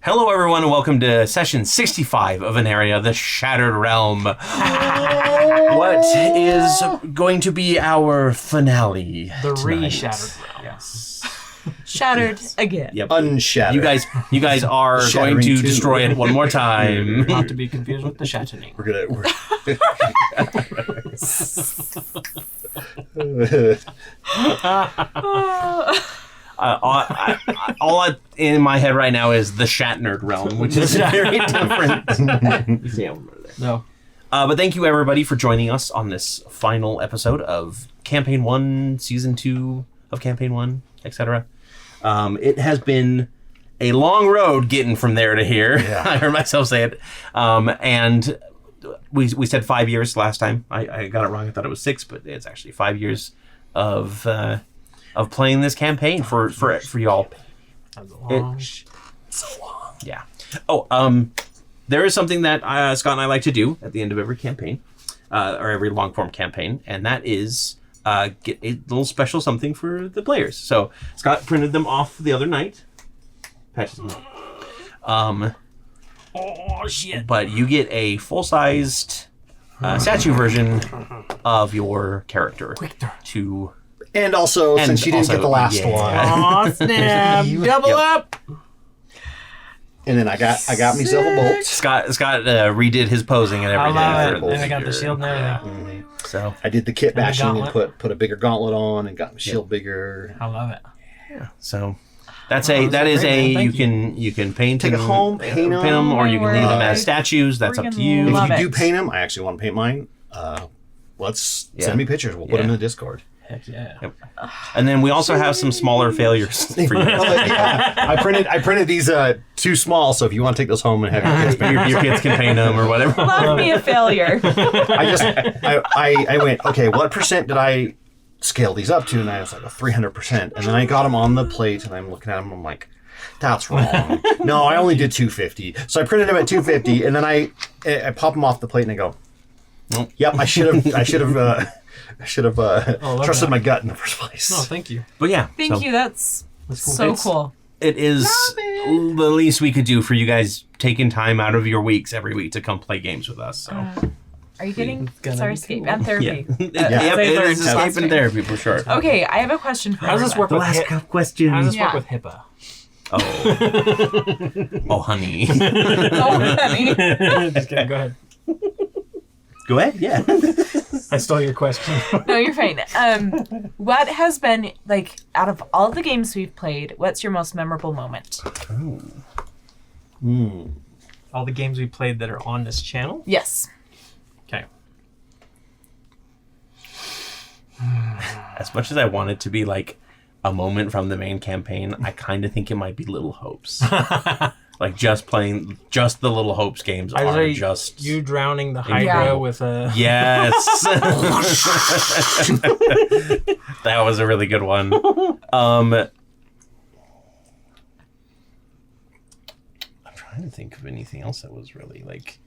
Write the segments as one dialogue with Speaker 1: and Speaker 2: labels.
Speaker 1: Hello, everyone, and welcome to session 65 of Aneria, the Shattered Realm. What is going to be our finale?
Speaker 2: The
Speaker 1: tonight.
Speaker 2: re-shattered realm.
Speaker 1: Yes.
Speaker 3: Shattered again.
Speaker 1: Yep.
Speaker 4: Unshattered.
Speaker 1: You guys are going to destroy it one more time.
Speaker 2: Not to be confused with the shattening.
Speaker 4: We're
Speaker 1: all in my head right now is the Shattered Realm, which is very different.
Speaker 2: No.
Speaker 1: But thank you, everybody, for joining us on this final episode of Campaign 1, Season 2 of Campaign 1, etc. It has been a long road getting from there to here. Yeah. I heard myself say it. And we said 5 years last time. I got it wrong. I thought it was 6, but it's actually 5 years of playing this campaign for y'all.
Speaker 2: That's long.
Speaker 1: So long. Yeah. Oh, there is something that Scott and I like to do at the end of every campaign, or every long form campaign, and that is get a little special something for the players. So Scott printed them off the other night. Patches them up.
Speaker 2: Oh, shit.
Speaker 1: But you get a full-sized statue version of your character to.
Speaker 4: And also, since you didn't get the last one.
Speaker 2: Aw, snap. Double up.
Speaker 4: And then I got myself a bolt.
Speaker 1: Scott redid his posing and everything.
Speaker 2: I love
Speaker 1: for
Speaker 2: it.
Speaker 1: this
Speaker 2: And I got the
Speaker 1: year.
Speaker 2: shield and everything.
Speaker 1: Mm-hmm. So
Speaker 4: I did the kit
Speaker 2: And the
Speaker 4: bashing and
Speaker 2: gauntlet.
Speaker 4: put a bigger gauntlet on and got my shield bigger.
Speaker 2: I love it.
Speaker 1: yeah. So that
Speaker 2: great, man.
Speaker 1: you can paint
Speaker 4: Take it
Speaker 1: them,
Speaker 4: home, paint them,
Speaker 1: or you can leave them as
Speaker 3: We're
Speaker 1: statues. That's up to you.
Speaker 3: freaking
Speaker 4: If
Speaker 3: Love
Speaker 4: you
Speaker 3: it.
Speaker 4: do paint them, I actually want to paint mine. Send me pictures. We'll put them in the Discord.
Speaker 2: Heck yeah.
Speaker 1: Yep. And then we also have some smaller failures for you.
Speaker 4: Yeah. I printed these too small, so if you want to take those home and have your kids paint
Speaker 1: Your kids can paint them or whatever.
Speaker 3: Love me a failure.
Speaker 4: I went, okay, what percent did I scale these up to? And I was like, 300%. And then I got them on the plate, and I'm looking at them, and I'm like, that's wrong. No, I only did 250. So I printed them at 250, and then I pop them off the plate, and I go, yep, I should have trusted my gut in the first place.
Speaker 2: No, thank you.
Speaker 1: But yeah.
Speaker 3: Thank you. That's
Speaker 2: That's cool.
Speaker 3: so
Speaker 2: It's-
Speaker 3: cool.
Speaker 1: It is the least we could do for you guys taking time out of your weeks every week to come play games with us. So.
Speaker 3: Are you getting
Speaker 2: gonna be
Speaker 3: Syrinscape
Speaker 2: cool.
Speaker 3: and therapy?
Speaker 1: Yep, it
Speaker 3: learned
Speaker 1: is
Speaker 3: last
Speaker 1: escape and
Speaker 3: week.
Speaker 1: therapy for sure.
Speaker 3: Okay, I have a question for
Speaker 2: How does this work
Speaker 1: The
Speaker 2: with
Speaker 1: last question.
Speaker 2: How does this
Speaker 3: Yeah.
Speaker 2: work with HIPAA?
Speaker 1: Oh. Oh, honey.
Speaker 3: Oh, honey.
Speaker 2: Just kidding. Go ahead.
Speaker 1: Go ahead, yeah.
Speaker 2: I stole your question.
Speaker 3: No, you're fine. What has been, like, out of all the games we've played, what's your most memorable moment?
Speaker 2: All the games we played that are on this channel?
Speaker 3: Yes.
Speaker 2: Okay.
Speaker 1: As much as I want it to be like a moment from the main campaign, I kind of think it might be Little Hopes. Like just playing just the Little Hopes games
Speaker 2: I
Speaker 1: are
Speaker 2: say
Speaker 1: just
Speaker 2: you drowning the Hydra
Speaker 3: Yeah.
Speaker 2: with a...
Speaker 1: yes. That was a really good one. I'm trying to think of anything else that was really like.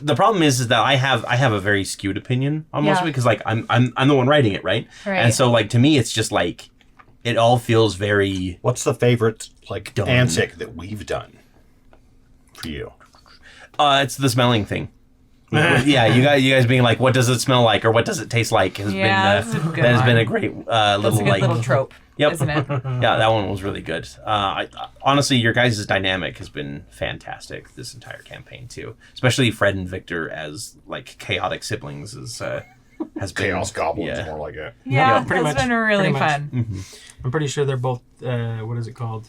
Speaker 1: The problem is that I have a very skewed opinion on most of it because like I'm the one writing it, right?
Speaker 3: Right.
Speaker 1: And so like to me it's just like it all feels very
Speaker 4: What's the favorite
Speaker 1: Done.
Speaker 4: antic that we've done for you?
Speaker 1: it's the smelling thing. Yeah, you guys being like, what does it smell like or what does it taste like has
Speaker 3: Yeah,
Speaker 1: been
Speaker 3: that's a good
Speaker 1: that has been
Speaker 3: one.
Speaker 1: a great
Speaker 3: That's
Speaker 1: little
Speaker 3: a good
Speaker 1: like
Speaker 3: little trope,
Speaker 1: Yep.
Speaker 3: isn't it?
Speaker 1: Yeah, that one was really good. Honestly, your guys' dynamic has been fantastic this entire campaign too. Especially Fred and Victor as like chaotic siblings has been
Speaker 4: Chaos goblins,
Speaker 1: yeah.
Speaker 4: more like it.
Speaker 3: Yeah,
Speaker 2: Yeah, pretty
Speaker 3: that's
Speaker 2: much.
Speaker 3: been really
Speaker 2: Pretty much.
Speaker 3: fun.
Speaker 1: Mm-hmm.
Speaker 2: I'm pretty sure they're both, what is it called?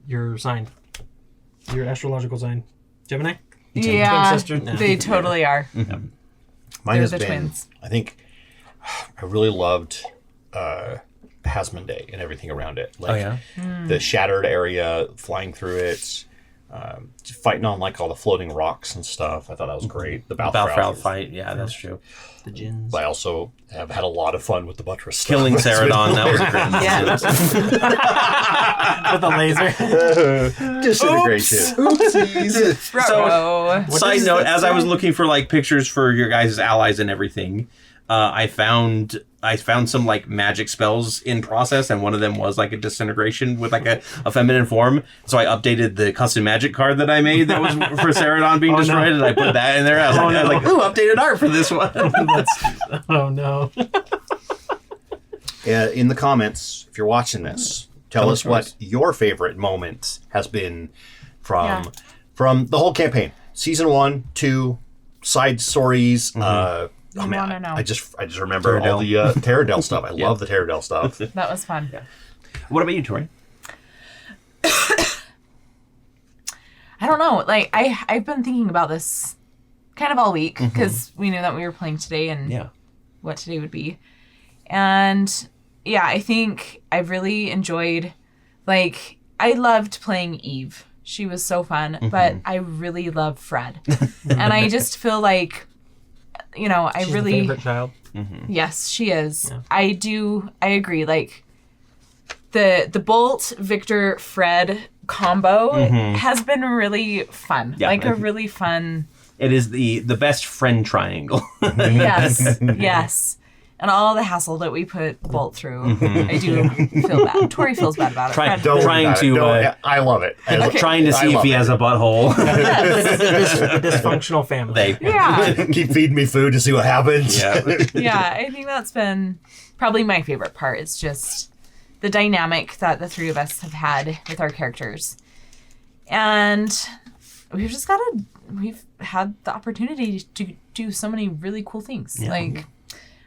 Speaker 2: Your sign. Your astrological sign. Gemini?
Speaker 3: Yeah,
Speaker 2: Twin sister? No.
Speaker 3: they totally are.
Speaker 4: Mine
Speaker 3: They're
Speaker 4: has
Speaker 3: the
Speaker 4: been,
Speaker 3: twins.
Speaker 4: I think, I really loved Hasmon Day and everything around it. Like,
Speaker 1: Oh yeah.
Speaker 4: the shattered area, flying through it, fighting on like all the floating rocks and stuff. I thought that was great. The
Speaker 1: Balfroud fight, yeah, that's true.
Speaker 2: The Jins.
Speaker 4: I also have had a lot of fun with the buttress stuff.
Speaker 1: Killing Ceradon, that was a great
Speaker 3: Yeah.
Speaker 2: With the laser.
Speaker 4: Just did a great shit. Oopsies.
Speaker 3: Bravo.
Speaker 1: Side note, as I was looking for like pictures for your guys' allies and everything, I found some like magic spells in process, and one of them was like a disintegration with like a feminine form. So I updated the custom magic card that I made that was for Ceradon being destroyed, and I put that in there. I was like, ooh, updated art for this one.
Speaker 2: Oh no.
Speaker 4: In the comments, if you're watching this, tell us what your favorite moment has been from the whole campaign. Season 1, 2, side stories. I just remember all the Terradel stuff. I love the Terradel stuff.
Speaker 3: That was fun.
Speaker 1: Yeah. What about you, Torrey?
Speaker 3: I don't know. Like I've been thinking about this kind of all week because we knew that we were playing today and what today would be. And yeah, I think I've really enjoyed, like, I loved playing Eve. She was so fun, but I really love Fred. And I just feel like, you know,
Speaker 2: She's the favorite child.
Speaker 3: Yes, she is. Yeah. I agree. Like, the Bolt, Victor, Fred combo has been really fun. Yeah, like, a really fun...
Speaker 1: It is the best friend triangle.
Speaker 3: Yes. And all the hassle that we put Bolt through, I do feel bad. Torrey feels bad about it.
Speaker 4: I love it.
Speaker 1: Trying to see if he has a butthole.
Speaker 2: Dysfunctional family.
Speaker 4: Keep feeding me food to see what happens.
Speaker 3: Yeah, I think that's been probably my favorite part. It's just the dynamic that the three of us have had with our characters. And we've had the opportunity to do so many really cool things. Yeah. Like,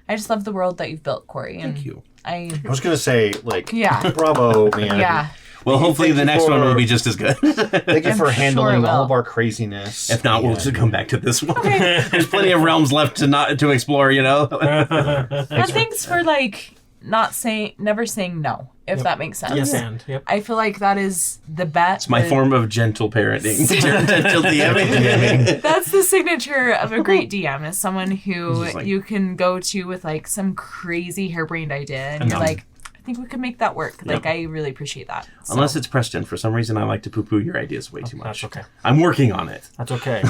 Speaker 3: I just love the world that you've built, Cory. And
Speaker 1: thank you.
Speaker 3: I
Speaker 4: was going to say, like, bravo, man.
Speaker 3: Yeah.
Speaker 1: Well, hopefully the next one will be just as good.
Speaker 4: Thank you for handling all of our craziness.
Speaker 1: If not, we'll just come back to this one. Okay. There's plenty of realms left to explore, you know?
Speaker 3: And thanks for, like, never saying no, if that makes sense.
Speaker 2: Yes, and. Yep.
Speaker 3: I feel like that is the bet.
Speaker 1: It's my form of gentle parenting. Gentle DMing.
Speaker 3: That's the signature of a great DM, is someone who you can go to with, like, some crazy harebrained idea, and you're like, I think we could make that work. Like, I really appreciate that. So.
Speaker 1: Unless it's Preston. For some reason, I like to poo-poo your ideas way too much.
Speaker 2: That's okay.
Speaker 1: I'm working on it.
Speaker 2: That's okay.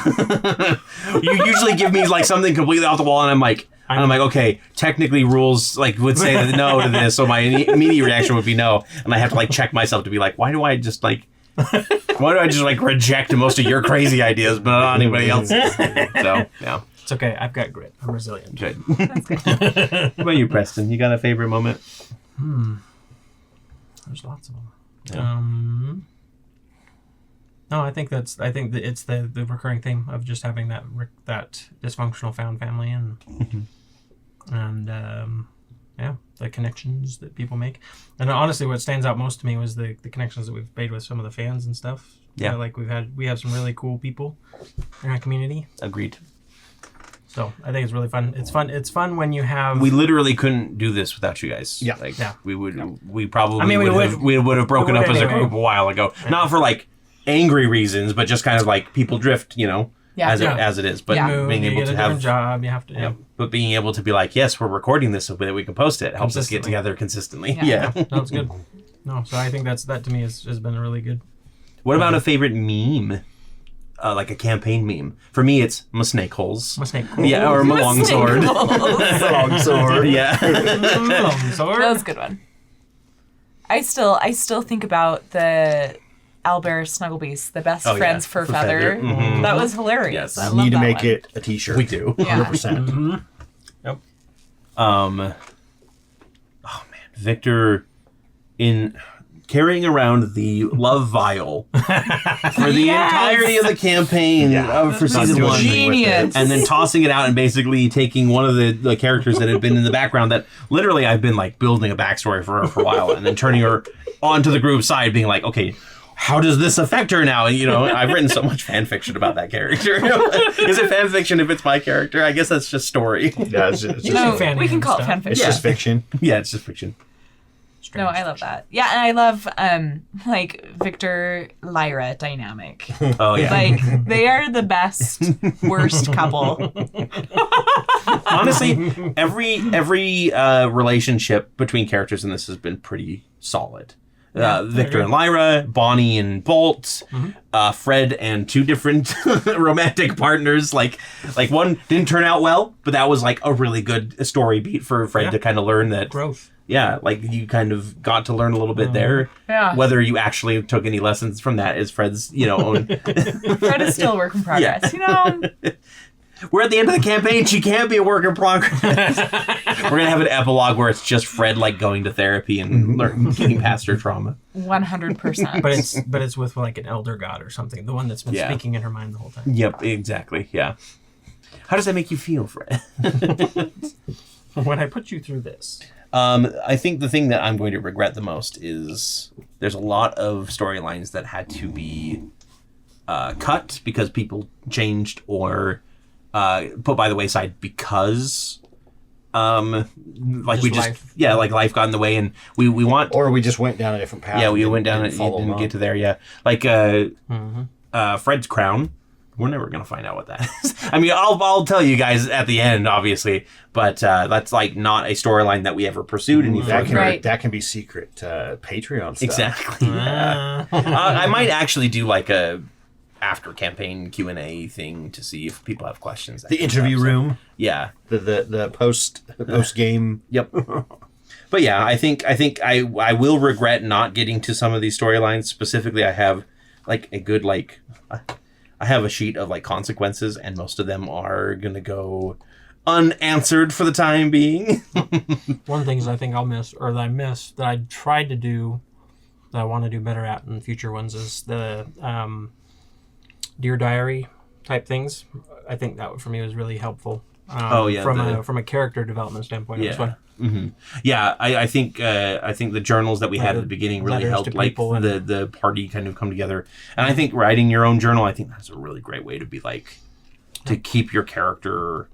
Speaker 1: You usually give me, like, something completely off the wall, and I'm like, okay, technically rules, like, would say no to this, so my immediate reaction would be no, and I have to, like, check myself to be like, why do I just reject most of your crazy ideas, but not anybody else's? So, yeah.
Speaker 2: It's okay. I've got grit. I'm resilient.
Speaker 1: Good. That's good. What about you, Preston? You got a favorite moment?
Speaker 2: There's lots of them. Yeah. No, I think that it's the recurring theme of just having that dysfunctional found family and the connections that people make. And honestly, what stands out most to me was the connections that we've made with some of the fans and stuff. Yeah, like we have some really cool people in our community.
Speaker 1: Agreed.
Speaker 2: So I think it's really fun. It's fun when you have.
Speaker 1: We literally couldn't do this without you guys.
Speaker 4: Yeah,
Speaker 1: we would. Yeah. We probably would have broken up as a group a while ago. Yeah. Not for like angry reasons, but just kind of like people drift, you know, as it is. But being able to have a
Speaker 2: job, you have to. Yeah.
Speaker 1: But being able to be like, yes, we're recording this so that we can post it helps us get together consistently. Yeah.
Speaker 2: No, it's good. No, so I think that to me has been a really good.
Speaker 1: What about a favorite meme? Like a campaign meme. For me, it's my snake holes.
Speaker 2: My snake holes.
Speaker 1: Yeah, or my long sword.
Speaker 4: Long sword.
Speaker 1: Yeah.
Speaker 2: Long sword.
Speaker 3: That was a good one. I still think about the Owlbear Snugglebeast, the best friends for Feather. Mm-hmm. That was hilarious.
Speaker 1: Yes.
Speaker 3: I
Speaker 4: need to make it a t-shirt.
Speaker 1: We do.
Speaker 4: 100%.
Speaker 2: Mm-hmm. Yep.
Speaker 1: Oh man, Victor in carrying around the love vial for the entirety of the campaign for season 1.
Speaker 3: Genius.
Speaker 1: And then tossing it out and basically taking one of the characters that had been in the background that literally I've been like building a backstory for her for a while, and then turning her onto the group side being like, okay, how does this affect her now? And, you know, I've written so much fan fiction about that character. Is it fan fiction if it's my character? I guess that's just story.
Speaker 4: Yeah, it's just
Speaker 3: we can call it fan fiction.
Speaker 4: It's just fiction.
Speaker 1: Yeah, it's just fiction.
Speaker 3: No, I love that. Yeah, and I love like Victor Lyra dynamic.
Speaker 1: Oh yeah.
Speaker 3: Like they are the best worst couple.
Speaker 1: Honestly, every relationship between characters in this has been pretty solid. Victor and Lyra, Bonnie and Bolt, Fred and two different romantic partners. Like one didn't turn out well, but that was like a really good story beat for Fred to kind of learn that
Speaker 2: growth.
Speaker 1: Yeah, like you kind of got to learn a little bit there.
Speaker 3: Yeah.
Speaker 1: Whether you actually took any lessons from that is Fred's, own.
Speaker 3: Fred is still a work in progress.
Speaker 1: We're at the end of the campaign. She can't be a work in progress. We're gonna have an epilogue where it's just Fred like going to therapy and getting past her trauma.
Speaker 3: 100%.
Speaker 2: But it's with like an elder god or something, the one that's been speaking in her mind the whole time.
Speaker 1: Yep, exactly. Yeah. How does that make you feel, Fred?
Speaker 2: When I put you through this.
Speaker 1: I think the thing that I'm going to regret the most is there's a lot of storylines that had to be cut because people changed or put by the wayside because life got in the way, and we want,
Speaker 4: or we just went down a different path.
Speaker 1: Yeah, we went down and didn't get to there. Yeah, like Fred's crown. We're never gonna find out what that is. I mean, I'll tell you guys at the end, obviously, but that's like not a storyline that we ever pursued any further.
Speaker 4: That can be secret Patreon stuff.
Speaker 1: Exactly. Yeah. I might actually do like a after campaign Q&A thing to see if people have questions.
Speaker 4: The interview room.
Speaker 1: Yeah.
Speaker 4: The post game.
Speaker 1: Yep. But yeah, I think I will regret not getting to some of these storylines. Specifically, I have like a good I have a sheet of like consequences, and most of them are going to go unanswered for the time being.
Speaker 2: One of the things I think I'll miss, or that I missed, that I tried to do, that I want to do better at in future ones, is the Dear Diary type things. I think that for me was really helpful. From a character development standpoint.
Speaker 1: Yeah. Yeah, I think the journals that we had at the beginning really helped like the party kind of come together. And I think writing your own journal, I think that's a really great way to be like to keep your character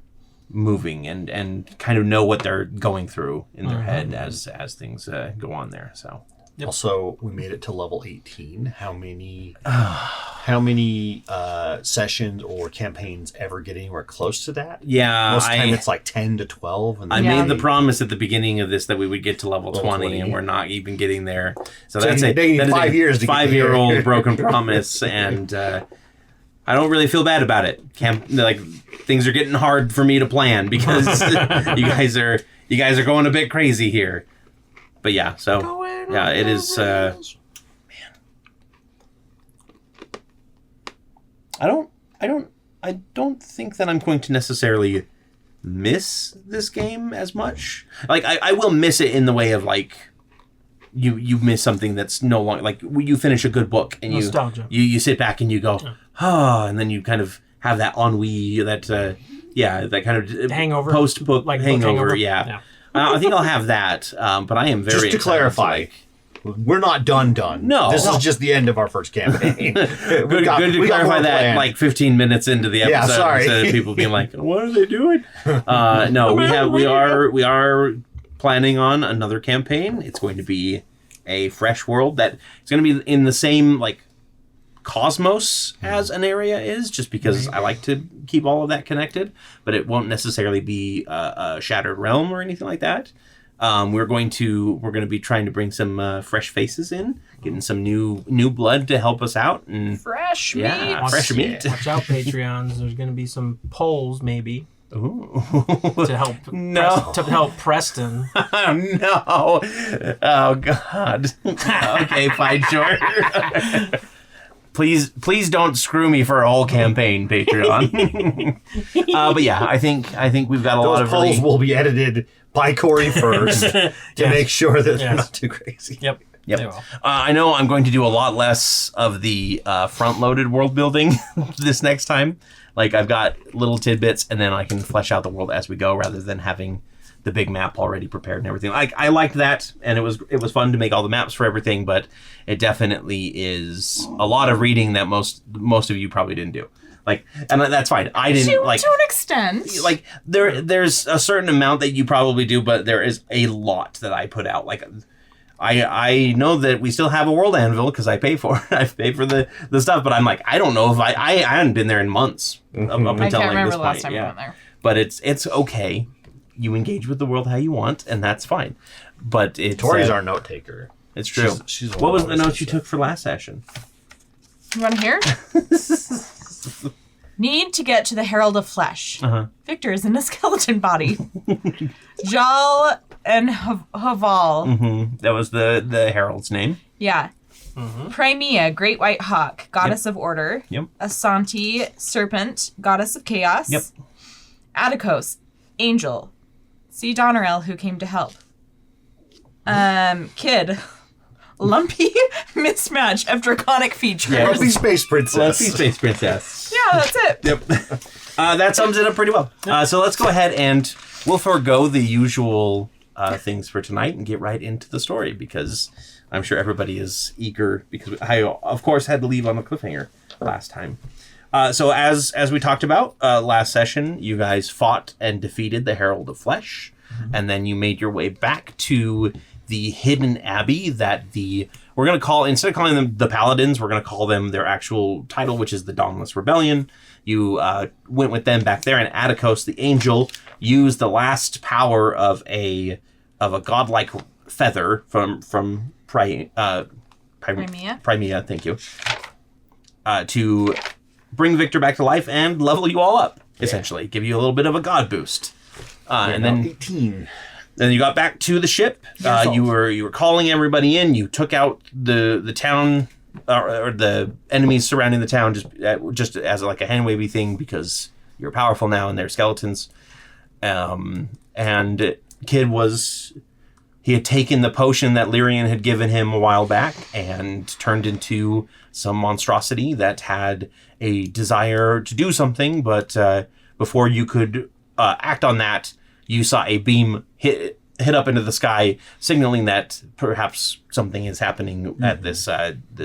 Speaker 1: moving and kind of know what they're going through in their head as things go on there. So
Speaker 4: also we made it to level 18. How many sessions or campaigns ever get anywhere close to that?
Speaker 1: Yeah,
Speaker 4: most of the time it's like 10 to 12. And
Speaker 1: I made the promise at the beginning of this that we would get to level 20, and we're not even getting there. So that's a
Speaker 4: 5 years.
Speaker 1: 5-year-old broken promise, and I don't really feel bad about it. Things are getting hard for me to plan because you guys are going a bit crazy here. But yeah, so yeah, it is. I don't think that I'm going to necessarily miss this game as much. Like I will miss it in the way of like you miss something that's no longer like you finish a good book and
Speaker 2: nostalgia.
Speaker 1: You sit back and you go and then you kind of have that ennui, that that kind of
Speaker 2: hangover,
Speaker 1: post book like hangover. Yeah. I think I'll have that, but I am very
Speaker 4: just to clarify. We're not done.
Speaker 1: No.
Speaker 4: This is just the end of our first campaign.
Speaker 1: Good to clarify that like 15 minutes into the episode.
Speaker 4: Yeah, sorry.
Speaker 1: Instead of people being like, what are they doing? No, we are planning on another campaign. It's going to be a fresh world that it's going to be in the same like cosmos as Aneria is, just because I like to keep all of that connected, but it won't necessarily be a shattered realm or anything like that. We're going to be trying to bring some fresh faces in, getting some new blood to help us out, and
Speaker 3: fresh meat.
Speaker 1: Fresh meat.
Speaker 2: Watch out, Patreons. There's going to be some polls, maybe.
Speaker 1: Ooh.
Speaker 2: to help Preston.
Speaker 1: Oh no! Oh God! Okay, fine, sure. Please don't screw me for a whole campaign, Patreon. But yeah, I think we've got a lot of
Speaker 4: polls will be edited by Cory first to make sure that they're not too crazy.
Speaker 2: Yep.
Speaker 1: I know I'm going to do a lot less of the front-loaded world building this next time. Like I've got little tidbits, and then I can flesh out the world as we go, rather than having the big map already prepared and everything. I liked that, and it was fun to make all the maps for everything, but it definitely is a lot of reading that most of you probably didn't do. Like, and that's fine. I didn't
Speaker 3: to an extent.
Speaker 1: Like there's a certain amount that you probably do, but there is a lot that I put out. Like I know that we still have a world anvil because I pay for it. I pay for the stuff, but I'm like, I don't know if I hadn't been there in months up until
Speaker 3: I can't remember
Speaker 1: this
Speaker 3: the last
Speaker 1: point.
Speaker 3: time we went there.
Speaker 1: But it's okay. You engage with the world how you want, and that's fine. But it's
Speaker 4: Torrey's our note taker.
Speaker 1: It's true.
Speaker 4: She's
Speaker 1: what was the notes you took for last session?
Speaker 3: You want to hear? Need to get to the Herald of Flesh. Victor is in a skeleton body. Jal and Haval.
Speaker 1: That was the herald's name.
Speaker 3: Yeah. Primea, Great White Hawk, Goddess of Order.
Speaker 1: Yep.
Speaker 3: Asanti, Serpent, Goddess of Chaos.
Speaker 1: Yep.
Speaker 3: Atticos, Angel. See Donnerell, who came to help. Kid. Lumpy mismatch of draconic features.
Speaker 1: Yeah.
Speaker 4: Lumpy Space Princess.
Speaker 1: Lumpy Space Princess.
Speaker 3: Yeah, that's it.
Speaker 1: Yep. That sums it up pretty well. So let's go ahead and we'll forego the usual things for tonight and get right into the story because I'm sure everybody is eager because I, of course, had to leave on a cliffhanger last time. So as we talked about last session, you guys fought and defeated the Herald of Flesh, and then you made your way back to the hidden abbey that we're going to call, instead of calling them the Paladins, we're going to call them their actual title, which is the Dawnless Rebellion. You went with them back there, and Atticos, the angel, used the last power of a godlike feather from Primea, thank you, to bring Victor back to life and level you all up, essentially. Give you a little bit of a god boost. And then
Speaker 4: 18.
Speaker 1: Then you got back to the ship. You were calling everybody in. You took out the town or the enemies surrounding the town just as like a hand wavy thing because you're powerful now and they're skeletons. And Kid he had taken the potion that Lyrian had given him a while back and turned into some monstrosity that had a desire to do something, but before you could act on that, you saw a beam hit up into the sky, signaling that perhaps something is happening at this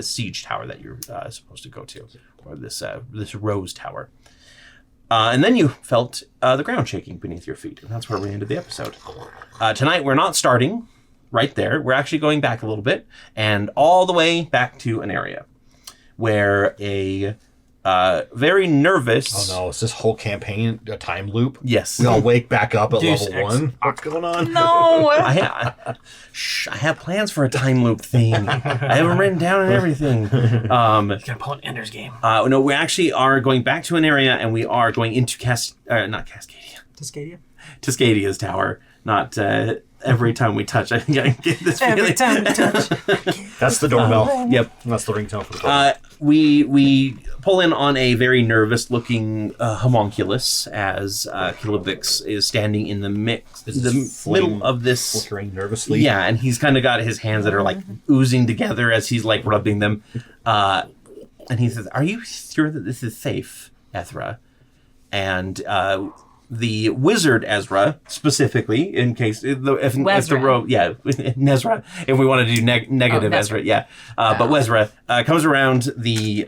Speaker 1: siege tower that you're supposed to go to, or this rose tower. And then you felt the ground shaking beneath your feet, and that's where we ended the episode. Tonight, we're not starting right there. We're actually going back a little bit, and all the way back to Aneria, where a very nervous...
Speaker 4: Oh no, is this whole campaign a time loop?
Speaker 1: Yes.
Speaker 4: We all wake back up at
Speaker 2: Deus
Speaker 4: level
Speaker 2: Ex.
Speaker 4: 1? What's going on?
Speaker 3: No.
Speaker 1: I have plans for a time loop theme. I have them written down and everything.
Speaker 2: Gotta pull an Ender's Game.
Speaker 1: No, we actually are going back to an area, and we are going into not Cascadia.
Speaker 2: Cascadia?
Speaker 1: Cascadia's tower. Not every time we touch. I think I get this feeling.
Speaker 2: Every time we touch.
Speaker 4: That's the doorbell.
Speaker 1: Yep.
Speaker 4: That's the ringtone for the doorbell.
Speaker 1: We pull in on a very nervous-looking homunculus as Kilobix is standing in the middle of this.
Speaker 4: Flickering nervously.
Speaker 1: Yeah, and he's kind of got his hands that are like oozing together as he's like rubbing them. And he says, "Are you sure that this is safe, Ezra?" And the wizard Ezra, specifically, in case if the rogue, Nezra, if we want to do negative Ezra, yeah. But Wezra comes around the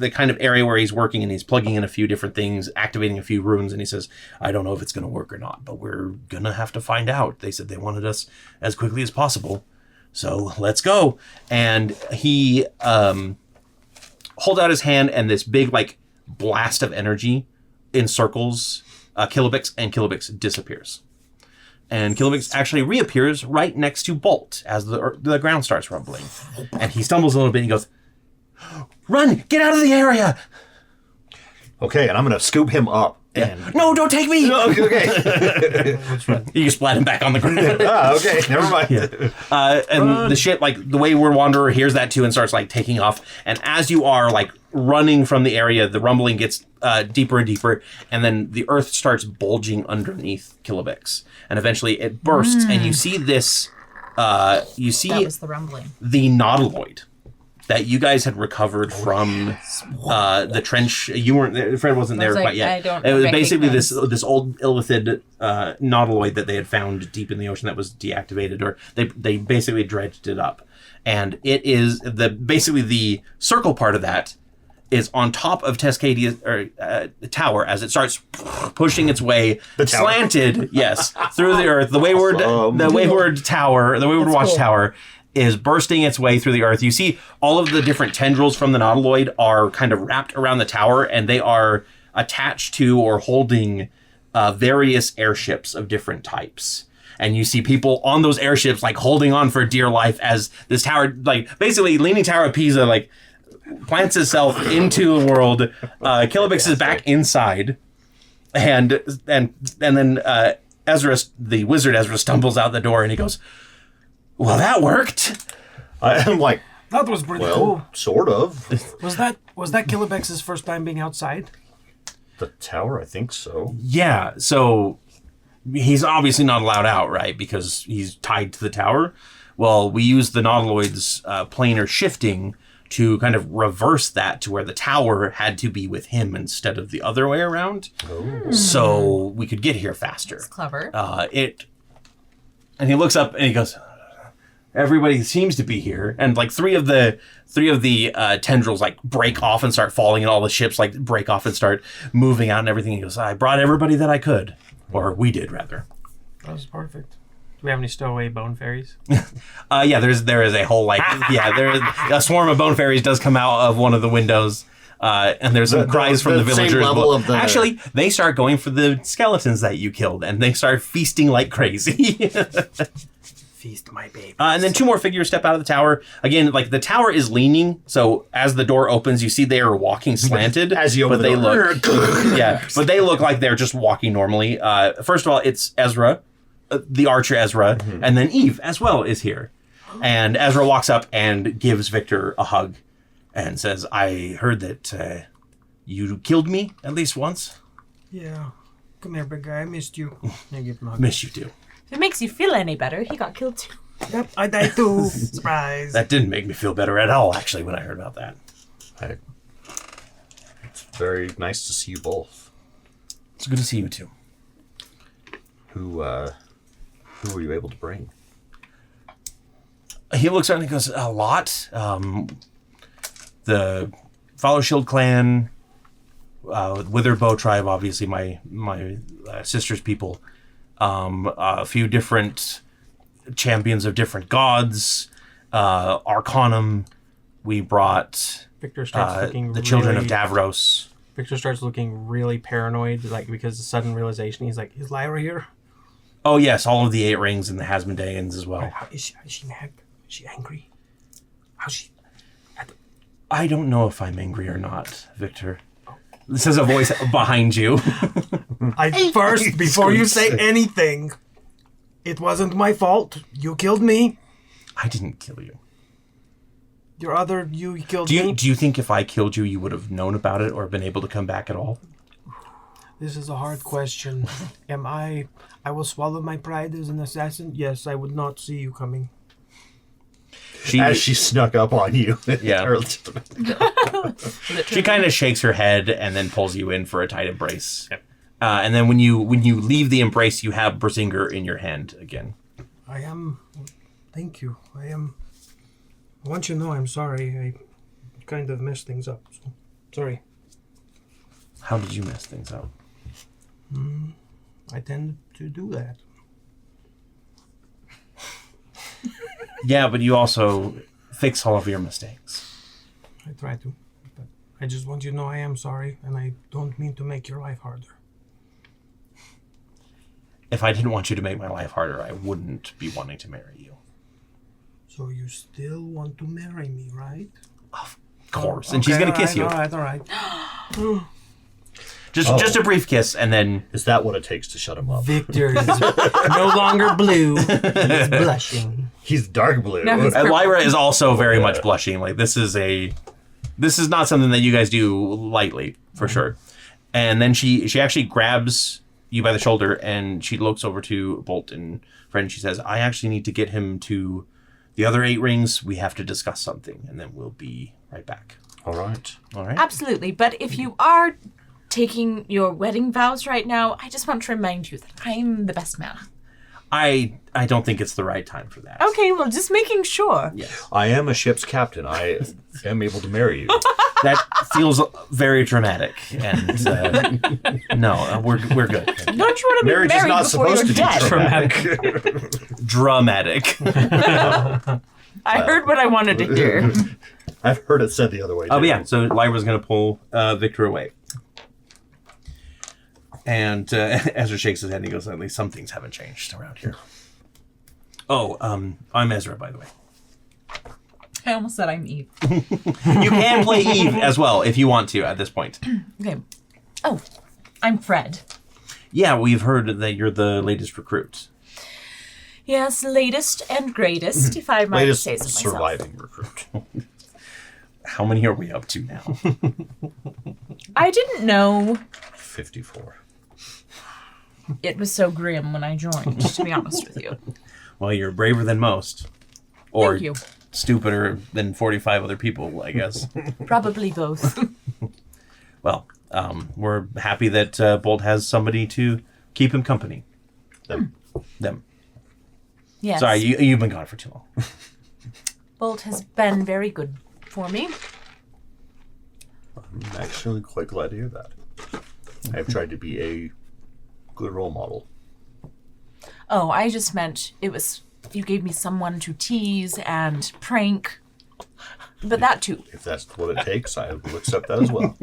Speaker 1: kind of area where he's working, and he's plugging in a few different things, activating a few runes, and he says, "I don't know if it's going to work or not, but we're gonna have to find out. They said they wanted us as quickly as possible, so let's go." And he holds out his hand, and this big like blast of energy encircles Kilobix, and Kilobix disappears. And Kilobix actually reappears right next to Bolt as the ground starts rumbling. And he stumbles a little bit and he goes, "Run! Get out of the area!"
Speaker 4: Okay, and I'm going to scoop him up. And...
Speaker 1: No, don't take me!
Speaker 4: No, okay.
Speaker 1: You splat him back on the ground.
Speaker 4: Okay, never mind.
Speaker 1: Yeah. And the ship, like, the Wayward Wanderer hears that too and starts, like, taking off. And as you are, like, running from the area, the rumbling gets deeper and deeper, and then the earth starts bulging underneath Kilobix. And eventually it bursts, and you see this,
Speaker 3: That was the rumbling.
Speaker 1: the nautiloid that you guys had recovered from the trench. You weren't there. Fred wasn't there quite yet.
Speaker 3: I don't
Speaker 1: it was basically
Speaker 3: recognize.
Speaker 1: this old illithid nautiloid that they had found deep in the ocean that was deactivated, or they basically dredged it up. And it is basically the circle part of that is on top of Cascadia's tower as it starts pushing its way slanted, yes, through the earth. The Wayward Tower, the Wayward Watch Tower, is bursting its way through the earth. You see all of the different tendrils from the nautiloid are kind of wrapped around the tower, and they are attached to or holding various airships of different types. and you see people on those airships like holding on for dear life as this tower, like basically Leaning Tower of Pisa, like plants itself into the world. Kilobix is back inside, and then Ezra, the wizard Ezra, stumbles out the door and he goes, "Well, that worked."
Speaker 4: I'm like,
Speaker 2: That was pretty
Speaker 4: well, sort of.
Speaker 2: Was that Kilobex's first time being outside?
Speaker 4: The tower, I think so.
Speaker 1: Yeah, so he's obviously not allowed out, right? Because he's tied to the tower. Well, we use the Nautiloid's planar shifting to kind of reverse that to where the tower had to be with him instead of the other way around. Oh. So we could get here faster.
Speaker 3: That's clever.
Speaker 1: And he looks up and he goes, "Everybody seems to be here." And like three of the tendrils like break off and start falling, and all the ships like break off and start moving out and everything. He goes, "I brought everybody that I could," or we did rather.
Speaker 2: That was perfect. Do we have any stowaway bone fairies?
Speaker 1: Yeah, there is a whole there is a swarm of bone fairies does come out of one of the windows. And there's some cries from the villagers.
Speaker 4: Same level of the...
Speaker 1: Actually, they start going for the skeletons that you killed, and they start feasting like crazy.
Speaker 2: Feast my baby.
Speaker 1: And then two more figures step out of the tower. Again, like the tower is leaning, so as the door opens, you see they are walking slanted.
Speaker 4: As you open
Speaker 1: but they
Speaker 4: the door.
Speaker 1: look, but they look like they're just walking normally. First of all, it's Ezra, the archer Ezra, and then Eve as well is here. And Ezra walks up and gives Victor a hug and says, "I heard that you killed me at least once."
Speaker 2: Yeah. Come here, big guy. I missed you. I give him a hug.
Speaker 1: Miss you too.
Speaker 3: If it makes you feel any better, he got killed too.
Speaker 2: Yep, I died too. Surprise.
Speaker 1: That didn't make me feel better at all, actually, when I heard about that.
Speaker 4: It's very nice to see you both.
Speaker 1: It's good to see you too.
Speaker 4: Who were you able to bring?
Speaker 1: He looks around and he goes, "A lot. The Follow Shield clan, Withered Bow tribe, obviously my sister's people. A few different champions of different gods. Arcanum. We brought
Speaker 2: Victor starts looking
Speaker 1: the children of
Speaker 2: really-
Speaker 1: Davros.
Speaker 2: Victor starts looking really paranoid, like because of sudden realization. He's like, "Is Lyra here?
Speaker 1: Oh yes, all of the 8 rings and the Hasmodeans as well."
Speaker 2: Is she mad? Is she angry? How's she?
Speaker 1: I don't know if I'm angry or not, Victor. This is a voice behind you.
Speaker 2: First, before you say anything, it wasn't my fault. You killed me.
Speaker 1: I didn't kill you.
Speaker 2: You killed me.
Speaker 1: Do you think if I killed you, you would have known about it or been able to come back at all?
Speaker 2: This is a hard question. I will swallow my pride as an assassin. Yes, I would not see you coming.
Speaker 4: As she snuck up on you.
Speaker 1: Yeah. She kind of shakes her head and then pulls you in for a tight embrace.
Speaker 2: Yep.
Speaker 1: And then when you leave the embrace, you have Brisinger in your hand again.
Speaker 2: Thank you. I want you to know I'm sorry. I kind of messed things up. So, sorry.
Speaker 1: How did you mess things up?
Speaker 2: I tend to do that.
Speaker 1: Yeah, but you also fix all of your mistakes.
Speaker 2: I try to. But I just want you to know I am sorry, and I don't mean to make your life harder.
Speaker 1: If I didn't want you to make my life harder, I wouldn't be wanting to marry you.
Speaker 2: So you still want to marry me, right?
Speaker 1: Of course. And she's going to kiss you.
Speaker 2: All right.
Speaker 1: Just a brief kiss, and then...
Speaker 4: Is that what it takes to shut him up?
Speaker 2: Victor is no longer blue. He's blushing.
Speaker 4: He's dark blue.
Speaker 3: No, he's
Speaker 1: And Lyra is also very much blushing. Like, this is not something that you guys do lightly, for sure. And then she actually grabs you by the shoulder, and she looks over to Bolt and Fred, and she says, "I actually need to get him to the other 8 rings. We have to discuss something, and then we'll be right back."
Speaker 4: All right.
Speaker 3: Absolutely. But if you are taking your wedding vows right now, I just want to remind you that I'm the best man.
Speaker 1: I don't think it's the right time for that.
Speaker 3: Okay, well, just making sure.
Speaker 1: Yes.
Speaker 4: I am a ship's captain. I am able to marry you.
Speaker 1: That feels very dramatic, and no, we're good.
Speaker 3: Don't you want to be
Speaker 4: Marriage is
Speaker 3: married
Speaker 4: not
Speaker 3: before
Speaker 4: supposed
Speaker 3: you're
Speaker 4: to be
Speaker 3: dead?
Speaker 1: Dramatic.
Speaker 3: I heard what I wanted to hear.
Speaker 4: I've heard it said the other way.
Speaker 1: Oh,
Speaker 4: too.
Speaker 1: yeah. So Lyra's going to pull Victor away. And Ezra shakes his head and he goes, "At least some things haven't changed around here." Oh, I'm Ezra, by the way.
Speaker 3: I almost said I'm Eve.
Speaker 1: You can play Eve as well if you want to at this point.
Speaker 3: Okay. Oh, I'm Fred.
Speaker 1: Yeah, we've heard that you're the latest recruit.
Speaker 3: Yes, latest and greatest, if I might
Speaker 4: Latest
Speaker 3: say so myself.
Speaker 4: surviving recruit.
Speaker 1: How many are we up to now?
Speaker 3: I didn't know
Speaker 4: 54.
Speaker 3: it was so grim when I joined, to be honest with you.
Speaker 1: Well, you're braver than most. Or
Speaker 3: Thank you.
Speaker 1: stupider than 45 other people, I guess.
Speaker 3: Probably both.
Speaker 1: Well, we're happy that Bolt has somebody to keep him company. Them.
Speaker 3: Yes.
Speaker 1: Sorry, you've been gone for too long.
Speaker 3: Bolt has been very good for me.
Speaker 4: I'm actually quite glad to hear that. I've tried to be a good role model.
Speaker 3: Oh, I just meant you gave me someone to tease and prank. But that too.
Speaker 4: If that's what it takes, I will accept that as well.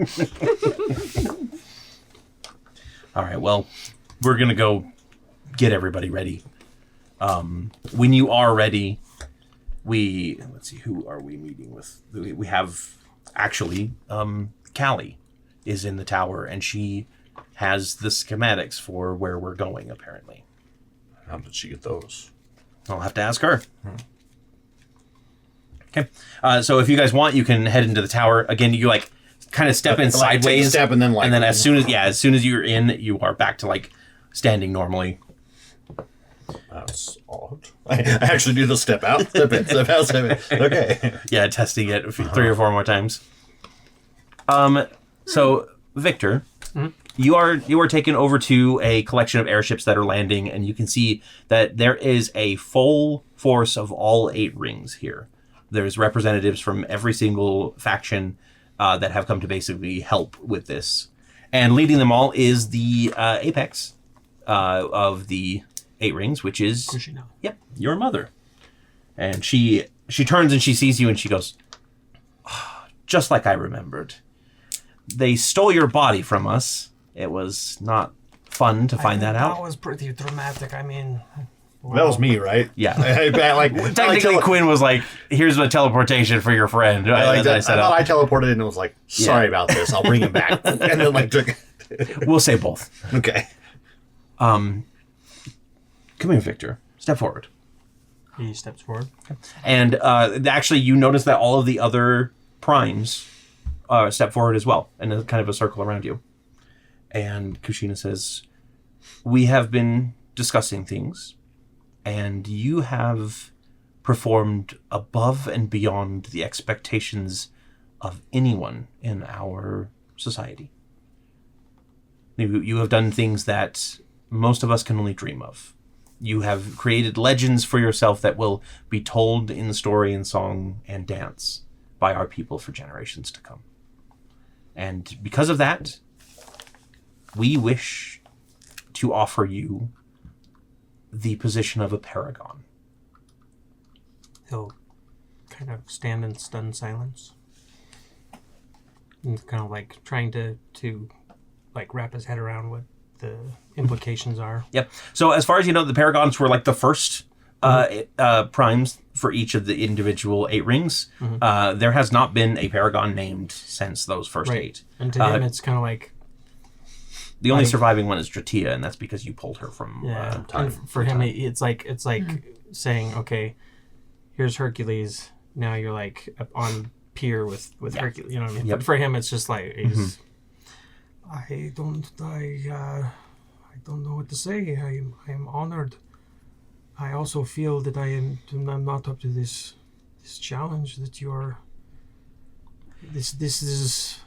Speaker 1: All right, well, we're going to go get everybody ready. When you are ready, let's see, who are we meeting with? We have, actually, Callie is in the tower, and she has the schematics for where we're going, apparently.
Speaker 4: How did she get those?
Speaker 1: I'll have to ask her. Okay. So if you guys want, you can head into the tower. Again, you kind of step in sideways.
Speaker 4: Take a step and then
Speaker 1: as soon as you're in, you are back to standing normally.
Speaker 4: That's odd. I actually do the step out, step in, step out, step in. Okay.
Speaker 1: Yeah, testing it 3 or 4 more times. So Victor, you are taken over to a collection of airships that are landing, and you can see that there is a full force of all 8 rings here. There's representatives from every single faction that have come to basically help with this. And leading them all is the apex of the 8 rings, which is
Speaker 2: Kushina.
Speaker 1: Yep, your mother. And she turns and she sees you and she goes, "Oh, just like I remembered. They stole your body from us. It was not fun to find that out."
Speaker 2: That was pretty dramatic. I mean,
Speaker 4: That was me, right?
Speaker 1: Yeah.
Speaker 4: Technically,
Speaker 1: Quinn was like, "Here's a teleportation for your friend."
Speaker 4: I thought I teleported and was like, "Sorry about this. I'll bring him back." And then took it.
Speaker 1: We'll say both.
Speaker 4: Okay.
Speaker 1: Come here, Victor. Step forward.
Speaker 2: he steps forward.
Speaker 1: And actually, you notice that all of the other primes step forward as well, and a kind of a circle around you. And Kushina says, "We have been discussing things, and you have performed above and beyond the expectations of anyone in our society. You have done things that most of us can only dream of. You have created legends for yourself that will be told in story and song and dance by our people for generations to come. And because of that, we wish to offer you the position of a paragon."
Speaker 2: He'll kind of stand in stunned silence. And kind of trying to wrap his head around what the implications are.
Speaker 1: Yep. So as far as you know, the paragons were the first primes for each of the individual 8 rings.
Speaker 2: Mm-hmm.
Speaker 1: There has not been a paragon named since those first 8.
Speaker 2: And to him, it's kind of
Speaker 1: the only surviving one is Dratia, and that's because you pulled her from time.
Speaker 2: And for him, it's like saying, okay, here's Hercules. Now you're up on pier with Hercules. You know what I mean?
Speaker 1: Yep.
Speaker 2: But for him, it's just he's. I don't know what to say. I am honored. I also feel that I'm not up to this challenge that you are. This is.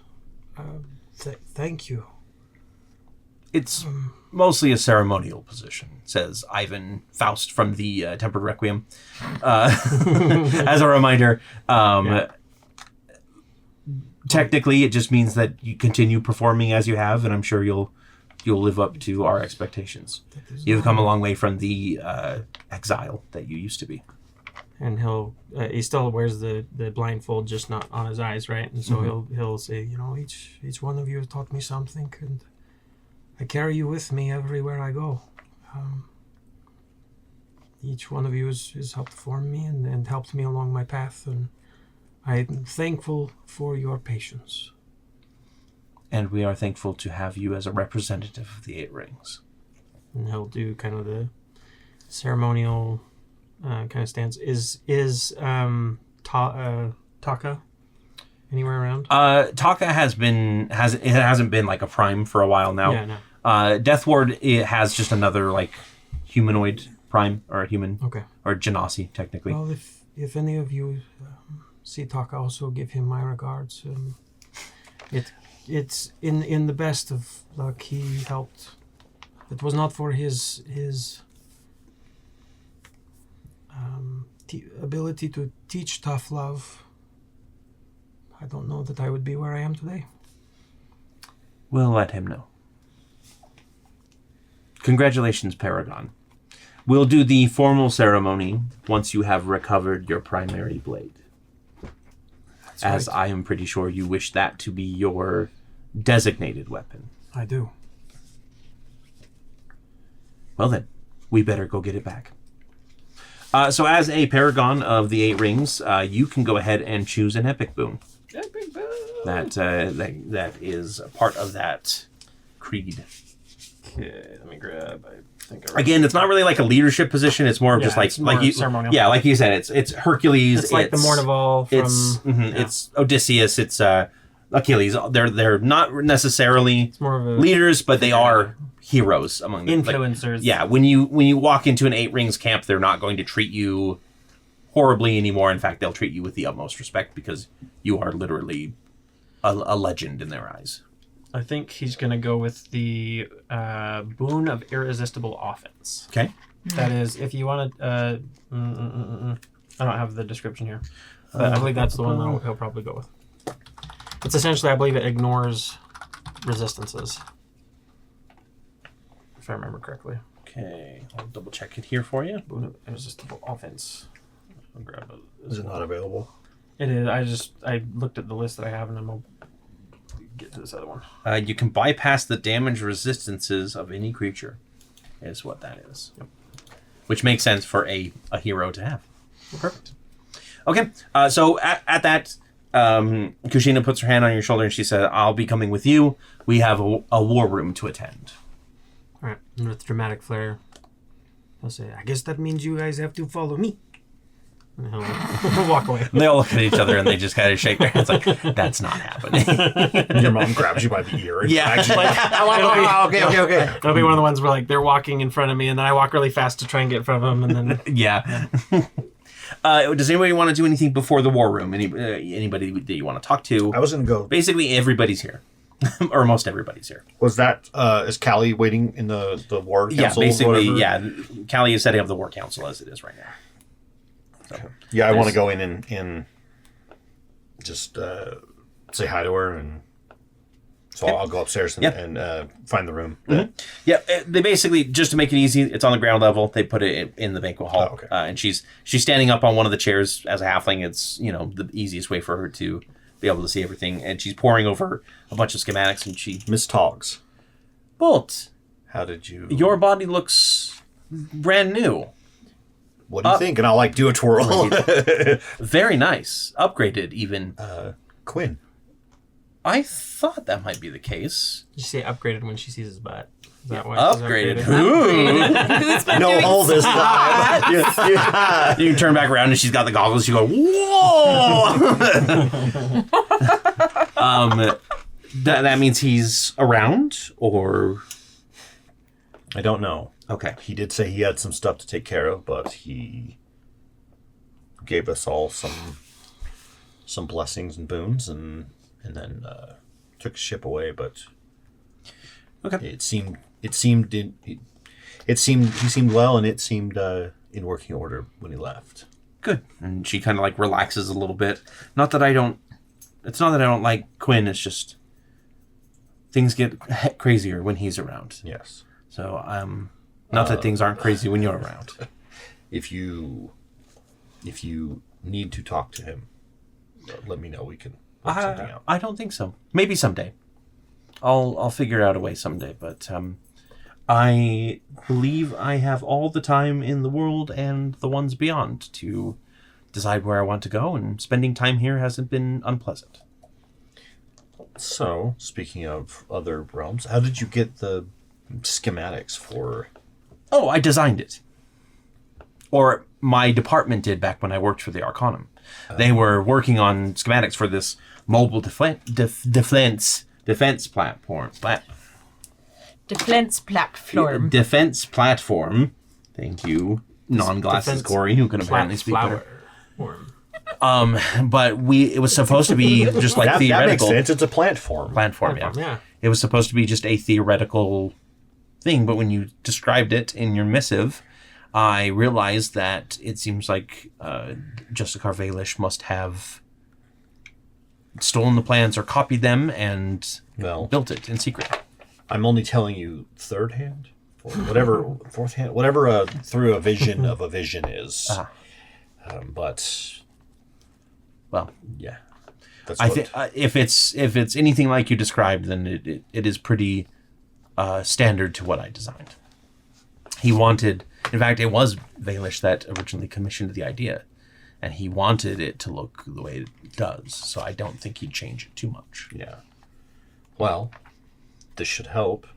Speaker 2: Thank you.
Speaker 1: It's mostly a ceremonial position, says Ivan Faust from the Tempered Requiem. As a reminder, technically it just means that you continue performing as you have, and I'm sure you'll live up to our expectations. You've come a long way from the exile that you used to be.
Speaker 2: And he still wears the blindfold, just not on his eyes, right? And so he'll say, each one of you has taught me something, and I carry you with me everywhere I go. each one of you has helped form me and helped me along my path, and I'm thankful for your patience.
Speaker 1: And we are thankful to have you as a representative of the Eight Rings.
Speaker 2: And he'll do kind of the ceremonial kind of stance. Is Taka anywhere around?
Speaker 1: Taka hasn't been like a prime for a while now.
Speaker 2: Yeah, no.
Speaker 1: Death Ward, it has just another like humanoid prime or a human.
Speaker 2: Okay.
Speaker 1: Or Genasi, technically.
Speaker 2: Well, if any of you see Taka, also give him my regards. It's in the best of luck. He helped. It was not for his ability to teach tough love. I don't know that I would be where I am today.
Speaker 1: We'll let him know. Congratulations, Paragon. We'll do the formal ceremony once you have recovered your primary blade.
Speaker 2: That's
Speaker 1: As
Speaker 2: right.
Speaker 1: I am pretty sure you wish that to be your designated weapon.
Speaker 2: I do.
Speaker 1: Well then, we better go get it back. So as a Paragon of the Eight Rings, you can go ahead and choose an epic boon.
Speaker 2: Epic boon.
Speaker 1: That is a part of that creed.
Speaker 2: Okay, let me grab. I think
Speaker 1: Again, it's not really like a leadership position. It's more of just
Speaker 2: it's more
Speaker 1: you,
Speaker 2: ceremonial.
Speaker 1: yeah, like you said, it's Hercules.
Speaker 2: It's like the Mournival from.
Speaker 1: It's Odysseus. It's Achilles. They're not necessarily
Speaker 2: It's more of a
Speaker 1: leaders, but they are heroes among them.
Speaker 2: influencers.
Speaker 1: Like, yeah, when you walk into an Eight Rings camp, they're not going to treat you horribly anymore. In fact, they'll treat you with the utmost respect because you are literally a legend in their eyes.
Speaker 2: I think he's going to go with the boon of irresistible offense.
Speaker 1: Okay.
Speaker 2: That is, if you want to... I don't have the description here. But I believe that's the one that he'll probably go with. It's essentially, I believe it ignores resistances. If I remember correctly.
Speaker 1: Okay, I'll double check it here for you.
Speaker 2: Boon of irresistible offense. I'll grab it.
Speaker 4: Is it not available?
Speaker 2: It is. I looked at the list that I have, and I'm going to get to this other one.
Speaker 1: You can bypass the damage resistances of any creature, is what that is.
Speaker 2: Yep.
Speaker 1: Which makes sense for a hero to have. Perfect. Okay, so at that, Kushina puts her hand on your shoulder and she said, I'll be coming with you. We have a war room to attend.
Speaker 2: All right, and with dramatic flair, I'll say, I guess that means you guys have to follow me. And he'll walk away.
Speaker 1: And they all look at each other and they just kind of shake their heads like, that's not happening.
Speaker 4: Your mom grabs you by the ear. And
Speaker 1: Yeah.
Speaker 4: okay.
Speaker 2: That'll be one of the ones where like they're walking in front of me, and then I walk really fast to try and get in front of them, and then
Speaker 1: Yeah. Does anybody want to do anything before the war room? Anybody that you want to talk to?
Speaker 4: I was going to go.
Speaker 1: Basically, everybody's here. Or most everybody's here.
Speaker 4: Was that, is Callie waiting in the war council?
Speaker 1: Yeah, basically,
Speaker 4: whatever?
Speaker 1: yeah. Callie is setting up the war council as it is right now. So,
Speaker 4: Yeah, I want to go in and just say hi to her, and so I'll go upstairs and find the room.
Speaker 1: Yeah, they basically, just to make it easy, it's on the ground level. They put it in the banquet hall,
Speaker 4: Oh, okay.
Speaker 1: And she's standing up on one of the chairs as a halfling. It's the easiest way for her to be able to see everything, and she's poring over a bunch of schematics. And she,
Speaker 4: Miss Toggs,
Speaker 1: Bolt,
Speaker 4: how did you?
Speaker 1: your body looks brand new.
Speaker 4: What do you think? And I'll do a twirl.
Speaker 1: Very nice, upgraded even.
Speaker 4: Quinn.
Speaker 1: I thought that might be the case.
Speaker 2: you say upgraded when she sees his butt. Is that why?
Speaker 1: Upgraded.
Speaker 2: She's
Speaker 1: Ooh.
Speaker 3: Who's been
Speaker 4: No
Speaker 3: doing
Speaker 4: hole this time. Yeah.
Speaker 1: You can turn back around and she's got the goggles. You go, whoa! That means he's around, or
Speaker 4: I don't know.
Speaker 1: okay.
Speaker 4: He did say he had some stuff to take care of, but he gave us all some blessings and boons, and then took his ship away. But
Speaker 1: Okay.
Speaker 4: he seemed well, and it seemed in working order when he left.
Speaker 1: Good. And she kind of relaxes a little bit. It's not that I don't like Quinn. It's just things get crazier when he's around.
Speaker 4: Yes.
Speaker 1: So not that things aren't crazy when you're around.
Speaker 4: If you need to talk to him, let me know. We can work something out.
Speaker 1: I don't think so. Maybe someday. I'll figure out a way someday. But I believe I have all the time in the world and the ones beyond to decide where I want to go, and spending time here hasn't been unpleasant.
Speaker 4: So, speaking of other realms, how did you get the schematics for...
Speaker 1: Oh, I designed it. Or my department did back when I worked for the Arcanum. They were working on schematics for this mobile defense platform.
Speaker 3: Defense platform.
Speaker 1: Defense platform. Thank you, non-glasses
Speaker 2: Defense
Speaker 1: Cory, who can apparently speak better.
Speaker 2: Form.
Speaker 1: But it was supposed to be just like
Speaker 4: that makes
Speaker 1: theoretical.
Speaker 4: sense. It's a platform.
Speaker 1: Platform,
Speaker 2: Yeah.
Speaker 1: yeah. It was supposed to be just a theoretical thing, but when you described it in your missive, I realized that it seems like Justicar Vaelish must have stolen the plans or copied them and built it in secret.
Speaker 4: I'm only telling you third hand, or whatever, fourth hand, whatever through a vision of a vision is. But
Speaker 1: well,
Speaker 4: yeah,
Speaker 1: I think if it's anything like you described, then it is pretty standard to what I designed. He wanted, in fact, it was Vaelish that originally commissioned the idea, and he wanted it to look the way it does. So I don't think he'd change it too much.
Speaker 4: Yeah. Well, this should help.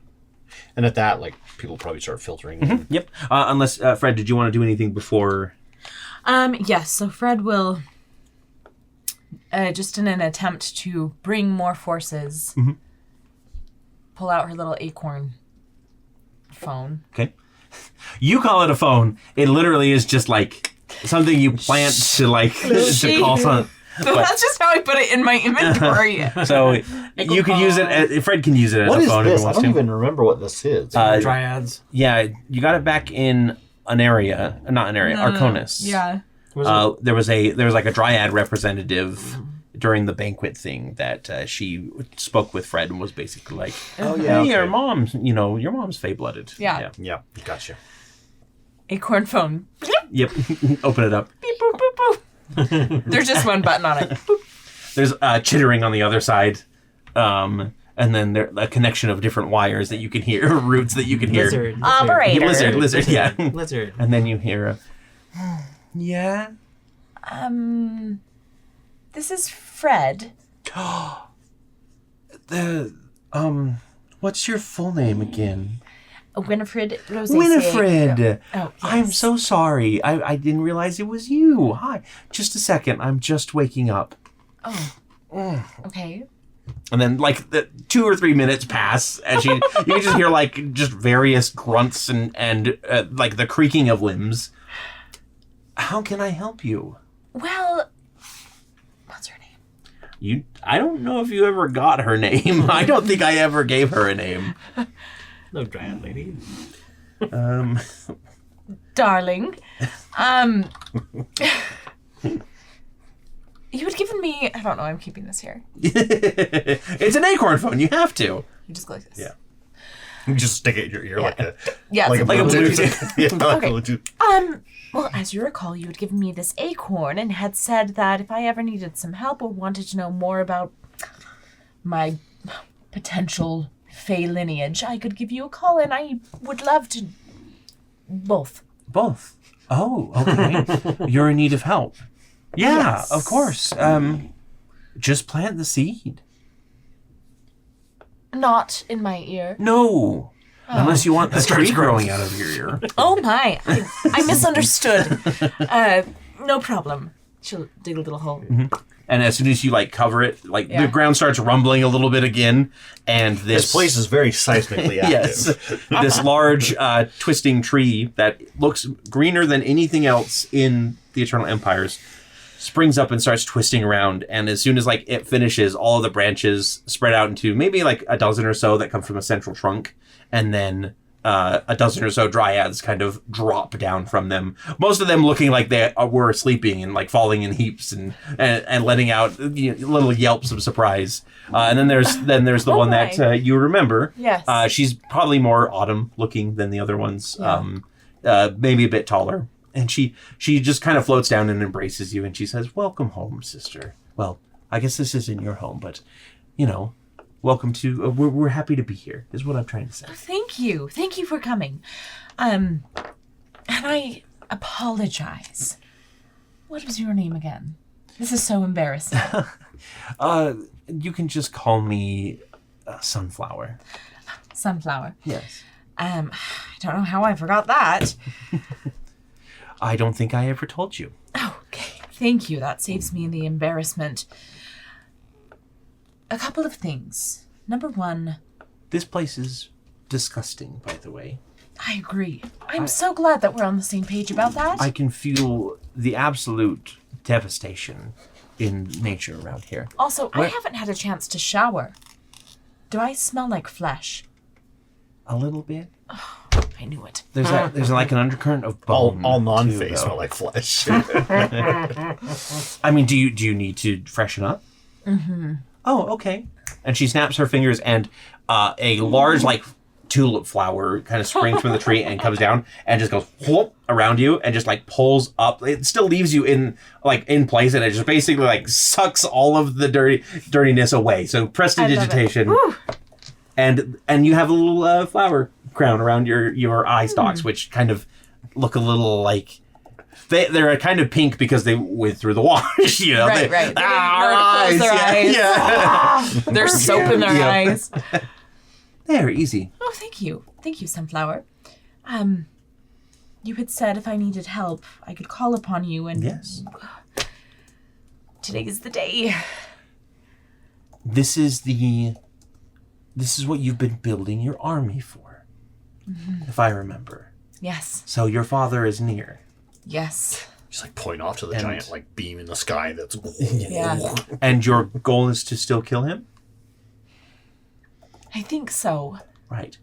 Speaker 4: And at that, like, people probably start filtering.
Speaker 1: Mm-hmm. Yep. Unless Fred, did you want to do anything before?
Speaker 3: Yes. So Fred will, just in an attempt to bring more forces, pull out her little acorn phone.
Speaker 1: Okay. You call it a phone. It literally is just like something you plant to like to call something.
Speaker 3: That's just how I put it in my inventory.
Speaker 1: So you can use it. Fred can use it as a phone if he wants
Speaker 4: I don't
Speaker 1: to.
Speaker 4: even remember what this is.
Speaker 2: Dryads.
Speaker 1: Yeah, you got it back in Aneria, not Aneria, Arconis.
Speaker 3: Yeah.
Speaker 1: There was like a Dryad representative during the banquet thing that she spoke with Fred and was basically like,
Speaker 4: Oh, yeah,
Speaker 1: hey,
Speaker 4: okay.
Speaker 1: your mom's fey-blooded.
Speaker 3: Yeah.
Speaker 4: Yeah, gotcha.
Speaker 3: Acorn phone.
Speaker 1: Yep. Open it up.
Speaker 3: Beep, boop, boop, boop. There's just one button on it. Boop.
Speaker 1: There's chittering on the other side. And then there a connection of different wires that you can hear, roots that you can hear.
Speaker 2: Lizard.
Speaker 3: Operator.
Speaker 1: Lizard, yeah.
Speaker 2: Lizard.
Speaker 1: And then you hear yeah.
Speaker 3: This is Fred.
Speaker 1: What's your full name again?
Speaker 3: Winifred Rose.
Speaker 1: Winifred!
Speaker 3: Oh, yes.
Speaker 1: I'm so sorry. I didn't realize it was you. Hi. Just a second. I'm just waking up.
Speaker 3: Oh. Okay.
Speaker 1: And then, like, 2 or 3 minutes pass, and you can just hear, like, just various grunts and like, the creaking of limbs. How can I help you?
Speaker 3: Well, what's her name?
Speaker 1: I don't know if you ever got her name. I don't think I ever gave her a name.
Speaker 2: No Dryad lady.
Speaker 3: Darling. You had given me... I don't know. I'm keeping this here.
Speaker 1: It's an acorn phone. You have to.
Speaker 3: You just go like this.
Speaker 1: Yeah.
Speaker 4: You just stick it in your ear like a...
Speaker 3: Yeah.
Speaker 4: Like a
Speaker 1: like a
Speaker 4: Bluetooth. Yeah, like
Speaker 3: Okay.
Speaker 4: a Bluetooth.
Speaker 3: Well, as you recall, you had given me this acorn and had said that if I ever needed some help or wanted to know more about my potential Fey lineage, I could give you a call, and I would love to... Both.
Speaker 1: Both. Oh, okay. You're in need of help. Yeah,
Speaker 3: Yes.
Speaker 1: of course. Just plant the seed.
Speaker 3: Not in my ear.
Speaker 1: No. Unless you want the tree growing out of your ear.
Speaker 3: Oh my, I misunderstood. No problem. She'll dig a little hole.
Speaker 1: And as soon as you like cover it, like
Speaker 3: Yeah.
Speaker 1: the ground starts rumbling a little bit again, and
Speaker 4: This place is very seismically active.
Speaker 1: yes, this large twisting tree that looks greener than anything else in the Eternal Empires springs up and starts twisting around. And as soon as like it finishes, all of the branches spread out into maybe like a dozen or so that come from a central trunk, and then a dozen or so dryads kind of drop down from them. Most of them looking like they were sleeping and like falling in heaps and letting out little yelps of surprise. And then there's the
Speaker 3: Oh
Speaker 1: one
Speaker 3: my.
Speaker 1: that you remember.
Speaker 3: Yes.
Speaker 1: She's probably more autumn looking than the other ones.
Speaker 3: Yeah.
Speaker 1: Maybe a bit taller. And she just kind of floats down and embraces you, and she says, "Welcome home, sister. Well, I guess this isn't your home, but, welcome to. We're happy to be here. Is what I'm trying to say.
Speaker 3: Thank you for coming. And I apologize. What was your name again? This is so embarrassing.
Speaker 1: You can just call me Sunflower.
Speaker 3: Sunflower.
Speaker 1: Yes.
Speaker 3: I don't know how I forgot that.
Speaker 1: I don't think I ever told you.
Speaker 3: Oh, okay. Thank you. That saves me the embarrassment. A couple of things. Number one.
Speaker 1: This place is disgusting, by the way.
Speaker 3: I agree. I'm so glad that we're on the same page about that.
Speaker 1: I can feel the absolute devastation in nature around here.
Speaker 3: Also, I haven't had a chance to shower. Do I smell like flesh?
Speaker 1: A little bit.
Speaker 3: Oh, I knew it.
Speaker 1: There's like an undercurrent of bone.
Speaker 4: All non-face smell like flesh.
Speaker 1: I mean, do you need to freshen up? Mm-hmm. Oh, okay. And she snaps her fingers, and a large tulip flower kind of springs from the tree and comes down and just goes whoop around you and just pulls up. It still leaves you in place, and it just basically sucks all of the dirtiness away. So prestidigitation, and you have a little flower crown around your eye stalks, which kind of look a little they're kind of pink because they went through the wash, you know.
Speaker 3: Right.
Speaker 1: Our eyes.
Speaker 3: Their eyes.
Speaker 1: Yeah.
Speaker 3: There's soap in their eyes.
Speaker 1: There, easy.
Speaker 3: Oh, thank you. Thank you, Sunflower. You had said if I needed help, I could call upon you, and...
Speaker 1: Yes.
Speaker 3: Today's the day.
Speaker 1: This is what you've been building your army for, if I remember.
Speaker 3: Yes.
Speaker 1: So your father is near.
Speaker 3: Yes.
Speaker 4: Just point off to the giant beam in the sky that's...
Speaker 3: Yeah.
Speaker 1: And your goal is to still kill him?
Speaker 3: I think so.
Speaker 1: Right.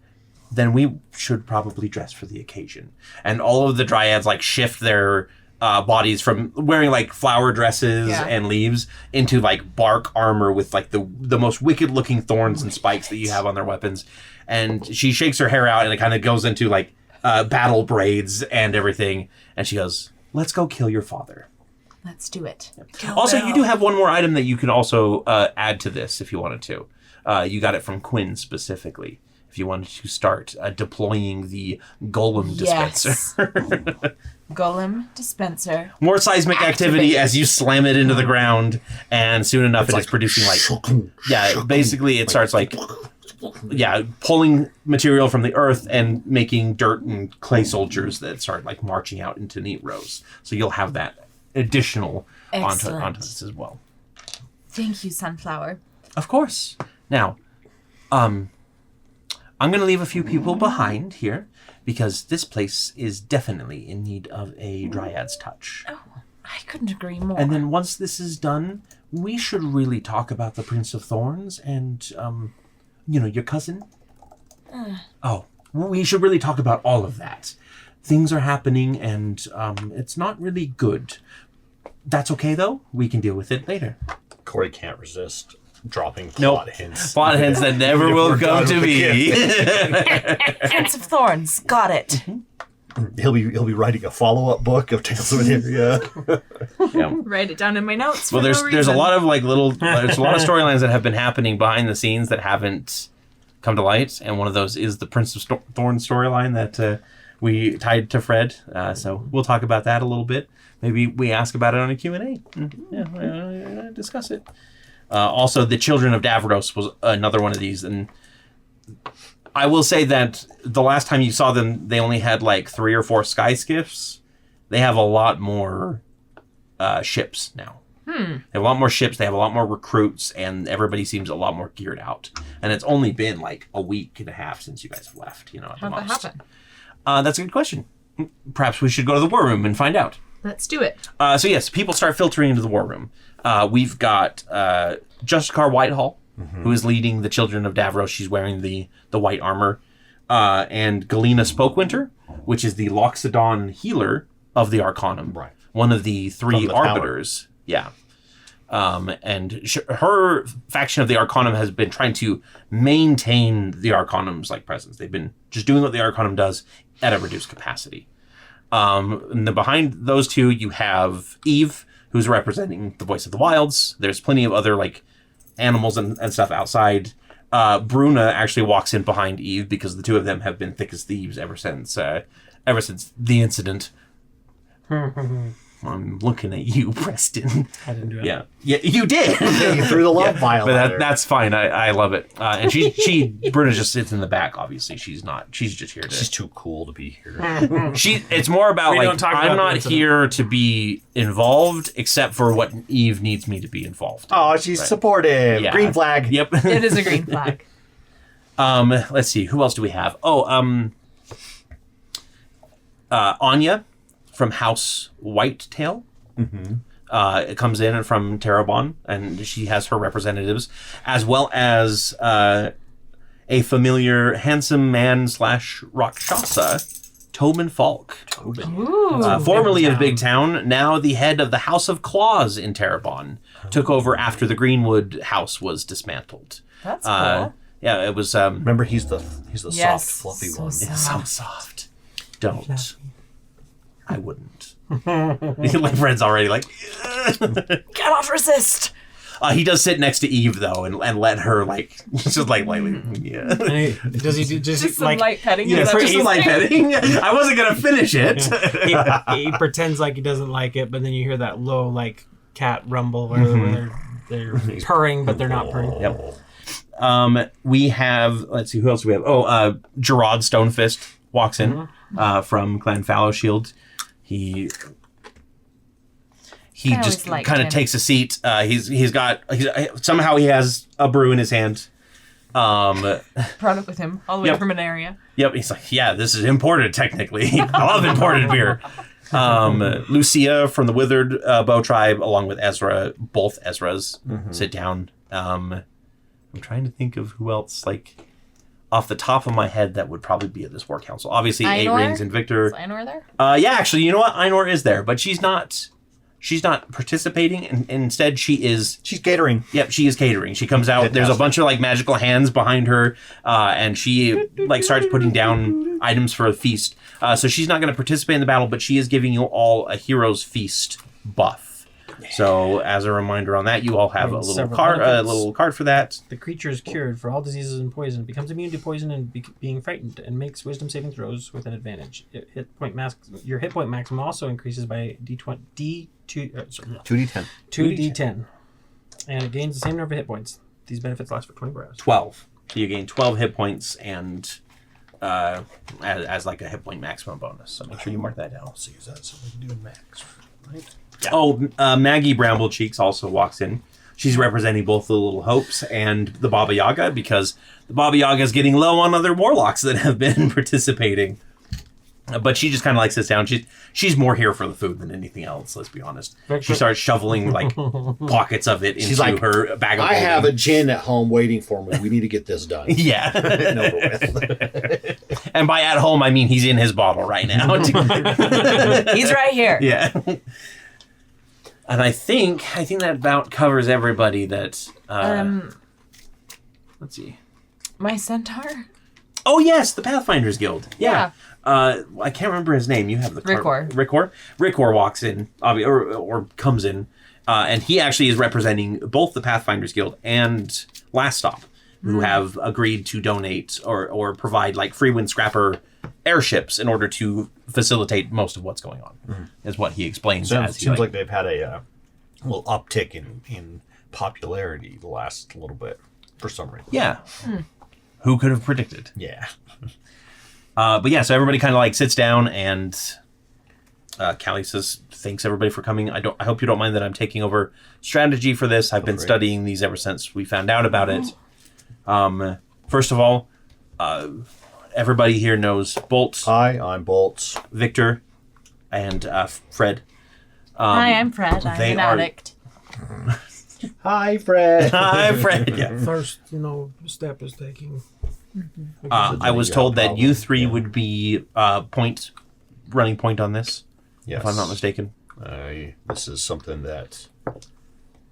Speaker 1: Then we should probably dress for the occasion. And all of the dryads shift their bodies from wearing flower dresses and leaves into bark armor with the most wicked looking thorns and spikes that you have on their weapons. And she shakes her hair out and it kind of goes into battle braids and everything. And she goes, "Let's go kill your father."
Speaker 3: Let's do it.
Speaker 1: Also, you do have one more item that you could also add to this if you wanted to. You got it from Quinn specifically. If you wanted to start deploying the golem dispenser.
Speaker 3: Golem dispenser.
Speaker 1: More seismic activity as you slam it into the ground, and soon enough it's producing basically it starts pulling material from the earth and making dirt and clay soldiers that start marching out into neat rows. So you'll have that additional onto this as well.
Speaker 3: Thank you, Sunflower.
Speaker 1: Of course. Now, I'm going to leave a few people behind here because this place is definitely in need of a Dryad's touch.
Speaker 3: Oh, I couldn't agree more.
Speaker 1: And then once this is done, we should really talk about the Prince of Thorns and, your cousin. We should really talk about all of that. Things are happening and it's not really good. That's okay, though. We can deal with it later.
Speaker 4: Cory can't resist dropping plot hints.
Speaker 1: Plot hints that never will come to be.
Speaker 3: Prince of Thorns. Got it.
Speaker 4: He'll be writing a follow-up book of Tales of Aneria.
Speaker 3: Write it down in my notes.
Speaker 1: Well, there's a lot of there's a lot of storylines that have been happening behind the scenes that haven't come to light, and one of those is the Prince of Thorns storyline that we tied to Fred. So we'll talk about that a little bit. Maybe we ask about it on a Q&A. Discuss it. Also, the Children of Davros was another one of these, and I will say that the last time you saw them, they only had 3 or 4 sky skiffs. They have a lot more ships now. They have a lot more ships, they have a lot more recruits, and everybody seems a lot more geared out. And it's only been a week and a half since you guys have left, at the most.
Speaker 3: How'd that happen?
Speaker 1: That's a good question. Perhaps we should go to the war room and find out.
Speaker 3: Let's do it.
Speaker 1: So yes, people start filtering into the war room. We've got Justicar Whitehall, who is leading the Children of Davros. She's wearing the white armor. And Galena Spokewinter, which is the Loxodon healer of the Arcanum. Right. One of the 3 arbiters. Tower. Yeah. And her faction of the Arcanum has been trying to maintain the Arcanum's presence. They've been just doing what the Arcanum does at a reduced capacity. And then behind those 2, you have Eve, who's representing the Voice of the Wilds. There's plenty of other animals and stuff outside. Bruna actually walks in behind Eve because the two of them have been thick as thieves ever since the incident. I'm looking at you, Preston.
Speaker 2: I didn't do it.
Speaker 1: Yeah, you did.
Speaker 4: Yeah, you threw the love vial.
Speaker 1: But that's fine. I love it. And Bruna just sits in the back. Obviously, she's not. She's just here to.
Speaker 4: She's too cool to be here.
Speaker 1: It's more about
Speaker 2: We don't talk about
Speaker 1: I'm
Speaker 2: the
Speaker 1: not
Speaker 2: incident.
Speaker 1: here to be involved, except for what Eve needs me to be involved.
Speaker 4: Oh, she's supportive.
Speaker 1: Yeah.
Speaker 4: Green flag.
Speaker 1: Yep.
Speaker 3: It is a green flag.
Speaker 1: Let's see. Who else do we have? Anya from House Whitetail. It comes in from Terrebonne, and she has her representatives, as well as a familiar handsome man / Rakshasa, Tobin Falk.
Speaker 3: Ooh.
Speaker 1: Formerly of Big Town, now the head of the House of Claws in Terrebonne. Took over after the Greenwood house was dismantled.
Speaker 3: That's cool.
Speaker 1: Yeah, it was...
Speaker 4: Remember, he's the
Speaker 3: Yes,
Speaker 4: soft, fluffy
Speaker 3: so
Speaker 4: one.
Speaker 3: soft.
Speaker 1: It's so soft. Don't. I wouldn't. My friend's already like...
Speaker 3: Cannot resist.
Speaker 1: He does sit next to Eve, though, and let her, like... Just, like, lightly... Yeah.
Speaker 2: Does he do
Speaker 3: Just some
Speaker 2: like
Speaker 3: light petting.
Speaker 1: Yeah,
Speaker 3: is that
Speaker 1: just
Speaker 3: what
Speaker 1: like
Speaker 3: you're saying?
Speaker 1: petting. I wasn't going to finish it.
Speaker 2: he pretends like he doesn't like it, but then you hear that low like cat rumble where they're purring, but they're not purring.
Speaker 1: Yep. We have... Let's see, who else do we have? Gerard Stonefist walks in from Clan Fallowshield. He
Speaker 3: I
Speaker 1: just
Speaker 3: always liked
Speaker 1: kind of
Speaker 3: him.
Speaker 1: takes a seat. Somehow he has a brew in his hand.
Speaker 3: Brought it with him all the way
Speaker 1: Yep.
Speaker 3: from Aneria.
Speaker 1: Yep, he's like, yeah, this is imported technically. I love imported beer. Lucia from the Withered Bow Tribe, along with Ezra, both Ezras, sit down. I'm trying to think of who else, like, off the top of my head, that would probably be at this war council. Obviously, Eight
Speaker 3: Ainor?
Speaker 1: Rings and Victor.
Speaker 3: Is Ainor there?
Speaker 1: Yeah, actually, you know what? Ainor is there, but she's not participating. And instead, she's
Speaker 4: catering.
Speaker 1: Yep, she is catering. She comes out. There's a bunch of like magical hands behind her, and she like starts putting down items for a feast. So she's not going to participate in the battle, but she is giving you all a hero's feast buff. So as a reminder on that, you all have a little
Speaker 2: Several
Speaker 1: card,
Speaker 2: benefits.
Speaker 1: for that.
Speaker 2: The creature is cured for all diseases and poison, becomes immune to poison and being frightened, and makes wisdom saving throws with an advantage. Your hit point maximum also increases by D2,
Speaker 4: 2d10.
Speaker 2: 2d10, and it gains the same number of hit points. These benefits last for 24 hours.
Speaker 1: 12. So you gain 12 hit points and as like a hit point maximum bonus. So make sure you mark that down.
Speaker 4: So use that so we can do max, right?
Speaker 1: Yeah. Maggie Bramblecheeks also walks in. She's representing both the Little Hopes and the Baba Yaga, because the Baba Yaga is getting low on other warlocks that have been participating. But she just kind of like sits down. She's more here for the food than anything else, let's be honest. She starts shoveling like pockets of it into
Speaker 4: like,
Speaker 1: her bag of
Speaker 4: I
Speaker 1: holding.
Speaker 4: have a gin at home waiting for me. We need to get this done.
Speaker 1: Yeah.
Speaker 4: And over with.
Speaker 1: And by at home, I mean he's in his bottle right now.
Speaker 3: He's right here.
Speaker 1: Yeah. And I think that about covers everybody that... let's see.
Speaker 3: My centaur?
Speaker 1: Oh, yes, the Pathfinders Guild.
Speaker 3: Yeah.
Speaker 1: I can't remember his name. You have the card. Rickor walks in, or comes in, and he actually is representing both the Pathfinders Guild and Last Stop, who have agreed to donate or provide like Freewind Scrapper airships in order to facilitate most of what's going on, is what he explains.
Speaker 4: Seems like they've had a little uptick in popularity the last little bit for some reason.
Speaker 1: Yeah. Who could have predicted?
Speaker 4: Yeah.
Speaker 1: But yeah, so everybody kind of like sits down, and Callie says, thanks everybody for coming. I hope you don't mind that I'm taking over strategy for this. I've been studying these ever since we found out about it. First of all, everybody here knows Bolts.
Speaker 4: Hi, I'm Bolts.
Speaker 1: Victor, and Fred.
Speaker 3: Hi, I'm Fred. I'm
Speaker 1: they
Speaker 3: an
Speaker 1: are-
Speaker 3: addict.
Speaker 4: Hi, Fred.
Speaker 1: Hi, Fred. Yeah.
Speaker 2: First, step is taking.
Speaker 1: I was told that you three would be running point on this,
Speaker 4: Yes.
Speaker 1: if I'm not mistaken.
Speaker 4: This is something that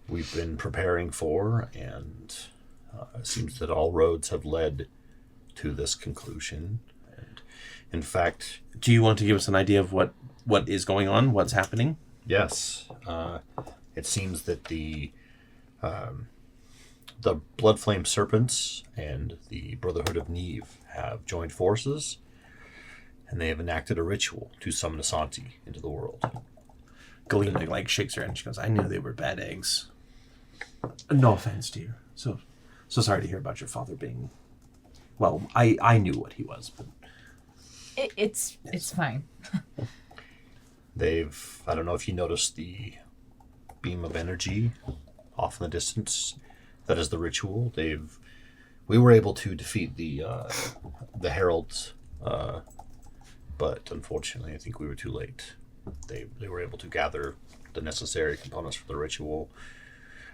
Speaker 4: we've been preparing for, and it seems that all roads have led to this conclusion. And in fact,
Speaker 1: Do you want to give us an idea of what is going on, what's happening?
Speaker 4: yes, it seems that the the Bloodflame Serpents and the Brotherhood of Neve have joined forces, and they have enacted a ritual to summon Asanti into the world.
Speaker 1: Galena like shakes her head and she goes, I knew they were bad eggs. No offense to you. So sorry to hear about your father being... Well, I knew what he was, but...
Speaker 3: It's fine.
Speaker 4: I don't know if you noticed the beam of energy off in the distance. That is the ritual. We were able to defeat the heralds, but unfortunately I think we were too late. They were able to gather the necessary components for the ritual.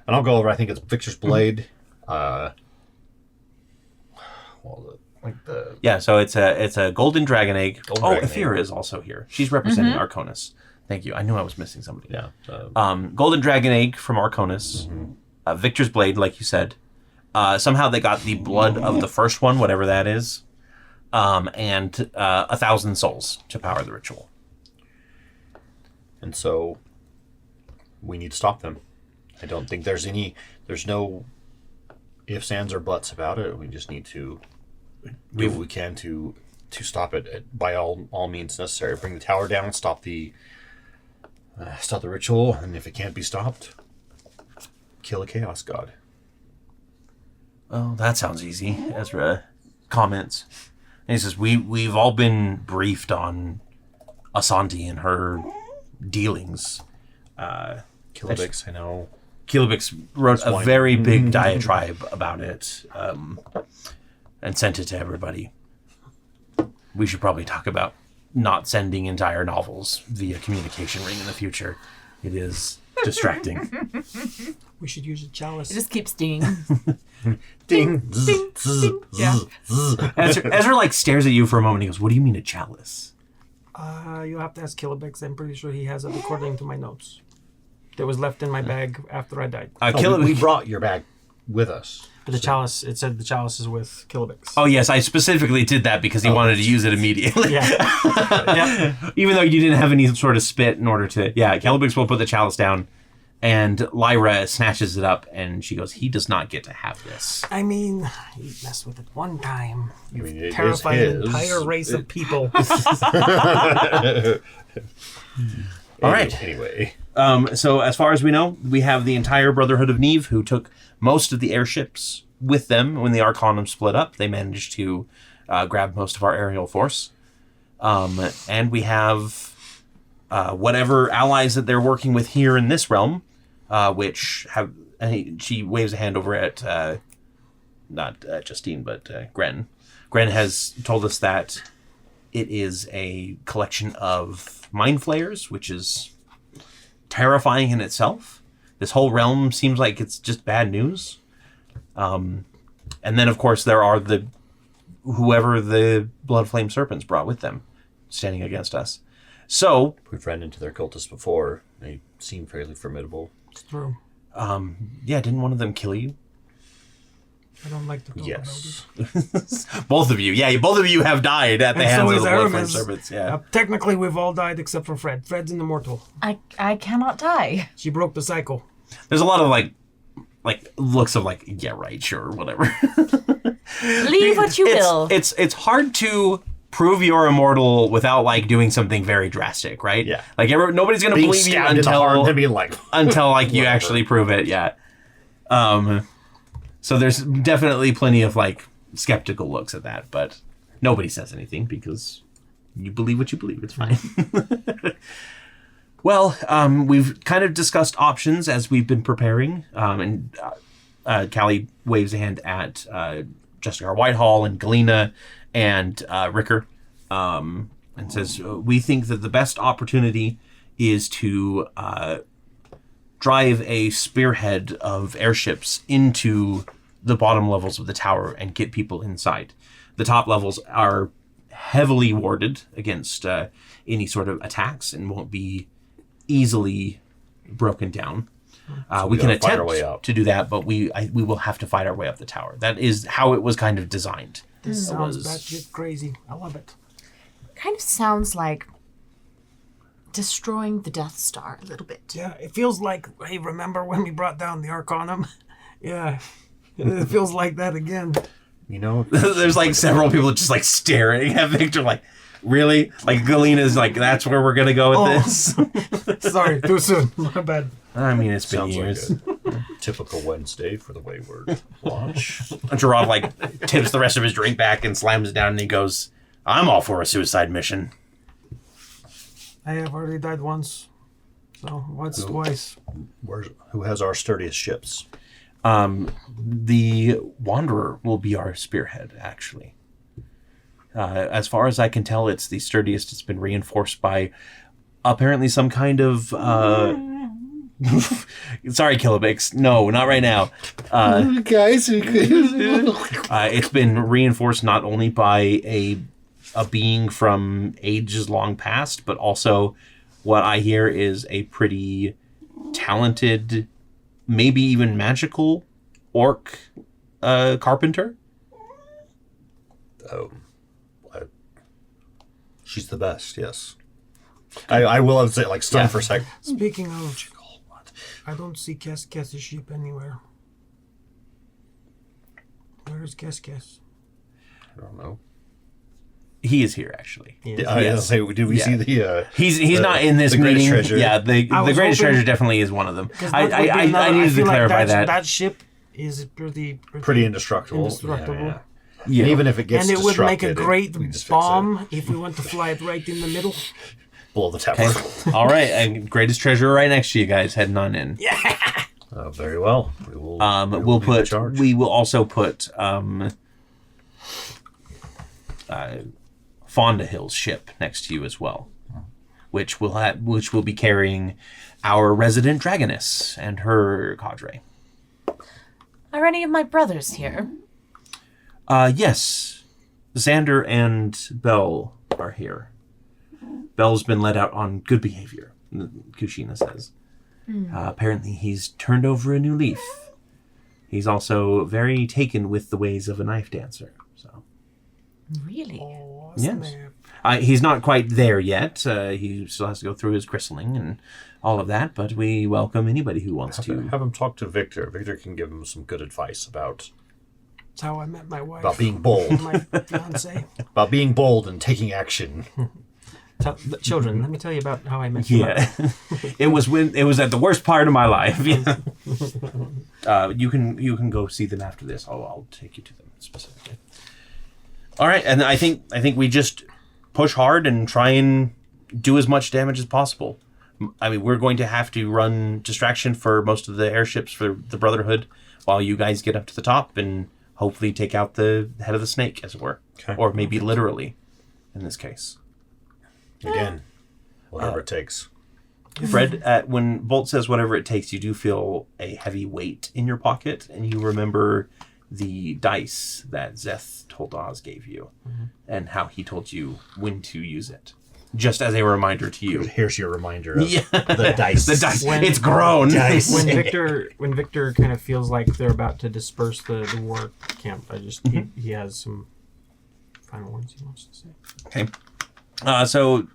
Speaker 4: And I'll go over, I think it's Victor's Blade.
Speaker 1: Yeah, so it's a golden dragon egg.
Speaker 4: Dragon
Speaker 1: Athera is also here. She's representing Arconis. Thank you. I knew I was missing somebody.
Speaker 4: Yeah.
Speaker 1: Golden dragon egg from Arconis. Victor's Blade, like you said. Somehow they got the blood of the first one, whatever that is. And 1,000 souls to power the ritual.
Speaker 4: And so we need to stop them. I don't think there's no ifs, ands, or buts about it. We just need to do what we can to stop it by all means necessary. Bring the tower down, stop the ritual, and if it can't be stopped, kill a chaos god.
Speaker 1: Oh, that sounds easy, Ezra comments. And he says, we've all been briefed on Asanti and her dealings.
Speaker 4: Kilobix, I know.
Speaker 1: Kilobix wrote a very big diatribe about it and sent it to everybody. We should probably talk about not sending entire novels via communication ring in the future. It is distracting.
Speaker 2: We should use a chalice.
Speaker 3: It just keeps dinging.
Speaker 4: Ding.
Speaker 3: Ding, ding. Yeah.
Speaker 1: Ezra like stares at you for a moment. He goes, "What do you mean a chalice?"
Speaker 2: You'll have to ask Kilobix. I'm pretty sure he has it according to my notes. That was left in my bag after I died.
Speaker 4: We brought your bag with us.
Speaker 2: But the chalice, it said the chalice is with Kilobix.
Speaker 1: Oh yes, I specifically did that because he wanted to use it immediately.
Speaker 2: Yeah.
Speaker 1: Even though you didn't have any sort of spit in order to... Yeah, Kilobix will put the chalice down, and Lyra snatches it up, and she goes, he does not get to have this.
Speaker 2: I mean, you messed with it one time. You
Speaker 4: it
Speaker 2: terrified
Speaker 4: is
Speaker 2: an
Speaker 4: his.
Speaker 2: entire race of people.
Speaker 1: All right.
Speaker 4: Anyway.
Speaker 1: So as far as we know, we have the entire Brotherhood of Neve who took most of the airships with them when the Arcanum split up. They managed to grab most of our aerial force. And we have whatever allies that they're working with here in this realm, which have... And she waves a hand over at, not Justine, but Gren. Gren has told us that it is a collection of mind flayers, which is terrifying in itself. This whole realm seems like it's just bad news. And then, of course, there are whoever the Bloodflame Serpents brought with them, standing against us. So
Speaker 4: we've ran into their cultists before. They seem fairly formidable.
Speaker 2: It's true.
Speaker 1: Yeah, didn't one of them kill you?
Speaker 2: I don't like to talk
Speaker 4: Yes.
Speaker 2: about it.
Speaker 1: Both of you. Yeah, both of you have died at the
Speaker 2: And
Speaker 1: hands
Speaker 2: so
Speaker 1: of
Speaker 2: is
Speaker 1: the Bloodflame
Speaker 2: Aramis.
Speaker 1: Serpents. Yeah.
Speaker 2: Technically, we've all died except for Fred. Fred's an immortal.
Speaker 3: I cannot die.
Speaker 2: She broke the cycle.
Speaker 1: There's a lot of like looks of like, yeah, right, sure, whatever.
Speaker 3: Leave what you will.
Speaker 1: It's hard to prove you're immortal without like doing something very drastic, right?
Speaker 4: Yeah.
Speaker 1: Like nobody's gonna
Speaker 4: Being
Speaker 1: believe you
Speaker 4: stabbed in the heart and being like,
Speaker 1: until like you
Speaker 4: whatever.
Speaker 1: actually prove it. Yeah. So there's definitely plenty of like skeptical looks at that, but nobody says anything because you believe what you believe. It's fine. Well, we've kind of discussed options as we've been preparing, and Callie waves a hand at Jessica Whitehall and Galena and Ricker, and says, we think that the best opportunity is to drive a spearhead of airships into the bottom levels of the tower and get people inside. The top levels are heavily warded against any sort of attacks and won't be easily broken down.
Speaker 4: So
Speaker 1: we can
Speaker 4: gotta fight our
Speaker 1: attempt
Speaker 4: way up.
Speaker 1: to do that, but we will have to fight our way up the tower. That is how it was kind of designed.
Speaker 2: This sounds
Speaker 1: was-
Speaker 2: batshit crazy. I love it.
Speaker 3: Kind of sounds like destroying the Death Star a little bit.
Speaker 2: Yeah, it feels like, hey, remember when we brought down the Arcanum? Yeah.
Speaker 5: It feels like that again.
Speaker 4: You know,
Speaker 1: There's like several people just like staring at Victor, like, really? Like Galena's like, that's where we're gonna go with this.
Speaker 5: Sorry, too soon. My bad.
Speaker 1: I mean, it's been
Speaker 4: sounds
Speaker 1: years.
Speaker 4: like a typical Wednesday for the Wayward Watch.
Speaker 1: Gerard like tips the rest of his drink back and slams it down, and he goes, "I'm all for a suicide mission."
Speaker 5: I have already died once. So what's twice?
Speaker 4: Who has our sturdiest ships?
Speaker 1: The Wanderer will be our spearhead, actually. As far as I can tell, it's the sturdiest. It's been reinforced by apparently some kind of... Sorry, Kilobix. No, not right now.
Speaker 4: Guys,
Speaker 1: It's been reinforced not only by a being from ages long past, but also what I hear is a pretty talented, maybe even magical orc carpenter.
Speaker 4: Oh, she's the best. Yes, I will have to say, like, stunned for a sec.
Speaker 5: Speaking of, I don't see Kes' ship anywhere. Where is Kes?
Speaker 4: I don't know.
Speaker 1: He is here, actually.
Speaker 4: Yes. Say, did we see the?
Speaker 1: He's not in this
Speaker 4: the greatest
Speaker 1: meeting.
Speaker 4: treasure.
Speaker 1: Yeah, the greatest treasure definitely is one of them. I needed to clarify that.
Speaker 5: That ship is pretty
Speaker 4: indestructible.
Speaker 5: Indestructible.
Speaker 1: Yeah.
Speaker 4: And even if it gets
Speaker 5: And it would make a
Speaker 4: destructed,
Speaker 5: great
Speaker 4: we just fix
Speaker 5: bomb if we want to fly it right in the middle.
Speaker 4: it. Blow the tower.
Speaker 1: Okay. All right, and greatest treasure right next to you guys, heading on in.
Speaker 5: Yeah.
Speaker 4: Very well. We will.
Speaker 1: We will also put Fonda Hill's ship next to you as well, which will be carrying our resident dragoness and her cadre.
Speaker 3: Are any of my brothers here?
Speaker 1: Yes, Xander and Bell are here. Bell's been let out on good behavior, Kushina says. Apparently he's turned over a new leaf. He's also very taken with the ways of a knife dancer. So,
Speaker 3: Really?
Speaker 5: Oh,
Speaker 1: yes.
Speaker 5: snap.
Speaker 1: He's not quite there yet. He still has to go through his christening and all of that, but we welcome anybody who wants to.
Speaker 4: Have him talk to Victor. Victor can give him some good advice about
Speaker 5: That's how I met my wife.
Speaker 4: about being bold,
Speaker 5: My fiance.
Speaker 4: about being bold and taking action.
Speaker 2: Children, let me tell you about how I met you.
Speaker 1: Yeah, it was at the worst part of my life. Yeah. You can go see them after this. I'll take you to them specifically. All right, and I think we just push hard and try and do as much damage as possible. I mean, we're going to have to run distraction for most of the airships for the Brotherhood while you guys get up to the top and hopefully take out the head of the snake, as it were, or maybe literally, in this case.
Speaker 4: Again, whatever it takes.
Speaker 1: Fred, when Bolt says whatever it takes, you do feel a heavy weight in your pocket, and you remember the dice that Zeth told Oz gave you, and how he told you when to use it. Just as a reminder to you.
Speaker 4: Here's your reminder of
Speaker 1: Yeah.
Speaker 4: the dice.
Speaker 1: The dice.
Speaker 2: When-
Speaker 1: It's grown.
Speaker 4: Dice.
Speaker 2: When Victor kind of feels like they're about to disperse the war camp, he has some final words he wants to say.
Speaker 1: Okay. So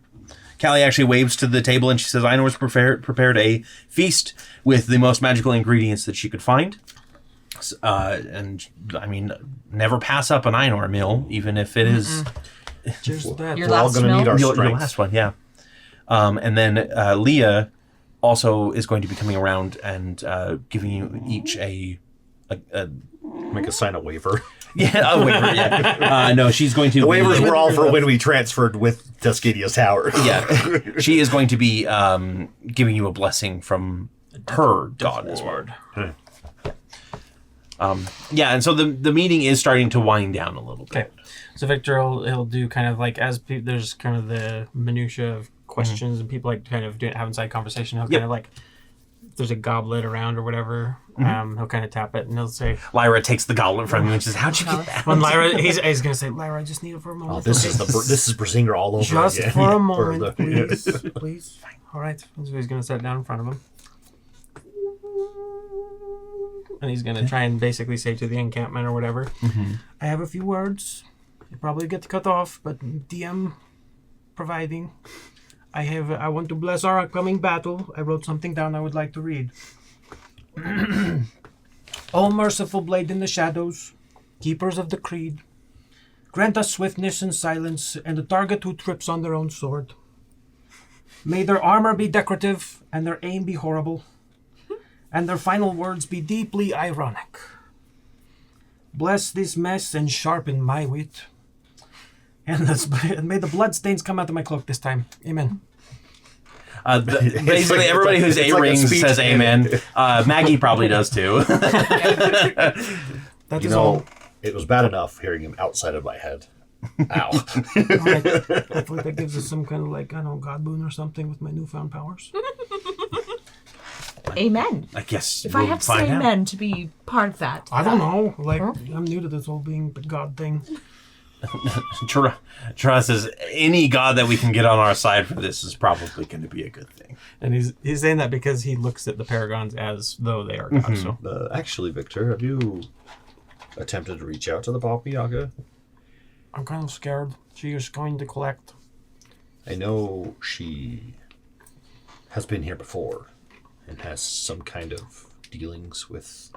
Speaker 1: Callie actually waves to the table and she says, Einor's prepared a feast with the most magical ingredients that she could find. And, I mean, never pass up an Einor meal, even if it is...
Speaker 5: Cheers to that.
Speaker 3: Your
Speaker 4: We're all
Speaker 3: last
Speaker 4: going to
Speaker 3: meal?
Speaker 4: need our
Speaker 1: Your
Speaker 4: strength.
Speaker 1: last one, yeah. And then Leah also is going to be coming around and giving you each a
Speaker 4: Make a sign a waiver.
Speaker 1: yeah, a waiver, yeah. No, she's going to
Speaker 4: The
Speaker 1: be-
Speaker 4: waivers were all for when we transferred with Tuscadia's tower.
Speaker 1: Yeah, she is going to be giving you a blessing from her god as well. Yeah, and so the meeting is starting to wind down a little bit.
Speaker 2: Okay. So Victor, he'll do kind of like, as there's kind of the minutia of questions and people like kind of have inside conversation, he'll kind of like, if there's a goblet around or whatever, he'll kind of tap it and he'll say,
Speaker 1: Lyra takes the goblet from you and says, how'd you get that?
Speaker 2: when Lyra, he's going to say, Lyra, I just need it for a moment.
Speaker 4: Oh, this is Brasinger all over
Speaker 5: Just
Speaker 4: again.
Speaker 5: for a
Speaker 4: Or
Speaker 5: moment,
Speaker 4: the-
Speaker 5: please.
Speaker 2: All right. So he's going to sit down in front of him. And he's going to try and basically say to the encampment or whatever,
Speaker 5: I have a few words. You probably get cut off, but DM providing. I want to bless our upcoming battle. I wrote something down I would like to read. O merciful blade in the shadows, keepers of the creed, grant us swiftness and silence, and a target who trips on their own sword. May their armor be decorative, and their aim be horrible, and their final words be deeply ironic. Bless this mess and sharpen my wit. And may the bloodstains come out of my cloak this time. Amen.
Speaker 1: Basically, everybody who's
Speaker 4: it's
Speaker 1: A-rings
Speaker 4: speech
Speaker 1: says amen. Maggie probably does too.
Speaker 5: That is all.
Speaker 4: It was bad enough hearing him outside of my head. Ow.
Speaker 5: Alright. Hopefully that gives us some kind of like, I don't know, god boon or something with my newfound powers.
Speaker 3: Amen.
Speaker 1: I guess
Speaker 3: If
Speaker 1: we'll
Speaker 3: I have to
Speaker 1: find
Speaker 3: say
Speaker 1: out.
Speaker 3: amen to be part of that.
Speaker 5: I don't know. Like, I'm new to this whole being the god thing.
Speaker 1: Trust says any god that we can get on our side for this is probably going to be a good thing.
Speaker 2: And he's saying that because he looks at the Paragons as though they are gods. So
Speaker 4: Actually, Victor, have you attempted to reach out to the Baba Yaga?
Speaker 5: I'm kind of scared. She is going to collect.
Speaker 4: I know she has been here before and has some kind of dealings with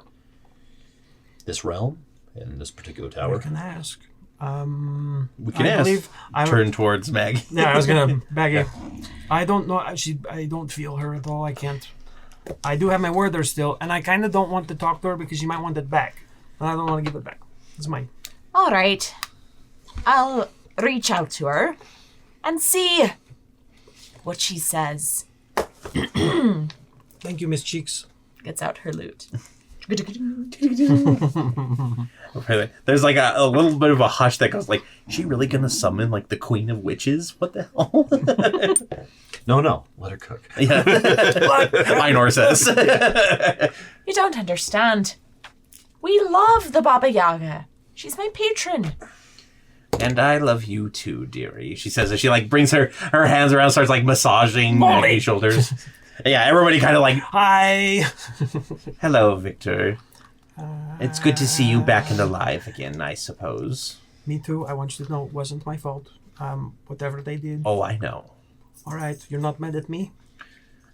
Speaker 4: this realm and this particular
Speaker 5: We
Speaker 4: tower.
Speaker 5: can ask.
Speaker 1: We can
Speaker 5: I
Speaker 1: ask.
Speaker 5: believe
Speaker 1: Turn towards Maggie.
Speaker 5: Yeah, I was gonna Maggie. I don't know. I don't feel her at all. I can't. I do have my word there still, and I kind of don't want to talk to her because she might want it back, and I don't want to give it back. It's mine.
Speaker 3: All right. I'll reach out to her and see what she says.
Speaker 5: Thank you, Miss Cheeks.
Speaker 3: Gets out her loot.
Speaker 1: There's like a little bit of a hush that goes like, is she really gonna summon like the Queen of Witches? What the hell?
Speaker 4: No, let her cook.
Speaker 1: Yeah. Einor says.
Speaker 3: You don't understand. We love the Baba Yaga. She's my patron.
Speaker 1: And I love you too, dearie. She says as she like brings her hands around, starts like massaging Maggie's shoulders. Yeah, everybody kind of like,
Speaker 5: Hi.
Speaker 1: hello, Victor. It's good to see you back and alive again, I suppose.
Speaker 5: Me too. I want you to know it wasn't my fault. Whatever they did.
Speaker 1: Oh, I know.
Speaker 5: All right, you're not mad at me.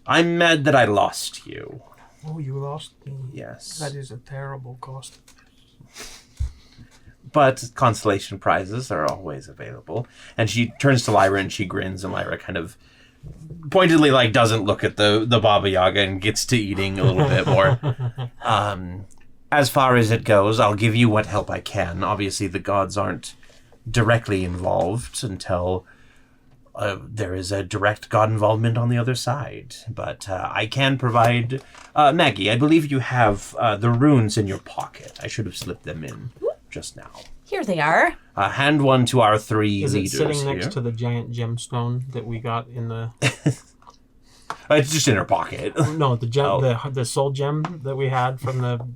Speaker 1: I'm mad that I lost you.
Speaker 5: Oh, you lost me.
Speaker 1: Yes.
Speaker 5: That is a terrible cost.
Speaker 1: But consolation prizes are always available. And she turns to Lyra and she grins, and Lyra kind of pointedly like doesn't look at the Baba Yaga and gets to eating a little bit more. As far as it goes, I'll give you what help I can. Obviously, the gods aren't directly involved until there is a direct god involvement on the other side. But I can provide... Maggie, I believe you have the runes in your pocket. I should have slipped them in just now.
Speaker 3: Here they are.
Speaker 1: Hand one to our three
Speaker 2: is it
Speaker 1: leaders
Speaker 2: sitting
Speaker 1: here.
Speaker 2: next to the giant gemstone that we got in the?
Speaker 1: It's just in her pocket.
Speaker 2: No, the gem, the soul gem that we had from the.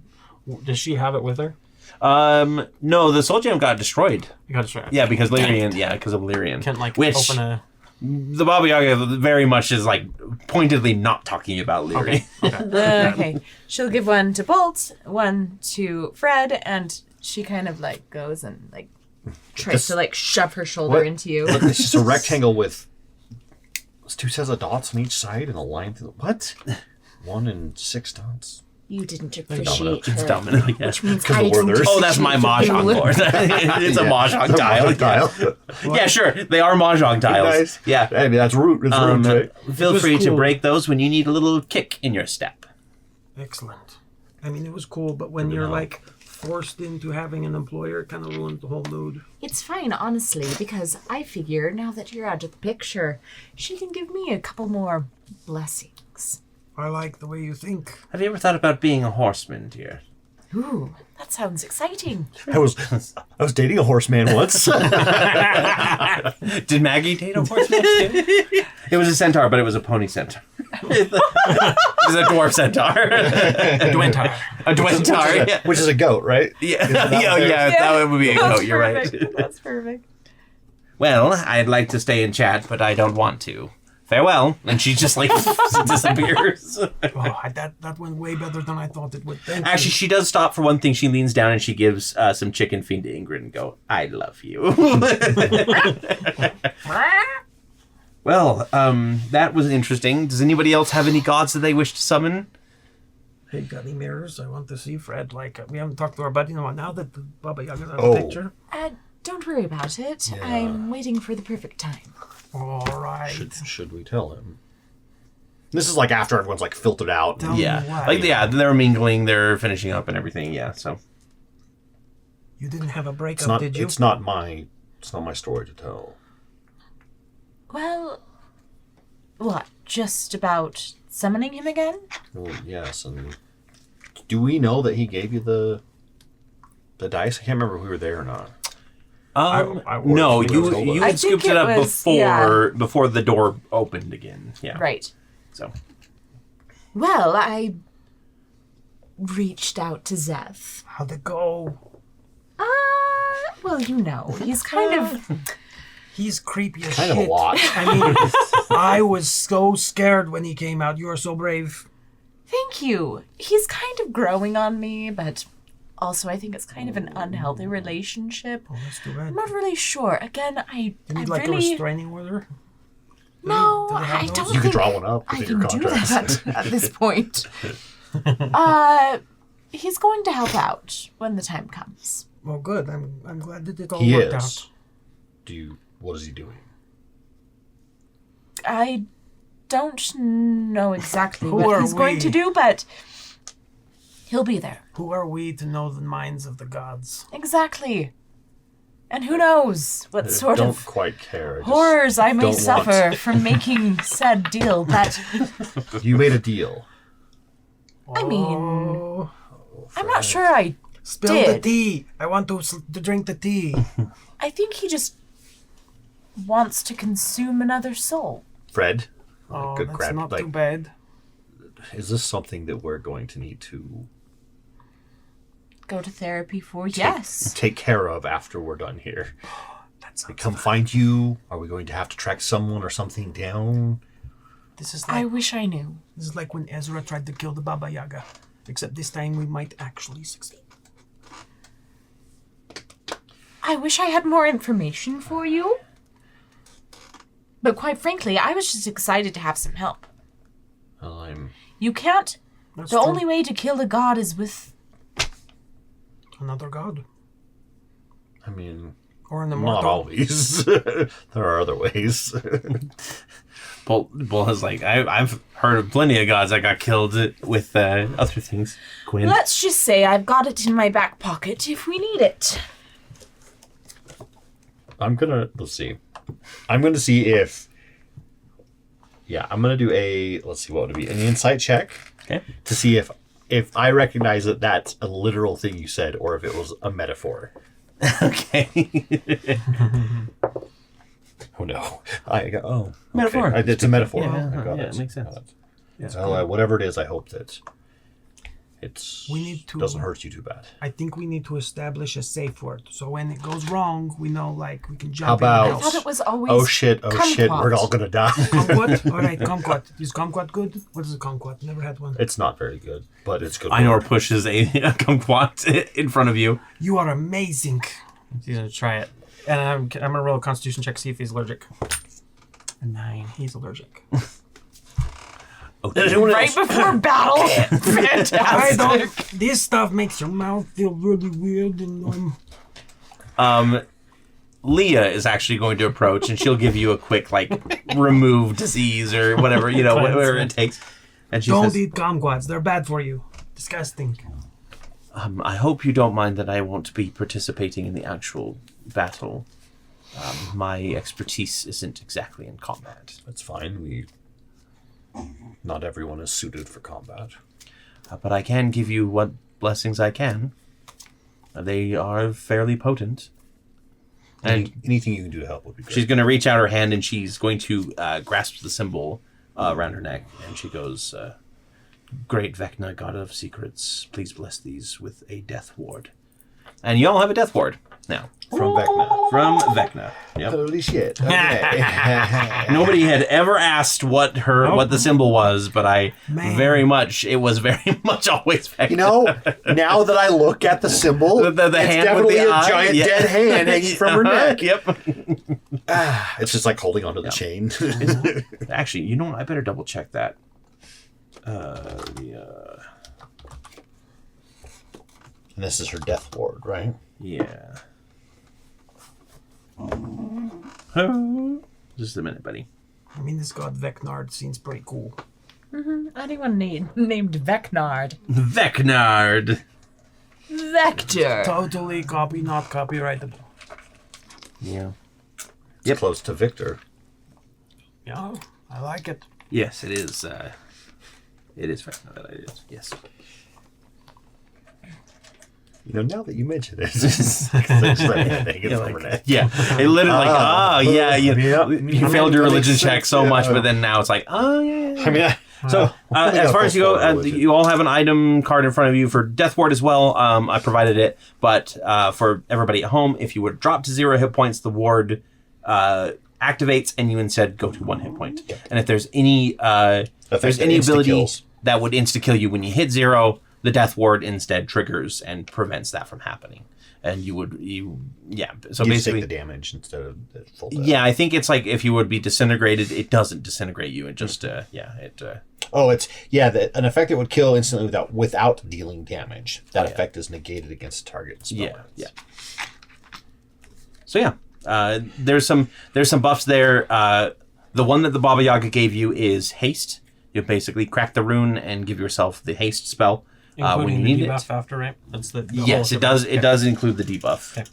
Speaker 2: Does she have it with her?
Speaker 1: No, the soul gem got destroyed.
Speaker 2: It got destroyed.
Speaker 1: Yeah, because Lyrian. Yeah, because of Lyrian.
Speaker 2: Can't like
Speaker 1: which
Speaker 2: open a.
Speaker 1: The Baba Yaga very much is like pointedly not talking about Lyrian.
Speaker 2: Okay.
Speaker 3: Okay. She'll give one to Bolt, one to Fred, and she kind of like goes and like tries to like shove her shoulder into you.
Speaker 4: Look, it's just a rectangle with 2 sets of dots on each side and a line through. What? 1 and 6 dots.
Speaker 3: You didn't appreciate
Speaker 1: It's
Speaker 3: her.
Speaker 1: dominant. Yeah.
Speaker 3: Which means
Speaker 4: Because
Speaker 3: I
Speaker 4: the
Speaker 3: didn't
Speaker 4: Werther's.
Speaker 1: Oh, that's my mahjong
Speaker 3: appreciate
Speaker 1: board. It's a mahjong
Speaker 4: It's a
Speaker 1: tile.
Speaker 4: mahjong tile.
Speaker 1: Yeah, sure. They are mahjong tiles.
Speaker 4: Nice.
Speaker 1: Yeah.
Speaker 4: I mean, that's root. It's root, right?
Speaker 1: Feel
Speaker 5: was
Speaker 1: free to
Speaker 5: cool.
Speaker 1: break those when you need a little kick in your step.
Speaker 5: Excellent. I mean, it was cool, but when you're like forced into having an employer, it kind of ruined the whole mood.
Speaker 3: It's fine, honestly, because I figure now that you're out of the picture, she can give me a couple more blessings.
Speaker 5: I like the way you think.
Speaker 1: Have you ever thought about being a horseman, dear?
Speaker 3: Ooh, that sounds exciting.
Speaker 4: I was dating a horseman once.
Speaker 1: Did Maggie date a horseman too? It was a centaur, but it was a pony centaur. It was a dwarf centaur.
Speaker 2: A Dwentar.
Speaker 1: A dwentar. Yeah.
Speaker 4: Which is a goat, right?
Speaker 1: Yeah. That would be a goat. You're right.
Speaker 3: That's perfect.
Speaker 1: Well, I'd like to stay and chat, but I don't want to. Farewell. And she just like disappears.
Speaker 5: Oh, that went way better than I thought it would. Thank
Speaker 1: Actually,
Speaker 5: you.
Speaker 1: she does stop for one thing. She leans down and she gives some chicken feed to Ingrid and go, I love you. Well, that was interesting. Does anybody else have any gods that they wish to summon?
Speaker 5: Hey, got any mirrors? I want to see Fred. Like, we haven't talked to our buddy in a while now that the Baba Yaga's out of the picture.
Speaker 3: Don't worry about it.
Speaker 4: Yeah.
Speaker 3: I'm waiting for the perfect time.
Speaker 5: All right.
Speaker 4: Should we tell him? This is like after everyone's like filtered out.
Speaker 5: Tell me why.
Speaker 1: They're mingling, they're finishing up and everything. Yeah, so
Speaker 5: You didn't have a
Speaker 4: It's
Speaker 5: breakup,
Speaker 4: not.
Speaker 5: did you?
Speaker 4: It's not my story to tell.
Speaker 3: Well, what? Just about summoning him again?
Speaker 4: Well, yes, and do we know that he gave you the dice? I can't remember if we were there or not.
Speaker 1: no,
Speaker 4: I
Speaker 1: you
Speaker 3: I
Speaker 1: had scooped
Speaker 3: think
Speaker 1: it up
Speaker 3: it was-
Speaker 1: before the door opened again. Yeah,
Speaker 3: Right.
Speaker 1: So
Speaker 3: Well, I reached out to Zeth.
Speaker 5: How'd it go?
Speaker 3: Well, you know, he's kind of...
Speaker 5: He's creepy as
Speaker 4: Kind
Speaker 5: shit.
Speaker 4: of a lot.
Speaker 5: I mean, I was so scared when he came out. You are so brave.
Speaker 3: Thank you. He's kind of growing on me, but also I think it's kind of an unhealthy relationship.
Speaker 5: Oh, that's too
Speaker 3: I'm
Speaker 5: bad.
Speaker 3: not really sure. Again,
Speaker 5: You
Speaker 3: I
Speaker 5: need like a
Speaker 3: really...
Speaker 5: restraining order?
Speaker 3: No,
Speaker 5: Do they have
Speaker 3: I
Speaker 5: those?
Speaker 3: don't
Speaker 4: You
Speaker 3: think
Speaker 4: could draw one up
Speaker 3: I
Speaker 4: within
Speaker 3: can
Speaker 4: your
Speaker 3: do
Speaker 4: contracts.
Speaker 3: that at this point. He's going to help out when the time comes.
Speaker 5: Well, good. I'm glad that it all
Speaker 4: He
Speaker 5: worked
Speaker 4: is.
Speaker 5: out.
Speaker 4: What is he doing?
Speaker 3: I don't know exactly
Speaker 5: Who
Speaker 3: what
Speaker 5: are
Speaker 3: he's going
Speaker 5: we?
Speaker 3: to do, but he'll be there.
Speaker 5: Who are we to know the minds of the gods?
Speaker 3: Exactly. And who knows what sort
Speaker 4: don't
Speaker 3: of
Speaker 4: quite care. I
Speaker 3: horrors I may
Speaker 4: don't
Speaker 3: suffer from making said deal, but
Speaker 4: You made a deal.
Speaker 3: I mean,
Speaker 5: Oh,
Speaker 3: I'm not sure I
Speaker 5: spill the
Speaker 3: did.
Speaker 5: tea. I want to drink the tea.
Speaker 3: I think he just wants to consume another soul.
Speaker 4: Fred,
Speaker 5: Oh,
Speaker 4: good
Speaker 5: that's
Speaker 4: grab.
Speaker 5: not
Speaker 4: Like,
Speaker 5: too bad.
Speaker 4: is this something that we're going to need to
Speaker 3: Go to therapy for? Yes.
Speaker 4: take care of after we're done here?
Speaker 5: That sounds
Speaker 4: Come find you? Are we going to have to track someone or something down?
Speaker 5: This is
Speaker 3: I
Speaker 5: like
Speaker 3: wish I knew.
Speaker 5: when Ezra tried to kill the Baba Yaga. Except this time we might actually succeed.
Speaker 3: I wish I had more information for you. But quite frankly, I was just excited to have some help.
Speaker 4: Well, I'm
Speaker 3: You can't.
Speaker 5: That's
Speaker 3: The
Speaker 5: true.
Speaker 3: only way to kill a god is with.
Speaker 5: Another god.
Speaker 4: I mean,
Speaker 5: Or an
Speaker 4: not
Speaker 5: immortal.
Speaker 4: always. There are other ways.
Speaker 1: Bull is like, I've heard of plenty of gods that got killed with other things. Quinn.
Speaker 3: Let's just say I've got it in my back pocket if we need it.
Speaker 4: let's see. I'm gonna see if, I'm gonna do let's see, what would it be? An insight check
Speaker 1: Okay.
Speaker 4: to see if I recognize that that's a literal thing you said or if it was a metaphor.
Speaker 1: Okay.
Speaker 4: Oh no. Okay.
Speaker 1: Metaphor.
Speaker 4: It's a metaphor.
Speaker 1: Yeah,
Speaker 4: I got
Speaker 1: it makes sense.
Speaker 4: So whatever it is, I hope that
Speaker 5: We need to-
Speaker 4: doesn't hurt you too bad.
Speaker 5: I think we need to establish a safe word. So when it goes wrong, we know, like, we can jump
Speaker 4: How
Speaker 5: in
Speaker 4: about-
Speaker 3: I
Speaker 5: and
Speaker 3: thought
Speaker 5: help.
Speaker 3: it was always.
Speaker 4: Oh shit,
Speaker 3: kumquat.
Speaker 4: we're all gonna die.
Speaker 5: Kumquat? Alright, kumquat. Is kumquat good? What is a kumquat? Never had one.
Speaker 4: It's not very good, but it's good.
Speaker 1: Einor
Speaker 4: word.
Speaker 1: pushes a kumquat in front of you.
Speaker 5: You are amazing.
Speaker 2: He's gonna try it, and I'm gonna roll a Constitution check to see if he's allergic. A 9. He's allergic.
Speaker 3: Right before battle. Fantastic.
Speaker 5: I don't. This stuff makes your mouth feel really weird and
Speaker 1: Leah is actually going to approach, and she'll give you a quick remove disease or whatever whatever it takes. And she
Speaker 5: don't
Speaker 1: says,
Speaker 5: eat kumquats. They're bad for you. Disgusting.
Speaker 1: I hope you don't mind that I won't be participating in the actual battle. My expertise isn't exactly in combat.
Speaker 4: That's fine. Not everyone is suited for combat.
Speaker 1: But I can give you what blessings I can. They are fairly potent. And
Speaker 4: Anything you can do to help would be great.
Speaker 1: she's going to reach out her hand, and she's going to grasp the symbol around her neck. And she goes, Great Vecna, God of Secrets, please bless these with a death ward. And you all have a death ward now.
Speaker 4: From Vecna.
Speaker 1: From Vecna. Yep.
Speaker 4: Holy shit. Okay.
Speaker 1: Nobody had ever asked what the symbol was, but it was very much always Vecna.
Speaker 4: You know, now that I look at the symbol,
Speaker 1: The
Speaker 4: it's
Speaker 1: hand with
Speaker 4: definitely
Speaker 1: the
Speaker 4: a
Speaker 1: eye,
Speaker 4: giant
Speaker 1: yeah.
Speaker 4: dead hand hanging from her neck.
Speaker 1: Yep.
Speaker 4: It's just like holding onto the chain.
Speaker 1: Actually, you know what? I better double check that.
Speaker 4: And this is her death ward, right?
Speaker 1: Yeah. Just a minute, buddy.
Speaker 5: I mean, this god Vecnard seems pretty cool.
Speaker 3: Anyone named Vecnard?
Speaker 1: Vecnard.
Speaker 3: Vector.
Speaker 5: Totally not copyrightable.
Speaker 1: Yeah.
Speaker 4: It's close to Victor.
Speaker 5: Yeah, I like it.
Speaker 1: Yes, it is. It is Vecnard. It is. Yes.
Speaker 4: You know, now that you mention it, it's like
Speaker 1: Yeah, it literally you failed your religion check so much, but then now it's like, oh yeah.
Speaker 4: I mean,
Speaker 1: So as far as you go, you all have an item card in front of you for Death Ward as well. I provided it, but for everybody at home, if you would drop to 0 hit points, the ward activates, and you instead go to 1 hit point. And if there's any ability that would insta kill you when you hit 0, the Death Ward instead triggers and prevents that from happening. And So
Speaker 4: you
Speaker 1: basically
Speaker 4: take the damage instead of the full death.
Speaker 1: Yeah, I think it's like if you would be disintegrated, it doesn't disintegrate you. It just an effect that would kill instantly without dealing damage. That effect is negated against target spell. Yeah. So there's some buffs there. The one that the Baba Yaga gave you is haste. You basically crack the rune and give yourself the haste spell.
Speaker 2: Including
Speaker 1: when you
Speaker 2: the
Speaker 1: need
Speaker 2: debuff
Speaker 1: it.
Speaker 2: after, right? That's the
Speaker 1: Yes, it does. It does include the debuff.
Speaker 2: Okay.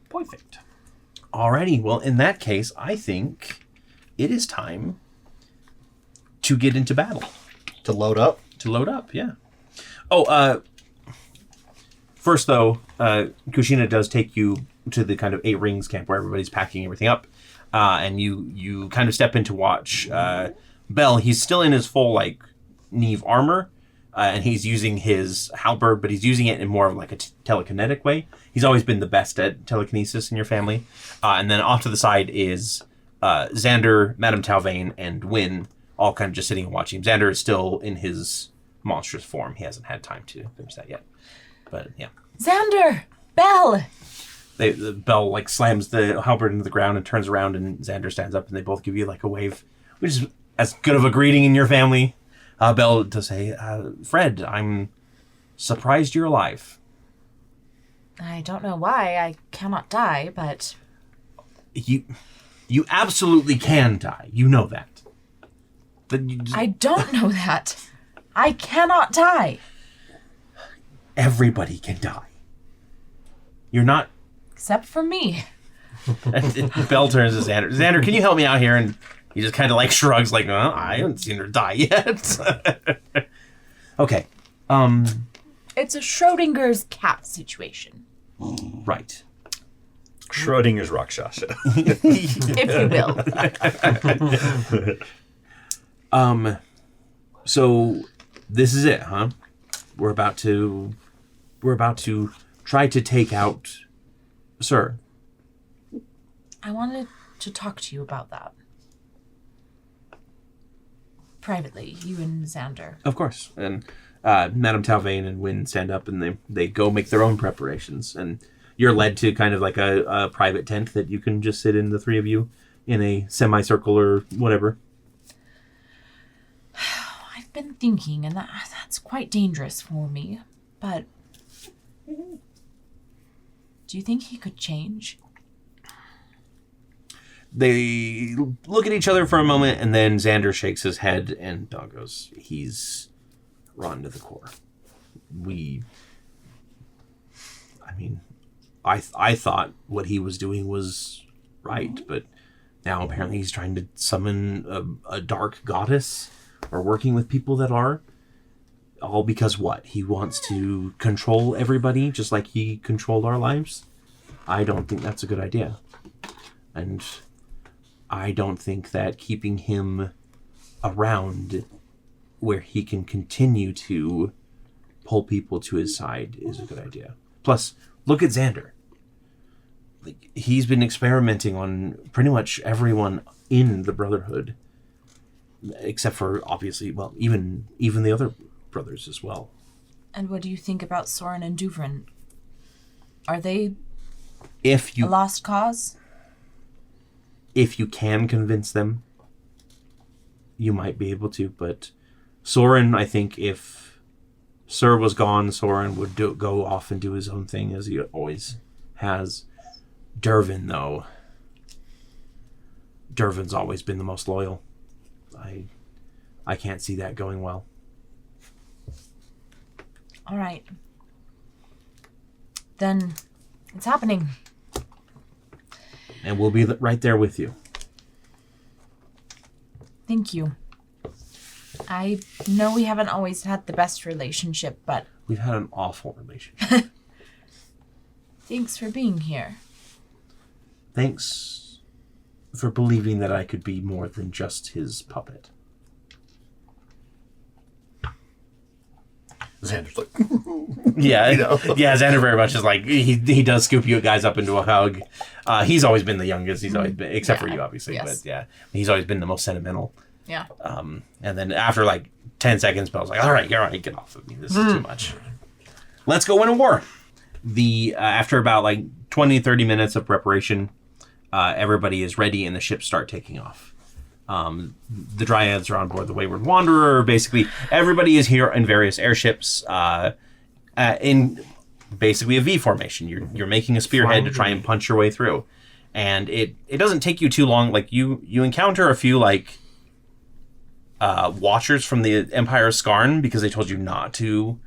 Speaker 2: Perfect.
Speaker 1: Alrighty. Well, in that case, I think it is time to get into battle.
Speaker 4: To load up?
Speaker 1: Yeah. Oh, first though, Kushina does take you to the kind of 8 rings camp where everybody's packing everything up, and you kind of step in to watch Bell. He's still in his full Neve armor, and he's using his halberd, but he's using it in more of like a telekinetic way. He's always been the best at telekinesis in your family. And then off to the side is Xander, Madame Talvain, and Wynn, all kind of just sitting and watching. Xander is still in his monstrous form. He hasn't had time to finish that yet. But yeah.
Speaker 3: Xander! Bell!
Speaker 1: The Bell slams the halberd into the ground and turns around, and Xander stands up, and they both give you a wave, which is as good of a greeting in your family. Bell does say, Fred, I'm surprised you're alive.
Speaker 3: I don't know why I cannot die, but...
Speaker 1: You absolutely can die. You know that.
Speaker 3: I don't know that. I cannot die.
Speaker 1: Everybody can die. You're not...
Speaker 3: Except for me.
Speaker 1: Bell turns to Xander. Xander, can you help me out here? And he just kind of shrugs well, I haven't seen her die yet. Okay.
Speaker 3: It's a Schrodinger's cat situation.
Speaker 1: Right.
Speaker 4: Schrodinger's Rakshasa.
Speaker 3: If you will.
Speaker 1: So this is it, huh? We're about to try to take out Sir.
Speaker 3: I wanted to talk to you about that. Privately, you and Xander.
Speaker 1: Of course. And Madame Talvain and Wynn stand up, and they go make their own preparations. And you're led to kind of a private tent that you can just sit in, the 3 of you, in a semicircle or whatever.
Speaker 3: I've been thinking, and that's quite dangerous for me. But do you think he could change?
Speaker 1: They look at each other for a moment, and then Xander shakes his head, and Dog goes, he's rotten to the core. I thought what he was doing was right, but now apparently he's trying to summon a dark goddess, or working with people that are. All because what? He wants to control everybody, just like he controlled our lives? I don't think that's a good idea. And I don't think that keeping him around where he can continue to pull people to his side is a good idea. Plus, look at Xander. He's been experimenting on pretty much everyone in the Brotherhood, except for, obviously, even the other brothers as well.
Speaker 3: And what do you think about Soren and Duvrin? Are they
Speaker 1: a
Speaker 3: lost cause?
Speaker 1: If you can convince them, you might be able to, but Soren, I think if Sir was gone, Soren would go off and do his own thing as he always has. Dervin, though. Dervin's always been the most loyal. I can't see that going well.
Speaker 3: All right. Then it's happening.
Speaker 1: And we'll be right there with you.
Speaker 3: Thank you. I know we haven't always had the best relationship, but...
Speaker 1: We've had an awful relationship.
Speaker 3: Thanks for being here.
Speaker 1: Thanks for believing that I could be more than just his puppet.
Speaker 4: Xander's like,
Speaker 1: Yeah, yeah. Xander very much is like he does scoop you guys up into a hug. He's always been the youngest. He's always been, except for you, obviously.
Speaker 3: Yes.
Speaker 1: But yeah, he's always been the most sentimental.
Speaker 3: Yeah.
Speaker 1: And then after like 10 seconds, Bell's like, all right, get off of me. This is too much. Let's go win a war. After about like 20, 30 minutes of preparation, everybody is ready and the ships start taking off. The Dryads are on board the Wayward Wanderer. Basically, everybody is here in various airships in basically a V formation. You're making a spearhead to try and punch your way through. And it doesn't take you too long. Like you encounter a few like watchers from the Empire of Skarn because they told you not to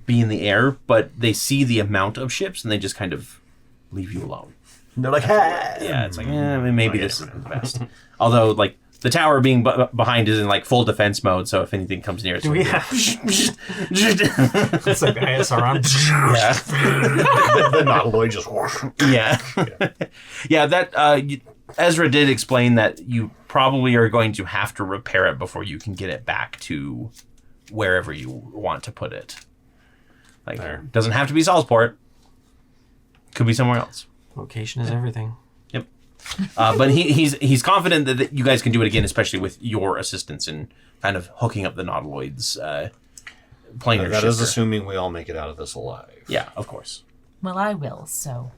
Speaker 1: be in the air, but they see the amount of ships and they just kind of leave you alone.
Speaker 4: and they're like, hey.
Speaker 1: Yeah, it's like, maybe this isn't the best. Although, like, the tower being behind is in, like, full defense mode, so if anything comes near, it's
Speaker 2: Do we have... It's like the ISR on.
Speaker 1: Yeah.
Speaker 4: The Nautiloid just...
Speaker 1: Yeah, that... Ezra did explain that you probably are going to have to repair it before you can get it back to wherever you want to put it. Like, it doesn't have to be Salsport. Could be somewhere else.
Speaker 2: Location is everything.
Speaker 1: Yep. But he's confident that you guys can do it again, especially with your assistance in kind of hooking up the Nautiloids, planar
Speaker 4: That
Speaker 1: shifter.
Speaker 4: is assuming we all make it out of this alive.
Speaker 1: Yeah, of course.
Speaker 3: Well, I will, so.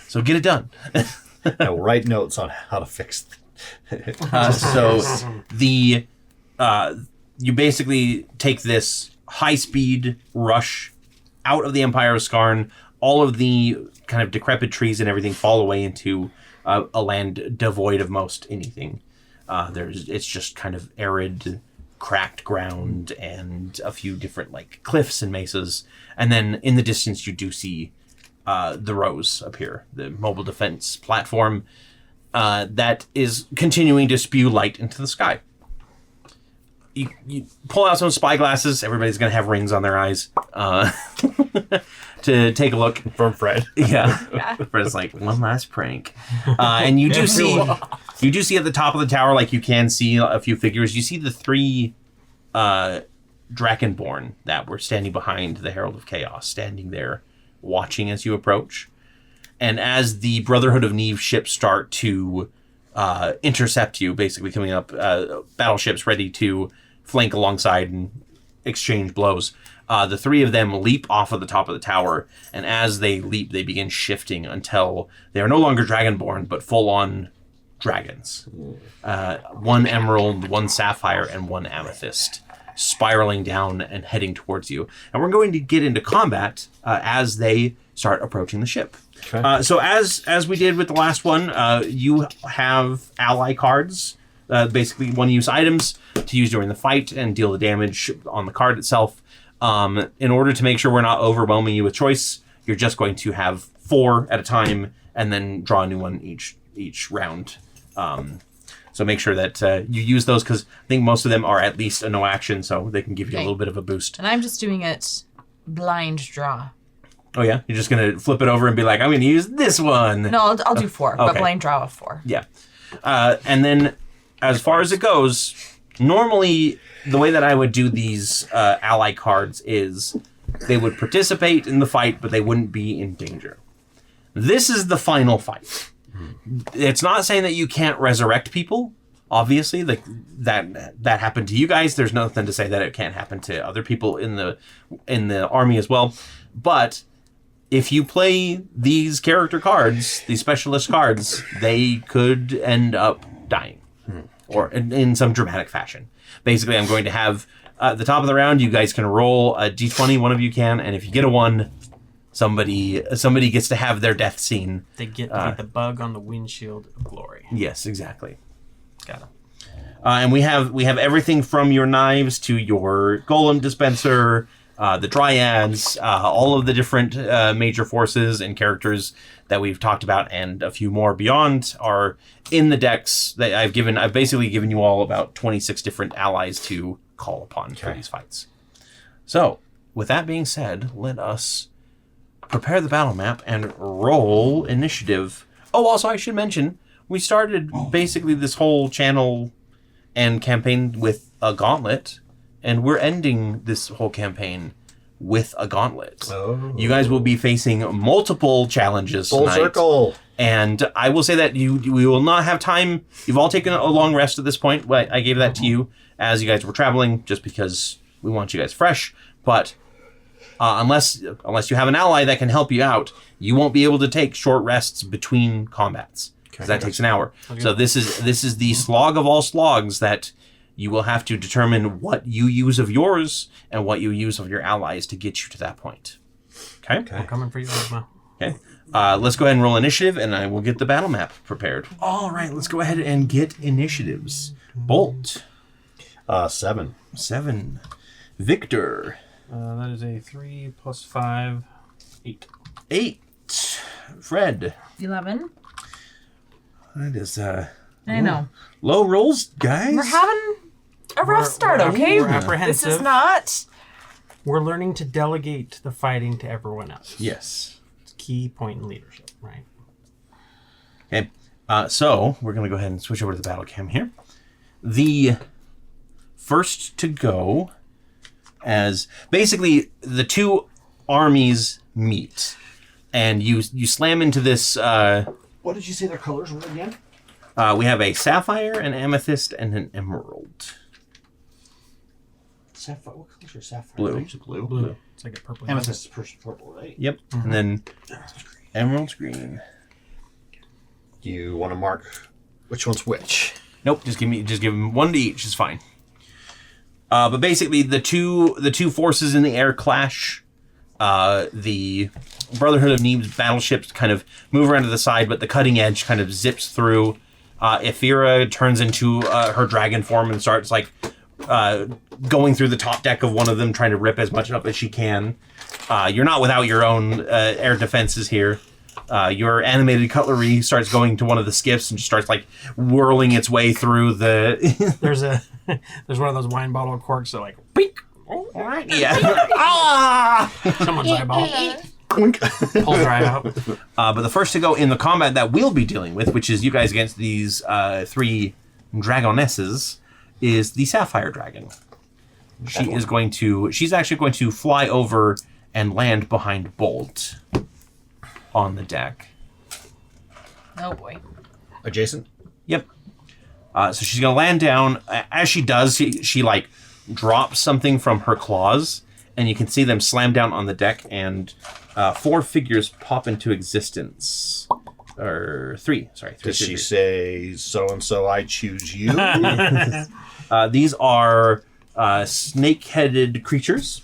Speaker 1: So get it done.
Speaker 4: I will write notes on how to fix it.
Speaker 1: So you basically take this high-speed rush out of the Empire of Skarn. All of the kind of decrepit trees and everything fall away into a land devoid of most anything. It's just kind of arid, cracked ground and a few different like cliffs and mesas. And then in the distance, you do see the Rose appear, the mobile defense platform that is continuing to spew light into the sky. You pull out some spyglasses. Everybody's going to have rings on their eyes to take a look.
Speaker 4: From Fred.
Speaker 1: Yeah. Fred's like, one last prank. And you do see at the top of the tower, like you can see a few figures. You see the three Drakenborn that were standing behind the Herald of Chaos, standing there watching as you approach. And as the Brotherhood of Neve ships start to intercept you, basically coming up, battleships ready to flank alongside and exchange blows. The three of them leap off of the top of the tower, and as they leap, they begin shifting until they are no longer Dragonborn, but full-on dragons. One emerald, one sapphire, and one amethyst, spiraling down and heading towards you. And we're going to get into combat as they start approaching the ship.
Speaker 4: Okay.
Speaker 1: So as we did with the last one, you have ally cards, basically one-use items to use during the fight and deal the damage on the card itself. In order to make sure we're not overwhelming you with choice, you're just going to have 4 at a time and then draw a new one each round. So make sure that you use those because I think most of them are at least a no action, so they can give you a little bit of a boost.
Speaker 3: And I'm just doing it blind draw.
Speaker 1: Oh yeah? You're just going to flip it over and be like, I'm going to use this one.
Speaker 3: No, I'll do 4, but
Speaker 1: Okay.
Speaker 3: blind draw of 4.
Speaker 1: Yeah. And then as far as it goes, normally the way that I would do these ally cards is they would participate in the fight, but they wouldn't be in danger. This is the final fight. It's not saying that you can't resurrect people. Obviously, like that happened to you guys. There's nothing to say that it can't happen to other people in the army as well. But if you play these character cards, these specialist cards, they could end up dying, or in some dramatic fashion. Basically, I'm going to have at the top of the round, you guys can roll a d20. One of you can, and if you get a 1, somebody gets to have their death scene.
Speaker 2: They get to be the bug on the windshield of glory.
Speaker 1: Yes, exactly.
Speaker 2: Got it.
Speaker 1: And we have everything from your knives to your golem dispenser, the dryads, all of the different major forces and characters that we've talked about, and a few more beyond are in the decks that I've given. I've basically given you all about 26 different allies to call upon for these fights. So, with that being said, let us prepare the battle map and roll initiative. Oh, also I should mention, we started basically this whole channel and campaign with a gauntlet, and we're ending this whole campaign with a gauntlet.
Speaker 4: Oh.
Speaker 1: You guys will be facing multiple challenges
Speaker 4: Full
Speaker 1: tonight.
Speaker 4: circle.
Speaker 1: And I will say that we will not have time. You've all taken a long rest at this point. I gave that to you as you guys were traveling, just because we want you guys fresh. But unless you have an ally that can help you out, you won't be able to take short rests between combats, because that takes an hour. Okay. So this is the slog of all slogs, that you will have to determine what you use of yours and what you use of your allies to get you to that point. Okay?
Speaker 2: I'm coming for you, Ozma.
Speaker 1: Okay. Let's go ahead and roll initiative, and I will get the battle map prepared. All right, let's go ahead and get initiatives. Bolt.
Speaker 4: 7.
Speaker 1: 7. Victor.
Speaker 2: That is a 3 plus 5, 8.
Speaker 1: 8. Fred.
Speaker 3: 11.
Speaker 1: That is
Speaker 3: I know.
Speaker 1: low rolls, guys.
Speaker 3: We're having a rough start, okay?
Speaker 2: We're apprehensive.
Speaker 3: This is not...
Speaker 2: We're learning to delegate the fighting to everyone else.
Speaker 1: Yes.
Speaker 2: It's a key point in leadership, right?
Speaker 1: Okay. So we're going to go ahead and switch over to the battle cam here. The first to go, as basically the two armies meet, and you slam into this.
Speaker 4: What did you say their colors were again?
Speaker 1: We have a sapphire, an amethyst, and an emerald.
Speaker 4: Sapphire. What color's your sapphire?
Speaker 1: Blue.
Speaker 4: It's blue.
Speaker 2: Blue. It's like a purple.
Speaker 4: Amethyst is purple, right?
Speaker 1: Yep. And then emerald's green.
Speaker 4: Do you want to mark which one's which?
Speaker 1: Nope. Just give them one to each. Is fine. But basically, the two forces in the air clash. The Brotherhood of Neeb's battleships kind of move around to the side, but the cutting edge kind of zips through. Ithira turns into her dragon form and starts going through the top deck of one of them, trying to rip as much up as she can. You're not without your own air defenses here. Your animated cutlery starts going to one of the skiffs and just starts whirling its way through the.
Speaker 2: There's one of those wine bottle corks that beep.
Speaker 1: All right. Yeah. Ah!
Speaker 2: Someone's eyeball. Pulls right out.
Speaker 1: But the first to go in the combat that we'll be dealing with, which is you guys against these 3 dragonesses, is the Sapphire Dragon. She's actually going to fly over and land behind Bolt on the deck.
Speaker 3: Oh boy.
Speaker 4: Adjacent?
Speaker 1: Yep. So she's going to land down. As she does, she drops something from her claws, and you can see them slam down on the deck, and 4 figures pop into existence. Or 3, sorry. 3
Speaker 4: Does she
Speaker 1: figures.
Speaker 4: say, so-and-so, I choose you?
Speaker 1: These are snake-headed creatures.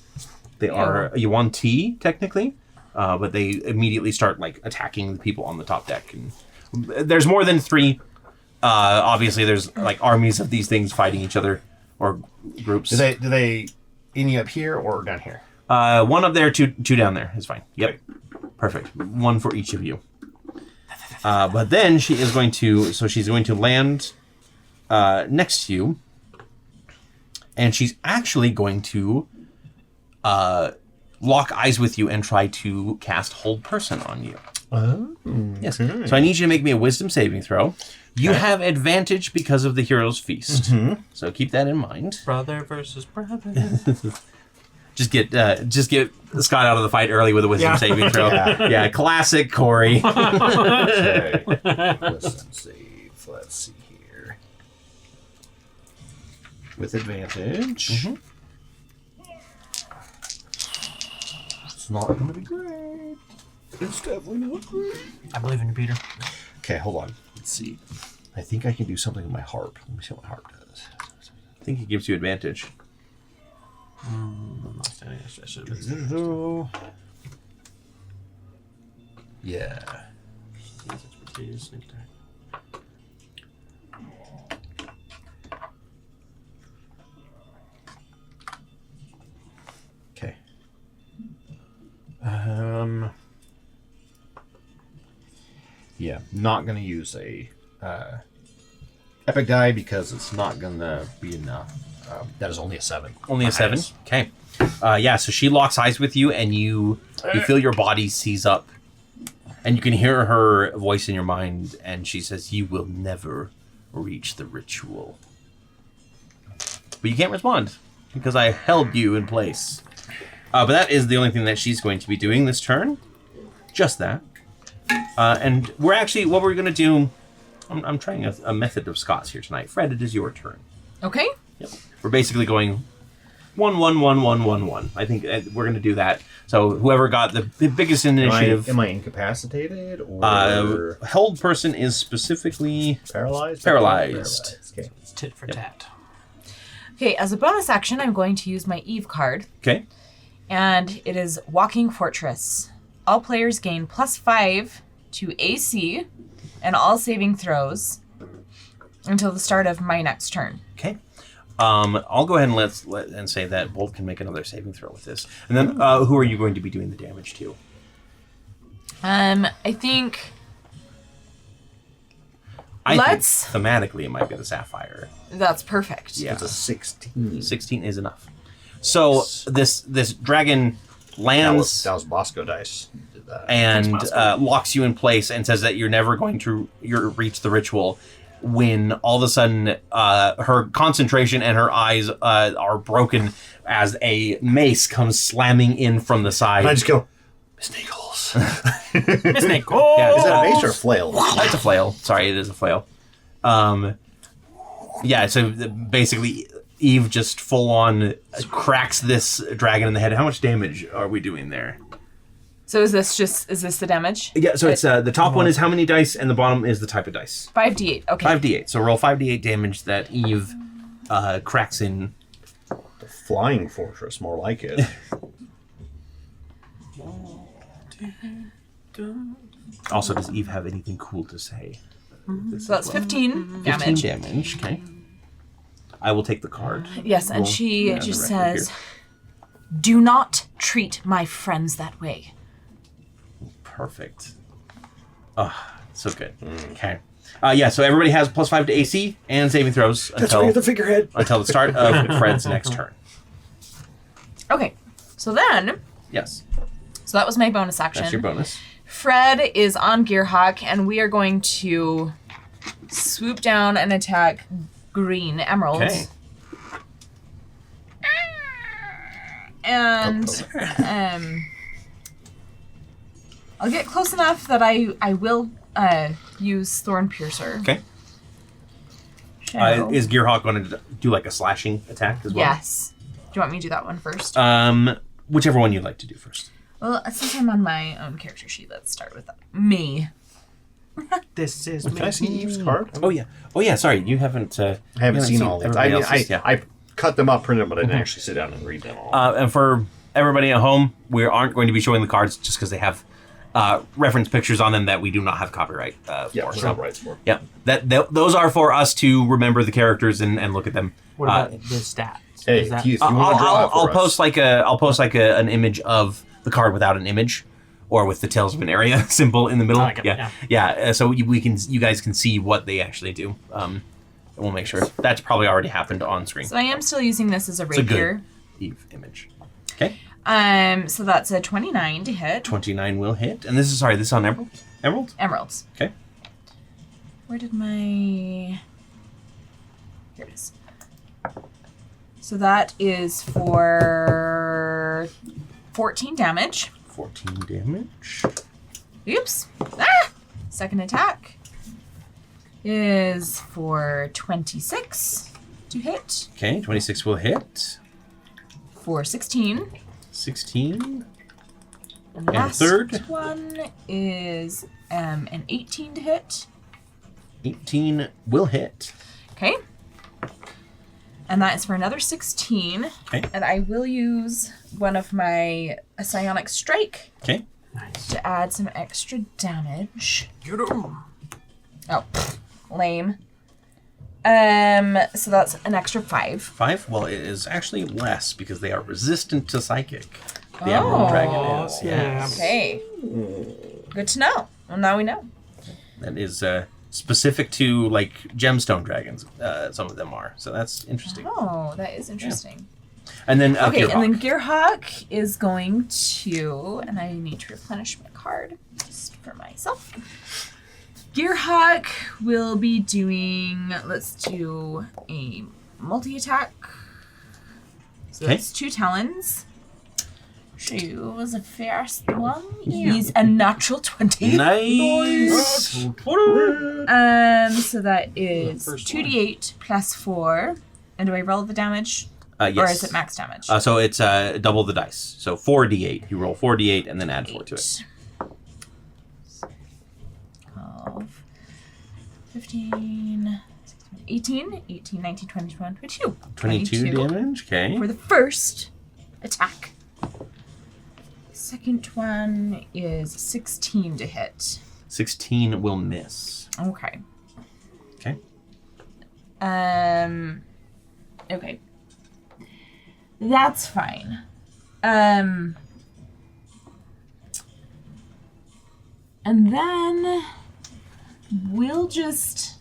Speaker 1: They are Yuan-Ti, technically, but they immediately start attacking the people on the top deck. And there's more than 3. Obviously, there's armies of these things fighting each other, or groups.
Speaker 4: Do they any up here or down here?
Speaker 1: 1 up there, 2 down there is fine. Yep, perfect. 1 for each of you. But then she's going to land next to you, and she's actually going to lock eyes with you and try to cast Hold Person on you.
Speaker 4: Oh.
Speaker 1: Yes. So I need you to make me a Wisdom saving throw. You have advantage because of the Hero's Feast. Mm-hmm. So keep that in mind.
Speaker 2: Brother versus brother.
Speaker 1: Just get Scott out of the fight early with a Wisdom saving throw. Yeah, classic Cory.
Speaker 4: Okay. Wisdom save. Let's see here. With advantage.
Speaker 1: Mm-hmm.
Speaker 4: It's not going to be great. It's definitely not great.
Speaker 2: I believe in you, Peter.
Speaker 4: Okay, hold on. Let's see. I think I can do something with my harp. Let me see what my harp does.
Speaker 1: I think it gives you advantage.
Speaker 4: Yeah. Okay. Yeah, not gonna use a epic die because it's not gonna be enough. That is only a 7.
Speaker 1: Only a 7? Okay. Yeah, so she locks eyes with you, and you feel your body seize up. And you can hear her voice in your mind, and she says, "You will never reach the ritual." But you can't respond, because I held you in place. But that is the only thing that she's going to be doing this turn. Just that. And we're actually, what we're going to do, I'm trying a method of Scots here tonight. Fred, it is your turn.
Speaker 3: Okay.
Speaker 1: Yep. We're basically going 1, 1, 1, 1, 1, 1. I think we're going to do that. So whoever got the biggest initiative...
Speaker 4: Am I incapacitated? Or
Speaker 1: held person is specifically...
Speaker 4: Paralyzed?
Speaker 1: Paralyzed.
Speaker 4: Okay.
Speaker 2: It's tit for tat.
Speaker 3: Okay, as a bonus action, I'm going to use my Eve card.
Speaker 1: Okay.
Speaker 3: And it is Walking Fortress. All players gain +5 to AC and all saving throws until the start of my next turn.
Speaker 1: Okay. I'll go ahead and and say that Bolt can make another saving throw with this. And then who are you going to be doing the damage to?
Speaker 3: I think
Speaker 1: thematically it might be the Sapphire.
Speaker 3: that's perfect.
Speaker 1: Yeah.
Speaker 4: It's a 16.
Speaker 1: 16 is enough. So this dragon lands
Speaker 4: That was Bosco dice. Did that.
Speaker 1: and locks you in place and says that you're never going to reach the ritual, when all of a sudden her concentration and her eyes are broken as a mace comes slamming in from the side.
Speaker 4: And I just go, Miss Nichols.
Speaker 2: Snake. Oh!
Speaker 1: Yeah,
Speaker 4: Is that a mace or a flail?
Speaker 1: It's a flail. Sorry, it is a flail. Yeah, so basically Eve just full on cracks this dragon in the head. How much damage are we doing there?
Speaker 3: So is this the damage?
Speaker 1: Yeah, so it's the top one is how many dice, and the bottom is the type of dice.
Speaker 3: 5d8. Okay.
Speaker 1: 5d8. So roll 5d8 damage that Eve cracks in.
Speaker 4: The flying fortress, more like it.
Speaker 1: Also, does Eve have anything cool to say?
Speaker 3: So that's 15 damage.
Speaker 1: 15 damage, okay. I will take the card.
Speaker 3: Yes, and
Speaker 1: Roll
Speaker 3: she
Speaker 1: down
Speaker 3: just
Speaker 1: the record
Speaker 3: says,
Speaker 1: here.
Speaker 3: "Do not treat my friends that way."
Speaker 1: Perfect. Oh, so good. Okay. Yeah, so everybody has +5 to AC and saving throws until
Speaker 4: the figurehead.
Speaker 1: until the start of Fred's next turn.
Speaker 3: Okay. So then,
Speaker 1: Yes,
Speaker 3: so that was my bonus action.
Speaker 1: that's your bonus.
Speaker 3: Fred is on Gearhawk, and we are going to swoop down and attack Green Emerald.
Speaker 1: Okay.
Speaker 3: And I'll get close enough that I will use Thorn Piercer.
Speaker 1: Okay.
Speaker 3: So-
Speaker 1: Is Gearhawk going to do like a slashing attack as well?
Speaker 3: Yes. Do you want me to do that one first?
Speaker 1: Whichever one you'd like to do first.
Speaker 3: Well, since I'm on my own character sheet, let's start with me.
Speaker 5: This is
Speaker 4: Can I see Eve's card?
Speaker 1: Oh yeah. Sorry, you haven't.
Speaker 4: I haven't seen all of it. I
Speaker 1: everybody
Speaker 4: mean,
Speaker 1: else's, yeah.
Speaker 4: I cut them up, printed them, but I didn't actually sit down and read them all.
Speaker 1: And for everybody at home, we aren't going to be showing the cards just because they have reference pictures on them that we do not have copyright for.
Speaker 4: There's
Speaker 1: So,
Speaker 4: no rights for.
Speaker 1: yeah, those are for us to remember the characters and look at them.
Speaker 2: What about the stats?
Speaker 4: Hey,
Speaker 2: Is that-
Speaker 4: if you want to draw it for
Speaker 1: I'll
Speaker 4: us.
Speaker 1: post an image of the card without an image, or with the Tales of Aneria symbol in the middle.
Speaker 2: I like it,
Speaker 1: yeah. So you guys can see what they actually do. And we'll make sure that's probably already happened on screen.
Speaker 3: So I am still using this as a
Speaker 1: It's a
Speaker 3: rapier.
Speaker 1: good Eve image. Okay.
Speaker 3: So that's a 29 to hit.
Speaker 1: 29 will hit, and this is on Emerald.
Speaker 3: Emeralds.
Speaker 1: Okay.
Speaker 3: Where did my... Here it is. So that is for 14 damage.
Speaker 1: 14 damage.
Speaker 3: Oops. Second attack is for 26 to hit.
Speaker 1: Okay, 26 will hit.
Speaker 3: For 16.
Speaker 1: 16.
Speaker 3: And the
Speaker 1: And
Speaker 3: last
Speaker 1: third?
Speaker 3: one is an 18 to hit.
Speaker 1: 18 will hit.
Speaker 3: Okay. And that is for another 16.
Speaker 1: Okay.
Speaker 3: And I will use one of my Psionic Strike
Speaker 1: Okay.
Speaker 3: to add some extra damage.
Speaker 2: Get 'em.
Speaker 3: Oh, lame. So that's an extra 5.
Speaker 1: 5? Well, it is actually less because they are resistant to psychic. The Emerald Dragon is.
Speaker 2: yeah.
Speaker 3: Okay. Good to know. Well, now we know.
Speaker 1: That is specific to like gemstone dragons. Some of them are. So that's interesting.
Speaker 3: Oh, that is interesting.
Speaker 1: And then
Speaker 3: Okay,
Speaker 1: Gearhawk.
Speaker 3: and then Gearhawk is going to, and I need to replenish my card just for myself. Gearhawk will be doing, let's do a multi-attack. So
Speaker 1: Okay.
Speaker 3: that's 2 talons. Choose the first one. He's a natural 20.
Speaker 1: Nice.
Speaker 3: So that is
Speaker 2: The first
Speaker 3: 2d8 plus 4. And do I roll the damage?
Speaker 1: Yes.
Speaker 3: Or is it max damage?
Speaker 1: So it's double the dice. So 4d8. You roll 4d8 and then add 4 to it.
Speaker 3: 12, 15, 16, 18, 19, 20, 21, 22.
Speaker 1: 22 damage. Okay.
Speaker 3: For the first attack. Second one is 16 to hit.
Speaker 1: 16 will miss.
Speaker 3: Okay.
Speaker 1: Okay.
Speaker 3: Okay. That's fine. And then we'll just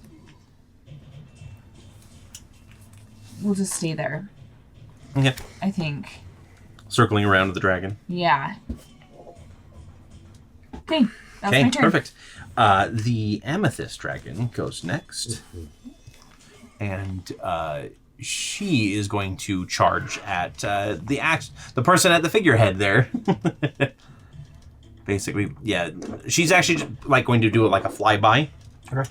Speaker 3: stay there,
Speaker 1: Okay.
Speaker 3: I think.
Speaker 1: Circling around with the dragon.
Speaker 3: Yeah. Okay, that's
Speaker 1: Okay,
Speaker 3: my turn.
Speaker 1: perfect. The amethyst dragon goes next. And she is going to charge at the person at the figurehead there. Basically, yeah. She's actually like going to do it like a flyby.
Speaker 2: Okay.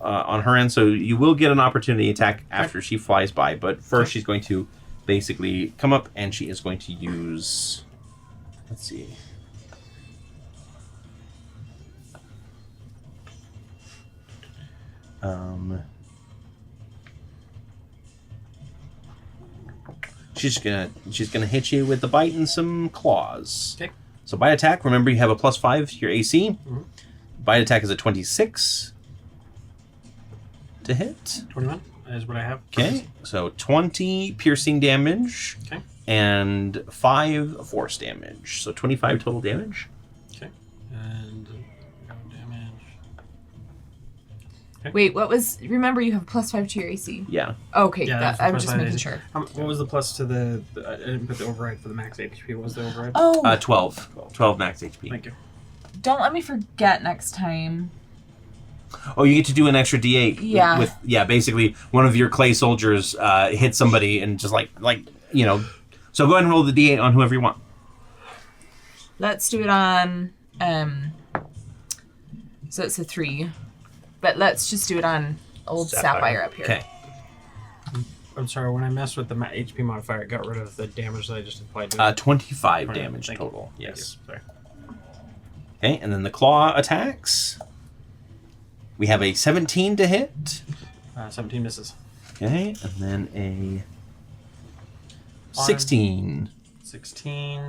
Speaker 1: On her end, so you will get an opportunity attack after she flies by, but first she's going to basically come up and she is going to use, let's see. She's gonna hit you with the bite and some claws.
Speaker 2: Okay.
Speaker 1: So bite attack, remember you have a +5 to your AC. Bite attack is a 26 to hit.
Speaker 2: 21 is what I have.
Speaker 1: Okay, so 20 piercing damage.
Speaker 2: Okay.
Speaker 1: And 5 force damage. So 25 total damage.
Speaker 2: Okay. And damage.
Speaker 3: Wait, what was... Remember, you have +5 to your AC.
Speaker 1: Yeah.
Speaker 3: Okay,
Speaker 2: Yeah, that's
Speaker 3: I
Speaker 2: the
Speaker 3: was just
Speaker 2: +5
Speaker 3: making
Speaker 2: AC.
Speaker 3: sure.
Speaker 2: What was the plus to the I didn't put the override for the max HP. What was the override?
Speaker 3: Oh,
Speaker 1: 12 max HP.
Speaker 2: Thank you.
Speaker 3: don't let me forget next time.
Speaker 1: Oh, you get to do an extra D8.
Speaker 3: Yeah.
Speaker 1: With basically one of your clay soldiers hit somebody and just like you know. So go ahead and roll the D8 on whoever you want.
Speaker 3: Let's do it on... So it's a 3. But let's just do it on old Sapphire up here.
Speaker 1: Okay.
Speaker 2: I'm sorry, when I messed with the HP modifier, it got rid of the damage that I just applied to it.
Speaker 1: 25
Speaker 2: Okay,
Speaker 1: damage
Speaker 2: thank you.
Speaker 1: total.
Speaker 2: Thank
Speaker 1: Yes.
Speaker 2: you. Sorry.
Speaker 1: Okay, and then the claw attacks. We have a 17 to hit.
Speaker 2: 17 misses.
Speaker 1: Okay, and then a 16.
Speaker 2: 16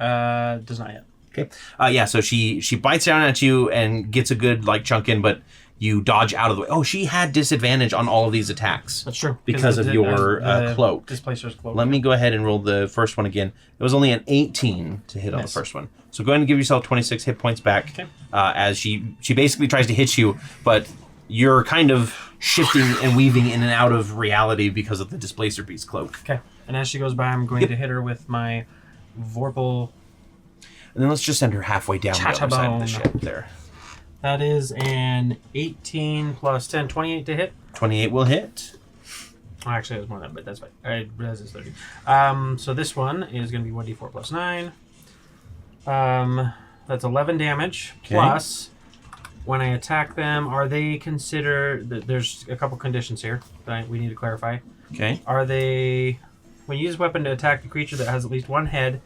Speaker 2: does not hit.
Speaker 1: Okay. So she bites down at you and gets a good like chunk in, but you dodge out of the way. Oh, she had disadvantage on all of these attacks.
Speaker 2: That's true.
Speaker 1: Because of your cloak.
Speaker 2: Displacer's cloak.
Speaker 1: Let me go ahead and roll the first one again. It was only an 18 to hit on the
Speaker 2: Nice.
Speaker 1: first one. So go ahead and give yourself 26 hit points back.
Speaker 2: Okay.
Speaker 1: As she basically tries to hit you, but you're kind of shifting and weaving in and out of reality because of the Displacer Beast cloak.
Speaker 2: Okay. And as she goes by, I'm going to hit her with my Vorpal.
Speaker 1: And then let's just send her halfway down the other side of the
Speaker 2: Chatabone.
Speaker 1: ship there.
Speaker 2: That is an 18 plus 10, 28 to hit.
Speaker 1: 28 will hit.
Speaker 2: Oh, actually, it was more than that, but that's fine. I realize it's 30. So this one is going to be 1d4 plus 9. That's 11 damage.
Speaker 1: Okay.
Speaker 2: Plus, when I attack them, are they considered... There's a couple conditions here that we need to clarify.
Speaker 1: Okay.
Speaker 2: Are they... When you use a weapon to attack the creature that has at least one head,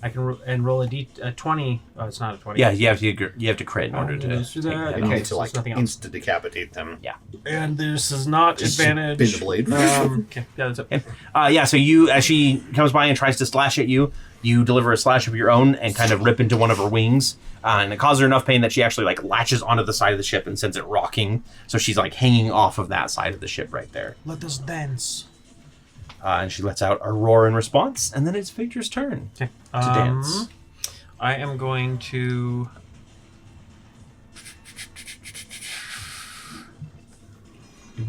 Speaker 2: I can roll a d20. Oh, it's not a 20.
Speaker 1: Yeah, you have to crit in order to
Speaker 2: let's do
Speaker 1: take
Speaker 2: that.
Speaker 1: that.
Speaker 4: You
Speaker 2: Okay,
Speaker 4: need to
Speaker 2: so
Speaker 4: like
Speaker 2: it's nothing else.
Speaker 4: insta decapitate them.
Speaker 1: Yeah.
Speaker 2: And this is not
Speaker 4: Just
Speaker 2: advantage.
Speaker 4: bend the blade.
Speaker 2: Okay, yeah, that's it.
Speaker 1: Yeah, so as she comes by and tries to slash at you, you deliver a slash of your own and kind of rip into one of her wings, and it causes her enough pain that she actually like latches onto the side of the ship and sends it rocking. So she's like hanging off of that side of the ship right there.
Speaker 5: Let us dance.
Speaker 1: And she lets out a roar in response, and then it's Victor's turn
Speaker 2: Okay.
Speaker 1: to dance.
Speaker 2: I am going to.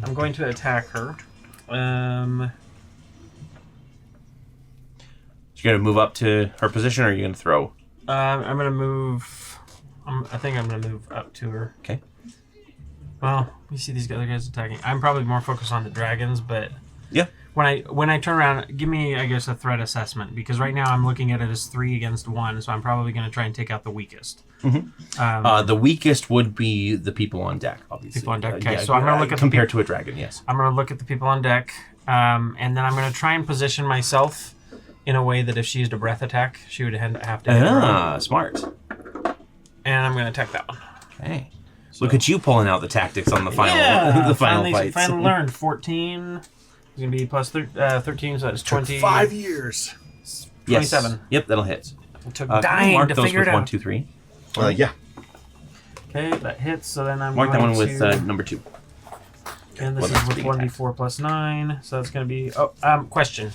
Speaker 2: I'm going to attack her.
Speaker 1: You're gonna move up to her position, or are you gonna throw?
Speaker 2: I'm gonna move. I think I'm gonna move up to her.
Speaker 1: Okay.
Speaker 2: Well, you see these other guys attacking. I'm probably more focused on the dragons, but
Speaker 1: Yeah.
Speaker 2: when I turn around, give me I guess a threat assessment, because right now I'm looking at it as 3 against 1, so I'm probably gonna try and take out the weakest.
Speaker 1: The weakest would be the people on deck, obviously.
Speaker 2: People on deck, okay, so I'm gonna look at the
Speaker 1: compared to a dragon. Yes.
Speaker 2: I'm gonna look at the people on deck, and then I'm gonna try and position myself in a way that if she used a breath attack, she would have to hit her.
Speaker 1: Smart.
Speaker 2: And I'm gonna attack that one.
Speaker 1: Okay. Look at you pulling out the tactics on the final, the final fights.
Speaker 2: Finally learned. 14 is gonna be plus 13, so that's 20.
Speaker 4: 5 years.
Speaker 2: 27.
Speaker 1: Yep, that'll hit.
Speaker 2: It took
Speaker 1: Can you
Speaker 2: dying
Speaker 1: mark
Speaker 2: to
Speaker 1: those
Speaker 2: figure
Speaker 1: with
Speaker 2: it
Speaker 1: 1,
Speaker 2: out.
Speaker 1: 2, 3.
Speaker 4: Yeah.
Speaker 2: Okay, that hits. So then I'm
Speaker 1: Mark that
Speaker 2: going
Speaker 1: one with
Speaker 2: to.
Speaker 1: number 2.
Speaker 2: And this
Speaker 1: Well,
Speaker 2: is
Speaker 1: that's
Speaker 2: with
Speaker 1: being
Speaker 2: 1d4 plus 9, so that's going to be... question.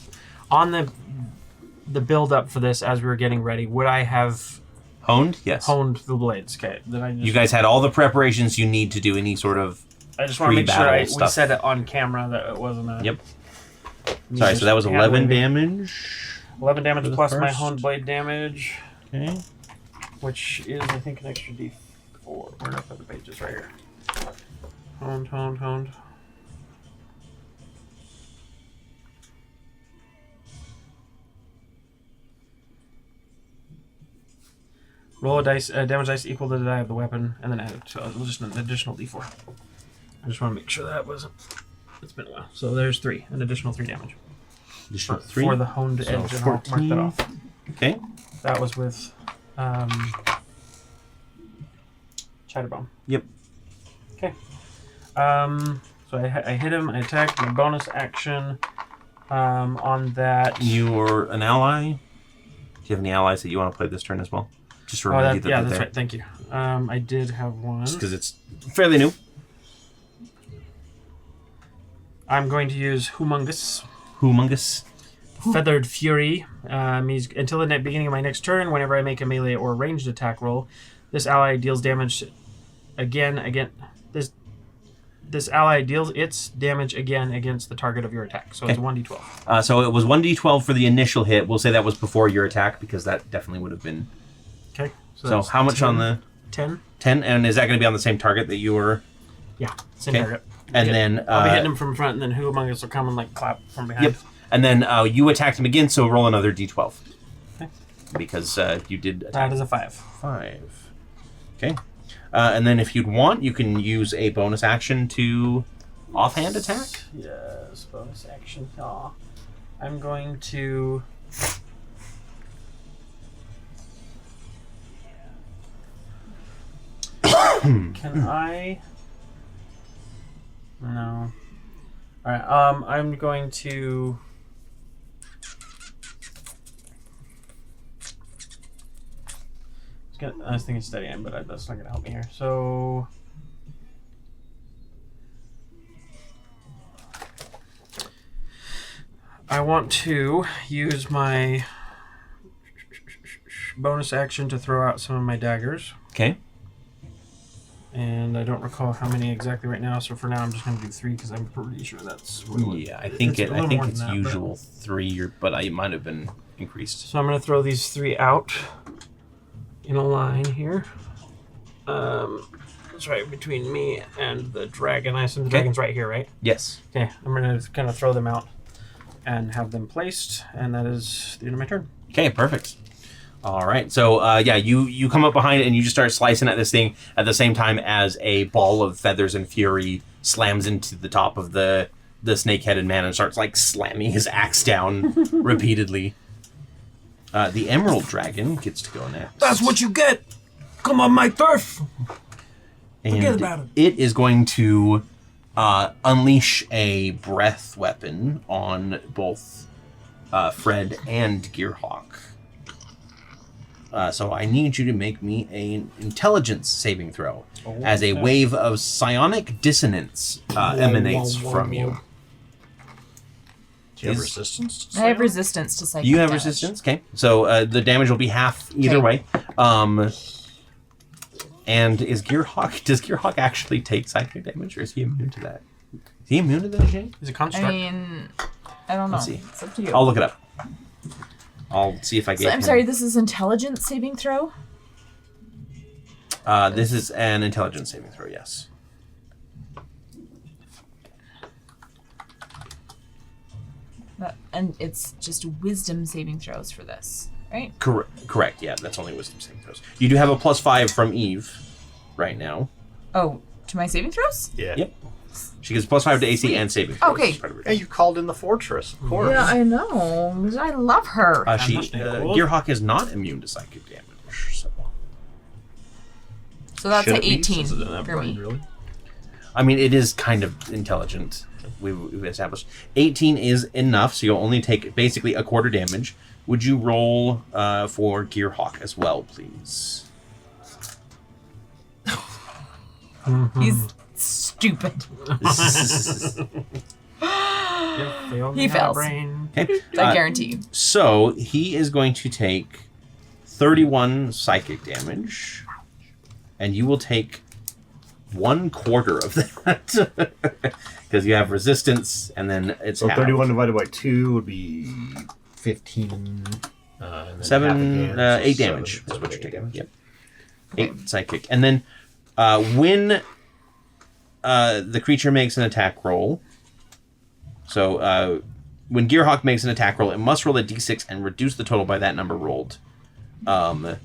Speaker 2: On the build-up for this, as we were getting ready, would I have
Speaker 1: Honed? Yes.
Speaker 2: honed the blades? Okay. Then I just,
Speaker 1: You guys had all the preparations you need to do any sort of...
Speaker 2: I just want to make sure
Speaker 1: pre-battle
Speaker 2: we
Speaker 1: stuff.
Speaker 2: said it on camera that it wasn't a...
Speaker 1: Yep. Sorry, so that was 11 damage.
Speaker 2: 11 damage
Speaker 1: for the
Speaker 2: plus my
Speaker 1: first.
Speaker 2: honed blade damage,
Speaker 1: Okay.
Speaker 2: which is, I think, an extra d4. Where did I put the pages? Right here. Honed. Roll a dice, damage dice equal to the die of the weapon, and then add it to just an additional d4. I just want to make sure that wasn't... It's been a while. So there's 3, an additional 3 damage.
Speaker 1: Additional 3.
Speaker 2: For the honed edge, and I'll mark
Speaker 1: 14.
Speaker 2: that off.
Speaker 1: Okay.
Speaker 2: That was with Chatterbomb.
Speaker 1: Yep.
Speaker 2: Okay. So I hit him, I attacked, my bonus action on that.
Speaker 1: You're an ally. Do you have any allies that you want to play this turn as well? Just to remind you that
Speaker 2: yeah,
Speaker 1: they're
Speaker 2: that's
Speaker 1: there.
Speaker 2: right, thank you. I did have one.
Speaker 1: Just because it's fairly new.
Speaker 2: I'm going to use Humongous.
Speaker 1: Humongous.
Speaker 2: Feathered Fury. Means until the beginning of my next turn, whenever I make a melee or ranged attack roll, this ally deals damage again. This ally deals its damage again against the target of your attack. So it's 1d12.
Speaker 1: So it was 1d12 for the initial hit. We'll say that was before your attack because that definitely would have been...
Speaker 2: Okay.
Speaker 1: So
Speaker 2: that's
Speaker 1: how much
Speaker 2: 10,
Speaker 1: on the...
Speaker 2: 10?
Speaker 1: 10? And is that going to be on the same target that you were...
Speaker 2: Yeah, same
Speaker 1: Okay.
Speaker 2: target.
Speaker 1: And then...
Speaker 2: I'll be hitting him from front, and then Who Among Us will come and like clap from behind.
Speaker 1: Yep. And then you attacked him again, so roll another d12.
Speaker 2: Okay.
Speaker 1: Because you did attack.
Speaker 2: That is a 5.
Speaker 1: 5. Okay. And then if you'd want, you can use a bonus action to offhand attack.
Speaker 2: Yes, bonus action. Aw. I'm going to... Can I... No. Alright, I'm going to... I was thinking steady aim, but that's not going to help me here. So... I want to use my bonus action to throw out some of my daggers.
Speaker 1: Okay.
Speaker 2: And I don't recall how many exactly right now, so for now I'm just going to do 3 because I'm pretty sure that's what it was.
Speaker 1: Yeah, I think
Speaker 2: It's a little more
Speaker 1: it's
Speaker 2: than that,
Speaker 1: usual 3, but it might have been increased.
Speaker 2: So I'm going to throw these 3 out in a line here. It's right between me and the dragon. I assume the dragon's right here, right?
Speaker 1: Yes.
Speaker 2: Okay, I'm going to kind of throw them out and have them placed, and that is the end of my turn.
Speaker 1: Okay, perfect. All right. So, you come up behind it and you just start slicing at this thing at the same time as a ball of feathers and fury slams into the top of the snake-headed man and starts, like, slamming his axe down repeatedly. The Emerald Dragon gets to go next.
Speaker 5: That's what you get. Come on my turf.
Speaker 1: And
Speaker 5: Forget about it.
Speaker 1: it is going to unleash a breath weapon on both Fred and Gearhawk. So I need you to make me an intelligence saving throw as a wave of psionic dissonance emanates from you.
Speaker 4: Do you have resistance?
Speaker 3: I have resistance to psychic
Speaker 1: You have
Speaker 3: damage.
Speaker 1: resistance? Okay. So the damage will be half either way. And does Gearhawk actually take psychic damage, or is he immune to that? Is he immune to that, Jay?
Speaker 2: Is it
Speaker 3: I
Speaker 2: construct?
Speaker 3: mean, I don't know.
Speaker 1: Let's see.
Speaker 3: It's up to you.
Speaker 1: I'll look it up. I'll see if I
Speaker 3: So,
Speaker 1: get
Speaker 3: I'm sorry, this is intelligence saving throw?
Speaker 1: This is an intelligence saving throw, yes.
Speaker 3: And it's just wisdom saving throws for this, right?
Speaker 1: Correct, yeah, that's only wisdom saving throws. You do have a +5 from Eve right now.
Speaker 3: Oh, to my saving throws?
Speaker 4: Yeah.
Speaker 1: Yep. She gets +5 to AC and saving throws.
Speaker 3: Okay.
Speaker 1: as part of her
Speaker 4: Yeah, you called in the fortress, of course.
Speaker 3: Yeah, I know. I love her.
Speaker 1: Gearhawk is not immune to psychic damage.
Speaker 3: So that's
Speaker 4: Should
Speaker 3: an
Speaker 4: it be,
Speaker 3: 18
Speaker 4: since it doesn't have
Speaker 3: for
Speaker 4: brain,
Speaker 3: me.
Speaker 4: really?
Speaker 1: I mean, it is kind of intelligent. We've established 18 is enough, so you'll only take basically a quarter damage. Would you roll for Gearhawk as well, please?
Speaker 3: He's stupid. He fails.
Speaker 2: Brain.
Speaker 1: Okay.
Speaker 3: I guarantee.
Speaker 1: So he is going to take 31 psychic damage, and you will take 1/4 of that because you have resistance, and then it's
Speaker 4: So
Speaker 1: halved.
Speaker 4: 31 divided by 2 would be 15. And then
Speaker 1: 7,
Speaker 4: half again,
Speaker 1: 8
Speaker 4: so
Speaker 1: damage.
Speaker 4: 7
Speaker 1: Is what you're taking.
Speaker 4: damage.
Speaker 1: Yep. 8 psychic, and then when the creature makes an attack roll. So when Gearhawk makes an attack roll, it must roll a d6 and reduce the total by that number rolled until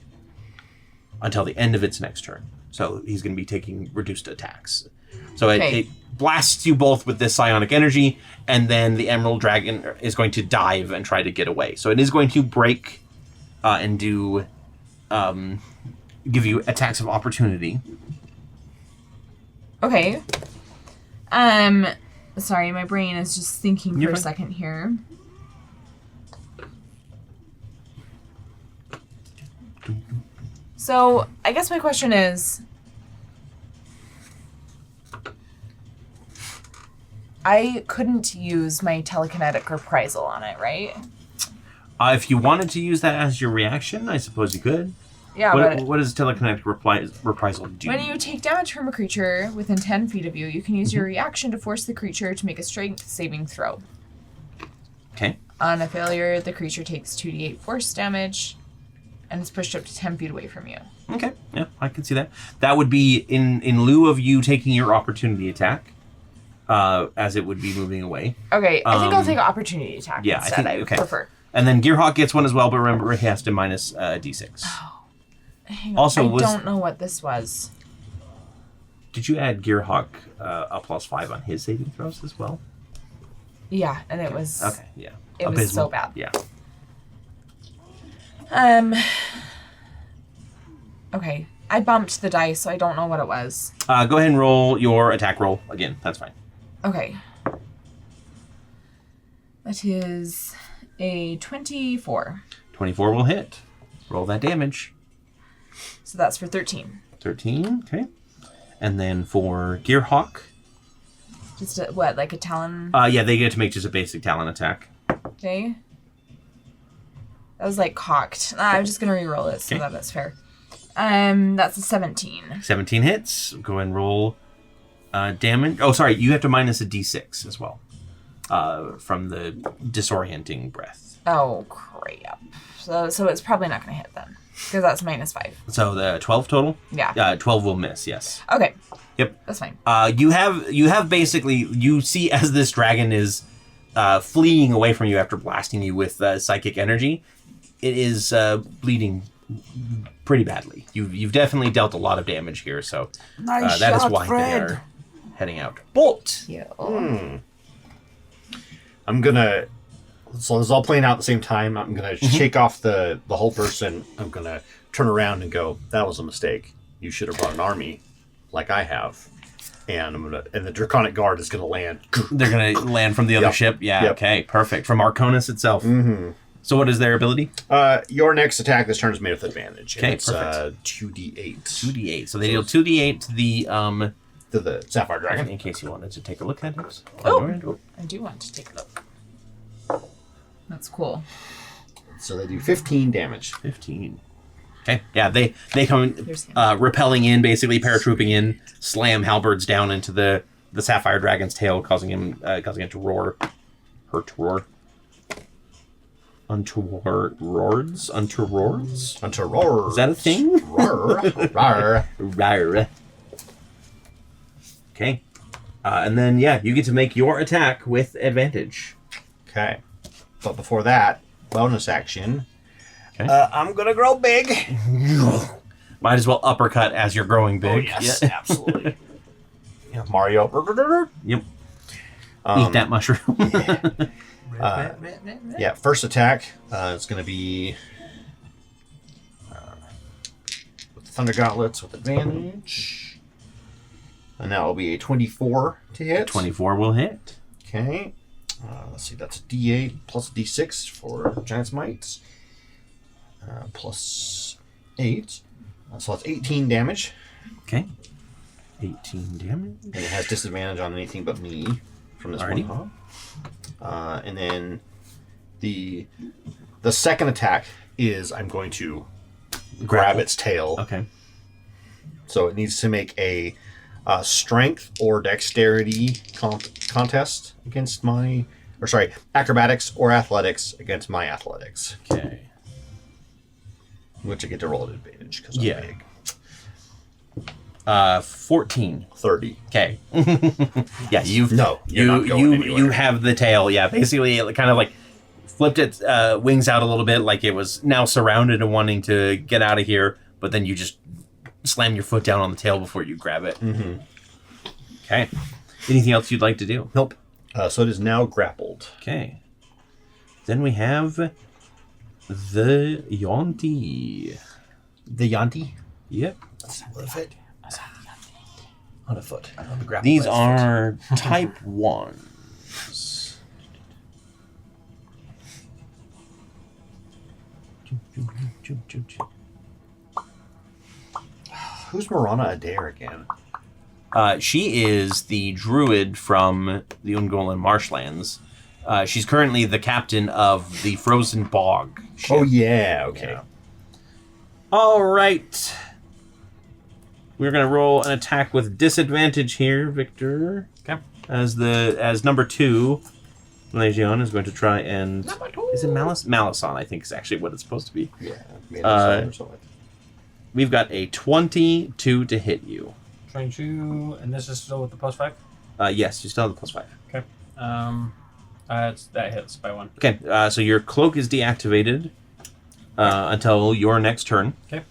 Speaker 1: the end of its next turn. So he's going to be taking reduced attacks. So it blasts you both with this psionic energy, and then the Emerald Dragon is going to dive and try to get away. So it is going to break and do give you attacks of opportunity.
Speaker 3: Okay. Sorry, my brain is just thinking
Speaker 1: You're
Speaker 3: for a
Speaker 1: fine.
Speaker 3: second here. So, I guess my question is, I couldn't use my telekinetic reprisal on it, right?
Speaker 1: If you wanted to use that as your reaction, I suppose you could.
Speaker 3: Yeah,
Speaker 1: What does telekinetic reprisal do?
Speaker 3: when you take damage from a creature within 10 feet of you, you can use your reaction to force the creature to make a strength saving throw.
Speaker 1: Okay.
Speaker 3: On a failure, the creature takes 2d8 force damage and is pushed up to 10 feet away from you.
Speaker 1: Okay. Yeah, I can see that. That would be in lieu of you taking your opportunity attack, as it would be moving away.
Speaker 3: Okay, I think I'll take opportunity attack
Speaker 1: Yeah,
Speaker 3: instead. I prefer.
Speaker 1: And then Gearhawk gets one as well, but remember he has to minus d6.
Speaker 3: Hang on,
Speaker 1: Also,
Speaker 3: I don't know what this was.
Speaker 1: Did you add Gearhawk a +5 on his saving throws as well?
Speaker 3: Yeah, and it was...
Speaker 1: Okay, yeah.
Speaker 3: It was so bad.
Speaker 1: Yeah.
Speaker 3: Okay, I bumped the dice, so I don't know what it was.
Speaker 1: Go ahead and roll your attack roll again. That's fine.
Speaker 3: Okay. That is a 24.
Speaker 1: 24 will hit. Roll that damage.
Speaker 3: So that's for 13.
Speaker 1: 13, okay. And then for Gearhawk,
Speaker 3: Just like a talon?
Speaker 1: yeah, they get to make just a basic talon attack.
Speaker 3: Okay. That was like cocked. I'm just gonna re-roll it so that it's fair. That's a 17.
Speaker 1: 17 hits. Go ahead and roll damage. Oh, sorry, you have to minus a d6 as well from the disorienting breath.
Speaker 3: Oh crap. So it's probably not gonna hit then, because that's -5.
Speaker 1: So the 12 total.
Speaker 3: Yeah.
Speaker 1: 12 will miss. Yes.
Speaker 3: Okay.
Speaker 1: Yep.
Speaker 3: That's fine.
Speaker 1: You have basically, you see as this dragon is fleeing away from you after blasting you with psychic energy, it is bleeding pretty badly. You've definitely dealt a lot of damage here, so
Speaker 5: Nice
Speaker 1: that is
Speaker 5: shot,
Speaker 1: why
Speaker 5: Fred.
Speaker 1: they are heading out. Bolt.
Speaker 3: Yeah.
Speaker 4: I'm gonna So it's all playing out at the same time. I'm gonna shake off the whole person. I'm gonna turn around and go, "That was a mistake. You should have brought an army, like I have." And the Draconic Guard is gonna land.
Speaker 1: They're gonna land from the other ship. Yeah.
Speaker 4: Yep.
Speaker 1: Okay. Perfect. From Arconis itself. Mm-hmm. So what is their ability?
Speaker 4: Your next attack this turn is made with advantage.
Speaker 1: Okay.
Speaker 4: It's
Speaker 1: Perfect.
Speaker 4: 2d8.
Speaker 1: 2d8. So they deal 2d8 to the
Speaker 4: To the Sapphire Dragon.
Speaker 1: In case you wanted to take a look at it.
Speaker 3: Oh, I do want to take a look. That's cool.
Speaker 4: So they do 15 damage.
Speaker 1: 15. Okay. Yeah, they come repelling in, basically paratrooping in, slam halberds down into the Sapphire Dragon's tail, causing it to roar. Her to roar. Unto-roars? Is that a thing?
Speaker 4: Roar.
Speaker 1: Rawr. Okay. And then, you get to make your attack with advantage.
Speaker 4: Okay. But before that, bonus action.
Speaker 1: Okay.
Speaker 4: I'm going to grow big.
Speaker 1: Might as well uppercut as you're growing big.
Speaker 4: Oh, yes, absolutely. Yeah, Mario.
Speaker 1: Yep. Eat that mushroom.
Speaker 4: Yeah, first attack is going to be with the Thunder Gauntlets with advantage. And that will be a 24 to hit.
Speaker 1: 24 will hit.
Speaker 4: Okay. Let's see, that's a D8 plus a D6 for Giant's Might. Plus 8. So that's 18 damage.
Speaker 1: Okay. 18 damage.
Speaker 4: And it has disadvantage on anything but me from this
Speaker 1: Alrighty.
Speaker 4: one. And then the second attack is I'm going to grab its tail.
Speaker 1: Okay.
Speaker 4: So it needs to make a strength or dexterity contest against my... Or sorry, acrobatics or athletics against my athletics.
Speaker 1: Okay.
Speaker 4: Which I get to roll at advantage because I'm big.
Speaker 1: 14.
Speaker 4: 30.
Speaker 1: Okay. Yeah, you're not going
Speaker 4: anywhere.
Speaker 1: you have the tail. Yeah, basically it kind of like flipped its wings out a little bit, like it was now surrounded and wanting to get out of here, but then you just slam your foot down on the tail before you grab it.
Speaker 4: Mm-hmm.
Speaker 1: Okay. Anything else you'd like to do?
Speaker 4: Nope. So it is now grappled.
Speaker 1: Okay. Then we have the Yonti.
Speaker 4: The Yanti?
Speaker 1: Yep.
Speaker 4: On a foot. On the grapple
Speaker 1: These
Speaker 4: by its
Speaker 1: are type 1s.
Speaker 4: Who's Marana Adair again?
Speaker 1: She is the druid from the Ungolan marshlands. She's currently the captain of the Frozen Bog ship.
Speaker 4: Oh, yeah. Okay.
Speaker 1: Yeah. All right. We're going to roll an attack with disadvantage here, Victor.
Speaker 2: Okay.
Speaker 1: As number 2, Legion is going to try and...
Speaker 3: Number 2.
Speaker 1: Is it Malice? Malice-on, I think, is actually what it's supposed to be.
Speaker 4: Yeah. Made or something.
Speaker 1: We've got a 22 to hit you.
Speaker 2: 22, and this is still with the plus 5?
Speaker 1: Yes, you still have the +5.
Speaker 2: Okay. That hits by 1.
Speaker 1: Okay, so your cloak is deactivated until your next turn.
Speaker 2: Okay.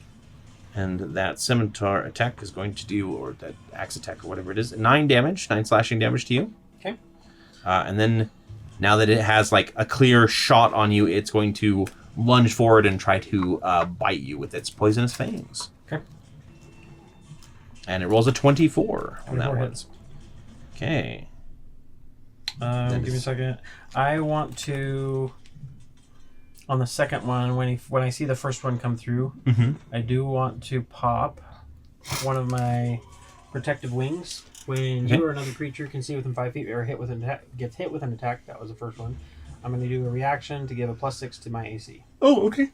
Speaker 1: And that scimitar attack is going to do, or that axe attack or whatever it is, 9 damage, 9 slashing damage to you.
Speaker 2: Okay.
Speaker 1: And then, now that it has like a clear shot on you, it's going to lunge forward and try to bite you with its poisonous fangs.
Speaker 2: Okay.
Speaker 1: And it rolls a 24 on that
Speaker 2: 24
Speaker 1: one.
Speaker 2: hits.
Speaker 1: Okay.
Speaker 2: Give me a second. I want to... On the second one, when I see the first one come through, I do want to pop one of my protective wings. When you or another creature can see within 5 feet or gets hit with an attack, that was the first one. I'm going to do a reaction to give a +6 to my AC.
Speaker 1: Oh, okay.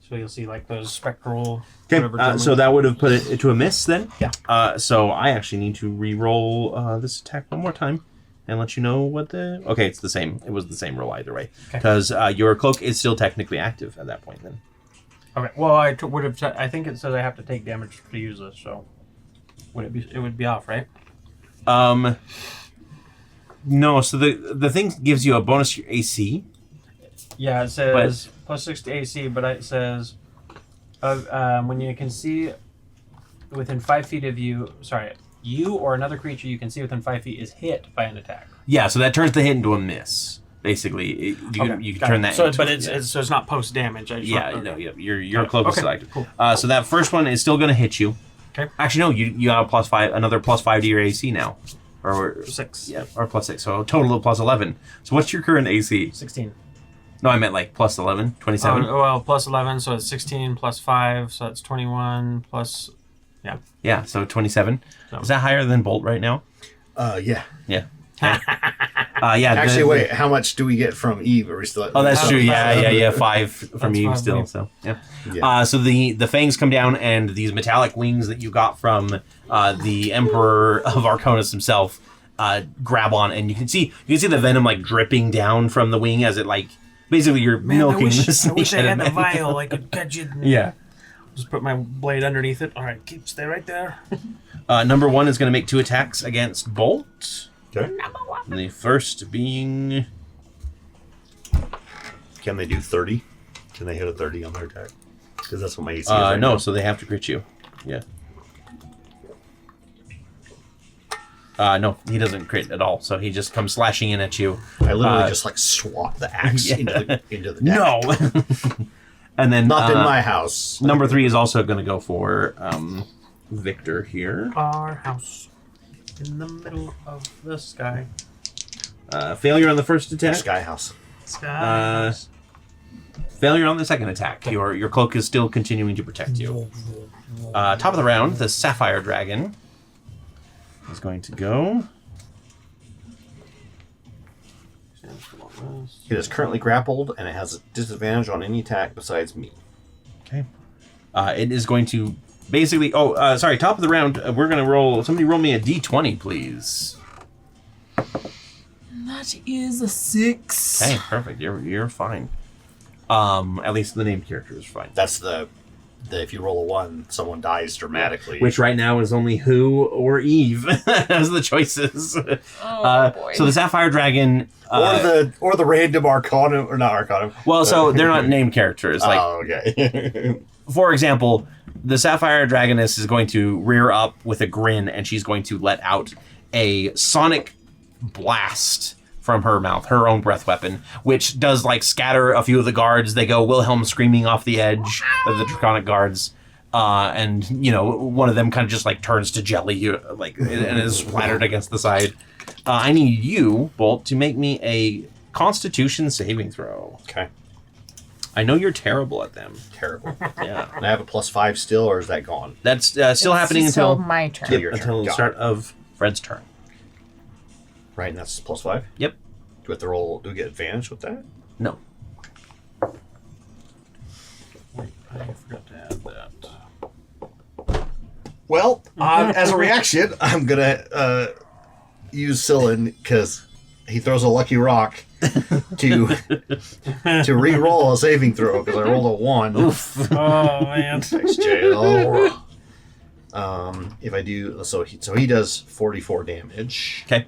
Speaker 2: So you'll see like those spectral...
Speaker 1: Okay, so that would have put it to a miss then?
Speaker 2: Yeah.
Speaker 1: So I actually need to re-roll this attack one more time and let you know what the... Okay, it's the same. It was the same roll either way. Because your cloak is still technically active at that point then.
Speaker 2: Okay, well, I think it says I have to take damage to use this, so... It would be off, right?
Speaker 1: No, so the thing gives you a bonus to your AC.
Speaker 2: Yeah, it says +6 to AC, but it says when you can see within 5 feet of you, you or another creature you can see within 5 feet is hit by an attack.
Speaker 1: Yeah, so that turns the hit into a miss. Basically, you can
Speaker 2: got
Speaker 1: turn
Speaker 2: it.
Speaker 1: that.
Speaker 2: So,
Speaker 1: into,
Speaker 2: but it's not post damage. Your
Speaker 1: cloak is
Speaker 2: Okay,
Speaker 1: selected.
Speaker 2: cool.
Speaker 1: So that first one is still going to hit you.
Speaker 2: Okay.
Speaker 1: Actually, no, you got a +5, another +5 to your AC now, or
Speaker 2: 6.
Speaker 1: yeah, or +6. So a total of +11. So what's your current AC?
Speaker 2: 16.
Speaker 1: No, I meant like +11, 27.
Speaker 2: Well, plus 11, so it's 16 plus 5, so that's 21 plus. Yeah.
Speaker 1: Yeah, so 27.
Speaker 2: So-
Speaker 1: Is that higher than Bolt right now?
Speaker 4: Yeah.
Speaker 1: Yeah. Yeah.
Speaker 4: Actually, wait. How much do we get from Eve? Are we still?
Speaker 1: Oh, that's true. Yeah. 5 from
Speaker 2: That's
Speaker 1: you
Speaker 2: 5
Speaker 1: still.
Speaker 2: from me.
Speaker 1: So yeah.
Speaker 4: Yeah.
Speaker 1: So the fangs come down, and these metallic wings that you got from the Emperor of Arconis himself grab on, and you can see the venom like dripping down from the wing as it like basically you're milking the snake.
Speaker 2: I wish I
Speaker 1: out of
Speaker 2: had the
Speaker 1: it.
Speaker 2: vial. I could catch it.
Speaker 1: Yeah.
Speaker 2: Just put my blade underneath it. All right, stay right there.
Speaker 1: Number 1 is going to make 2 attacks against Bolt.
Speaker 4: Okay.
Speaker 1: And the first being
Speaker 4: Can they do 30? Can they hit a 30 on their attack? Because that's what my AC is right
Speaker 1: no,
Speaker 4: now.
Speaker 1: so they have to crit you. Yeah. No, he doesn't crit at all. So he just comes slashing in at you.
Speaker 4: I literally just like swat the axe
Speaker 1: yeah.
Speaker 4: into the deck.
Speaker 1: No. And then
Speaker 4: Not in my house.
Speaker 1: number 3 is also going to go for Victor here.
Speaker 2: Our house in the middle of the sky.
Speaker 1: Failure on the first attack.
Speaker 4: Sky house.
Speaker 2: Sky.
Speaker 1: Failure on the second attack. Your cloak is still continuing to protect you. Top of the round, the Sapphire Dragon is going to go.
Speaker 4: It is currently grappled, and it has a disadvantage on any attack besides me.
Speaker 1: Okay. It is going to basically. Sorry. Top of the round, we're going to roll. Somebody roll me a d20, please.
Speaker 3: That is a 6.
Speaker 1: Okay, perfect. You're fine. At least the named character is fine.
Speaker 4: That's the if you roll a 1, someone dies dramatically.
Speaker 1: Which right now is only Who or Eve as the choices.
Speaker 3: Boy.
Speaker 1: So the Sapphire Dragon.
Speaker 4: or the random Arcanum, or not Arcanum.
Speaker 1: Well, so they're not named characters. Like,
Speaker 4: Oh, okay.
Speaker 1: for example, the Sapphire Dragoness is going to rear up with a grin, and she's going to let out a sonic blast from her mouth, her own breath weapon, which does like scatter a few of the guards. They go Wilhelm screaming off the edge of the Draconic guards. And one of them kind of just like turns to jelly, like, and is splattered against the side. I need you, Bolt, to make me a Constitution saving throw.
Speaker 4: Okay.
Speaker 1: I know you're terrible at them.
Speaker 4: Terrible.
Speaker 1: Yeah,
Speaker 4: And I have a +5 still, or is that gone?
Speaker 1: that's still happening
Speaker 3: It's still
Speaker 1: until
Speaker 3: my turn.
Speaker 4: Till your
Speaker 1: until
Speaker 4: turn.
Speaker 1: the
Speaker 4: Got
Speaker 1: start
Speaker 4: it.
Speaker 1: of Fred's turn.
Speaker 4: Right, and that's +5?
Speaker 1: Yep.
Speaker 4: Do we have to roll? Do we get advantage with that?
Speaker 1: No.
Speaker 2: I forgot to add that.
Speaker 4: Well, as a reaction, I'm gonna use Cyllin because he throws a lucky rock to re-roll a saving throw because I rolled a 1.
Speaker 2: Oh man.
Speaker 4: Thanks, jail. If I do, so he does 44 damage.
Speaker 1: Okay.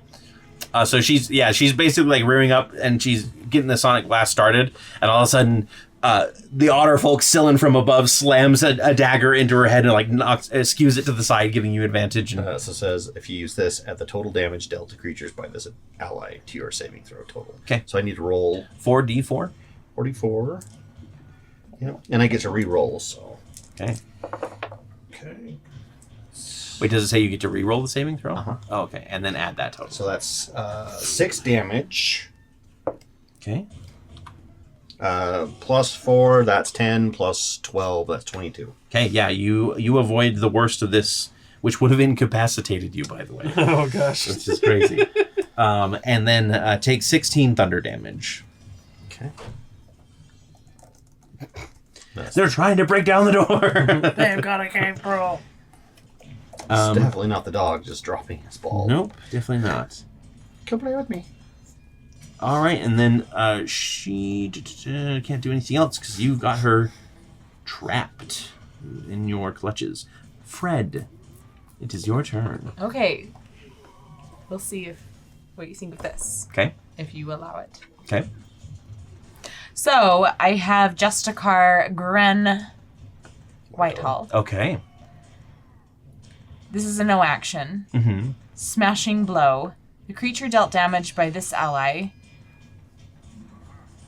Speaker 1: So she's basically like rearing up and she's getting the sonic blast started, and all of a sudden the otter folk Cyllin from above slams a dagger into her head and like skews it to the side, giving you advantage. And
Speaker 4: So it says if you use this, add the total damage dealt to creatures by this ally to your saving throw total.
Speaker 1: Okay.
Speaker 4: So I need to roll
Speaker 1: 4d4.
Speaker 4: 44. Yep. And I get to re-roll, so.
Speaker 1: Okay.
Speaker 4: Okay.
Speaker 1: Wait, does it say you get to re-roll the saving throw?
Speaker 4: Uh-huh.
Speaker 1: Oh, okay, and then add that total.
Speaker 4: So that's 6 damage.
Speaker 1: Okay.
Speaker 4: +4, that's 10. +12, that's 22.
Speaker 1: Okay. Yeah, you avoid the worst of this, which would have incapacitated you, by the way.
Speaker 2: Oh gosh.
Speaker 1: Which is crazy. And then take 16 thunder damage.
Speaker 4: Okay.
Speaker 1: They're trying to break down the door.
Speaker 2: They've got a cave brawl.
Speaker 4: It's definitely not the dog just dropping his ball.
Speaker 1: Nope, definitely not.
Speaker 4: Come play with me.
Speaker 1: All right, and then she can't do anything else because you got her trapped in your clutches. Fred, it is your turn.
Speaker 3: Okay. We'll see what you think of this,
Speaker 1: Okay.
Speaker 3: if you allow it.
Speaker 1: Okay.
Speaker 3: So I have Justicar Gren Whitehall.
Speaker 1: Okay.
Speaker 3: This is a no action.
Speaker 1: Mm-hmm.
Speaker 3: Smashing blow. The creature dealt damage by this ally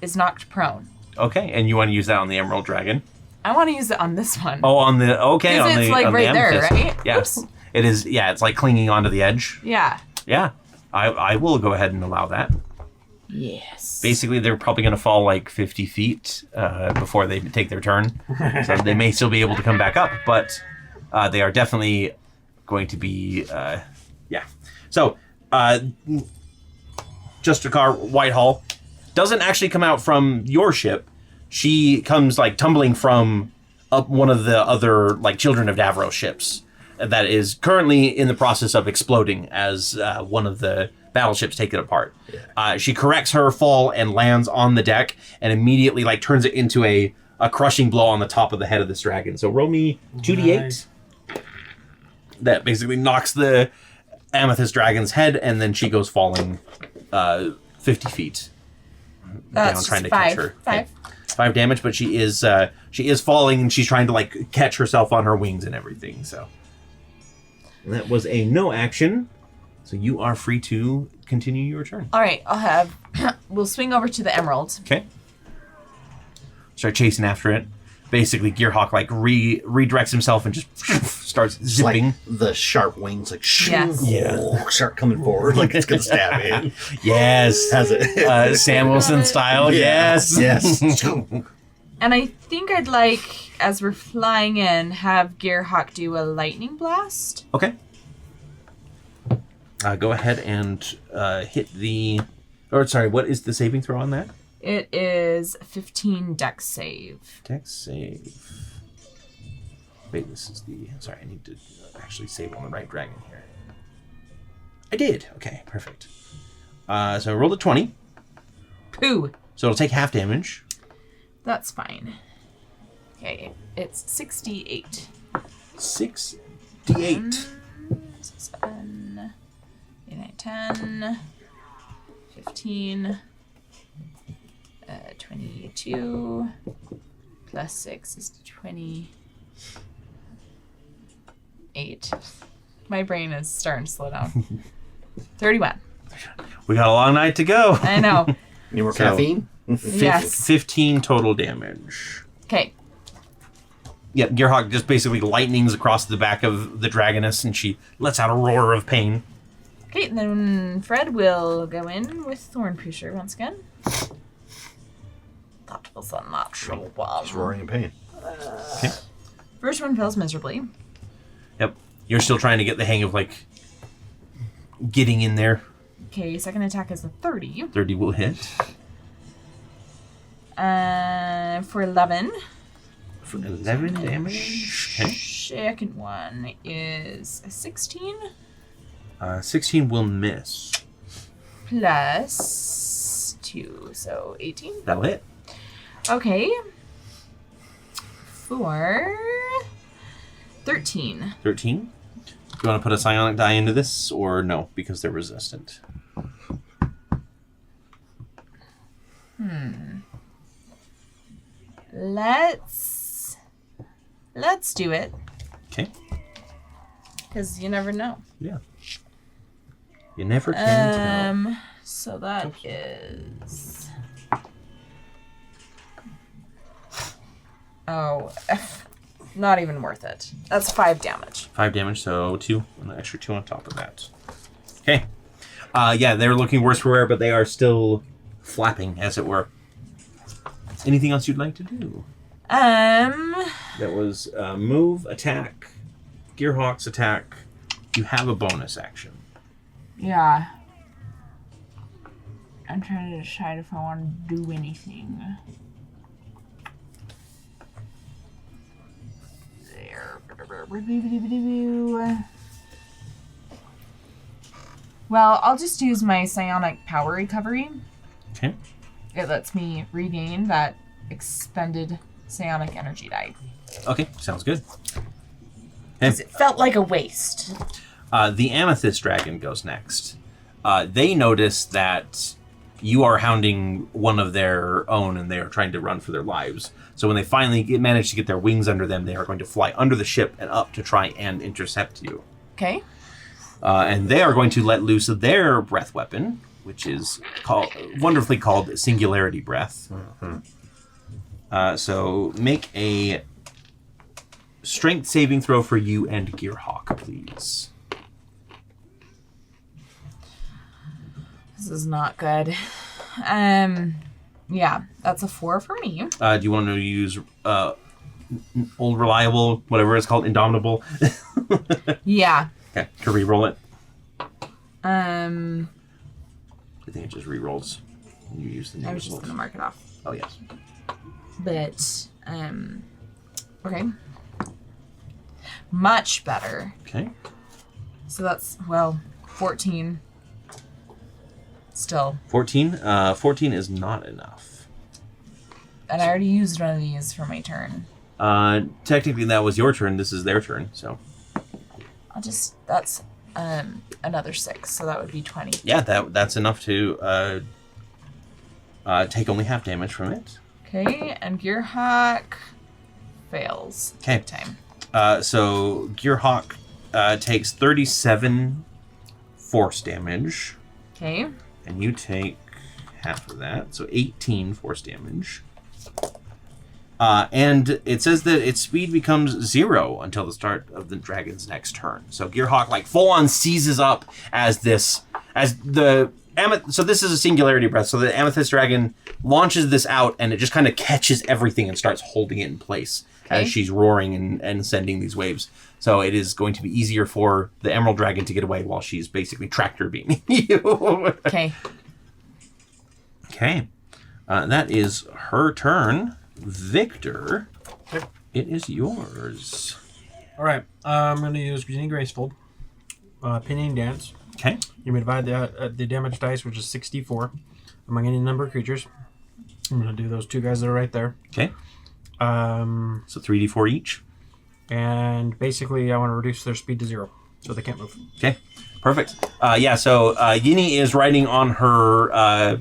Speaker 3: is knocked prone.
Speaker 1: Okay, and you want to use that on the Emerald Dragon?
Speaker 3: I want to use it on this one.
Speaker 1: Oh, on the okay, on
Speaker 3: it's
Speaker 1: the
Speaker 3: like
Speaker 1: on
Speaker 3: right
Speaker 1: the
Speaker 3: there,
Speaker 1: amethyst.
Speaker 3: right?
Speaker 1: Yes,
Speaker 3: Oops.
Speaker 1: it is. Yeah, it's like clinging onto the edge.
Speaker 3: Yeah.
Speaker 1: Yeah, I will go ahead and allow that.
Speaker 3: Yes.
Speaker 1: Basically, they're probably going to fall like 50 feet before they take their turn, so they may still be able to come back up, but they are definitely going to be. Yeah. So, Justicar Whitehall doesn't actually come out from your ship. She comes like tumbling from up one of the other like Children of Davros ships that is currently in the process of exploding as one of the battleships take it apart. She corrects her fall and lands on the deck and immediately like turns it into a crushing blow on the top of the head of this dragon. So roll me 2d8.
Speaker 5: Nice.
Speaker 1: That basically knocks the amethyst dragon's head, and then she goes falling 50 feet
Speaker 3: That's
Speaker 1: down, trying to
Speaker 3: five.
Speaker 1: catch her.
Speaker 3: Five.
Speaker 1: 5 damage, but she is falling, and she's trying to like catch herself on her wings and everything. So and that was a no action. So you are free to continue your turn.
Speaker 3: All right, I'll have. We'll swing over to the emerald.
Speaker 1: Okay. Start chasing after it. Basically, Gearhawk like redirects himself and just starts
Speaker 4: It's
Speaker 1: zipping.
Speaker 4: like the sharp wings, like
Speaker 3: Yes.
Speaker 1: Yeah.
Speaker 4: start coming forward, like it's gonna stab in.
Speaker 1: Yes.
Speaker 4: Has it?
Speaker 1: Sam Wilson style.
Speaker 4: Yeah.
Speaker 1: Yes.
Speaker 4: Yes.
Speaker 3: And I think I'd like, as we're flying in, have Gearhawk do a lightning blast.
Speaker 1: Okay. Go ahead and hit the. Or sorry, what is the saving throw on that?
Speaker 3: It is 15 dex save.
Speaker 1: Dex save. Wait, this is the. Sorry, I need to actually save on the right dragon here. I did. Okay, perfect. So I rolled a 20.
Speaker 3: Pooh.
Speaker 1: So it'll take half damage.
Speaker 3: That's fine. Okay, it's 68.
Speaker 1: 6d8.
Speaker 3: 7, 8, 9, 10, 15, 22, plus 6 is 28. My brain is starting to slow down. 31.
Speaker 1: We got a long night to go.
Speaker 3: I know.
Speaker 4: Any more
Speaker 1: So-
Speaker 4: caffeine?
Speaker 3: Yes.
Speaker 1: 15 total damage.
Speaker 3: Okay.
Speaker 1: Yep, Gearhawk just basically lightnings across the back of the dragoness, and she lets out a roar of pain.
Speaker 3: Okay, and then Fred will go in with Thorn Pusher once again. That was a natural
Speaker 4: He's
Speaker 3: one.
Speaker 4: roaring in pain.
Speaker 1: Okay.
Speaker 3: First one fails miserably.
Speaker 1: Yep. You're still trying to get the hang of, like, getting in there.
Speaker 3: Okay, second attack is a 30.
Speaker 1: 30 will hit.
Speaker 3: For 11.
Speaker 1: For 11 damage. Okay.
Speaker 3: Second one is a 16.
Speaker 1: 16 will miss.
Speaker 3: Plus 2, so 18.
Speaker 1: That'll hit.
Speaker 3: Okay. For 13.
Speaker 1: 13. Do you want to put a psionic die into this, or no, because they're resistant?
Speaker 3: Let's do it,
Speaker 1: Okay.
Speaker 3: because you never know.
Speaker 1: Yeah. You never can tell.
Speaker 3: So that is. Oh, not even worth it. That's 5 damage.
Speaker 1: 5 damage, so 2. An extra 2 on top of that. Okay. Yeah, they're looking worse for wear, but they are still flapping, as it were. Anything else you'd like to do? That was move, attack, Gearhawk's attack. You have a bonus action.
Speaker 3: Yeah. I'm trying to decide if I want to do anything. There. Well, I'll just use my psionic power recovery.
Speaker 1: Okay.
Speaker 3: It lets me regain that expended psionic energy die.
Speaker 1: Okay, sounds good.
Speaker 3: 'Cause it felt like a waste.
Speaker 1: The Amethyst Dragon goes next. They notice that you are hounding one of their own, and they are trying to run for their lives. So when they finally manage to get their wings under them, they are going to fly under the ship and up to try and intercept you.
Speaker 3: Okay.
Speaker 1: And they are going to let loose their breath weapon, which is wonderfully called Singularity Breath. So make a strength saving throw for you and Gearhawk, please.
Speaker 3: This is not good. Yeah, that's a 4 for me.
Speaker 1: Do you want to use old reliable, whatever it's called, indomitable?
Speaker 3: Yeah.
Speaker 1: Okay, to re-roll it.
Speaker 3: I
Speaker 1: think it just re-rolls. You use the
Speaker 3: was
Speaker 1: newest
Speaker 3: just
Speaker 1: rolls.
Speaker 3: gonna mark it off.
Speaker 1: Oh yes.
Speaker 3: But okay. Much better.
Speaker 1: Okay.
Speaker 3: So that's 14. Still.
Speaker 1: 14. 14 is not enough.
Speaker 3: And I already used one of these for my turn.
Speaker 1: Technically, that was your turn. This is their turn. So.
Speaker 3: That's another 6, so that would be 20.
Speaker 1: Yeah, that's enough to take only half damage from it.
Speaker 3: Okay, and Gearhawk fails.
Speaker 1: Okay.
Speaker 3: Time.
Speaker 1: So Gearhawk takes 37 force damage.
Speaker 3: Okay.
Speaker 1: And you take half of that, so 18 force damage. And it says that its speed becomes 0 until the start of the dragon's next turn. So Gearhawk full on seizes up so this is a singularity breath. So the amethyst dragon launches this out, and it just kind of catches everything and starts holding it in place as she's roaring and sending these waves. So it is going to be easier for the emerald dragon to get away while she's basically tractor beaming you.
Speaker 3: Okay.
Speaker 1: Okay. That is her turn. Victor, it is yours.
Speaker 2: All right. I'm going to use Green Graceful, Pinning Dance.
Speaker 1: Okay.
Speaker 2: You're going to divide the damage dice, which is 64, among any number of creatures. I'm going to do those 2 guys that are right there.
Speaker 1: Okay. So 3d4 each.
Speaker 2: And basically, I want to reduce their speed to 0, so they can't move.
Speaker 1: Okay. Perfect. So Yini is riding on her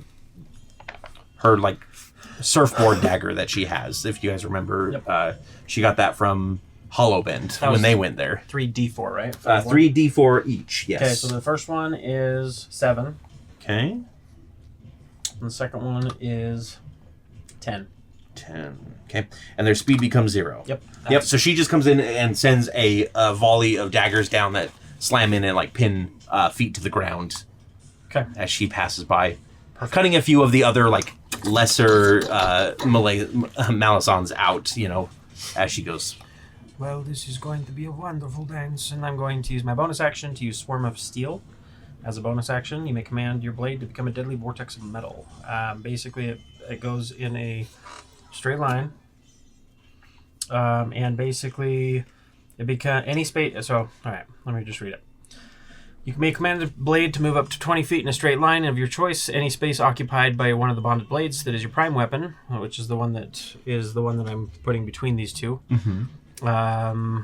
Speaker 1: surfboard dagger that she has. If you guys remember, she got that from Hollowbend when they went there.
Speaker 2: 3d4, right?
Speaker 1: 3d4 each, yes.
Speaker 2: Okay, so the first one is 7.
Speaker 1: Okay.
Speaker 2: And the second one is 10.
Speaker 1: 10. Okay. And their speed becomes 0.
Speaker 2: Yep.
Speaker 1: So she just comes in and sends a volley of daggers down that slam in and pin feet to the ground.
Speaker 2: Okay.
Speaker 1: As she passes by. Cutting a few of the other lesser Malisons out, as she goes.
Speaker 2: Well, this is going to be a wonderful dance, and I'm going to use my bonus action to use Swarm of Steel. As a bonus action, you may command your blade to become a deadly vortex of metal. Basically, it goes in a straight line, and basically, it becomes any space. So, all right, let me just read it. You may command the blade to move up to 20 feet in a straight line of your choice. Any space occupied by one of the bonded blades that is your prime weapon, which is the one that I'm putting between these two. Mm-hmm.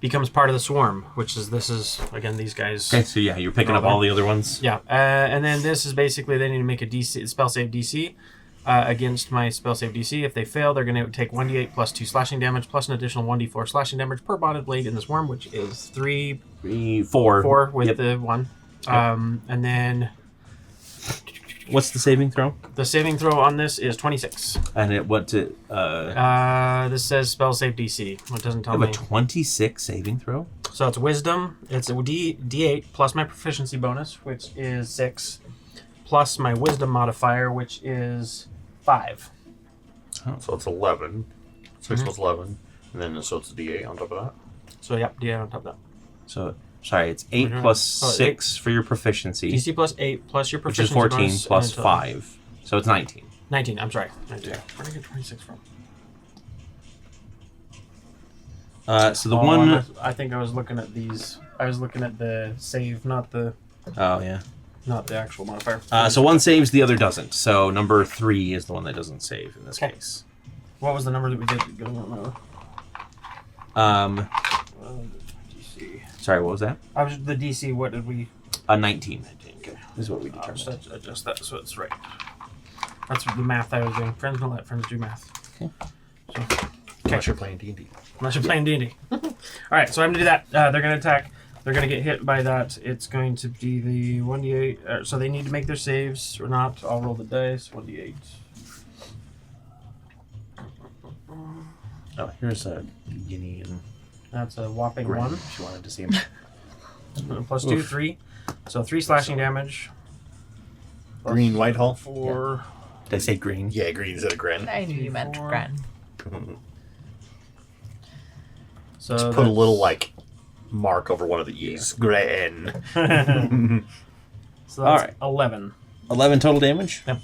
Speaker 2: Becomes part of the swarm, this is again these guys.
Speaker 1: Okay, so you're picking up all the other ones.
Speaker 2: Yeah, and then this is basically they need to make a spell save DC against my spell save DC. If they fail, they're going to take 1d8 plus 2 slashing damage plus an additional 1d4 slashing damage per bonded blade in the swarm, which is 4 with the 1. And then
Speaker 1: what's the saving throw?
Speaker 2: The saving throw on this is 26.
Speaker 1: And
Speaker 2: this says spell save DC. It doesn't tell me.
Speaker 1: A 26 saving throw?
Speaker 2: So it's wisdom. It's a D8 plus my proficiency bonus, which is 6, plus my wisdom modifier, which is 5.
Speaker 4: Oh. So it's 11. 6 plus 11. And then so it's a D8 on top of that.
Speaker 2: So D8 on top of that.
Speaker 1: So, sorry, it's 8 plus 6 for your proficiency.
Speaker 2: DC plus 8 plus your proficiency
Speaker 1: which is 14
Speaker 2: bonus,
Speaker 1: plus 5. So it's 19.
Speaker 2: 19, I'm sorry. 19. Where did I get 26 from?
Speaker 1: So the one...
Speaker 2: I think I was looking at these. I was looking at the save, not the...
Speaker 1: Oh, yeah.
Speaker 2: Not the actual modifier.
Speaker 1: So one saves, the other doesn't. So number 3 is the one that doesn't save in this case.
Speaker 2: What was the number that we did?
Speaker 1: DC. Sorry, what was that?
Speaker 2: The DC, what did we...
Speaker 1: 19.
Speaker 2: Okay.
Speaker 1: This is what we determined.
Speaker 2: I'll just adjust that so it's right. That's the math I was doing. Friends don't let friends do math.
Speaker 1: Okay.
Speaker 4: Unless you're playing D&D.
Speaker 2: Unless you're playing D&D. All right, so I'm going to do that. They're going to attack they're going to get hit by that. It's going to be the 1d8. So they need to make their saves or not. I'll roll the dice. 1d8.
Speaker 1: Oh, here's a guinea and
Speaker 2: That's a whopping
Speaker 1: Grin.
Speaker 2: 1.
Speaker 1: She wanted to see him.
Speaker 2: Plus 2, 3. So 3 slashing damage. Plus
Speaker 4: Green Whitehall?
Speaker 2: 4.
Speaker 1: Did I say green?
Speaker 4: Yeah, green instead of Gren.
Speaker 3: I knew you meant
Speaker 2: Four.
Speaker 3: Gren.
Speaker 2: So
Speaker 4: Just put a little, mark over one of the E's. Gren.
Speaker 2: So that's
Speaker 1: Alright.
Speaker 2: 11.
Speaker 1: 11 total damage?
Speaker 2: Yep.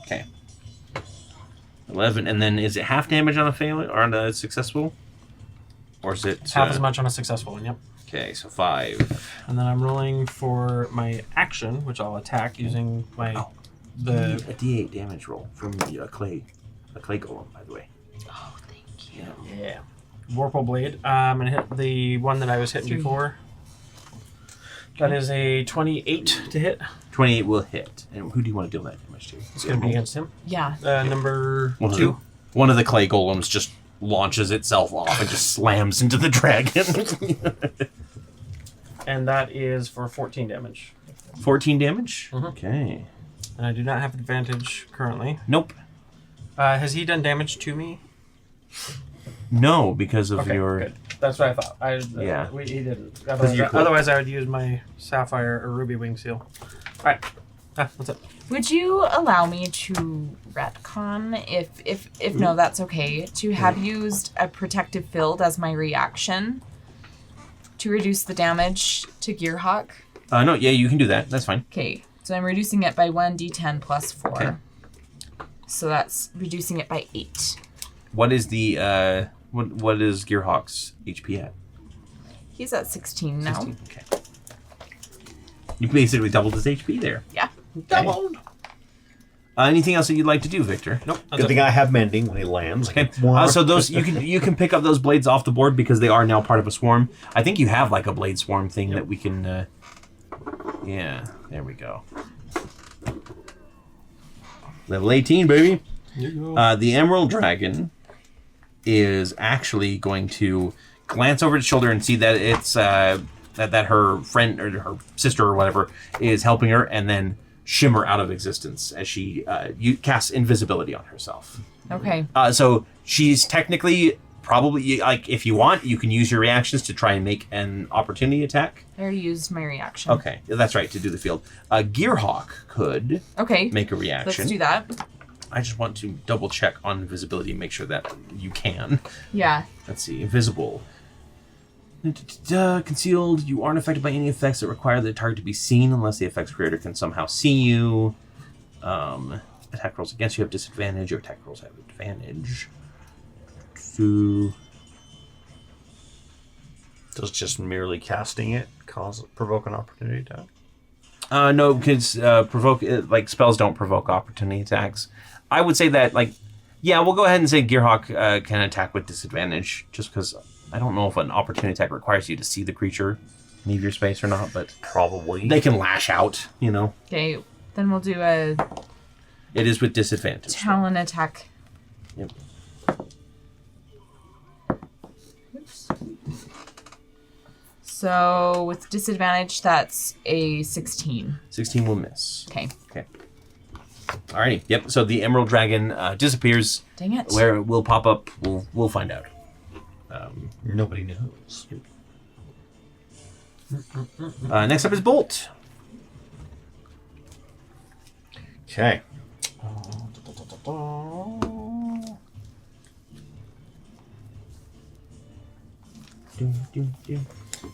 Speaker 1: Okay. 11, and then is it half damage on a failure or on a successful? Or is it
Speaker 2: Half as much on a successful one, yep.
Speaker 1: Okay, so 5.
Speaker 2: And then I'm rolling for my action, which I'll attack using my
Speaker 1: Oh.
Speaker 2: the
Speaker 1: A D8 damage roll from the clay golem, by the way.
Speaker 3: Oh, thank you.
Speaker 2: yeah Warple Blade. I'm gonna hit the one that I was hitting
Speaker 3: 3.
Speaker 2: before. That is a 28 to hit.
Speaker 1: 28 will hit. And who do you want to deal that damage to?
Speaker 2: It's gonna be against him.
Speaker 3: Yeah.
Speaker 2: Number
Speaker 1: One of
Speaker 2: 2.
Speaker 1: One of the clay golems just launches itself off and just slams into the dragon.
Speaker 2: And that is for 14 damage.
Speaker 1: 14 damage?
Speaker 2: Mhm.
Speaker 1: Okay.
Speaker 2: And I do not have advantage currently.
Speaker 1: Nope.
Speaker 2: Has he done damage to me?
Speaker 1: No, because of
Speaker 2: Okay,
Speaker 1: your...
Speaker 2: good. That's what I thought.
Speaker 1: Yeah.
Speaker 2: He didn't.
Speaker 1: you're cool.
Speaker 2: Otherwise, I would use my sapphire or ruby wing seal. All right. What's up?
Speaker 3: Would you allow me to retcon, if no, that's okay, to have used a protective field as my reaction to reduce the damage to Gearhawk?
Speaker 1: No, yeah, you can do that. That's fine.
Speaker 3: Okay, so I'm reducing it by 1d10 plus 4.
Speaker 1: Okay.
Speaker 3: So that's reducing it by 8.
Speaker 1: What is the... What is Gearhawk's HP at?
Speaker 3: He's at 16 now.
Speaker 1: 16? Okay. You basically doubled his HP there.
Speaker 3: Yeah.
Speaker 1: Doubled. Anything else that you'd like to do, Victor?
Speaker 2: Nope.
Speaker 4: Good thing I have mending when he lands.
Speaker 1: Okay. So those you can pick up those blades off the board because they are now part of a swarm. I think you have a blade swarm thing that we can. Yeah, there we go. Level 18, baby. The Emerald Dragon is actually going to glance over its shoulder and see that it's that her friend or her sister or whatever is helping her, and then shimmer out of existence as she casts invisibility on herself.
Speaker 3: Okay.
Speaker 1: So she's technically probably if you want, you can use your reactions to try and make an opportunity attack.
Speaker 3: I already used my reaction.
Speaker 1: Okay, that's right, to do the field. Gearhawk could
Speaker 3: Okay.
Speaker 1: make a reaction.
Speaker 3: Let's do that.
Speaker 1: I just want to double check on invisibility and make sure that you can.
Speaker 3: Yeah.
Speaker 1: Let's see, invisible. Concealed, you aren't affected by any effects that require the target to be seen unless the effect's creator can somehow see you. Attack rolls against you have disadvantage, or attack rolls have advantage. So,
Speaker 4: Does just merely casting it provoke an opportunity attack?
Speaker 1: no, because spells don't provoke opportunity attacks. I would say that, we'll go ahead and say Gearhawk can attack with disadvantage, just because I don't know if an opportunity attack requires you to see the creature leave your space or not, but
Speaker 4: Probably.
Speaker 1: they can lash out,
Speaker 3: Okay. Then we'll do a
Speaker 1: It is with disadvantage.
Speaker 3: talon attack.
Speaker 1: Yep.
Speaker 3: Oops. So with disadvantage, that's a 16.
Speaker 1: 16 will miss.
Speaker 3: Okay.
Speaker 1: Okay. Alrighty. Yep. So the Emerald Dragon disappears.
Speaker 3: Dang it.
Speaker 1: Where it will pop up, we'll find out.
Speaker 4: Nobody knows.
Speaker 1: Next up is Bolt.
Speaker 4: Okay.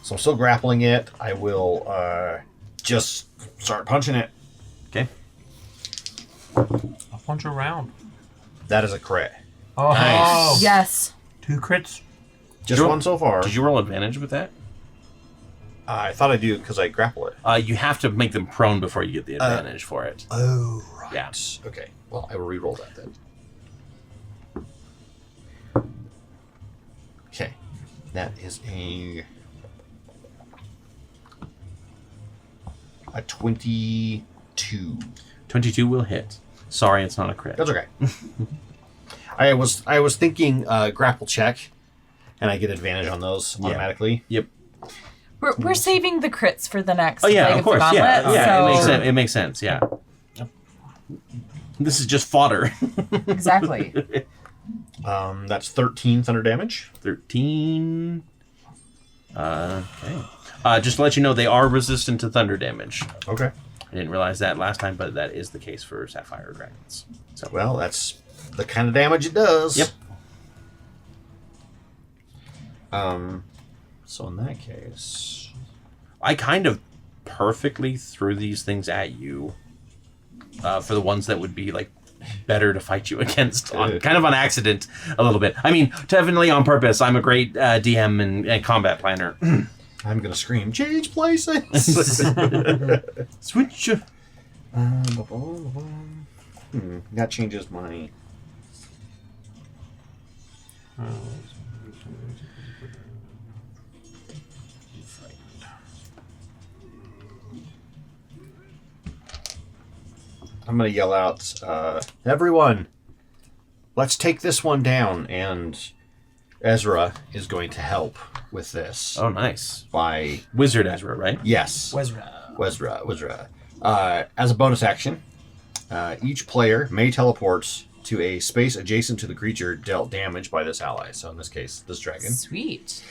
Speaker 4: So I'm still grappling it. I will just start punching it.
Speaker 1: Okay.
Speaker 2: I'll punch around.
Speaker 4: That is a crit.
Speaker 2: Oh,
Speaker 1: Nice.
Speaker 3: Yes.
Speaker 2: 2 crits.
Speaker 4: Just
Speaker 1: Sure.
Speaker 4: one so far.
Speaker 1: Did you roll advantage with that?
Speaker 4: I thought I do because I grapple it.
Speaker 1: You have to make them prone before you get the advantage for it.
Speaker 4: Oh, right.
Speaker 1: Yeah.
Speaker 4: Okay. Well, I will re-roll that then. Okay. That is a 22.
Speaker 1: 22 will hit. Sorry, it's not a crit.
Speaker 4: That's okay. I was thinking grapple check, and I get advantage on those automatically.
Speaker 1: Yep.
Speaker 3: We're saving the crits for the next
Speaker 1: Oh yeah,
Speaker 3: leg
Speaker 1: of course.
Speaker 3: the
Speaker 1: Yeah,
Speaker 3: gauntlet.
Speaker 1: yeah.
Speaker 3: So...
Speaker 1: It makes sense. It makes sense. Yeah. This is just fodder.
Speaker 3: Exactly.
Speaker 4: That's 13 thunder damage.
Speaker 1: 13. Okay. Just to let you know, they are resistant to thunder damage.
Speaker 4: Okay.
Speaker 1: I didn't realize that last time, but that is the case for sapphire dragons. So.
Speaker 4: Well, that's the kind of damage it does.
Speaker 1: Yep.
Speaker 4: So in that case,
Speaker 1: I kind of perfectly threw these things at you for the ones that would be like better to fight you against, kind of on accident a little bit. I mean, definitely on purpose. I'm a great DM and combat planner.
Speaker 4: I'm gonna scream, change places.
Speaker 1: Switch.
Speaker 4: That changes my. I'm gonna yell out, everyone, let's take this one down, and Ezra is going to help with this.
Speaker 1: Oh, nice.
Speaker 4: By
Speaker 1: Wizard Ezra, right?
Speaker 4: yes,
Speaker 5: Wezra.
Speaker 4: as a bonus action, each player may teleport to a space adjacent to the creature dealt damage by this ally. So in this case, this dragon.
Speaker 3: Sweet.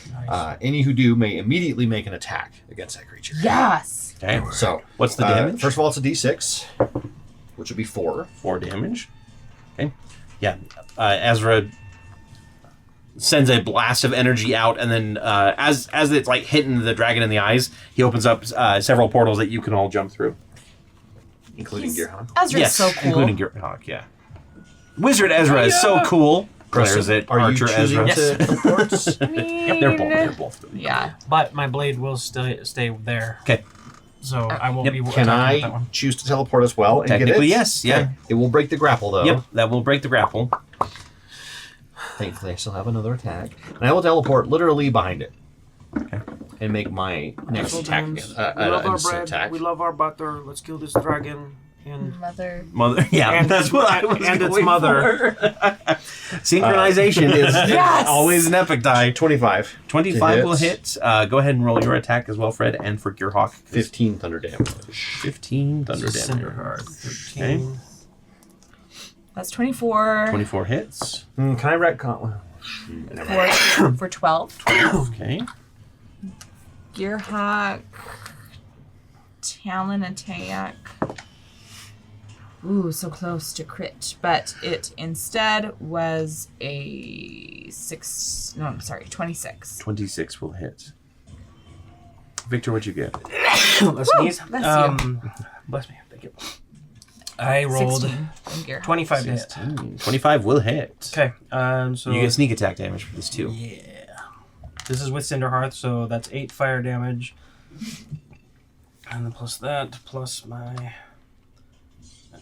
Speaker 4: Any who do may immediately make an attack against that creature.
Speaker 3: Yes.
Speaker 1: Okay.
Speaker 4: So
Speaker 1: What's the damage?
Speaker 4: First of all, it's a D6, which would be 4.
Speaker 1: 4 damage. Okay. Yeah. Ezra sends a blast of energy out, and then as it's like hitting the dragon in the eyes, he opens up several portals that you can all jump through.
Speaker 4: Including Gearhawk.
Speaker 3: Ezra's
Speaker 1: Yes,
Speaker 3: so cool.
Speaker 1: including Gearhawk, yeah. Wizard Ezra is so cool. Or is it
Speaker 4: Are
Speaker 1: Archer
Speaker 4: you choosing
Speaker 1: Ezra?
Speaker 4: to teleport?
Speaker 1: Yep, they're both really
Speaker 3: Yeah.
Speaker 2: But my blade will stay there.
Speaker 1: Okay.
Speaker 2: So I won't be
Speaker 4: Can
Speaker 2: attacking with that
Speaker 4: I
Speaker 2: one.
Speaker 4: choose to teleport as well and get it?
Speaker 1: Technically, yes, yeah.
Speaker 4: Okay. It will break the grapple, though.
Speaker 1: Yep, that will break the grapple.
Speaker 4: Thankfully, I still have another attack. And I will teleport literally behind it.
Speaker 1: Okay.
Speaker 4: And make my next
Speaker 5: Little
Speaker 4: attack.
Speaker 5: times. We love our
Speaker 4: instant
Speaker 5: bread.
Speaker 4: attack.
Speaker 5: We love our butter. Let's kill this dragon. And
Speaker 3: Mother.
Speaker 1: Mother, yeah,
Speaker 5: And-
Speaker 1: that's what I was
Speaker 5: and its
Speaker 1: going
Speaker 5: mother.
Speaker 1: for. Synchronization is
Speaker 3: Yes!
Speaker 1: always an epic die.
Speaker 4: 25.
Speaker 1: 25 will
Speaker 4: hits.
Speaker 1: hit. Go ahead and roll your attack as well, Fred, and for Gearhawk.
Speaker 4: 15 thunder damage.
Speaker 1: 15 thunder damage.
Speaker 2: Cinderheart. 13.
Speaker 3: That's 24.
Speaker 1: 24 hits.
Speaker 4: Can I retcon?
Speaker 3: For 12.
Speaker 1: Okay.
Speaker 3: Gearhawk. Talon attack. Ooh, so close to crit. But it instead was a 26.
Speaker 1: 26 will hit. Victor, what'd you get?
Speaker 2: Let's sneeze.
Speaker 3: Bless
Speaker 2: Bless me. Thank you. I rolled
Speaker 3: 16 from Gearhawk.
Speaker 2: 25 to hit.
Speaker 1: 16. 25 will hit.
Speaker 2: Okay. So
Speaker 1: You get sneak attack damage for this too.
Speaker 2: yeah. This is with Cinderhearth, so that's 8 fire damage. And then plus that, plus my...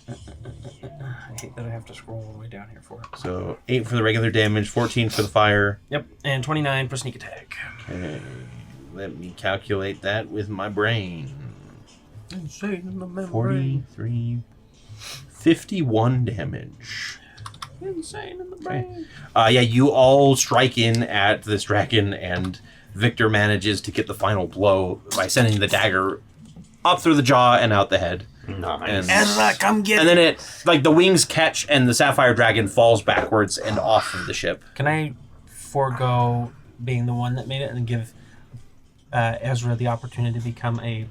Speaker 2: I hate that I have to scroll all the way down here for it.
Speaker 1: So 8 for the regular damage, 14 for the fire.
Speaker 2: Yep, and 29 for sneak attack.
Speaker 1: Okay. Let me calculate that with my brain.
Speaker 5: insane in the membrane.
Speaker 1: 43... 51 damage.
Speaker 5: Insane in the brain.
Speaker 1: Yeah, you all strike in at this dragon, and Victor manages to get the final blow by sending the dagger up through the jaw and out the head.
Speaker 4: Nice.
Speaker 2: Ezra, come get
Speaker 1: And then it, like, the wings catch, and the sapphire dragon falls backwards and off of the ship.
Speaker 2: Can I forego being the one that made it and give Ezra the opportunity to become a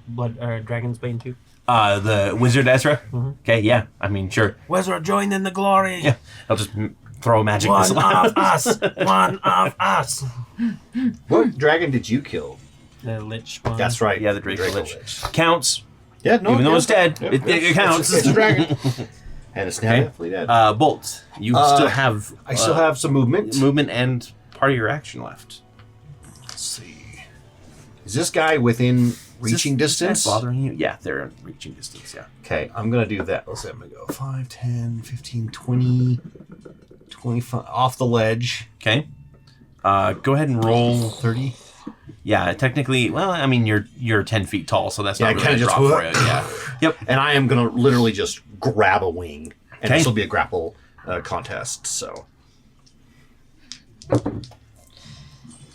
Speaker 2: Dragon's Bane too?
Speaker 1: The wizard Ezra? Okay, yeah. I mean, sure.
Speaker 2: Ezra, join in the glory.
Speaker 1: Yeah. I'll just throw a magic
Speaker 2: One
Speaker 1: missile
Speaker 2: of
Speaker 1: out.
Speaker 2: us. One of us.
Speaker 4: What dragon did you kill?
Speaker 2: The Lich one.
Speaker 4: That's right.
Speaker 1: Yeah, the Draco Lich.
Speaker 4: Lich.
Speaker 1: Counts.
Speaker 4: Yeah, no,
Speaker 1: Even though it's dead,
Speaker 4: Yep,
Speaker 1: it counts.
Speaker 4: It's a dragon. And it's now
Speaker 1: Okay.
Speaker 4: definitely dead.
Speaker 1: Bolt, you still have...
Speaker 4: I still have some movement.
Speaker 1: movement and part of your action left.
Speaker 4: Let's see. Is this guy within reaching
Speaker 1: Is this
Speaker 4: distance?
Speaker 1: bothering you? Yeah, they're in reaching distance, yeah.
Speaker 4: Okay, I'm going to do that. Let's see, I'm going to go 5, 10, 15, 20, 25. Off the ledge.
Speaker 1: Okay. Go ahead and roll.
Speaker 4: 30.
Speaker 1: Yeah, technically, well, I mean, you're 10 feet tall, so that's
Speaker 4: Yeah,
Speaker 1: not
Speaker 4: I
Speaker 1: really a
Speaker 4: kinda
Speaker 1: drop
Speaker 4: just-
Speaker 1: for you. Yeah. Yep.
Speaker 4: And I am going to literally just grab a wing. And
Speaker 1: Okay.
Speaker 4: this will be a grapple contest, so.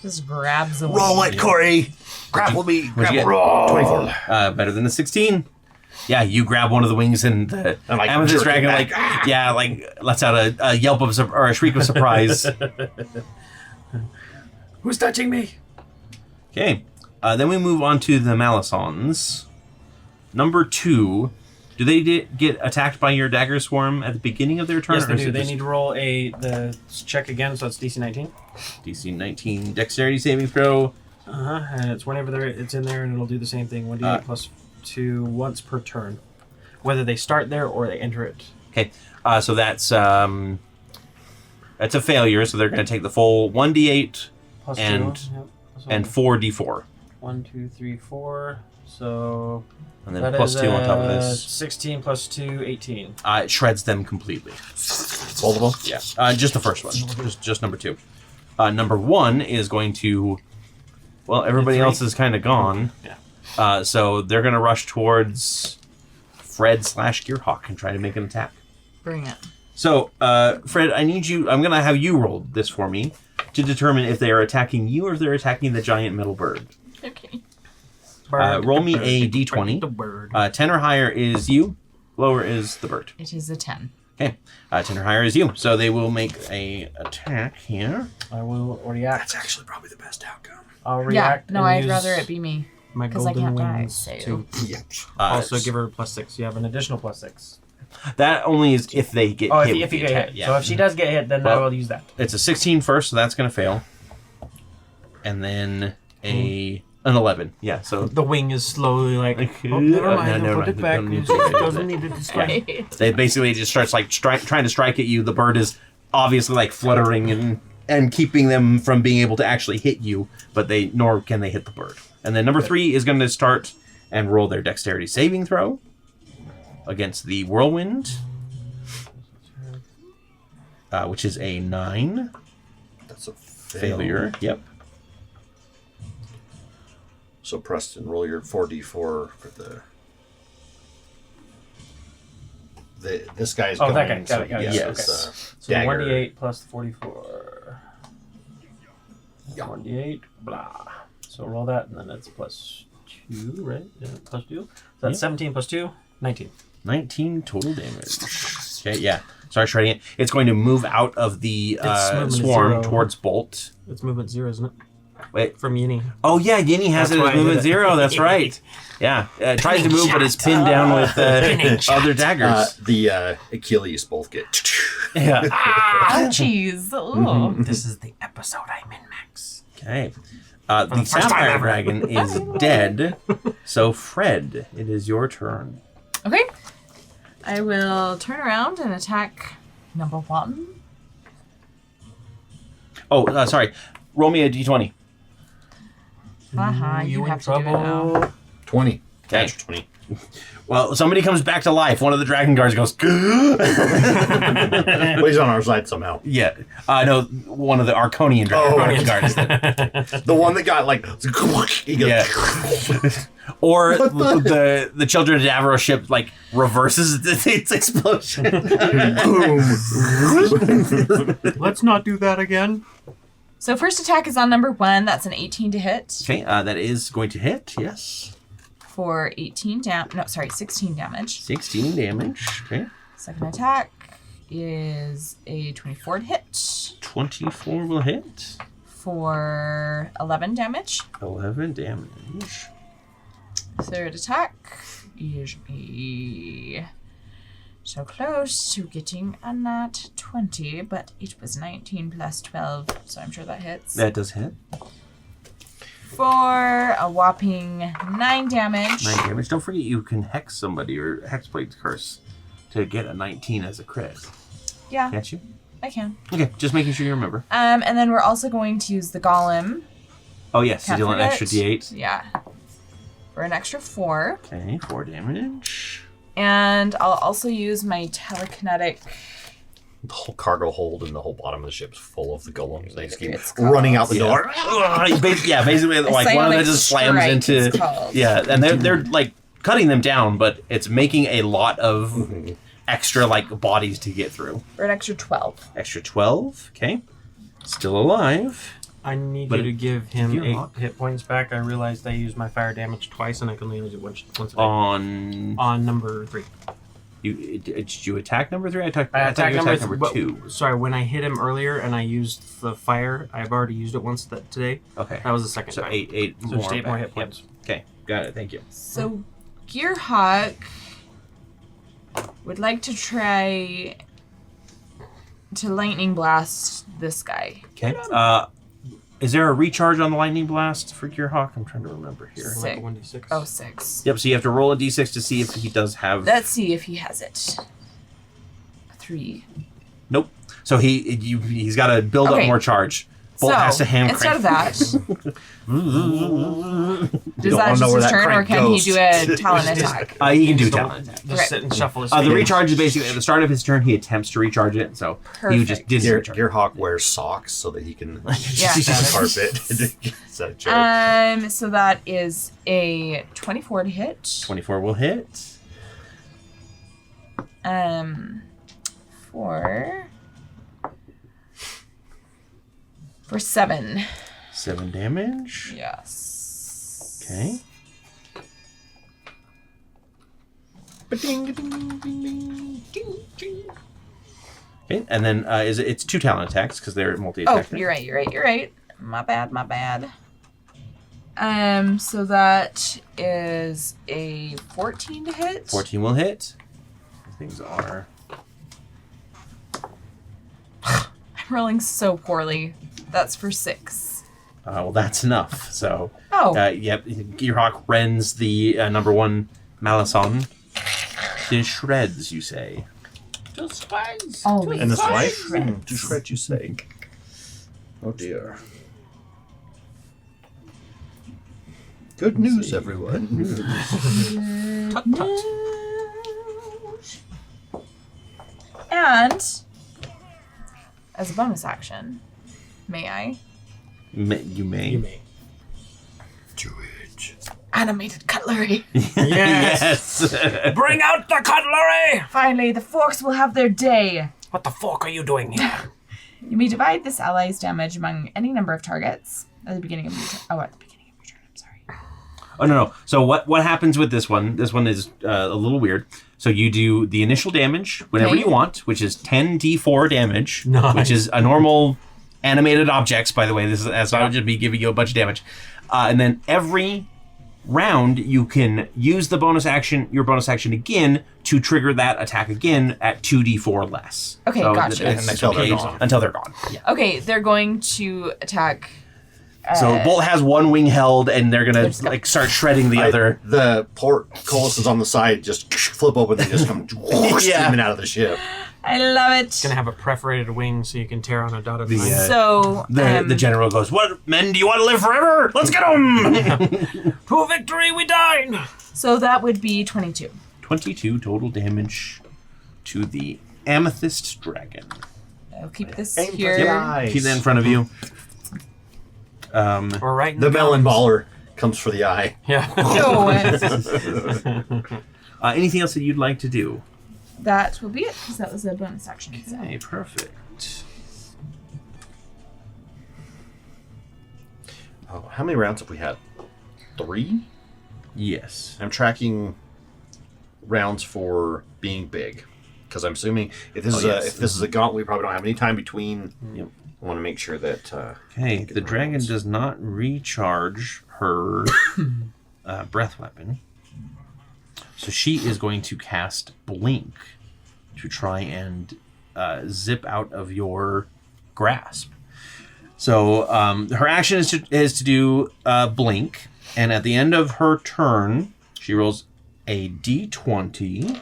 Speaker 3: Just grabs a
Speaker 4: Roll
Speaker 3: wing.
Speaker 4: it, Cory! Grapple me.
Speaker 1: What'd you
Speaker 4: Grapple.
Speaker 1: get?
Speaker 4: 24.
Speaker 1: Better than the 16. Yeah, you grab one of the wings and the
Speaker 4: I'm like,
Speaker 1: amethyst
Speaker 4: jerking
Speaker 1: dragon
Speaker 4: back.
Speaker 1: lets out a yelp of or a shriek of surprise.
Speaker 5: Who's touching me?
Speaker 1: Okay, then we move on to the Malisons. Number 2, do they get attacked by your dagger swarm at the beginning of their turn?
Speaker 5: Yes,
Speaker 1: or
Speaker 5: they
Speaker 1: is
Speaker 5: do.
Speaker 1: it
Speaker 5: They
Speaker 1: just
Speaker 5: need to roll the check again, so it's DC 19.
Speaker 1: DC 19 dexterity saving throw.
Speaker 5: And it's whenever it's in there, and it'll do the same thing. 1d8 plus 2 once per turn, whether they start there or they enter it.
Speaker 1: Okay, so that's a failure. So they're going to take the full 1d8
Speaker 5: Plus
Speaker 1: and
Speaker 5: 2. Yep. So
Speaker 1: and 4d4,
Speaker 5: 1, 2, 3, 4. So
Speaker 1: and then
Speaker 5: that
Speaker 1: plus
Speaker 5: is,
Speaker 1: 2 on top of this.
Speaker 5: 16 plus 2, 18.
Speaker 1: It shreds them completely.
Speaker 4: Both of them?
Speaker 1: Yeah, just the first one, just number 2. Number 1 is going to. Well, everybody else is kind of gone.
Speaker 5: Yeah.
Speaker 1: So they're going to rush towards Fred / Gearhawk and try to make an attack.
Speaker 3: Bring it.
Speaker 1: So, Fred, I'm going to have you roll this for me to determine if they are attacking you or if they're attacking the giant metal bird.
Speaker 3: Okay.
Speaker 1: Roll me a d20.
Speaker 5: The bird.
Speaker 1: 10 or higher is you, lower is the bird.
Speaker 3: It is a 10.
Speaker 1: Okay, 10 or higher is you. So they will make a attack here.
Speaker 5: I will react.
Speaker 4: That's actually probably the best outcome.
Speaker 5: I'll
Speaker 3: Yeah.
Speaker 5: react.
Speaker 3: No,
Speaker 5: and
Speaker 3: I'd
Speaker 5: use
Speaker 3: rather it be me.
Speaker 5: my
Speaker 3: 'cause I
Speaker 5: golden
Speaker 3: can't die,
Speaker 5: wings
Speaker 3: so-
Speaker 5: to
Speaker 1: Also,
Speaker 5: give her +6. You have an additional +6.
Speaker 1: that only is if they get
Speaker 5: Oh,
Speaker 1: hit.
Speaker 5: if
Speaker 1: with
Speaker 5: you
Speaker 1: the
Speaker 5: get
Speaker 1: attack.
Speaker 5: hit.
Speaker 1: Yeah.
Speaker 5: So if she does get hit, then I
Speaker 1: Well-
Speaker 5: will use that.
Speaker 1: It's a 16 first, so that's going to fail. And then an 11. Yeah, so
Speaker 5: The wing is slowly like.
Speaker 1: Oh,
Speaker 5: never mind.
Speaker 1: no,
Speaker 5: I'll put it back.
Speaker 1: don't need
Speaker 5: It
Speaker 1: to do that.
Speaker 5: doesn't need to describe.
Speaker 1: they basically just starts like trying to strike at you. The bird is obviously like fluttering and keeping them from being able to actually hit you, but nor can they hit the bird. And then number 3 is going to start and roll their dexterity saving throw against the whirlwind, which is a 9.
Speaker 4: That's a
Speaker 1: Failure. Yep.
Speaker 4: So Preston, roll your 4d4 for this guy's
Speaker 5: Oh,
Speaker 4: going.
Speaker 5: that guy. Got
Speaker 4: so
Speaker 5: it, got
Speaker 4: he
Speaker 5: it.
Speaker 4: gets,
Speaker 1: Yes.
Speaker 5: So
Speaker 4: dagger.
Speaker 5: 1d8 plus 44. 1d8, blah. So roll that, and then it's +2, right? Yeah, +2. So that's
Speaker 1: Yeah.
Speaker 5: 17 plus 2, 19.
Speaker 1: 19 total damage. Okay, yeah. Start shredding it. It's going to move out of the
Speaker 5: Its movement is
Speaker 1: swarm
Speaker 5: 0.
Speaker 1: towards Bolt.
Speaker 5: It's movement 0, isn't it?
Speaker 1: Wait.
Speaker 5: From Yini.
Speaker 1: Oh, yeah, Yinny has
Speaker 5: That's
Speaker 1: it
Speaker 5: why
Speaker 1: as
Speaker 5: I did
Speaker 1: movement
Speaker 5: it.
Speaker 1: 0. That's right. Yeah. It tries to move, but it's pinned down with other daggers.
Speaker 4: The Achilles both get.
Speaker 1: Yeah.
Speaker 3: Ouchies. Ooh.
Speaker 5: This is the episode I min-max.
Speaker 1: Okay. The
Speaker 5: first time
Speaker 1: Sapphire
Speaker 5: ever.
Speaker 1: Dragon is dead. So, Fred, it is your turn.
Speaker 3: Okay. I will turn around and attack number 1.
Speaker 1: Oh, sorry. Roll me a d20.
Speaker 3: Haha, you
Speaker 5: in
Speaker 3: have to do it now.
Speaker 4: 20.
Speaker 1: Okay.
Speaker 4: Natural 20.
Speaker 1: Well, somebody comes back to life. One of the dragon guards goes,
Speaker 4: But he's on our side somehow.
Speaker 1: yeah. No, one of the Arconian dragon guards.
Speaker 4: The one that got like. He goes.
Speaker 1: Yeah. Or the Children of Davros ship like reverses its explosion.
Speaker 5: Let's not do that again.
Speaker 3: So first attack is on number 1. That's an 18 to hit
Speaker 1: Okay, that is going to hit. Yes.
Speaker 3: for 16 damage.
Speaker 1: 16 damage. Okay.
Speaker 3: Second attack is a 24 to hit
Speaker 1: 24 will hit.
Speaker 3: for 11 damage.
Speaker 1: 11 damage.
Speaker 3: Third attack is so close to getting a nat 20, but it was 19 plus 12, so I'm sure that hits.
Speaker 1: That does hit.
Speaker 3: For a whopping 9 damage.
Speaker 1: 9 damage. Don't forget you can hex somebody or hexblade curse to get a 19 as a crit.
Speaker 3: Yeah,
Speaker 1: Can't you?
Speaker 3: I can.
Speaker 1: Okay, just making sure you remember.
Speaker 3: And then we're also going to use the golem.
Speaker 1: Oh yes, to
Speaker 3: Can't
Speaker 1: deal an
Speaker 3: forget.
Speaker 1: extra d8.
Speaker 3: Yeah. For an extra 4.
Speaker 1: Okay, 4 damage.
Speaker 3: And I'll also use my telekinetic.
Speaker 4: The whole cargo hold and the whole bottom of the ship's full of the golems. They just keep
Speaker 3: It's called-
Speaker 4: running out the door.
Speaker 1: Yeah, basically, like one of
Speaker 3: psionic
Speaker 1: them just slams
Speaker 3: strike,
Speaker 1: into.
Speaker 3: it's called.
Speaker 1: Yeah, and they're like cutting them down, but it's making a lot of extra like bodies to get through.
Speaker 3: For an extra 12.
Speaker 1: Extra 12. Okay, still alive.
Speaker 2: I need
Speaker 1: But
Speaker 2: you to give him
Speaker 1: you're
Speaker 2: 8
Speaker 1: locked.
Speaker 2: hit points back. I realized I used my fire damage twice, and I can only use it once a day.
Speaker 1: On
Speaker 2: number 3.
Speaker 1: did you attack number 3? I attacked number
Speaker 2: but-
Speaker 1: 2.
Speaker 2: Sorry, when I hit him earlier and I used the fire, I've already used it once today.
Speaker 1: Okay.
Speaker 2: That was the second
Speaker 1: So
Speaker 2: time.
Speaker 1: 8
Speaker 2: So
Speaker 1: more.
Speaker 2: just 8 more
Speaker 1: back.
Speaker 2: hit points.
Speaker 1: Yep. Okay, got it. Thank you.
Speaker 3: So, Gearhawk would like to try to lightning blast this guy.
Speaker 1: Okay. Is there a recharge on the lightning blast for Gearhawk? I'm trying to remember here.
Speaker 3: Sick.
Speaker 2: Like a 1d6.
Speaker 3: Oh, 6.
Speaker 1: Yep. So you have to roll a d6 to see if he does have.
Speaker 3: Let's see if he has it. 3.
Speaker 1: Nope. So he's got to build up
Speaker 3: Okay.
Speaker 1: more charge. Bolt
Speaker 3: so,
Speaker 1: has to hand
Speaker 3: instead of that, does
Speaker 4: don't
Speaker 3: that
Speaker 4: wanna know
Speaker 3: just
Speaker 4: where
Speaker 3: his
Speaker 4: that
Speaker 3: turn, or
Speaker 4: crank
Speaker 3: can
Speaker 4: goes.
Speaker 3: he do a talent attack?
Speaker 1: He can do
Speaker 2: Just
Speaker 1: talent attack.
Speaker 2: Just
Speaker 3: Okay.
Speaker 2: sit and shuffle his
Speaker 1: The
Speaker 2: fingers.
Speaker 1: recharge is basically at the start of his turn. He attempts to recharge it, so he would just
Speaker 3: Perfect.
Speaker 1: did his recharge.
Speaker 4: Gearhawk wears socks so that he can
Speaker 3: Yeah.
Speaker 4: see the carpet. Is that a joke?
Speaker 3: So that is a 24 to hit.
Speaker 1: 24 will hit.
Speaker 3: For 7.
Speaker 1: 7 damage.
Speaker 3: Yes.
Speaker 1: Okay. Okay, and then it's 2 talent attacks because they're
Speaker 3: Oh,
Speaker 1: multi-attack.
Speaker 3: you're right. My bad. So that is a 14 to hit.
Speaker 1: 14 will hit. Things are.
Speaker 3: I'm rolling so poorly. That's for 6.
Speaker 1: Well, that's enough. So,
Speaker 3: Oh.
Speaker 1: yep, Gearhawk rends the number 1 Malison to shreds, you say.
Speaker 3: Always.
Speaker 4: In this life?
Speaker 3: shreds.
Speaker 4: To shred, you say. Oh dear. Good news, everyone.
Speaker 3: And as a bonus action, may I?
Speaker 1: You may.
Speaker 2: You may.
Speaker 4: Do it.
Speaker 3: Animated cutlery.
Speaker 1: Yes.
Speaker 2: Bring out the cutlery!
Speaker 3: Finally, the forks will have their day.
Speaker 2: What the fuck are you doing here?
Speaker 3: You may divide this ally's damage among any number of targets at the beginning of your turn. Oh, at the beginning of your turn. I'm sorry.
Speaker 1: Oh no. So what happens with this one? This one is a little weird. So you do the initial damage whenever
Speaker 3: Okay.
Speaker 1: you want, which is 10d4 damage,
Speaker 2: Nice.
Speaker 1: which is a normal animated objects. By the way, that's not just me giving you a bunch of damage. And then every round you can use the your bonus action again to trigger that attack again at 2d4 less.
Speaker 3: Okay,
Speaker 1: So
Speaker 3: gotcha.
Speaker 1: it's
Speaker 4: Until they're
Speaker 1: okay
Speaker 4: gone.
Speaker 1: Until they're gone. Yeah.
Speaker 3: Okay, they're going to attack.
Speaker 1: So Bolt has one wing held, and they're gonna
Speaker 3: Let's go.
Speaker 1: like start shredding the other.
Speaker 4: The portcullis on the side just flip open and just come steaming out of the ship.
Speaker 3: I love it.
Speaker 2: It's gonna have a perforated wing so you can tear on a dotted line.
Speaker 3: So
Speaker 1: The general goes, "What, men? Do you want to live forever? Let's get them!"
Speaker 2: To victory we dine!
Speaker 3: so that would be 22.
Speaker 1: 22 total damage to the amethyst dragon.
Speaker 3: I'll keep this
Speaker 4: Aim for
Speaker 3: here.
Speaker 4: the eye.
Speaker 1: Keep that in front of you.
Speaker 2: Or right in
Speaker 4: The melon
Speaker 2: gums.
Speaker 4: baller comes for the eye.
Speaker 2: Yeah.
Speaker 3: No,
Speaker 1: Anything else that you'd like to do?
Speaker 3: that will be it, because that was a bonus action. So.
Speaker 1: Okay, perfect.
Speaker 4: Oh, how many rounds have we had? 3?
Speaker 1: Yes.
Speaker 4: I'm tracking rounds for being big, because I'm assuming if this is a gauntlet, we probably don't have any time between.
Speaker 1: Yep.
Speaker 4: I want to make sure that.
Speaker 1: Okay, the dragon does not recharge her breath weapon. So she is going to cast Blink to try and zip out of your grasp. So her action is to do Blink, and at the end of her turn, she rolls a d20. If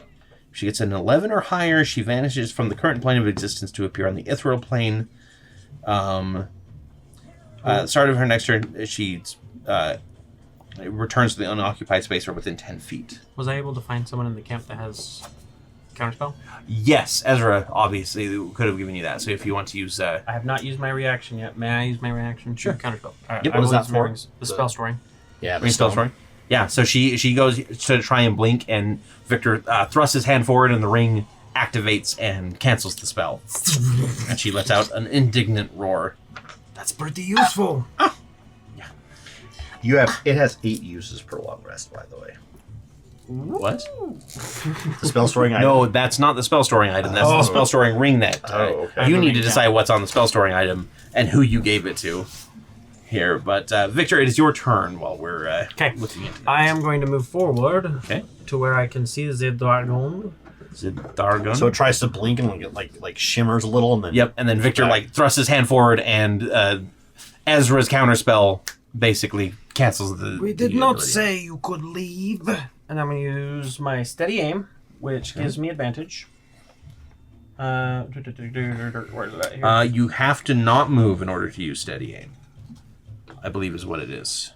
Speaker 1: she gets an 11 or higher, she vanishes from the current plane of existence to appear on the ethereal plane. Start of her next turn, she returns to the unoccupied space or within 10 feet.
Speaker 2: Was I able to find someone in the camp that has counterspell?
Speaker 1: Yes, Ezra obviously could have given you that. So if you want to use,
Speaker 2: I have not used my reaction yet. May I use my reaction?
Speaker 1: Sure.
Speaker 2: Counterspell.
Speaker 1: Yep.
Speaker 2: I
Speaker 1: What
Speaker 4: is
Speaker 2: will
Speaker 4: that
Speaker 2: use my
Speaker 4: for?
Speaker 2: rings. The spell storing.
Speaker 4: Yeah,
Speaker 1: ring spell story. Yeah, so she goes to try and blink, and Victor thrusts his hand forward, and the ring activates and cancels the spell. And she lets out an indignant roar. The
Speaker 5: That's pretty useful.
Speaker 4: It has 8 uses per long rest, by the way.
Speaker 1: What?
Speaker 4: The spell storing item.
Speaker 1: No, that's not the spell storing item. That's the spell storing ring that
Speaker 4: okay.
Speaker 1: you need to decide what's on the spell storing item and who you gave it to here. But Victor, it is your turn while we're looking into
Speaker 2: I am going to move forward
Speaker 1: Okay.
Speaker 2: to where I can see the dragon.
Speaker 1: Zidargon.
Speaker 4: So it tries to blink and like shimmers a little, and then
Speaker 1: Yep, and then Victor thrusts his hand forward, and Ezra's counterspell basically cancels the.
Speaker 5: We did
Speaker 1: the
Speaker 5: not
Speaker 1: ability.
Speaker 5: say you could leave.
Speaker 2: And I'm going to use my steady aim, which gives me advantage. Where is that here?
Speaker 1: You have to not move in order to use steady aim. I believe is what it is.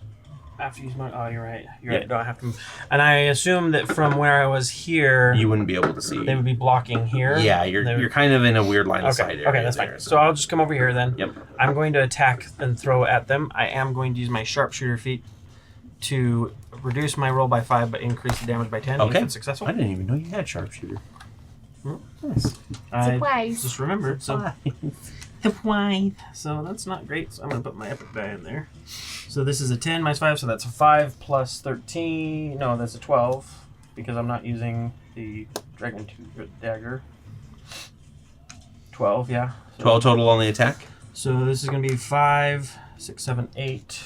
Speaker 2: I have to use my... Oh, you're right. You're right. Don't have to move. And I assume that from where I was here,
Speaker 1: You wouldn't be able to see.
Speaker 2: they would be blocking here.
Speaker 1: Yeah, you're kind of in a weird line of sight area.
Speaker 2: Okay, that's
Speaker 1: there,
Speaker 2: fine. So I'll just come over here then.
Speaker 1: Yep.
Speaker 2: I'm going to attack and throw at them. I am going to use my sharpshooter feat to reduce my roll by 5 but increase the damage by 10
Speaker 1: Okay.
Speaker 2: if it's successful.
Speaker 1: I didn't even know you had sharpshooter. Nice.
Speaker 2: I
Speaker 3: Surprise.
Speaker 2: just remembered. So So that's not great. So I'm going to put my epic die in there. So this is a 10 minus 5, so that's a 5 plus 13. No, that's a 12 because I'm not using the Dragon Dagger. 12, yeah. So,
Speaker 1: 12 total on the attack.
Speaker 2: So this is going to be 5, 6, 7, 8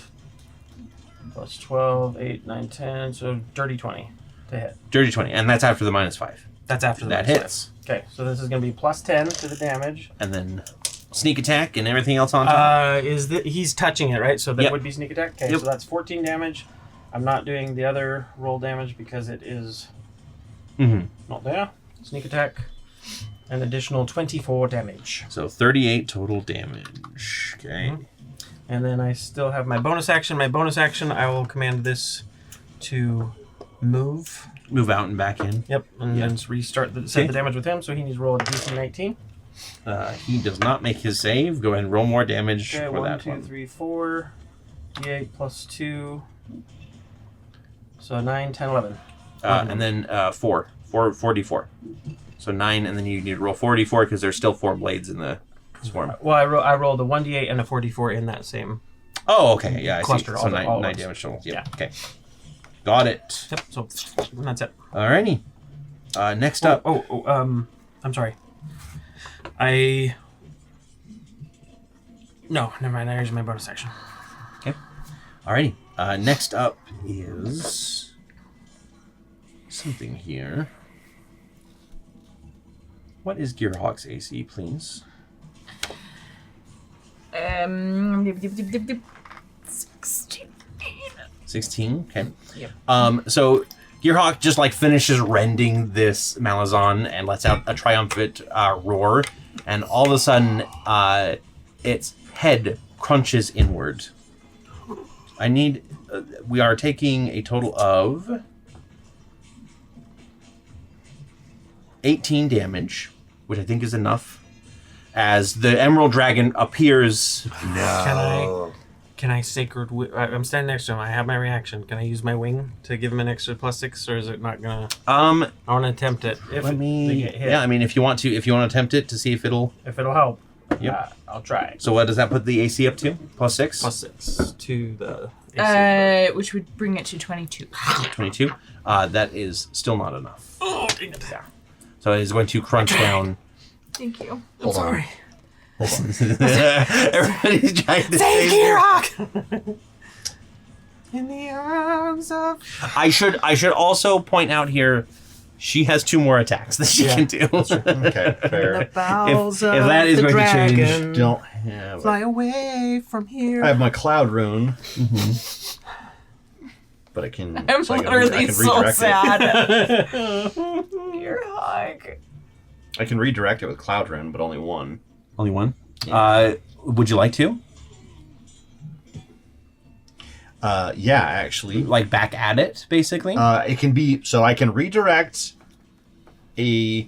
Speaker 2: plus 12, 8, 9, 10. So dirty 20 to hit.
Speaker 1: Dirty 20, and that's after the -5.
Speaker 2: That's after the
Speaker 1: That
Speaker 2: minus
Speaker 1: hits.
Speaker 2: 5. Okay, so this is going to be plus 10 to the damage.
Speaker 1: And then sneak attack and everything else on top.
Speaker 2: He's touching it, right? So that
Speaker 1: Yep.
Speaker 2: would be sneak attack. Okay,
Speaker 1: Yep.
Speaker 2: so that's 14 damage. I'm not doing the other roll damage because it is not there. Sneak attack, an additional 24 damage.
Speaker 1: So 38 total damage. Okay.
Speaker 2: And then I still have my bonus action. My bonus action, I will command this to move.
Speaker 1: Move out and back in.
Speaker 2: Yep, and then restart set the damage with him. So he needs to roll a DC 19.
Speaker 1: He does not make his save. Go ahead and roll more damage
Speaker 2: Okay,
Speaker 1: for
Speaker 2: 1,
Speaker 1: that
Speaker 2: 2,
Speaker 1: one.
Speaker 2: 3, 4. D8 plus 2. So 9, 10, 11.
Speaker 1: And then 4d4. So 9, and then you need to roll 4d4 because there's still 4 blades in the swarm.
Speaker 2: Well, I rolled a 1d8 and a 4d4 in that same.
Speaker 1: Oh, okay. Yeah, I
Speaker 2: Cluster,
Speaker 1: see. So
Speaker 2: all
Speaker 1: 9
Speaker 2: of
Speaker 1: damage total. Yep.
Speaker 2: Yeah.
Speaker 1: Okay. Got it.
Speaker 2: Yep. So that's it.
Speaker 1: Alrighty. Next up.
Speaker 2: I'm sorry. No, never mind. I used my bonus action.
Speaker 1: Okay. Alrighty. Next up is something here. What is Gearhawk's AC, please?
Speaker 3: 16.
Speaker 1: 16. Okay.
Speaker 3: Yep.
Speaker 1: So Gearhawk just finishes rending this Malazan and lets out a triumphant roar, and all of a sudden, its head crunches inward. I need. We are taking a total of 18 damage, which I think is enough. As the Emerald Dragon appears.
Speaker 2: Can I sacred? I'm standing next to him. I have my reaction. Can I use my wing to give him an extra +6, or is it not gonna? I want to attempt it. If
Speaker 1: Let me.
Speaker 2: they get hit.
Speaker 1: Yeah, I mean, if you want to attempt it to see if it'll.
Speaker 2: If it'll help.
Speaker 1: Yep.
Speaker 2: I'll try.
Speaker 1: So what does that put the AC up to? +6.
Speaker 2: +6 to the AC.
Speaker 3: Which would bring it to 22.
Speaker 1: 22. That is still not enough.
Speaker 2: Oh, dang it.
Speaker 1: Yeah. So it is going to crunch down.
Speaker 3: Thank you.
Speaker 4: Hold on.
Speaker 1: Everybody's trying to
Speaker 2: Thank
Speaker 1: save
Speaker 2: you, Rock. In the arms of.
Speaker 1: I should also point out here, she has 2 more attacks that she can do.
Speaker 4: Okay, fair.
Speaker 1: if that is going to change,
Speaker 4: Don't have.
Speaker 2: Fly away from here.
Speaker 4: I have my cloud rune. But I can.
Speaker 3: I'm
Speaker 4: so I can
Speaker 3: literally so
Speaker 4: redirect
Speaker 3: sad. Dear Hog.
Speaker 4: I can redirect it with cloud rune, but only one.
Speaker 1: Only one.
Speaker 4: Yeah.
Speaker 1: Would you like to?
Speaker 4: Yeah, actually.
Speaker 1: Back at it, basically.
Speaker 4: It can be so I can redirect a.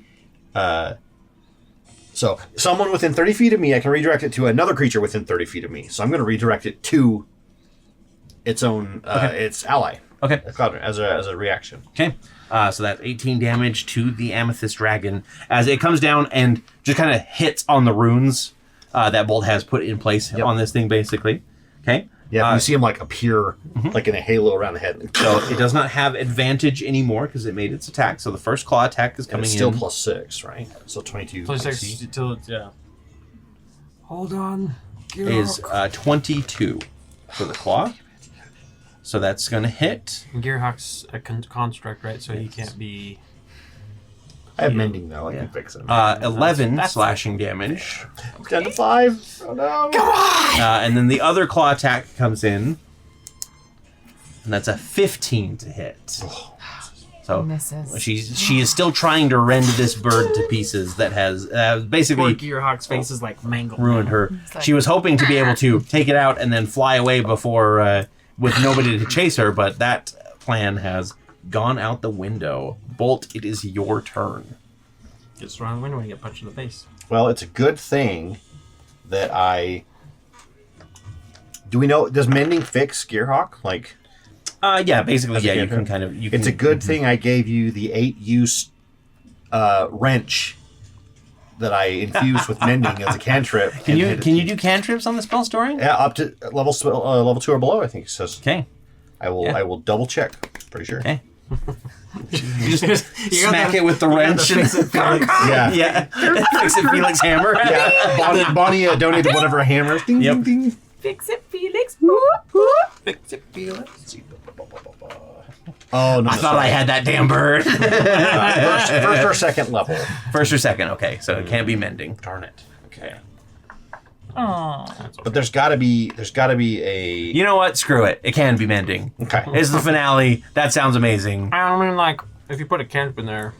Speaker 4: So someone within 30 feet of me, I can redirect it to another creature within 30 feet of me. So I'm going to redirect it to its own, its ally.
Speaker 1: Okay.
Speaker 4: Cloud as a reaction.
Speaker 1: Okay. So that's 18 damage to the Amethyst Dragon as it comes down and just kind of hits on the runes that Bolt has put in place on this thing, basically. Okay.
Speaker 4: Yeah, you see him like appear like in a halo around the head.
Speaker 1: So it does not have advantage anymore because it made its attack. So the first claw attack is coming
Speaker 4: it's still
Speaker 1: in.
Speaker 4: plus 6, right? So 22.
Speaker 2: Plus 6 till it's,
Speaker 5: Hold on.
Speaker 1: Is 22 for the claw. So that's going to hit.
Speaker 2: Gearhawk's a construct, right? So he can't be...
Speaker 4: I have mending though. I can fix it.
Speaker 1: 11 slashing damage.
Speaker 4: 10 to 5. Oh no! Come on!
Speaker 1: And then the other claw attack comes in. And that's a 15 to hit. So
Speaker 3: Misses.
Speaker 1: she is still trying to rend this bird to pieces that has
Speaker 2: Poor
Speaker 1: basically
Speaker 2: Gearhawk's face is like mangled.
Speaker 1: ruined her.
Speaker 3: like-
Speaker 1: She was hoping to be able to take it out and then fly away before with nobody to chase her, but that plan has gone out the window. Bolt, it is your turn.
Speaker 2: Gets thrown out the window and get punched in the face.
Speaker 4: Well, it's a good thing that I. Do we know? Does mending fix Gearhawk? Like,
Speaker 1: Yeah, basically,
Speaker 4: As a
Speaker 1: yeah. You
Speaker 4: cantrip?
Speaker 1: can kind of. You
Speaker 4: it's a
Speaker 1: can,
Speaker 4: good thing I gave you the 8-use wrench that I infused with mending as a cantrip.
Speaker 1: Can you do cantrips on the spell story?
Speaker 4: Yeah, up to level 2 or below. I think it says.
Speaker 1: Okay.
Speaker 4: I will double check. Pretty sure.
Speaker 1: Okay. You just smack it with the wrench and
Speaker 4: Yeah.
Speaker 1: yeah, fix it, Felix hammer.
Speaker 4: Yeah. Bonnie donated one of her hammers. Ding,
Speaker 1: Yep.
Speaker 4: ding, ding.
Speaker 3: Fix it, Felix. Whoop, whoop.
Speaker 1: Fix it, Felix.
Speaker 4: Oh no!
Speaker 1: I thought I had that damn bird.
Speaker 4: first or second level.
Speaker 1: First or second, okay. So it can't be mending. Darn it. Okay.
Speaker 3: Aw.
Speaker 4: But there's got to be a.
Speaker 1: You know what? Screw it. It can be mending.
Speaker 4: Okay.
Speaker 1: It's the finale. That sounds amazing.
Speaker 2: I mean, like, if you put a cantrip in there,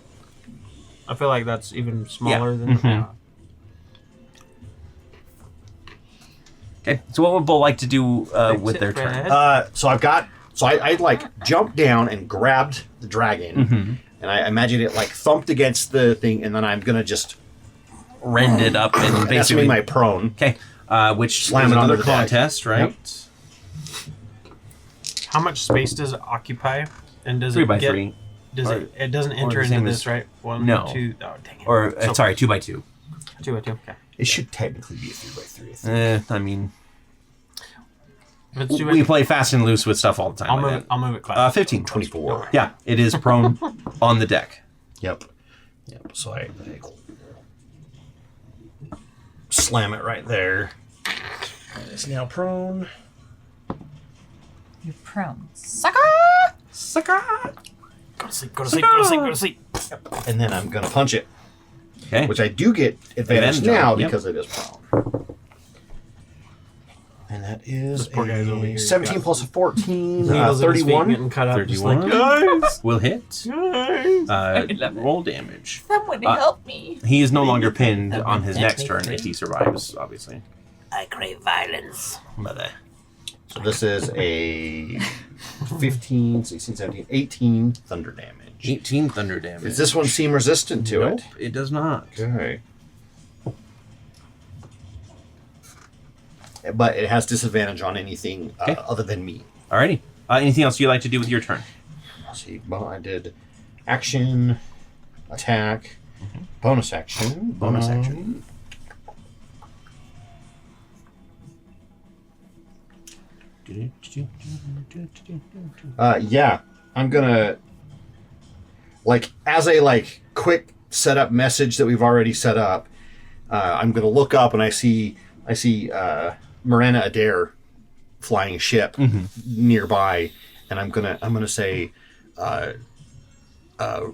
Speaker 2: I feel like that's even smaller
Speaker 1: Yeah.
Speaker 2: than...
Speaker 1: Mhm. Okay. So what would Bull like to do with
Speaker 2: it,
Speaker 1: their turn?
Speaker 2: Fred.
Speaker 4: So I've got. So I like jumped down and grabbed the dragon, and I imagine it like thumped against the thing, and then I'm gonna just
Speaker 1: Rend it up and
Speaker 4: that's me
Speaker 1: basically.
Speaker 4: my prone.
Speaker 1: Okay. Which
Speaker 4: Slam
Speaker 1: is
Speaker 4: it onto
Speaker 1: another
Speaker 4: the deck.
Speaker 1: contest, right?
Speaker 2: How much space does it occupy? And does
Speaker 1: 3
Speaker 2: it
Speaker 1: by
Speaker 2: get...
Speaker 1: 3.
Speaker 2: Does
Speaker 1: Or-
Speaker 2: it doesn't enter
Speaker 1: the
Speaker 2: into
Speaker 1: same
Speaker 2: this,
Speaker 1: as-
Speaker 2: right? 1,
Speaker 1: No.
Speaker 2: 2... Oh, dang it.
Speaker 1: Or
Speaker 2: So,
Speaker 1: sorry, 2 by 2.
Speaker 2: 2 by 2, okay.
Speaker 4: It should technically be a 3 by 3. I think.
Speaker 1: I mean,
Speaker 2: If it's 2 by
Speaker 1: we
Speaker 2: 2,
Speaker 1: play fast and loose with stuff all the time.
Speaker 2: I'll move it class.
Speaker 1: 15.
Speaker 4: 24.
Speaker 1: Yeah, it is prone on the deck.
Speaker 4: Yep. So I slam it right there. It's now prone.
Speaker 3: You're prone. Sucker!
Speaker 1: Sucker!
Speaker 2: Go to sleep, go to sleep, go to sleep, go to sleep.
Speaker 4: And then I'm gonna punch it,
Speaker 1: Okay.
Speaker 4: which I do get advantage
Speaker 1: Advantage
Speaker 4: now
Speaker 1: on, yep.
Speaker 4: because it is prone. And that is
Speaker 2: This poor guy's over
Speaker 4: a
Speaker 2: here.
Speaker 4: 17 plus a 14,
Speaker 2: Needles in his feet
Speaker 4: 31.
Speaker 2: getting cut up, just like,
Speaker 1: 31
Speaker 2: guys,
Speaker 1: will hit.
Speaker 2: guys.
Speaker 1: Roll damage.
Speaker 3: Someone help me.
Speaker 1: He is no longer pinned on his next turn if he survives, obviously.
Speaker 2: I crave violence.
Speaker 1: But,
Speaker 4: So this is a 15, 16, 17, 18 thunder damage.
Speaker 1: 18 thunder damage.
Speaker 4: Does this one seem resistant to
Speaker 1: Nope, it does not.
Speaker 4: it? Okay. But it has disadvantage on anything
Speaker 1: Okay.
Speaker 4: other than me.
Speaker 1: Alrighty. Anything else you'd like to do with your turn?
Speaker 4: Let's see. Well, I did action, attack, bonus action, bonus action. Yeah, I'm gonna as a quick setup message that we've already set up. I'm gonna look up and I see Morena Adair flying a ship nearby, and I'm gonna say,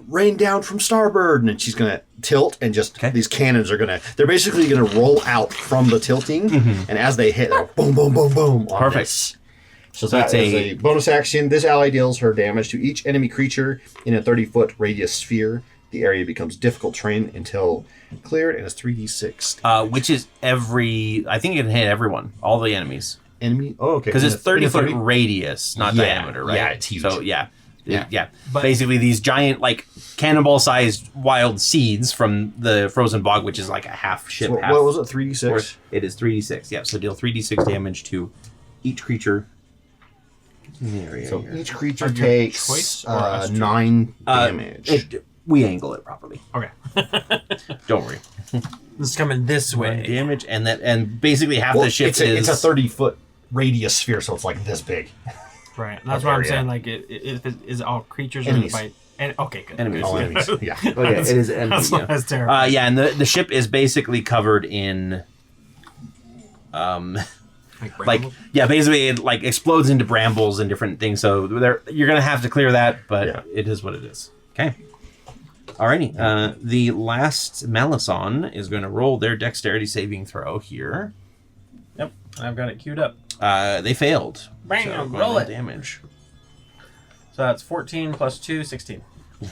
Speaker 4: rain down from starboard, and she's gonna tilt, and just these cannons are they're basically gonna roll out from the tilting, and as they hit, they're boom, boom, boom, boom. On
Speaker 1: Perfect.
Speaker 4: this. So that's
Speaker 1: it's
Speaker 4: a bonus action. This ally deals her damage to each enemy creature in a 30-foot radius sphere. The area becomes difficult terrain until cleared, and it's 3d6.
Speaker 1: Which is I think it can hit everyone, all the enemies.
Speaker 4: Enemy? Oh, okay.
Speaker 1: Because it's 30-foot
Speaker 4: 30?
Speaker 1: radius, not
Speaker 4: Yeah,
Speaker 1: diameter, right?
Speaker 4: yeah, it's huge.
Speaker 1: So, yeah.
Speaker 2: But-
Speaker 1: Basically, these giant, cannonball-sized wild seeds from the frozen bog, which is like a half ship.
Speaker 4: So
Speaker 1: half
Speaker 4: what was it? 3d6?
Speaker 1: Or it is 3d6, yeah. So deal 3d6 damage to each creature in the area.
Speaker 4: So
Speaker 1: here.
Speaker 4: each creature
Speaker 2: Of your
Speaker 4: takes
Speaker 2: choice or us choose?
Speaker 4: 9 damage.
Speaker 1: We angle it properly.
Speaker 2: Okay.
Speaker 1: Don't worry.
Speaker 2: It's coming this way.
Speaker 1: damage, and basically half the ship
Speaker 4: it's a 30-foot radius sphere, so it's like this big.
Speaker 2: Right. That's what I'm saying. Like, is it all creatures
Speaker 4: Enemies.
Speaker 2: or by? Okay, good.
Speaker 1: Enemies.
Speaker 4: All enemies. Yeah.
Speaker 1: Okay, it is.
Speaker 2: That's terrible.
Speaker 1: Yeah, and the ship is basically covered in, basically it like explodes into brambles and different things. So you're gonna have to clear that, but it is what it is. Okay. Alrighty. The last Malison is going to roll their dexterity saving throw here.
Speaker 2: Yep, I've got it queued up.
Speaker 1: They failed.
Speaker 2: Bang,
Speaker 1: So
Speaker 2: roll it.
Speaker 1: Damage.
Speaker 2: So that's 14 plus 2, 16.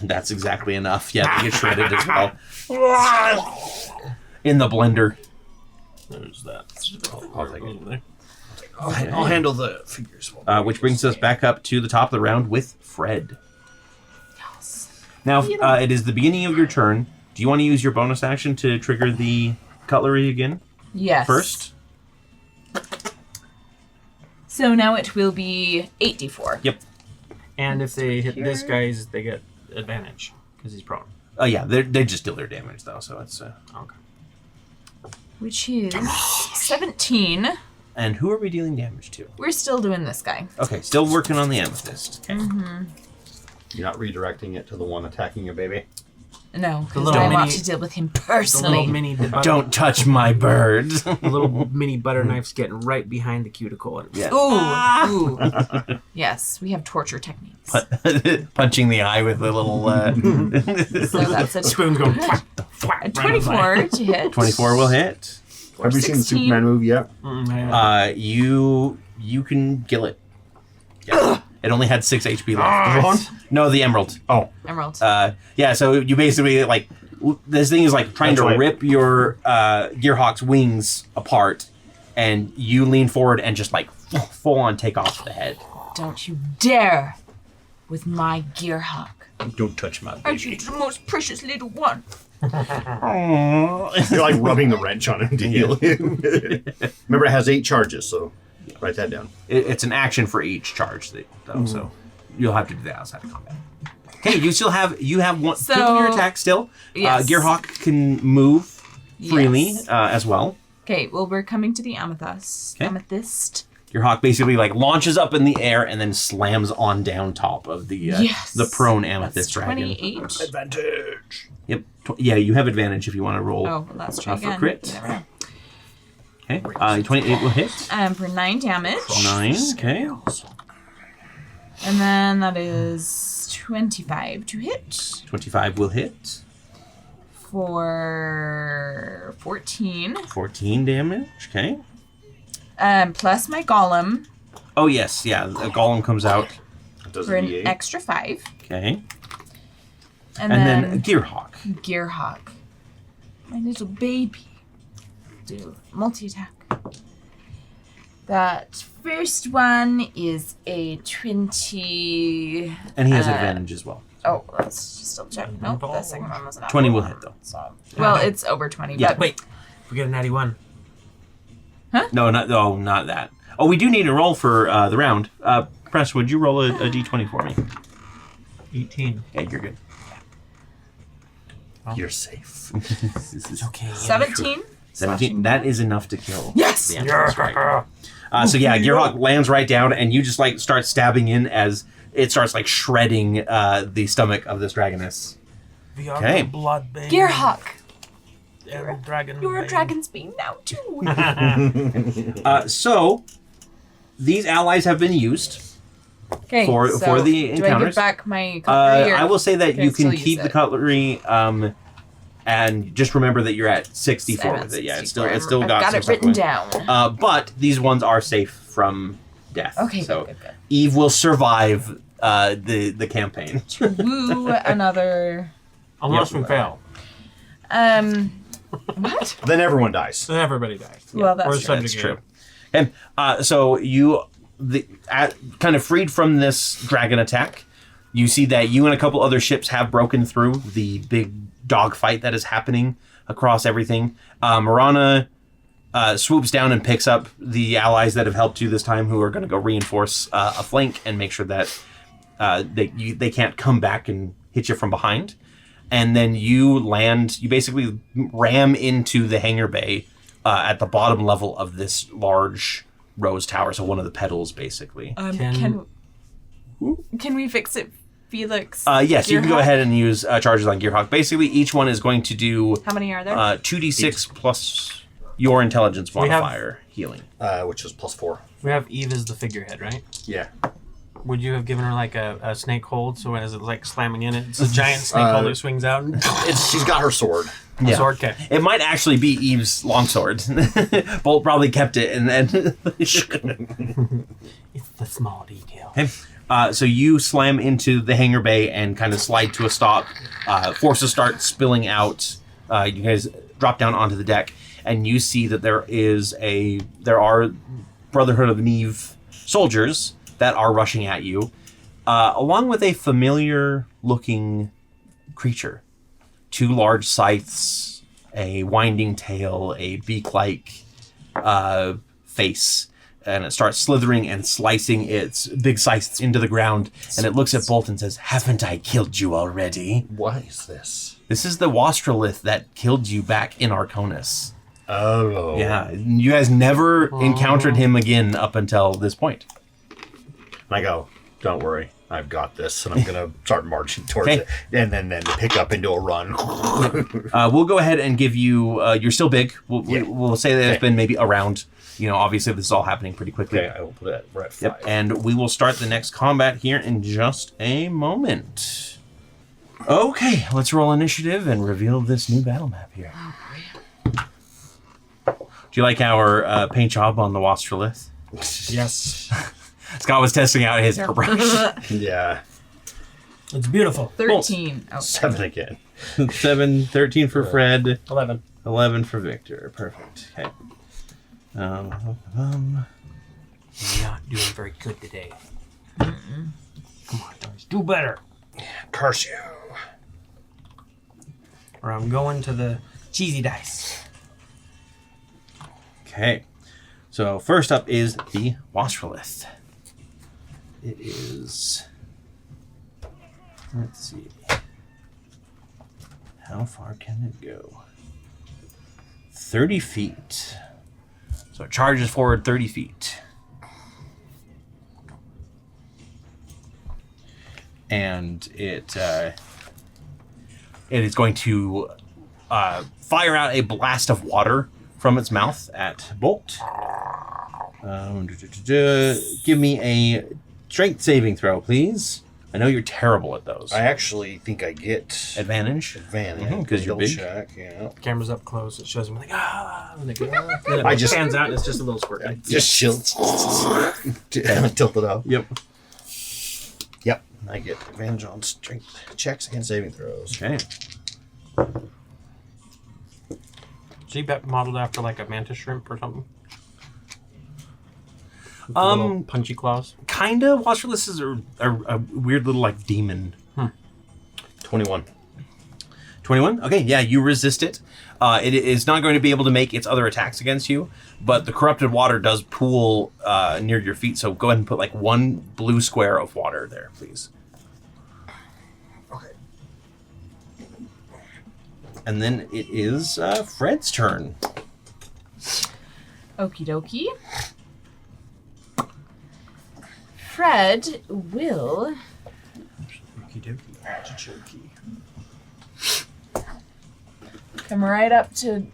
Speaker 1: That's exactly enough. Yeah, they get shredded as well. In the blender.
Speaker 2: There's that.
Speaker 1: I'll take it.
Speaker 2: I'll handle the figures.
Speaker 1: Which brings us back up to the top of the round with Fred. Now, it is the beginning of your turn. Do you want to use your bonus action to trigger the cutlery again?
Speaker 3: Yes.
Speaker 1: First?
Speaker 3: So now it will be 8d4.
Speaker 1: Yep.
Speaker 2: And if they hit this guy's, they get advantage because he's prone.
Speaker 1: Oh, yeah. They just deal their damage, though, so it's...
Speaker 2: Okay.
Speaker 3: Which is 17.
Speaker 1: And who are we dealing damage to?
Speaker 3: We're still doing this guy.
Speaker 1: Okay, still working on the amethyst. Okay.
Speaker 4: You're not redirecting it to the one attacking your baby?
Speaker 3: No, because
Speaker 2: little
Speaker 3: I want
Speaker 2: mini-
Speaker 3: to deal with him
Speaker 2: The
Speaker 3: personally.
Speaker 2: little mini
Speaker 1: Don't touch my bird.
Speaker 2: the little mini butter knife's getting right behind the cuticle.
Speaker 1: Yeah.
Speaker 3: Ooh. Yes, we have torture techniques.
Speaker 1: Punching the eye with a little...
Speaker 3: So that's a,
Speaker 2: Spoon's going.
Speaker 3: a 24 to hit.
Speaker 1: 24 will hit.
Speaker 4: Have you seen the
Speaker 3: 16.
Speaker 4: Superman movie yet?
Speaker 1: You can kill it. Yeah. It only had 6 HP left. No, the emerald.
Speaker 4: Oh.
Speaker 3: Emerald.
Speaker 1: Yeah, so you basically, like, this thing is, like, trying
Speaker 4: That's
Speaker 1: to
Speaker 4: right.
Speaker 1: rip your Gearhawk's wings apart, and you lean forward and just, like, full on take off the head.
Speaker 3: Don't you dare with my Gearhawk.
Speaker 4: Don't touch my
Speaker 3: Aren't you the most precious little one?
Speaker 4: You're like rubbing the wrench on him to heal him. Remember, it has 8 charges, so write that down.
Speaker 1: It's an action for each charge, though, so you'll have to do that outside of combat. Okay, you have one
Speaker 3: So-
Speaker 1: two of your attacks still.
Speaker 3: Yes.
Speaker 1: Gearhawk can move freely
Speaker 3: Yes.
Speaker 1: as well.
Speaker 3: Okay, well, we're coming to the amethyst.
Speaker 1: Okay.
Speaker 3: Amethyst.
Speaker 1: Gearhawk basically like launches up in the air and then slams on down top of the
Speaker 3: Yes.
Speaker 1: the prone
Speaker 3: That's
Speaker 1: amethyst dragon.
Speaker 3: 28.
Speaker 4: Advantage.
Speaker 1: Yep. Yeah, you have advantage if you want to roll.
Speaker 3: Oh, well, let's try
Speaker 1: for
Speaker 3: again.
Speaker 1: crit.
Speaker 3: You never know.
Speaker 1: Okay. 28 will hit.
Speaker 3: For 9 damage.
Speaker 1: 9. Okay.
Speaker 3: And then that is 25 to hit
Speaker 1: 25 will hit.
Speaker 3: for 14.
Speaker 1: 14 damage. Okay.
Speaker 3: Plus my golem
Speaker 1: Oh yes, yeah. The golem comes out.
Speaker 4: Does
Speaker 3: for
Speaker 4: a
Speaker 3: an
Speaker 4: D8.
Speaker 3: extra 5.
Speaker 1: Okay.
Speaker 3: And,
Speaker 1: And
Speaker 3: then,
Speaker 1: then Gearhawk.
Speaker 3: Gearhawk. My little baby. Do multi-attack. That first one is a 20.
Speaker 1: And he has advantage as well.
Speaker 3: Oh, let's just double check. Nope, the second one was an
Speaker 1: 20 will hit though.
Speaker 3: So, well, it's over 20.
Speaker 1: Yeah,
Speaker 3: but
Speaker 2: Wait, we get a natty 1.
Speaker 1: No, not that. Oh, we do need a roll for the round. Press, would you roll a d20 for me?
Speaker 2: 18.
Speaker 1: Yeah, you're good.
Speaker 4: You're safe.
Speaker 1: It's
Speaker 2: Okay.
Speaker 3: 17.
Speaker 1: 17. That is enough to kill.
Speaker 3: Yes!
Speaker 1: the Amethyst dragon. So yeah, Gearhawk lands right down, and you just like start stabbing in as it starts like shredding the stomach of this dragoness.
Speaker 2: We are
Speaker 1: Okay.
Speaker 2: the Blodbane.
Speaker 3: Gearhawk.
Speaker 2: And dragon.
Speaker 3: You're a
Speaker 2: bane.
Speaker 3: dragon's being now, too.
Speaker 1: So these allies have been used.
Speaker 3: Okay,
Speaker 1: For the
Speaker 3: do I
Speaker 1: encounters?
Speaker 3: give back my cutlery? Or
Speaker 1: I will say that
Speaker 3: can I
Speaker 1: you can
Speaker 3: still use
Speaker 1: keep the
Speaker 3: it?
Speaker 1: cutlery, and just remember that you're at 64
Speaker 3: I'm at
Speaker 1: with it. Yeah, it's
Speaker 3: 64.
Speaker 1: still
Speaker 3: I've
Speaker 1: got
Speaker 3: got
Speaker 1: some
Speaker 3: it
Speaker 1: stuff
Speaker 3: written
Speaker 1: going.
Speaker 3: down.
Speaker 1: But these ones are safe from death.
Speaker 3: Okay,
Speaker 1: so
Speaker 3: good.
Speaker 1: Eve will survive the campaign.
Speaker 3: Woo, another.
Speaker 2: Unless
Speaker 1: Yep.
Speaker 2: we fail.
Speaker 3: What?
Speaker 4: Then everyone dies.
Speaker 2: Then everybody dies.
Speaker 3: Well, that's
Speaker 2: Or
Speaker 3: true.
Speaker 2: subjugate.
Speaker 1: That's true. And so you, kind of freed from this dragon attack, you see that you and a couple other ships have broken through the big dogfight that is happening across everything. Marana swoops down and picks up the allies that have helped you this time, who are going to go reinforce a flank and make sure that they can't come back and hit you from behind. and then you basically ram into the hangar bay at the bottom level of this large rose tower, so one of the petals, basically.
Speaker 3: Can we fix it, Felix?
Speaker 1: Yes, you can go
Speaker 3: Gearhawk?
Speaker 1: ahead and use charges on Gearhawk. Basically, each one is going to do...
Speaker 3: How many are there?
Speaker 1: 2d6 plus your intelligence modifier healing.
Speaker 4: Which is +4.
Speaker 2: We have Eve as the figurehead, right?
Speaker 4: Yeah.
Speaker 2: Would you have given her like a snake hold, so as it's like slamming in it, it's a giant snake hold that swings out?
Speaker 4: She's got her sword.
Speaker 1: Yeah.
Speaker 2: Sword, okay.
Speaker 1: It might actually be Eve's longsword. Bolt probably kept it, and then...
Speaker 2: It's the small detail.
Speaker 1: Okay. So you slam into the hangar bay and kind of slide to a stop. Forces start spilling out. You guys drop down onto the deck, and you see that there are Brotherhood of Neve soldiers that are rushing at you, along with a familiar-looking creature. 2 large scythes, a winding tail, a beak-like face. And it starts slithering and slicing its big scythes into the ground. And it looks at Bolt and says, "Haven't I killed you already?"
Speaker 4: What is this?
Speaker 1: This is the Wastrolith that killed you back in Arconis.
Speaker 4: Oh.
Speaker 1: Yeah, you guys never encountered him again up until this point.
Speaker 4: And I go, "Don't worry, I've got this," and I'm gonna start marching towards
Speaker 1: Okay.
Speaker 4: it, and then pick up into a run.
Speaker 1: We'll go ahead and give you. You're still big. We'll say that it's been maybe around. Obviously this is all happening pretty quickly.
Speaker 4: Okay, I will put it right at 5.
Speaker 1: Yep, and we will start the next combat here in just a moment. Okay, let's roll initiative and reveal this new battle map here. Do you like our paint job on the Wastrolith?
Speaker 5: Yes.
Speaker 1: Scott was testing out his airbrush.
Speaker 4: Yeah.
Speaker 5: It's beautiful.
Speaker 3: 13. Oh.
Speaker 4: 7 again.
Speaker 1: 7, 13 for Fred,
Speaker 2: 11.
Speaker 1: 11 for Victor. Perfect. Okay.
Speaker 2: You're not doing very good today.
Speaker 5: Come on, guys. Do better.
Speaker 4: Curse you.
Speaker 5: Or I'm going to the cheesy dice.
Speaker 1: Okay. So first up is the Wastrolith. It is... Let's see. How far can it go? 30 feet. So it charges forward 30 feet. And it is going to fire out a blast of water from its mouth at Bolt. Give me a strength saving throw, please. I know you're terrible at those.
Speaker 4: I actually think I get
Speaker 1: Advantage?
Speaker 4: advantage.
Speaker 1: 'cause you're
Speaker 4: Double
Speaker 1: big.
Speaker 4: check, yeah.
Speaker 2: Camera's up close. It shows them like, and they go,
Speaker 4: I
Speaker 2: I
Speaker 4: just-
Speaker 2: just pans out and it's just a little squirt.
Speaker 4: Just chill. Tilt it up.
Speaker 1: Yep.
Speaker 4: Yep. I get advantage on strength checks and saving throws.
Speaker 1: Okay.
Speaker 2: Is he modeled after like a mantis shrimp or something? With the
Speaker 1: Um,
Speaker 2: little punchy claws.
Speaker 1: Kinda. Wastroliths are a weird little like demon.
Speaker 4: 21.
Speaker 1: 21? Okay, yeah, you resist it. It is not going to be able to make its other attacks against you, but the corrupted water does pool near your feet, so go ahead and put like 1 blue square of water there, please.
Speaker 4: Okay.
Speaker 1: And then it is Fred's turn.
Speaker 3: Okie dokie. Fred will come right up to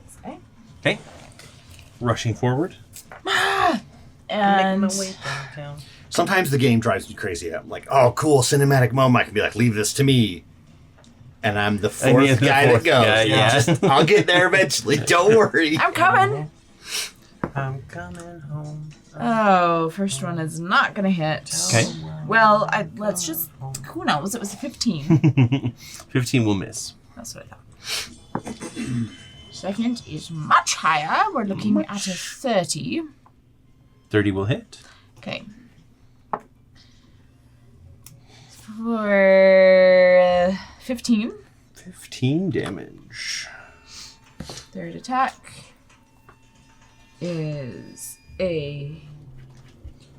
Speaker 3: this guy
Speaker 1: Okay. Rushing forward.
Speaker 3: and
Speaker 4: Sometimes the game drives me crazy. I'm like, oh, cool, cinematic moment. I can be like, leave this to me. And I'm the
Speaker 1: And you're
Speaker 4: fourth
Speaker 1: the
Speaker 4: guy
Speaker 1: fourth
Speaker 4: that goes.
Speaker 1: guy, yeah.
Speaker 4: I'll get there eventually. Don't worry.
Speaker 3: I'm coming.
Speaker 2: I'm coming home.
Speaker 3: Oh, first one is not gonna hit.
Speaker 1: Okay.
Speaker 3: Well, let's just. Who knows? It was a 15.
Speaker 1: 15 will miss.
Speaker 3: That's what I thought. Second is much higher. We're looking at a 30.
Speaker 1: 30 will hit.
Speaker 3: Okay. For 15.
Speaker 1: 15 damage.
Speaker 3: Third attack is a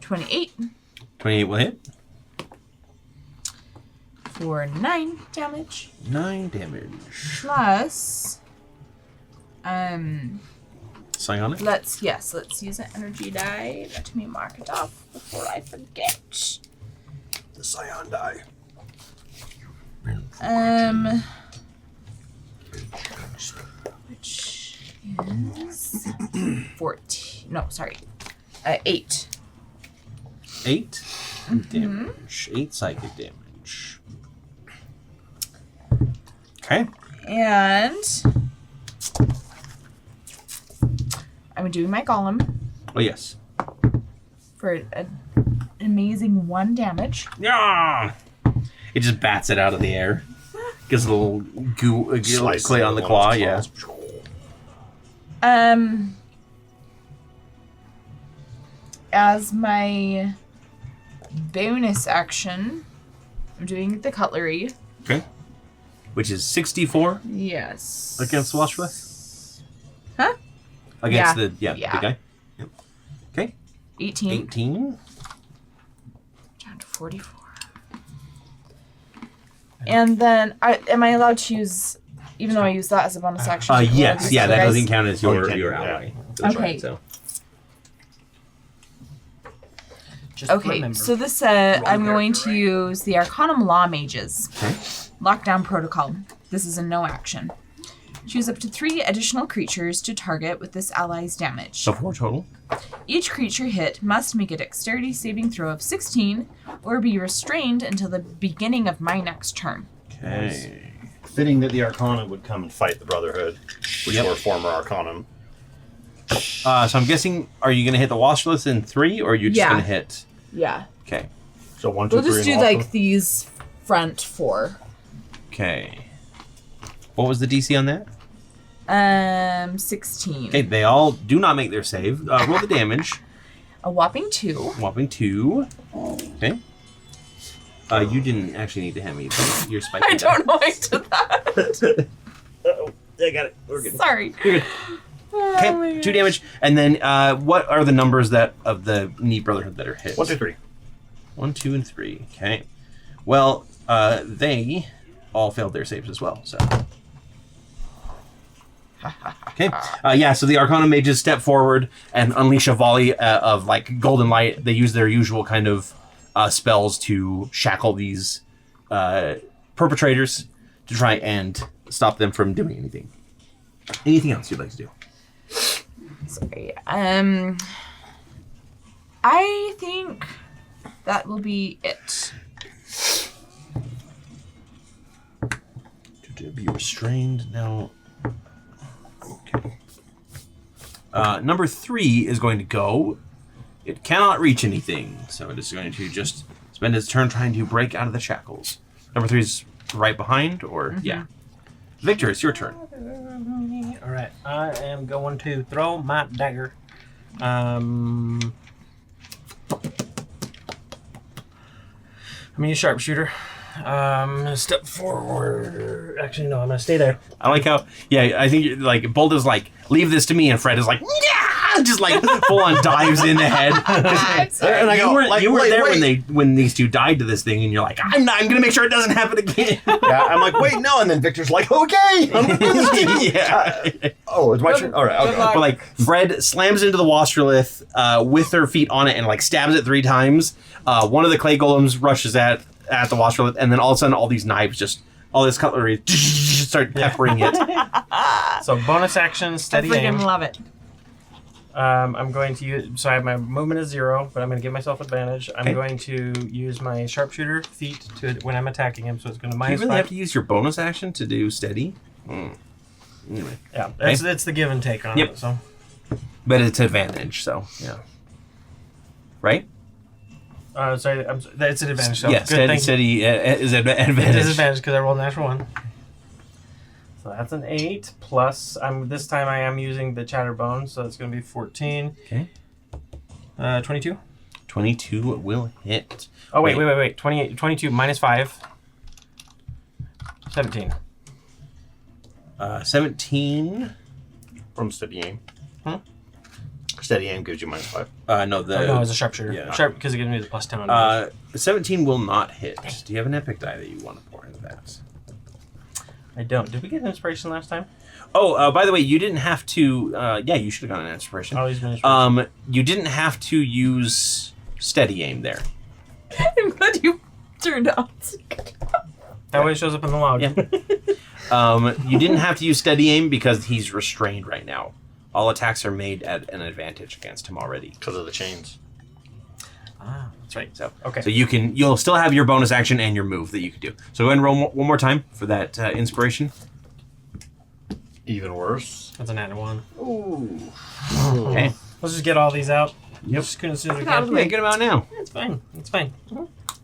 Speaker 3: 28.
Speaker 1: 28 will hit.
Speaker 3: for 9 damage.
Speaker 1: 9 damage.
Speaker 3: Plus,
Speaker 1: Psionic?
Speaker 3: let's use an energy die. Let me mark it off before I forget.
Speaker 4: The Scion die.
Speaker 3: Which is 14. No, sorry. 8.
Speaker 1: 8 damage. 8 psychic damage. Okay.
Speaker 3: And I'm doing my golem
Speaker 1: Oh, yes.
Speaker 3: for an amazing 1 damage.
Speaker 1: Yeah. It just bats it out of the air. Gives a little goo,
Speaker 4: Slice
Speaker 1: clay
Speaker 4: it
Speaker 1: on the
Speaker 4: with
Speaker 1: claw,
Speaker 4: one of
Speaker 1: yeah.
Speaker 4: its claws.
Speaker 3: As my bonus action, I'm doing the cutlery.
Speaker 1: Okay. Which is 64
Speaker 3: Yes.
Speaker 1: against Washworth?
Speaker 3: Huh?
Speaker 1: Against
Speaker 3: Yeah.
Speaker 1: the
Speaker 3: Yeah.
Speaker 1: big guy? Yep. Okay.
Speaker 3: 18.
Speaker 1: 18.
Speaker 3: Down to 44. And then, am I allowed to use, even though I use that as a bonus action? to roll
Speaker 1: Yes.
Speaker 3: these
Speaker 1: Yeah,
Speaker 3: two
Speaker 1: that
Speaker 3: dice?
Speaker 1: doesn't count as your
Speaker 4: you can,
Speaker 1: ally.
Speaker 4: yeah.
Speaker 1: That's
Speaker 3: Okay.
Speaker 1: right, so.
Speaker 5: Just
Speaker 3: Okay,
Speaker 5: remember.
Speaker 3: so this I'm going to use the Arcanum Law Mages. Lockdown Protocol. This is a no action. Choose up to 3 additional creatures to target with this ally's damage.
Speaker 1: So 4 total.
Speaker 3: Each creature hit must make a dexterity saving throw of 16 or be restrained until the beginning of my next turn.
Speaker 1: Okay.
Speaker 4: Fitting that the Arcana would come and fight the Brotherhood, which were former Arcanum.
Speaker 1: So I'm guessing, are you going to hit the Washworth in 3, or are you just
Speaker 3: Yeah.
Speaker 1: going to hit?
Speaker 3: Yeah.
Speaker 1: Okay.
Speaker 4: So 1, 2,
Speaker 3: We'll
Speaker 4: 3,
Speaker 3: just do
Speaker 4: and
Speaker 3: like
Speaker 4: Washworth?
Speaker 3: these front 4.
Speaker 1: Okay. What was the DC on that?
Speaker 3: 16.
Speaker 1: Okay, they all do not make their save. Roll the damage.
Speaker 3: A whopping 2.
Speaker 1: Whopping 2. Okay. You didn't actually need to hand me your spike.
Speaker 3: I don't know I did that.
Speaker 1: Oh, I got it. We're good.
Speaker 3: Sorry.
Speaker 1: You're good.
Speaker 3: Oh
Speaker 1: Okay,
Speaker 3: my
Speaker 1: 2
Speaker 3: gosh.
Speaker 1: damage. And then what are the numbers that of the Neat Brotherhood that are hit?
Speaker 4: 1, 2, 3.
Speaker 1: 1, 2, and 3. Okay. Well, they all failed their saves as well, so. Okay. Yeah, so the Arcana mages step forward and unleash a volley of like golden light. They use their usual kind of spells to shackle these perpetrators to try and stop them from doing anything. Anything else you'd like to do?
Speaker 3: Sorry. I think that will be it.
Speaker 1: To be restrained now. Okay. Number 3 is going to go. It cannot reach anything, so it is going to just spend its turn trying to break out of the shackles. Number 3 is right behind, or yeah. Victor, it's your turn.
Speaker 2: All right, I am going to throw my dagger. I'm gonna use sharpshooter. I'm gonna step forward. Actually, no, I'm gonna stay there.
Speaker 1: I like how, yeah, I think you're, like Bolt is like, leave this to me, and Fred is like, yeah, just like full on dives in the head.
Speaker 4: And I go,
Speaker 1: You were
Speaker 4: wait,
Speaker 1: there
Speaker 4: wait.
Speaker 1: when these two died to this thing, and you're like, I'm gonna make sure it doesn't happen again.
Speaker 4: Yeah, I'm like, wait, no. And then Victor's like, okay. I'm gonna do this to you.
Speaker 1: Yeah.
Speaker 4: Oh, it's my turn? All right, I'll go.
Speaker 1: But like Fred slams into the Washerlith with her feet on it and like stabs it 3 times. One of the clay golems rushes at the Washerlith, and then all of a sudden all these knives just all this cutlery start peppering it.
Speaker 2: So bonus action,
Speaker 3: I
Speaker 2: steady
Speaker 3: freaking
Speaker 2: aim.
Speaker 3: love it.
Speaker 2: I'm going to use. So I have my movement is 0, but I'm going to give myself advantage. I'm
Speaker 1: Okay.
Speaker 2: going to use my sharpshooter feat to when I'm attacking him. So it's going to
Speaker 1: Do you
Speaker 2: minus
Speaker 1: really
Speaker 2: 5.
Speaker 1: have to use your bonus action to do steady? Anyway,
Speaker 2: Yeah, it's the give and take on
Speaker 1: Yep.
Speaker 2: it. So
Speaker 1: but it's advantage, so yeah. Right?
Speaker 2: sorry, it's an advantage. So
Speaker 1: Yeah,
Speaker 2: good,
Speaker 1: steady,
Speaker 2: thank you.
Speaker 1: steady is advantage.
Speaker 2: It is advantage because I rolled a natural 1. So that's an 8 plus. This time I am using the Chatterbone, so it's going to be 14.
Speaker 1: Okay.
Speaker 2: 22.
Speaker 1: 22 will hit.
Speaker 2: Oh wait. 28, 22 minus 5. 17.
Speaker 1: 17.
Speaker 4: From steady aim. Steady aim gives you -5.
Speaker 1: No,
Speaker 2: no, it's a sharpshooter.
Speaker 1: yeah.
Speaker 2: Sharp because it gives me the +10 on damage.
Speaker 1: 17 will not hit. Do you have an epic die that you want to pour into that?
Speaker 2: I don't. Did we get an inspiration last time?
Speaker 1: Oh, by the way, you didn't have to. Yeah, you should have gotten an inspiration.
Speaker 2: I'll use my inspiration.
Speaker 1: You didn't have to use steady aim there.
Speaker 3: I'm glad you turned out.
Speaker 2: That way it shows up in the log.
Speaker 1: Yeah. You didn't have to use steady aim because he's restrained right now. All attacks are made at an advantage against him already
Speaker 4: Because of the chains.
Speaker 2: Ah, that's right.
Speaker 1: So
Speaker 2: Okay.
Speaker 1: So you'll still have your bonus action and your move that you could do. So go ahead and roll one more time for that inspiration.
Speaker 4: Even worse.
Speaker 2: That's an added 1.
Speaker 4: Ooh.
Speaker 1: Okay.
Speaker 2: Let's just get all these out.
Speaker 1: Yep.
Speaker 2: As soon as we
Speaker 3: Get out of
Speaker 2: can.
Speaker 3: the
Speaker 1: Yeah, get him out now.
Speaker 2: It's fine. It's fine.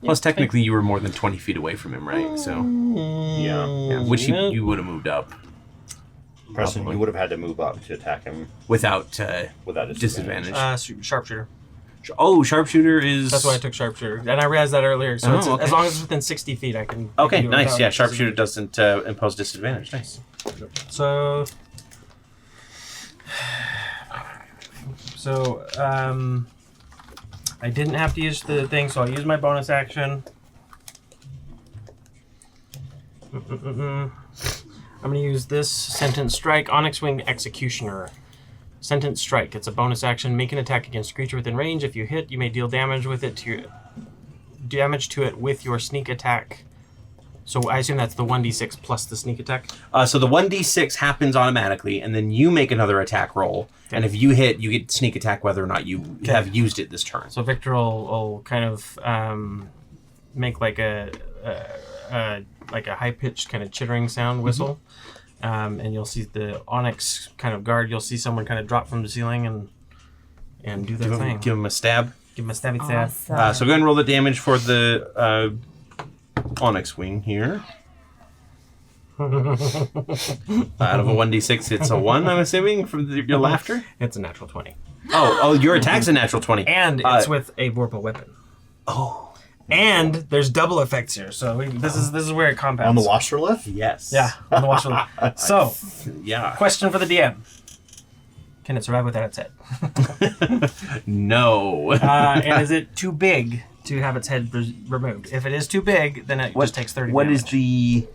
Speaker 1: Plus, technically, you were more than 20 feet away from him, right? So,
Speaker 4: Yeah.
Speaker 1: which you would have moved up
Speaker 4: Preston,
Speaker 1: Probably.
Speaker 4: you would have had to move up to attack him
Speaker 1: without
Speaker 4: without a
Speaker 1: disadvantage.
Speaker 2: Sharpshooter.
Speaker 1: Oh, sharpshooter is.
Speaker 2: That's why I took sharpshooter, and I realized that earlier. So it's,
Speaker 1: okay.
Speaker 2: as long as it's within 60 feet, I can.
Speaker 1: Okay,
Speaker 2: do it
Speaker 1: nice.
Speaker 2: without
Speaker 1: Yeah, sharpshooter
Speaker 2: disadvantage.
Speaker 1: doesn't impose disadvantage. Nice.
Speaker 2: So I didn't have to use the thing, so I'll use my bonus action. I'm going to use this Sentence Strike, Onyx Winged Executioner. Sentence Strike. It's a bonus action. Make an attack against a creature within range. If you hit, you may deal damage with it to it with your sneak attack. So I assume that's the 1d6 plus the sneak attack.
Speaker 1: So the 1d6 happens automatically, and then you make another attack roll. And if you hit, you get sneak attack whether or not you have used it this turn.
Speaker 2: So Victor will kind of make like a high-pitched kind of chittering sound whistle. And you'll see the Onyx kind of guard. You'll see someone kind of drop from the ceiling and do their thing.
Speaker 1: Give him a stab.
Speaker 2: Give him a stabby stab.
Speaker 3: Awesome.
Speaker 1: So go ahead and roll the damage for the Onyx Wing here. Out of a 1d6, it's a 1, I'm assuming, from your laughter?
Speaker 2: It's a natural 20.
Speaker 1: Oh, your attack's a natural 20.
Speaker 2: And it's with a Vorpal weapon.
Speaker 1: Oh.
Speaker 2: And there's double effects here, so this is where it compounds.
Speaker 4: on the Wasserlift.
Speaker 1: Yes.
Speaker 2: Yeah, on the watch list. So,
Speaker 1: Yeah.
Speaker 2: question for the DM. Can it survive without its head?
Speaker 1: No.
Speaker 2: And is it too big to have its head removed? If it is too big, then it just takes 30 damage.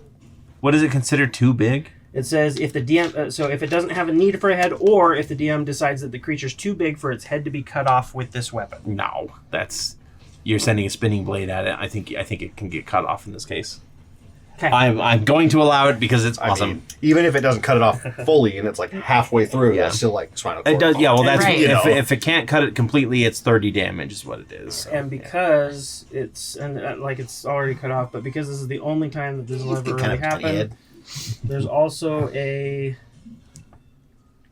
Speaker 1: What is it considered too big?
Speaker 2: It says if the DM, so if it doesn't have a need for a head, or if the DM decides that the creature's too big for its head to be cut off with this weapon.
Speaker 1: No. You're sending a spinning blade at it. I think it can get cut off in this case.
Speaker 2: Okay.
Speaker 1: I'm going to allow it because it's awesome.
Speaker 4: I mean, even if it doesn't cut it off fully and it's like halfway through,
Speaker 1: Yeah.
Speaker 4: that's still like spinal cord.
Speaker 1: It does, yeah. Well, that's
Speaker 3: Right.
Speaker 1: if it can't cut it completely, it's 30 damage is what it is. So.
Speaker 2: And because it's it's already cut off, but because this is the only time that this will ever
Speaker 4: Kind
Speaker 2: really
Speaker 4: of
Speaker 2: happen,
Speaker 4: dead.
Speaker 2: there's also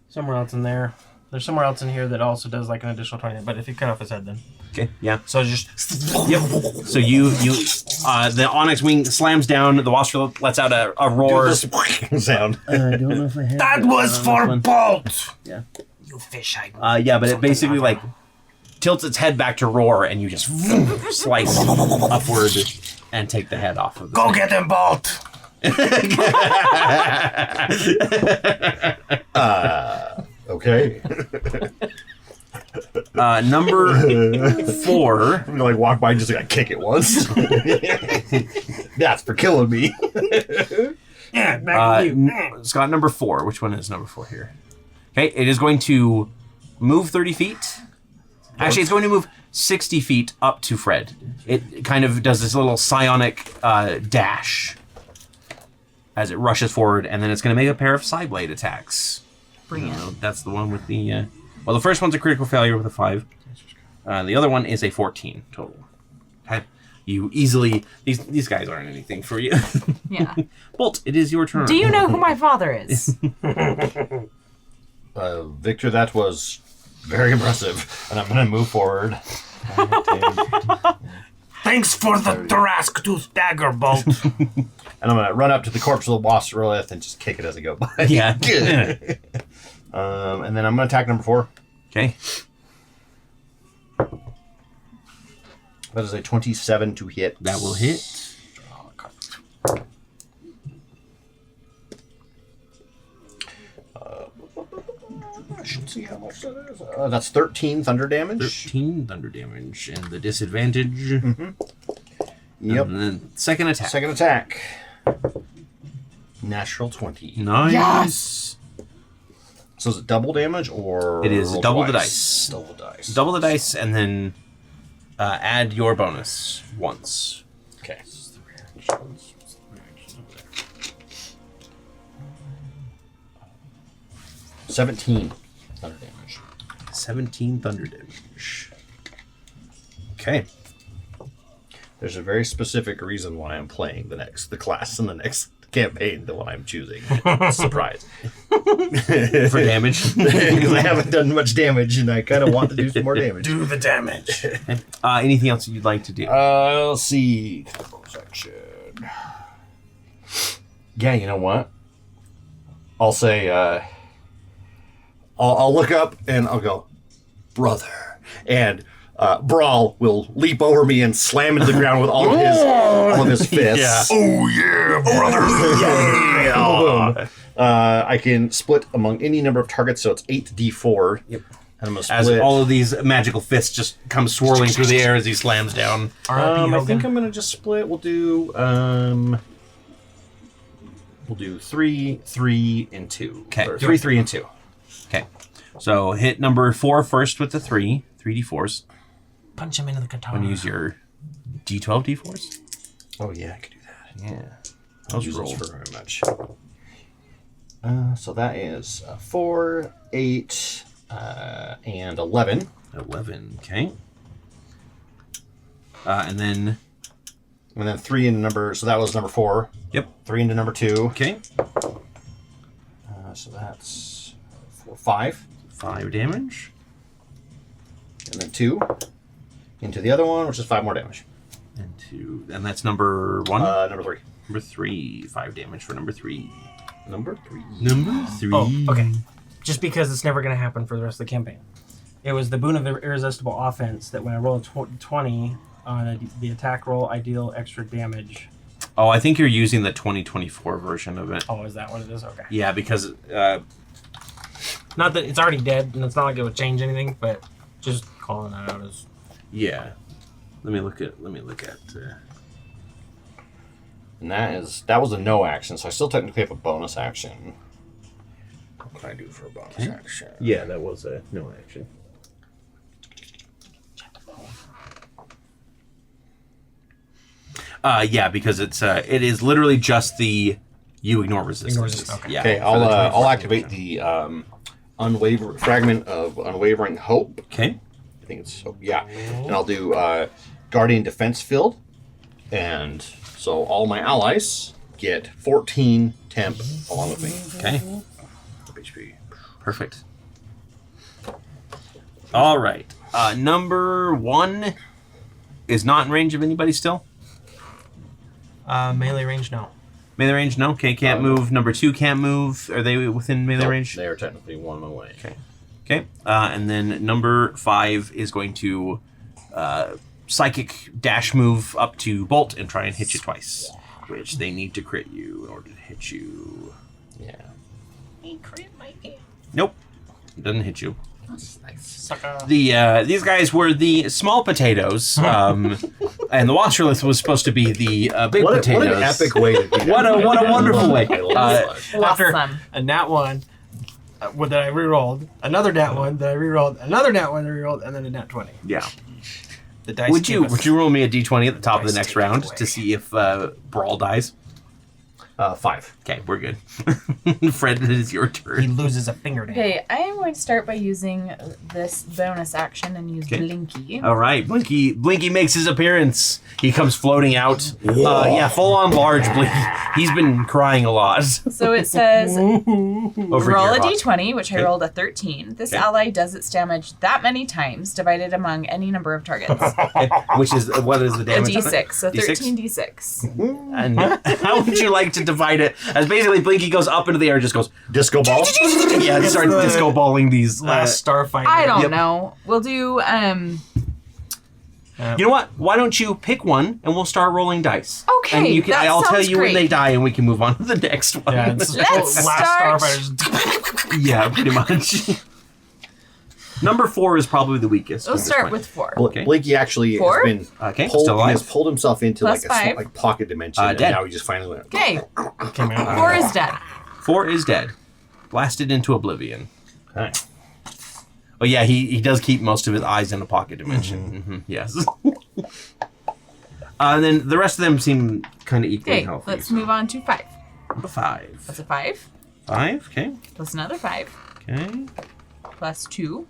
Speaker 2: somewhere else in there. There's somewhere else in here that also does like an additional 20. But if you cut off his head, then
Speaker 1: Okay, yeah.
Speaker 2: so just
Speaker 1: Yep. So the Onyx Wing slams down. The Wasp lets out a roar.
Speaker 4: This sound.
Speaker 1: I don't know if I have
Speaker 2: that was for Bolt.
Speaker 1: Yeah.
Speaker 2: You fish eye.
Speaker 1: Yeah, but it basically like tilts its head back to roar, and you just slice upward and take the head off of the
Speaker 2: Go get him, Bolt.
Speaker 4: Okay.
Speaker 1: Number 4.
Speaker 4: I'm gonna like walk by and just like kick it once. That's for killing me.
Speaker 2: Yeah, back with you.
Speaker 1: Scott, number 4. Which one is number 4 here? Okay, it is going to move 30 feet. Actually, it's going to move 60 feet up to Fred. It kind of does this little psionic dash as it rushes forward, and then it's going to make a pair of side blade attacks.
Speaker 3: Bring it.
Speaker 1: That's the one with the... well, the first one's a critical failure with a 5. The other one is a 14 total. Okay. You easily... These guys aren't anything for you.
Speaker 3: Yeah.
Speaker 1: Bolt, it is your turn.
Speaker 3: Do you know who my father is?
Speaker 4: Victor, that was very impressive. And I'm gonna move forward.
Speaker 2: Thanks for the Thrask Tooth Dagger, Bolt.
Speaker 4: And I'm gonna run up to the corpse of the Wasserlift and just kick it as I go by.
Speaker 1: Yeah.
Speaker 4: And then I'm gonna attack number 4.
Speaker 1: Okay.
Speaker 4: That is a 27 to hit.
Speaker 1: That will hit.
Speaker 4: see how much that is. That's 13 thunder damage.
Speaker 1: 13 thunder damage. And the disadvantage.
Speaker 4: Yep.
Speaker 1: And then second attack.
Speaker 4: Second attack. Natural 20.
Speaker 1: Nice.
Speaker 3: Yes!
Speaker 4: So is it double damage or?
Speaker 1: It is
Speaker 4: roll
Speaker 1: double the
Speaker 4: twice?
Speaker 1: dice.
Speaker 4: Double dice.
Speaker 1: Double the dice and then add your bonus once.
Speaker 4: Okay. 17 thunder damage.
Speaker 1: 17 thunder damage. Okay.
Speaker 4: There's a very specific reason why I'm playing the class in the next campaign, the one I'm choosing. Surprise.
Speaker 1: For damage.
Speaker 4: Because I haven't done much damage and I kind of want to do some more damage.
Speaker 5: Do the damage.
Speaker 1: Anything else you'd like to do?
Speaker 4: Let's see. Section. Yeah, you know what? I'll say, I'll look up and I'll go, brother. And Brawl will leap over me and slam into the ground with all of his fists.
Speaker 1: Yeah.
Speaker 4: Oh, yeah, brother. I can split among any number of targets, so it's 8d4.
Speaker 1: Yep.
Speaker 4: And I'm going to
Speaker 1: As
Speaker 4: split.
Speaker 1: all of these magical fists just come swirling through the air as he slams down.
Speaker 4: I think I'm going to just split. We'll do 3, 3, and 2.
Speaker 1: Okay.
Speaker 4: Or 3, 3, and 2.
Speaker 1: Okay. So hit number 4 first with the 3d4s.
Speaker 5: Punch him into the guitar.
Speaker 1: I'm going to use your d12 d4s.
Speaker 4: Oh, yeah, I could do that.
Speaker 1: Yeah.
Speaker 4: I'll use those for very much. So that is 4, 8, and 11.
Speaker 1: 11, okay. And then...
Speaker 4: And then 3 into number... So that was number 4.
Speaker 1: Yep.
Speaker 4: 3 into number 2.
Speaker 1: Okay.
Speaker 4: So that's 4, 5.
Speaker 1: 5 damage.
Speaker 4: And then 2 into the other one, which is 5 more damage.
Speaker 1: And 2. And that's number 1?
Speaker 4: Number 3.
Speaker 1: Number 3. 5 damage for number 3.
Speaker 4: Number 3.
Speaker 1: Number 3.
Speaker 5: Oh, okay. Just because it's never going to happen for the rest of the campaign. It was the boon of the irresistible offense that when I roll a 20 on the attack roll, I deal extra damage.
Speaker 1: Oh, I think you're using the 2024 version of it.
Speaker 5: Oh, is that what it is? Okay.
Speaker 1: Yeah, because...
Speaker 5: Not that it's already dead, and it's not like it would change anything, but just calling that out as...
Speaker 1: Yeah. Let me look at...
Speaker 4: And that was a no action, so I still technically have a bonus action. What can I do for a bonus action?
Speaker 1: Yeah, that was a no action. Yeah, because it is literally just the you ignore resistance.
Speaker 5: Okay.
Speaker 1: Yeah.
Speaker 4: Okay, I'll activate the fragment of unwavering hope.
Speaker 1: Okay.
Speaker 4: I think it's hope. Yeah, and I'll do guardian defense field, and so all my allies get 14 temp along with me.
Speaker 1: Okay. HP. Perfect. All right. Number 1 is not in range of anybody still.
Speaker 5: Melee range, no.
Speaker 1: Melee range, no. Okay, can't move. Number 2 can't move. Are they within melee range?
Speaker 4: They are technically one away.
Speaker 1: Okay. Okay. And then number 5 is going to psychic dash move up to Bolt and try and hit you twice, which they need to crit you in order to hit you.
Speaker 4: Yeah.
Speaker 5: He crit my game.
Speaker 1: Nope. Doesn't hit you.
Speaker 5: Sucker.
Speaker 1: These guys were the small potatoes, and the Watcherlith was supposed to be the big potatoes.
Speaker 4: What an epic way to do that.
Speaker 1: What a wonderful way.
Speaker 3: Lost
Speaker 5: After
Speaker 3: them.
Speaker 5: a nat 1 that I rerolled, another nat 1 that I rerolled, another nat 1 that I rerolled, and then a nat 20.
Speaker 1: Yeah.
Speaker 5: The dice
Speaker 1: Would
Speaker 5: gave us-
Speaker 1: you roll me a d20 at the top of the
Speaker 5: Dice
Speaker 1: next
Speaker 5: take it
Speaker 1: round
Speaker 5: away.
Speaker 1: to see if Brawl dies?
Speaker 4: 5.
Speaker 1: Okay, we're good. Fred, it is your
Speaker 5: He
Speaker 1: turn.
Speaker 5: loses a fingernail.
Speaker 3: Okay, I am going to start by using this bonus action and use
Speaker 1: Okay.
Speaker 3: Blinky.
Speaker 1: All right, Blinky makes his appearance. He comes floating out. Yeah, full on large Blinky. He's been crying a lot.
Speaker 3: So it says
Speaker 1: Over
Speaker 3: roll a
Speaker 1: here, Hawk.
Speaker 3: d20, which
Speaker 1: Okay.
Speaker 3: I rolled a 13. This
Speaker 1: Okay.
Speaker 3: ally does its damage that many times, divided among any number of targets.
Speaker 1: Okay, which is what is the
Speaker 3: A
Speaker 1: damage? on it?
Speaker 3: d6, so
Speaker 1: D6?
Speaker 3: 13 d6.
Speaker 1: And how would you like to divide it? As basically Blinky goes up into the air and just goes,
Speaker 4: Disco ball?
Speaker 1: yeah, just start
Speaker 5: the
Speaker 1: disco balling these.
Speaker 5: Last Starfighter.
Speaker 3: I don't
Speaker 1: Yep.
Speaker 3: know. We'll do
Speaker 1: You know what? Why don't you pick one and we'll start rolling dice?
Speaker 3: Okay,
Speaker 1: And you can,
Speaker 3: that
Speaker 1: I'll tell
Speaker 3: sounds
Speaker 1: you when
Speaker 3: great.
Speaker 1: they die and we can move on to the next one.
Speaker 5: Yeah, it's
Speaker 3: Let's
Speaker 5: last
Speaker 3: start.
Speaker 5: Starfighter.
Speaker 1: Yeah, pretty much. Number 4 is probably the weakest.
Speaker 3: We'll
Speaker 1: at this
Speaker 3: start
Speaker 1: point.
Speaker 3: with 4.
Speaker 1: Okay.
Speaker 4: Blakey actually
Speaker 3: Four?
Speaker 4: has been
Speaker 1: Okay,
Speaker 4: pulled,
Speaker 1: still
Speaker 4: he has
Speaker 1: alive.
Speaker 4: pulled himself into
Speaker 3: Plus
Speaker 4: like a
Speaker 3: five.
Speaker 4: like pocket dimension, and
Speaker 1: Dead.
Speaker 4: now he just finally went.
Speaker 3: Okay,
Speaker 2: Came out.
Speaker 3: 4 is dead.
Speaker 1: 4 is dead. Blasted into oblivion.
Speaker 4: Okay.
Speaker 1: Oh yeah, he does keep most of his eyes in a pocket dimension. Mm-hmm. Yes. And then the rest of them seem kind of equally
Speaker 3: Okay,
Speaker 1: healthy.
Speaker 3: let's move on to 5.
Speaker 1: Number 5.
Speaker 3: That's a 5.
Speaker 1: 5. Okay.
Speaker 3: Plus another 5.
Speaker 1: Okay.
Speaker 3: Plus 2.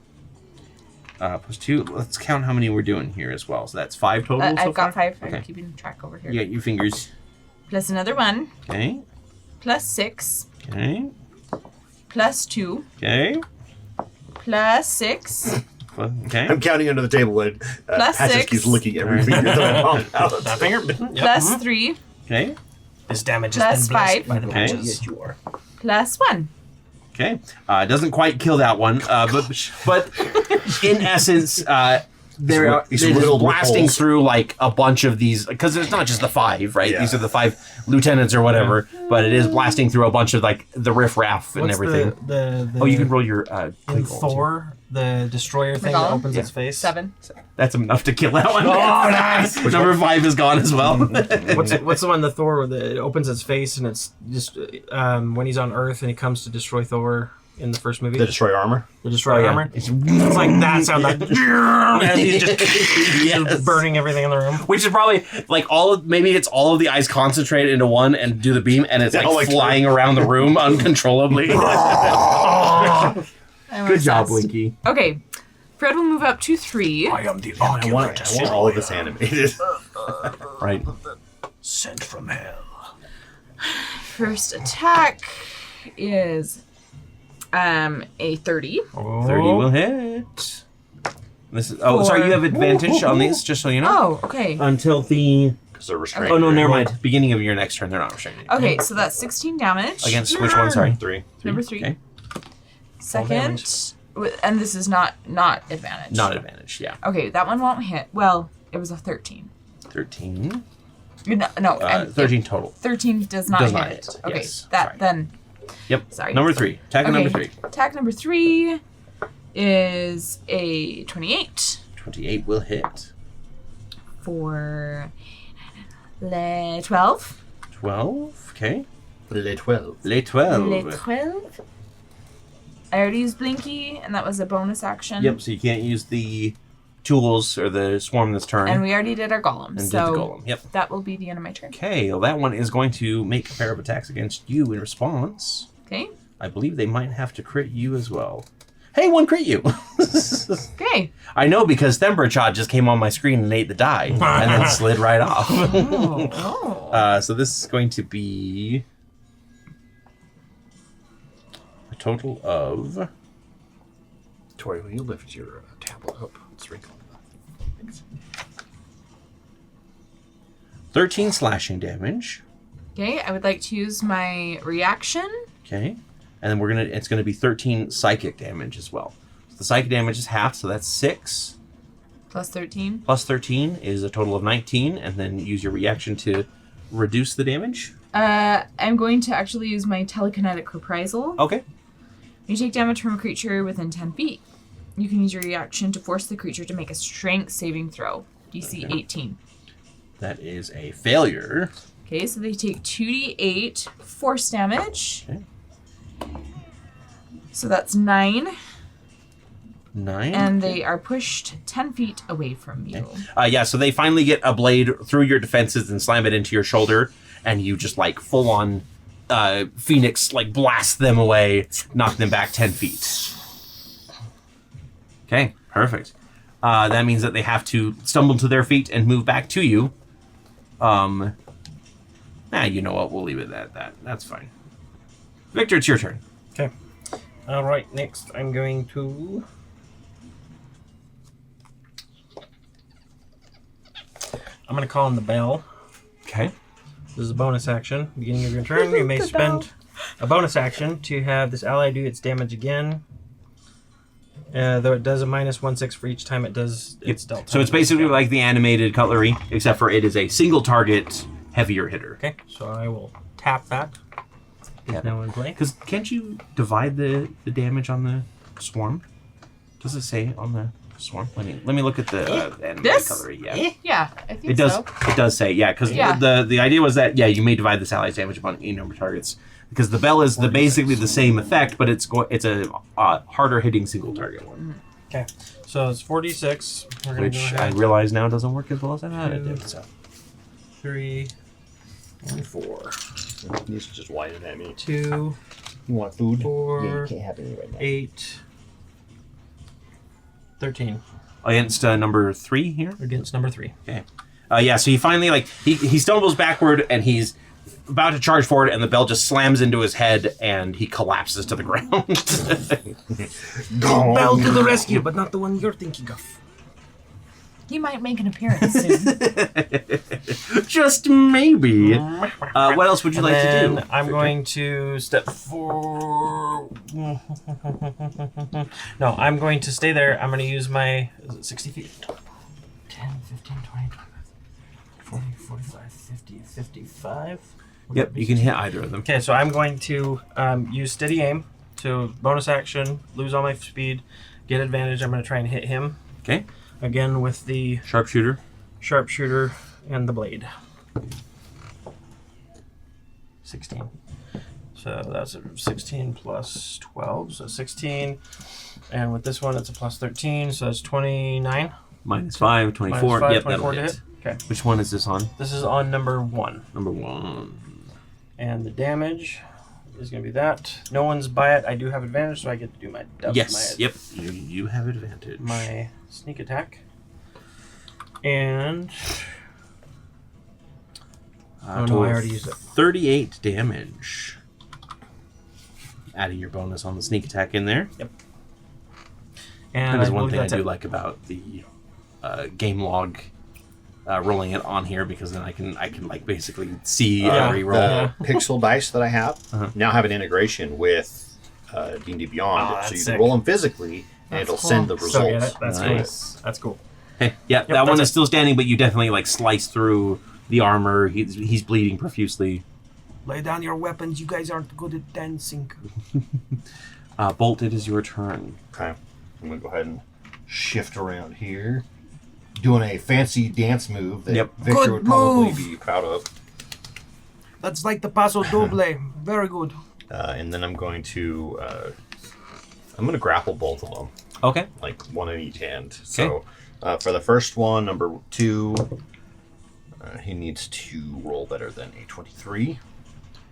Speaker 1: Plus 2. Let's count how many we're doing here as well. So that's 5 total. so
Speaker 3: I've got
Speaker 1: far?
Speaker 3: 5.
Speaker 1: Okay.
Speaker 3: I'm keeping track over here.
Speaker 1: You got your fingers.
Speaker 3: Plus another 1.
Speaker 1: Okay.
Speaker 3: Plus 6.
Speaker 1: Okay.
Speaker 3: Plus 2.
Speaker 1: Okay.
Speaker 3: Plus 6.
Speaker 1: Okay.
Speaker 4: I'm counting under the table when
Speaker 3: Plus
Speaker 4: Patches
Speaker 3: 6.
Speaker 4: keeps looking at every finger that I palm out.
Speaker 2: That finger.
Speaker 3: Plus 3.
Speaker 1: Okay.
Speaker 2: This damage
Speaker 3: Plus
Speaker 2: has been blessed
Speaker 3: 5.
Speaker 2: by the
Speaker 1: Okay.
Speaker 2: matches.
Speaker 1: you are.
Speaker 3: Plus 1.
Speaker 1: Okay. Doesn't quite kill that one, but in essence,
Speaker 4: He's
Speaker 1: they're
Speaker 4: riddled with
Speaker 1: blasting
Speaker 4: holes.
Speaker 1: through like a bunch of these because it's not just the 5, right?
Speaker 4: Yeah.
Speaker 1: These are the 5 lieutenants or whatever, but it is blasting through a bunch of like the riffraff and
Speaker 2: What's
Speaker 1: everything.
Speaker 2: The
Speaker 1: Oh, you can roll your
Speaker 2: in
Speaker 1: click rolls here.
Speaker 2: Thor, the destroyer thing that
Speaker 3: golem?
Speaker 2: opens
Speaker 1: Yeah.
Speaker 2: its face.
Speaker 3: 7.
Speaker 1: That's enough to kill that one.
Speaker 2: Oh, nice.
Speaker 1: Number 5 is gone as well.
Speaker 2: What's the one the Thor where it opens its face and it's just when he's on Earth and he comes to destroy Thor in the first movie?
Speaker 4: The destroy armor.
Speaker 2: The destroyer
Speaker 1: yeah.
Speaker 2: armor. It's like that sound like as he's just
Speaker 1: Yes.
Speaker 2: burning everything in the room.
Speaker 1: Which is probably like maybe it's all of the eyes concentrated into one and do the beam, and it's
Speaker 4: Yeah,
Speaker 1: like
Speaker 4: like-
Speaker 1: flying around the room uncontrollably.
Speaker 3: I'm
Speaker 1: Good job,
Speaker 3: obsessed.
Speaker 1: Winky.
Speaker 3: Okay. Fred will move up to 3.
Speaker 2: am the
Speaker 4: I want all of this animated.
Speaker 1: Right.
Speaker 2: sent from hell.
Speaker 3: First attack is a 30.
Speaker 1: 30 will hit. This is. Oh, sorry. You have advantage on these, just so you know.
Speaker 3: Oh, okay.
Speaker 1: Until the.
Speaker 4: Because they're restrained.
Speaker 1: Oh no, never mind. Beginning of your next turn, they're not restraining.
Speaker 3: Okay, so that's 16 damage.
Speaker 1: Against which one? Sorry.
Speaker 4: 3.
Speaker 3: Number 3.
Speaker 1: Okay.
Speaker 3: Second, and this is not advantage.
Speaker 1: Not advantage. Yeah.
Speaker 3: Okay, that one won't hit. Well, it was a 13.
Speaker 1: 13.
Speaker 3: No, and
Speaker 1: 13 total.
Speaker 3: 13 does not
Speaker 1: Does
Speaker 3: hit.
Speaker 1: not hit,
Speaker 3: Okay,
Speaker 1: yes,
Speaker 3: that
Speaker 1: sorry.
Speaker 3: then.
Speaker 1: Yep.
Speaker 3: Sorry.
Speaker 1: Number 3. Attack number 3.
Speaker 3: Attack number 3 is a 28
Speaker 1: 28 will hit.
Speaker 3: for 12.
Speaker 1: 12. Okay.
Speaker 4: Le 12.
Speaker 1: Le 12.
Speaker 3: Le 12. I already used Blinky, and that was a bonus action.
Speaker 1: Yep, so you can't use the tools or the swarm this turn.
Speaker 3: And we already did our golem,
Speaker 1: And
Speaker 3: so
Speaker 1: did the golem. Yep.
Speaker 3: that will be the end of my turn.
Speaker 1: Okay, well, that one is going to make a pair of attacks against you in response.
Speaker 3: Okay.
Speaker 1: I believe they might have to crit you as well. Hey, one crit you!
Speaker 3: Okay.
Speaker 1: I know because Themberchod just came on my screen and ate the die, and then slid right off.
Speaker 3: Oh.
Speaker 1: So this is going to be a total of...
Speaker 4: Torrey, will you lift your tablet up? It's wrinkled.
Speaker 1: 13 slashing damage.
Speaker 3: Okay, I would like to use my reaction.
Speaker 1: Okay. And then it's gonna be 13 psychic damage as well. So the psychic damage is half, so that's 6.
Speaker 3: Plus 13.
Speaker 1: Plus 13 is a total of 19, and then use your reaction to reduce the damage.
Speaker 3: I'm going to actually use my telekinetic reprisal.
Speaker 1: Okay.
Speaker 3: You take damage from a creature within 10 feet. You can use your reaction to force the creature to make a strength saving throw. DC 18.
Speaker 1: That is a failure.
Speaker 3: Okay, so they take 2d8 force damage.
Speaker 1: Okay.
Speaker 3: So that's 9.
Speaker 1: 9.
Speaker 3: And they are pushed 10 feet away from you.
Speaker 1: Yeah, so they finally get a blade through your defenses and slam it into your shoulder, and you just like full on Phoenix like blast them away, knock them back 10 feet. Okay, perfect. That means that they have to stumble to their feet and move back to you. You know what? We'll leave it at that. That's fine. Victor, it's your turn.
Speaker 2: Okay. All right. Next, I'm going to. I'm going to call in the bell.
Speaker 1: Okay.
Speaker 2: This is a bonus action. Beginning of your turn, you may spend a bonus action to have this ally do its damage again. Though it does a -1/6 for each time it does its dealt.
Speaker 1: So it's basically like the animated cutlery, except for it is a single target, heavier hitter.
Speaker 2: Okay, so I will tap that. It's
Speaker 1: Tap
Speaker 2: now in play.
Speaker 1: Because can't you divide the damage on the swarm Does it say on the swarm? Let me look at the animated
Speaker 3: This?
Speaker 1: coloring. Yeah.
Speaker 3: Yeah, I think
Speaker 1: It does.
Speaker 3: so.
Speaker 1: It does say because
Speaker 3: Yeah.
Speaker 1: the idea was that you may divide this ally's damage upon any number of targets because the bell is basically the same effect, but it's a harder hitting single target one,
Speaker 2: Okay. So it's 46. We're gonna
Speaker 1: which
Speaker 2: go
Speaker 1: I
Speaker 2: ahead.
Speaker 1: realize now doesn't work as well as I thought it did. So
Speaker 2: 3 and 4.
Speaker 4: He's just whining at me.
Speaker 2: 2,
Speaker 4: You want food?
Speaker 2: 4,
Speaker 4: have any right now.
Speaker 2: 8, 13
Speaker 1: against number 3 here.
Speaker 2: against number 3.
Speaker 1: Okay. So he finally he stumbles backward and he's about to charge forward, and the bell just slams into his head, and he collapses to the ground.
Speaker 5: Bell to the rescue, but not the one you're thinking of.
Speaker 3: He might make an appearance soon.
Speaker 1: Just maybe. What else would you like to do?
Speaker 2: I'm going to step forward. No, I'm going to stay there. I'm going to use my 60 feet. 10, 15, 20, 25, 40, 45, 50, 55.
Speaker 1: Yep, you can hit either of them.
Speaker 2: Okay, so I'm going to use steady aim. So bonus action, lose all my speed, get advantage. I'm going to try and hit him.
Speaker 1: Okay.
Speaker 2: Again with the
Speaker 1: Sharpshooter.
Speaker 2: sharpshooter and the blade. 16. So that's a 16 plus 12, so 16. And with this one, it's a plus 13, so it's 29.
Speaker 1: Minus 5, 24.
Speaker 2: Minus 5,
Speaker 1: Yep,
Speaker 2: 24
Speaker 1: that'll
Speaker 2: to
Speaker 1: hit.
Speaker 2: hit. Okay.
Speaker 1: Which one is this on?
Speaker 2: This is on number 1.
Speaker 1: Number 1.
Speaker 2: And the damage is going to be that. No one's by it. I do have advantage, so I get to do my
Speaker 1: Yes. Yep. You have advantage.
Speaker 2: my sneak attack. And oh no, I already used it.
Speaker 1: 38 damage. Adding your bonus on the sneak attack in there.
Speaker 2: Yep. And
Speaker 1: That is
Speaker 2: I
Speaker 1: one
Speaker 2: believe
Speaker 1: thing I
Speaker 2: that's
Speaker 1: do
Speaker 2: it.
Speaker 1: like about the game log. Rolling it on here because then I can like basically see every roll.
Speaker 4: The pixel dice that I have
Speaker 1: Uh-huh.
Speaker 4: now have an integration with D&D Beyond,
Speaker 2: Oh,
Speaker 4: so
Speaker 2: that's
Speaker 4: you
Speaker 2: sick.
Speaker 4: can roll them physically, and it'll send the
Speaker 2: So, yeah,
Speaker 4: results.
Speaker 2: that's
Speaker 1: Nice.
Speaker 2: cool. That's cool.
Speaker 1: Hey, yeah, that
Speaker 2: that's
Speaker 1: one
Speaker 2: it.
Speaker 1: is still standing, but you definitely like slice through the armor. He's bleeding profusely.
Speaker 5: Lay down your weapons. You guys aren't good at dancing.
Speaker 1: Bolt, it is your turn.
Speaker 4: Okay, I'm gonna go ahead and shift around here, doing a fancy dance move that
Speaker 1: Yep.
Speaker 4: Victor
Speaker 5: Good
Speaker 4: would probably
Speaker 5: move.
Speaker 4: be proud of.
Speaker 5: That's like the Paso Doble. Very good.
Speaker 4: And then I'm going to grapple both of them,
Speaker 1: Okay.
Speaker 4: like one in each hand. So for the first one, number 2, he needs to roll better than a 23,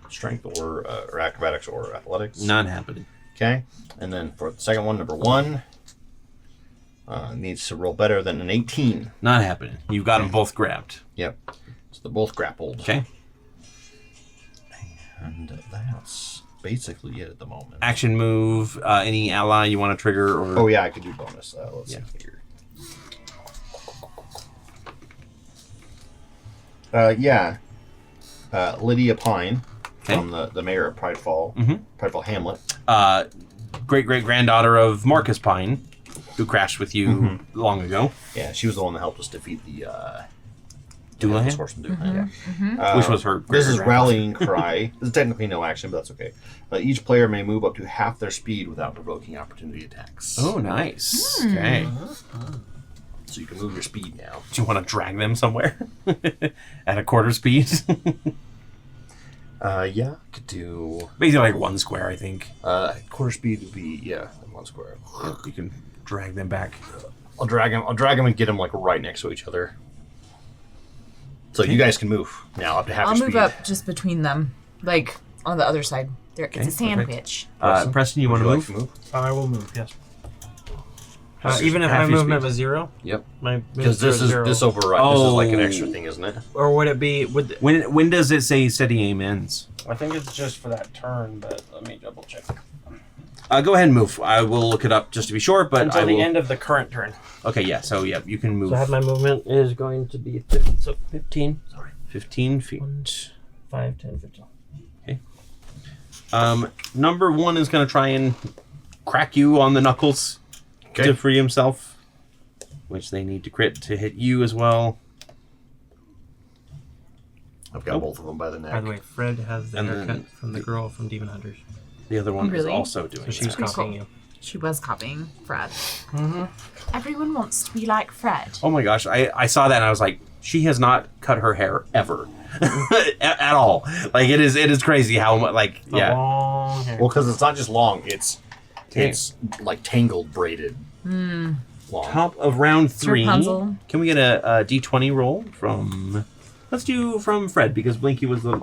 Speaker 4: strength or acrobatics or athletics.
Speaker 1: Not happening.
Speaker 4: Okay, and then for the second one, number 1, needs to roll better than an 18.
Speaker 1: Not happening. You've got them both grabbed.
Speaker 4: Yep, so they're both grappled.
Speaker 1: Okay.
Speaker 4: And that's basically it at the moment.
Speaker 1: Action move. Any ally you want to trigger or?
Speaker 4: Oh yeah, I could do bonus. Let's
Speaker 1: Yeah.
Speaker 4: see here. Lydia Pine from the mayor of Pridefall, Pridefall Hamlet.
Speaker 1: Great granddaughter of Marcus Pine, who crashed with you long ago.
Speaker 4: Yeah, she was the one that helped us defeat the
Speaker 1: Doulahan?
Speaker 4: Horseman Doulahan.
Speaker 1: Which was her.
Speaker 4: This is
Speaker 1: great-grandmother.
Speaker 4: Rallying Cry. This is technically no action, but that's okay. Each player may move up to half their speed without provoking opportunity attacks.
Speaker 1: Oh, nice. Okay.
Speaker 4: So you can move your speed now.
Speaker 1: Do you want to drag them somewhere at a quarter speed?
Speaker 4: Yeah, could do.
Speaker 1: Basically, like 1 square, I think.
Speaker 4: Quarter speed would be 1 square.
Speaker 1: You can drag them back.
Speaker 4: I'll drag him and get him like right next to each other. So you guys can move now up to half
Speaker 3: I'll
Speaker 4: your
Speaker 3: move
Speaker 4: speed.
Speaker 3: up just between them, like on the other side. There, it's a sandwich.
Speaker 1: Preston, you want to
Speaker 4: Would
Speaker 1: move?
Speaker 4: you like
Speaker 2: I will move, yes.
Speaker 4: Just
Speaker 2: Even if
Speaker 1: half
Speaker 2: my
Speaker 1: your
Speaker 2: movement
Speaker 1: speed.
Speaker 2: was 0?
Speaker 4: Yep.
Speaker 2: My
Speaker 4: Because this is
Speaker 2: zero.
Speaker 4: this override. This is like an
Speaker 1: Oh.
Speaker 4: extra thing, isn't it?
Speaker 2: Or would it be... Would
Speaker 1: When does it say steady aim ends?
Speaker 2: I think it's just for that turn, but let me double check.
Speaker 1: Go ahead and move. I will look it up just to be sure, but
Speaker 2: Until
Speaker 1: I
Speaker 2: the
Speaker 1: will.
Speaker 2: end of the current turn.
Speaker 1: Okay, yeah. So yeah, you can move.
Speaker 2: So I have my movement is going to be 15, so 15. Sorry.
Speaker 1: 15 feet.
Speaker 2: 5, 10, 15.
Speaker 1: Number 1 is going to try and crack you on the knuckles to free himself, which they need to crit to hit you as well.
Speaker 4: I've got both of them by the neck.
Speaker 2: By the way, Fred has the
Speaker 1: And
Speaker 2: haircut
Speaker 1: then
Speaker 2: from the girl from Demon Hunters.
Speaker 1: The other one is
Speaker 3: Really?
Speaker 1: also doing
Speaker 2: So she's
Speaker 1: that.
Speaker 2: copying you.
Speaker 3: She was copying Fred. Mm-hmm. Everyone wants to be like Fred.
Speaker 1: Oh my gosh, I saw that and I was like, she has not cut her hair ever. at all. Like, it is crazy how much, like, yeah.
Speaker 2: Long hair.
Speaker 4: Well, because it's not just long, it's like tangled, braided. Long.
Speaker 1: Top of round 3.
Speaker 3: Rapunzel.
Speaker 1: Can we get a D20 roll from... Let's do from Fred, because Blinky was
Speaker 3: That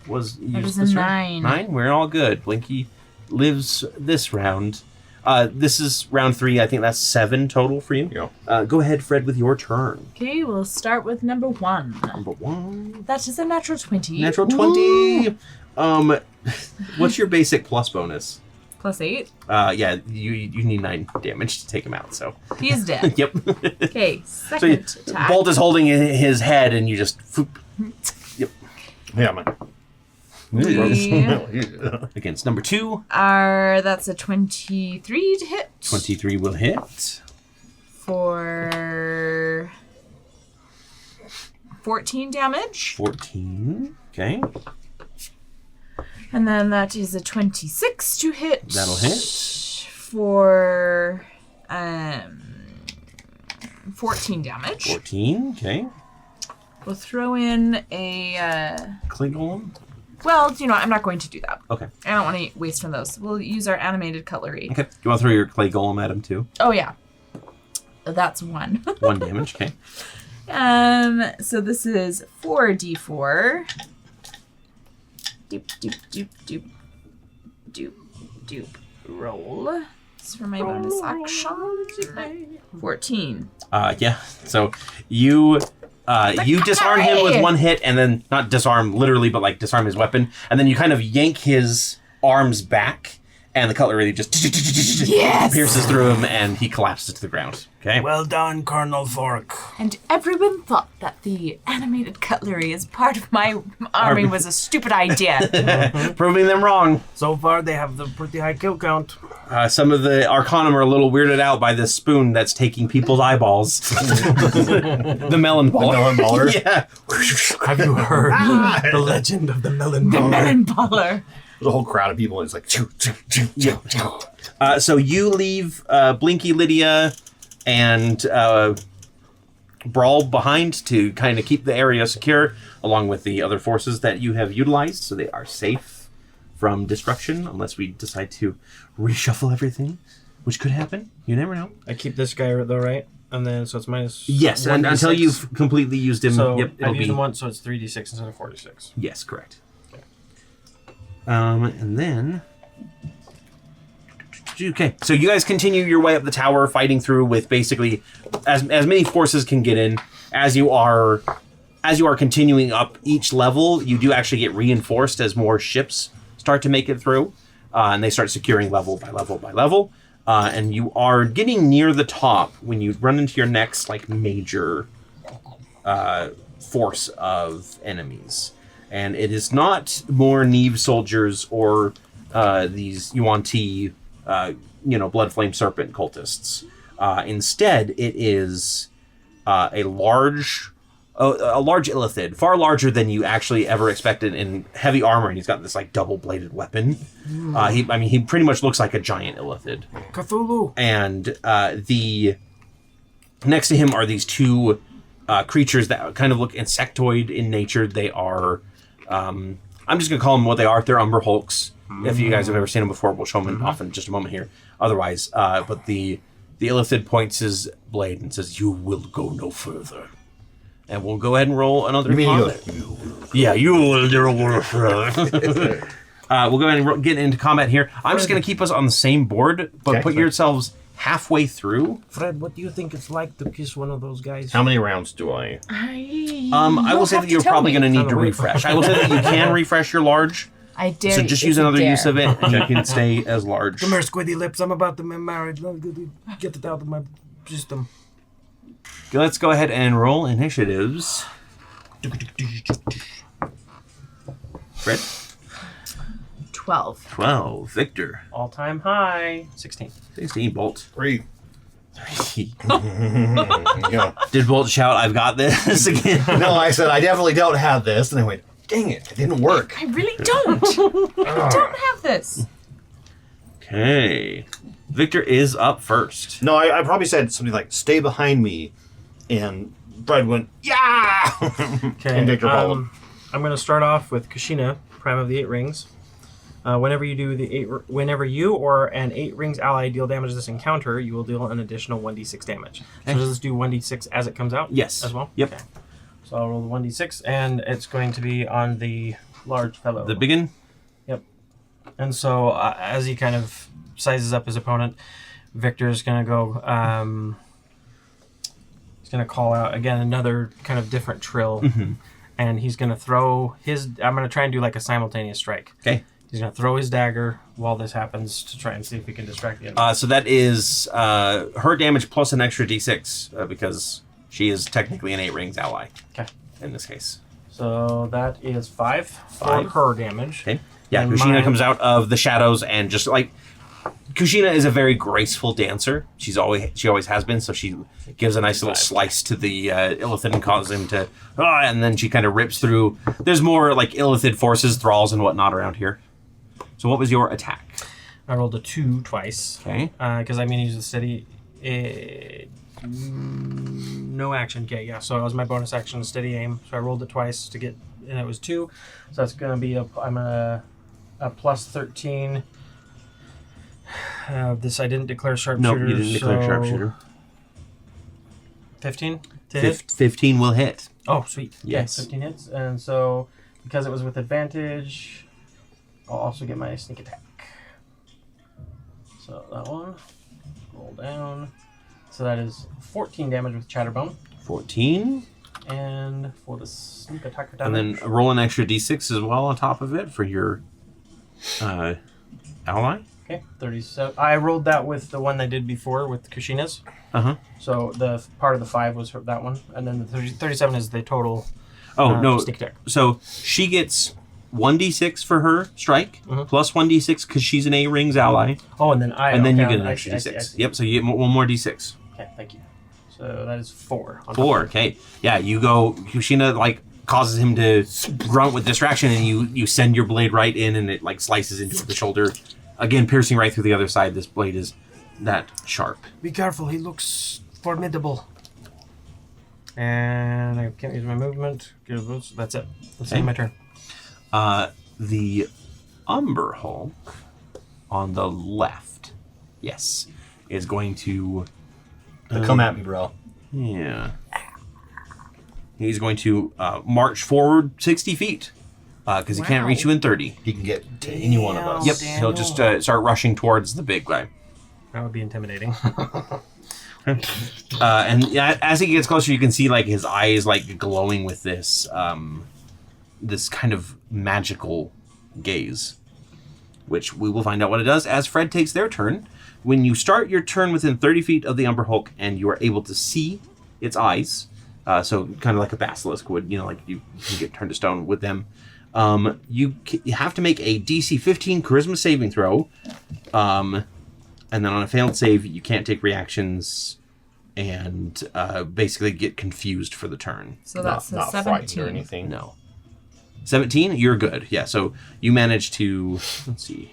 Speaker 1: used
Speaker 3: is a
Speaker 1: this
Speaker 3: 9.
Speaker 1: round. 9? We're all good. Blinky lives this round. This is round 3. I think that's 7 total for you.
Speaker 4: Yeah.
Speaker 1: Go ahead, Fred, with your turn.
Speaker 3: Okay, we'll start with number 1.
Speaker 1: Number 1.
Speaker 3: That is a natural 20.
Speaker 1: Natural 20. What's your basic plus bonus?
Speaker 3: Plus 8.
Speaker 1: Yeah, you need 9 damage to take him out, so.
Speaker 3: He is dead.
Speaker 1: Yep.
Speaker 3: Okay,
Speaker 1: So
Speaker 3: second attack.
Speaker 1: Bolt is holding his head, and you just... Foop. Yep.
Speaker 4: Yeah, man.
Speaker 1: Against number 2.
Speaker 3: That's a 23 to hit.
Speaker 1: 23 will hit.
Speaker 3: For 14 damage.
Speaker 1: 14. Okay.
Speaker 3: And then that is a 26 to hit.
Speaker 1: That'll hit.
Speaker 3: For 14 damage.
Speaker 1: 14. Okay.
Speaker 3: We'll throw in a...
Speaker 1: Clay Golem.
Speaker 3: Well, you know, I'm not going to do that.
Speaker 1: Okay.
Speaker 3: I don't want to waste from those. We'll use our animated cutlery.
Speaker 1: Okay. You want to throw your Clay Golem at him, too?
Speaker 3: Oh, yeah. That's 1.
Speaker 1: 1 damage. Okay.
Speaker 3: So this is 4d4. Doop, doop, doop, doop. Doop, doop. Roll. This is for my bonus action. 14.
Speaker 1: Yeah. So you disarm him with 1 hit, and then not disarm literally, but like disarm his weapon, and then you kind of yank his arms back, and the cutlery just pierces through him, and he collapses to the ground. Okay.
Speaker 5: Well done, Colonel Fork.
Speaker 3: And everyone thought that the animated cutlery as part of my army was a stupid idea.
Speaker 1: Proving them wrong.
Speaker 5: So far, they have the pretty high kill count.
Speaker 1: Some of the Arcanum are a little weirded out by this spoon that's taking people's eyeballs. The melon baller.
Speaker 4: The melon baller?
Speaker 1: Yeah.
Speaker 5: Have you heard the legend of the melon
Speaker 3: The
Speaker 5: baller?
Speaker 3: melon baller.
Speaker 4: There's a whole crowd of people, and it's like, choo, choo, choo, choo, choo.
Speaker 1: So you leave Blinky, Lydia, and Brawl behind to kind of keep the area secure, along with the other forces that you have utilized, so they are safe from destruction, unless we decide to reshuffle everything, which could happen. You never know.
Speaker 2: I keep this guy though, right? And then so it's minus.
Speaker 1: Yes, and
Speaker 2: 1d6.
Speaker 1: until you've completely used him,
Speaker 2: So
Speaker 1: yep, it'll
Speaker 2: I've used
Speaker 1: be...
Speaker 2: him once, so it's 3d6 instead of 46.
Speaker 1: Yes, correct. And then... Okay, so you guys continue your way up the tower, fighting through with basically as many forces can get in. As you are continuing up each level, you do actually get reinforced as more ships start to make it through, and they start securing level by level by level. And you are getting near the top when you run into your next like major force of enemies, and it is not more Neve soldiers or these Yuan-Ti Bloodflame Serpent cultists. Instead, it is a large illithid, far larger than you actually ever expected, in heavy armor, and he's got this like double-bladed weapon. He pretty much looks like a giant illithid.
Speaker 5: Cthulhu.
Speaker 1: And the next to him are these two creatures that kind of look insectoid in nature. They are, I'm just gonna call them what they are. They're Umber Hulks. If you guys have ever seen them before, we'll show them off in just a moment here. Otherwise, but the illithid points his blade and says, "You will go no further." And we'll go ahead and roll another combat. Yeah, you will go no further. We'll go ahead and get into combat here. I'm just going to keep us on the same board, but
Speaker 4: Okay,
Speaker 1: put
Speaker 4: fine.
Speaker 1: yourselves halfway through.
Speaker 5: Fred, what do you think it's like to kiss one of those guys?
Speaker 4: How many rounds do I?
Speaker 1: I will say that you're probably going to need to refresh. I will say that you can refresh your large,
Speaker 3: I dare
Speaker 1: so
Speaker 3: you.
Speaker 1: just
Speaker 3: It's
Speaker 1: use
Speaker 3: a
Speaker 1: another
Speaker 3: dare.
Speaker 1: use of it, and you can stay as large.
Speaker 5: Come here, squiddy lips. I'm about to be married. Get it out of my system.
Speaker 1: Let's go ahead and roll initiatives. Fred?
Speaker 3: 12.
Speaker 1: 12. Victor?
Speaker 2: All-time high. 16.
Speaker 1: 16. Bolt?
Speaker 4: 3.
Speaker 1: 3.
Speaker 4: Yeah.
Speaker 1: Did Bolt shout, "I've got this" again?
Speaker 4: No, I said, I definitely don't have this. And I went, dang it, it didn't work.
Speaker 3: I really don't. I don't have this.
Speaker 1: Okay. Victor is up first.
Speaker 4: No, I probably said something like, stay behind me. And Brad went, yeah!
Speaker 2: Okay.
Speaker 4: And Victor followed.
Speaker 2: I'm going to start off with Kushina, Prime of the 8 Rings. Whenever you or an 8 Rings ally deal damage to this encounter, you will deal an additional 1d6 damage.
Speaker 1: Okay.
Speaker 2: So does this do 1d6 as it comes out?
Speaker 1: Yes.
Speaker 2: As well?
Speaker 1: Yep.
Speaker 2: Okay. So I'll roll the 1d6, and it's going to be on the large fellow.
Speaker 1: The biggin?
Speaker 2: Yep. And so as he kind of sizes up his opponent, Victor's going to go... he's going to call out, again, another kind of different trill.
Speaker 1: Mm-hmm.
Speaker 2: And he's going to throw his... I'm going to try and do like a simultaneous strike.
Speaker 1: Okay.
Speaker 2: He's going to throw his dagger while this happens to try and see if he can distract the enemy.
Speaker 1: So that is her damage plus an extra d6 because she is technically an 8 Rings ally.
Speaker 2: Okay.
Speaker 1: In this case.
Speaker 2: So that is 5 for
Speaker 1: 5.
Speaker 2: her damage.
Speaker 1: Okay. Yeah,
Speaker 2: And
Speaker 1: Kushina
Speaker 2: mine-
Speaker 1: comes out of the shadows and just like... Kushina is a very graceful dancer. She always has been, so she gives a nice little slice to the Illithid and causes him to... and then she kind of rips through... There's more like Illithid forces, thralls, and whatnot around here. So what was your attack?
Speaker 2: I rolled a 2 twice.
Speaker 1: Okay.
Speaker 2: Because I mean, he's a steady... no action. Okay, yeah. So that was my bonus action, steady aim. So I rolled it twice to get... And it was 2. So that's going to be a plus 13... this I didn't declare sharpshooter.
Speaker 1: No, you didn't declare
Speaker 2: so
Speaker 1: sharpshooter.
Speaker 2: 15 to hit?
Speaker 1: 15 will hit.
Speaker 2: Oh, sweet. Okay,
Speaker 1: Yes.
Speaker 2: 15 hits. And so, because it was with advantage, I'll also get my sneak attack. So that one, roll down. So that is 14 damage with Chatterbone.
Speaker 1: 14.
Speaker 2: And for the sneak attack
Speaker 1: And then roll an extra d6 as well on top of it for your ally.
Speaker 2: Okay, 37. I rolled that with the one I did before with Kushina's.
Speaker 1: Uh-huh.
Speaker 2: So the part of the 5 was that one. And then the 37 is the total
Speaker 1: Oh, no.
Speaker 2: sneak attack.
Speaker 1: So she gets 1d6 for her strike, plus 1d6 because she's an 8 Rings ally,
Speaker 2: Oh, and then
Speaker 1: and then you
Speaker 2: okay,
Speaker 1: get an
Speaker 2: I
Speaker 1: extra
Speaker 2: see, I
Speaker 1: d6.
Speaker 2: see.
Speaker 1: Yep, so you get one more d6.
Speaker 2: Okay, thank you. So that is 4. on top
Speaker 1: 4,
Speaker 2: of it.
Speaker 1: okay. Yeah, you go, Kushina, like, causes him to grunt with distraction, and you send your blade right in, and it, like, slices into the shoulder. Again, piercing right through the other side. This blade is that sharp.
Speaker 5: Be careful, he looks formidable.
Speaker 2: And I can't use my movement. That's it. That's
Speaker 1: Okay.
Speaker 2: my turn.
Speaker 1: The Umber Hulk on the left, yes, is going to...
Speaker 4: Come at me, bro.
Speaker 1: Yeah. He's going to march forward 60 feet because he can't reach you in 30.
Speaker 4: He can get to any one of us.
Speaker 1: Yep, he'll just start rushing towards the big guy.
Speaker 2: That would be intimidating.
Speaker 1: And yeah, as he gets closer, you can see like his eyes like glowing with this this kind of magical gaze, which we will find out what it does as Fred takes their turn. When you start your turn within 30 feet of the Umber Hulk and you are able to see its eyes, so kind of like a basilisk would, like you can get turned to stone with them, you have to make a DC 15 charisma saving throw, and then on a failed save, you can't take reactions and basically get confused for the turn.
Speaker 3: So that's
Speaker 4: not
Speaker 3: a
Speaker 4: frightened
Speaker 3: 17.
Speaker 4: or anything.
Speaker 1: No. 17? You're good. Yeah, so you manage to... Let's see.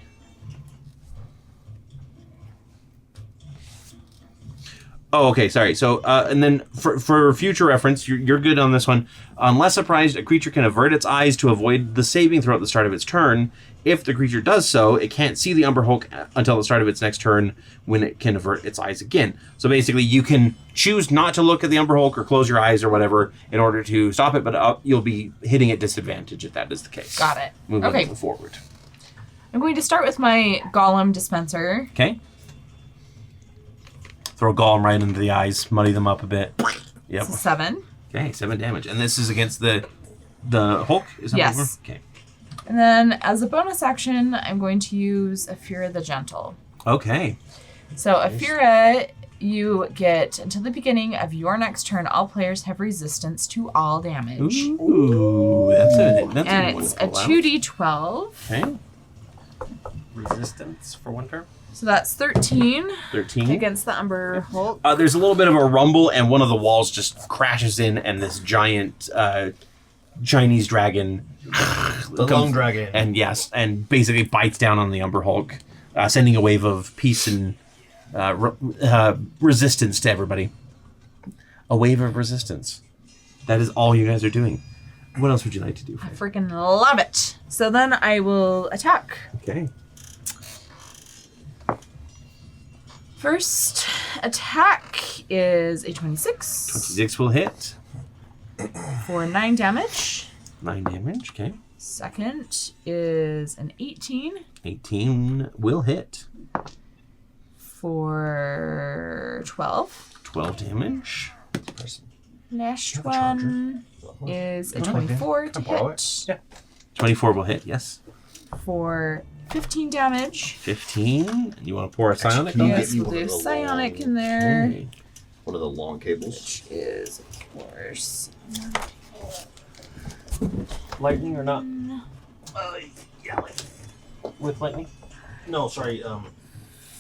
Speaker 1: Oh, okay, sorry. So, and then for future reference, you're good on this one. Unless surprised, a creature can avert its eyes to avoid the saving throw at the start of its turn. If the creature does so, it can't see the Umber Hulk until the start of its next turn when it can avert its eyes again. So basically, you can choose not to look at the Umber Hulk or close your eyes or whatever in order to stop it, but you'll be hitting at disadvantage if that is the case.
Speaker 3: Got it.
Speaker 1: Moving
Speaker 3: Okay.
Speaker 1: forward.
Speaker 3: I'm going to start with my Golem Dispenser.
Speaker 1: Okay. Throw Golem right into the eyes, muddy them up a bit. Yep.
Speaker 3: It's a 7.
Speaker 1: Okay, 7 damage. And this is against the Hulk? Is that
Speaker 3: Yes.
Speaker 1: what we're- Okay.
Speaker 3: And then as a bonus action, I'm going to use Afira the Gentle.
Speaker 1: Okay.
Speaker 3: So Afira, you get until the beginning of your next turn, all players have resistance to all damage.
Speaker 1: Ooh, that's a
Speaker 3: And
Speaker 1: good
Speaker 3: it's
Speaker 1: one
Speaker 3: a
Speaker 1: to pull out.
Speaker 3: 2d12.
Speaker 1: Okay.
Speaker 2: Resistance for one turn.
Speaker 3: So that's 13
Speaker 1: 13.
Speaker 3: against the Umber Hulk.
Speaker 1: There's a little bit of a rumble, and one of the walls just crashes in, and this giant Chinese dragon
Speaker 4: The Lone Dragon.
Speaker 1: and yes, and basically bites down on the Umber Hulk. sending a wave of peace and resistance to everybody. A wave of resistance. That is all you guys are doing. What else would you like to do?
Speaker 3: I freaking love it. So then I will attack.
Speaker 1: Okay.
Speaker 3: First attack is a 26.
Speaker 1: 26 will hit.
Speaker 3: For 9 damage.
Speaker 1: 9 damage, okay.
Speaker 3: Second is an 18.
Speaker 1: 18 will hit.
Speaker 3: For 12.
Speaker 1: 12 damage.
Speaker 3: Last one is a 24 to hit.
Speaker 1: Yeah. 24 will hit, yes.
Speaker 3: For 15 damage.
Speaker 1: 15. You want to pour a psionic?
Speaker 4: Can you
Speaker 3: Yes,
Speaker 4: get me
Speaker 3: we'll
Speaker 4: one
Speaker 3: do
Speaker 4: of the
Speaker 3: psionic
Speaker 4: long-
Speaker 3: in there.
Speaker 1: Okay.
Speaker 4: One of the long cables.
Speaker 3: Which is, of course,
Speaker 1: Lightning or not?
Speaker 4: Yeah.
Speaker 1: With lightning?
Speaker 4: No, sorry.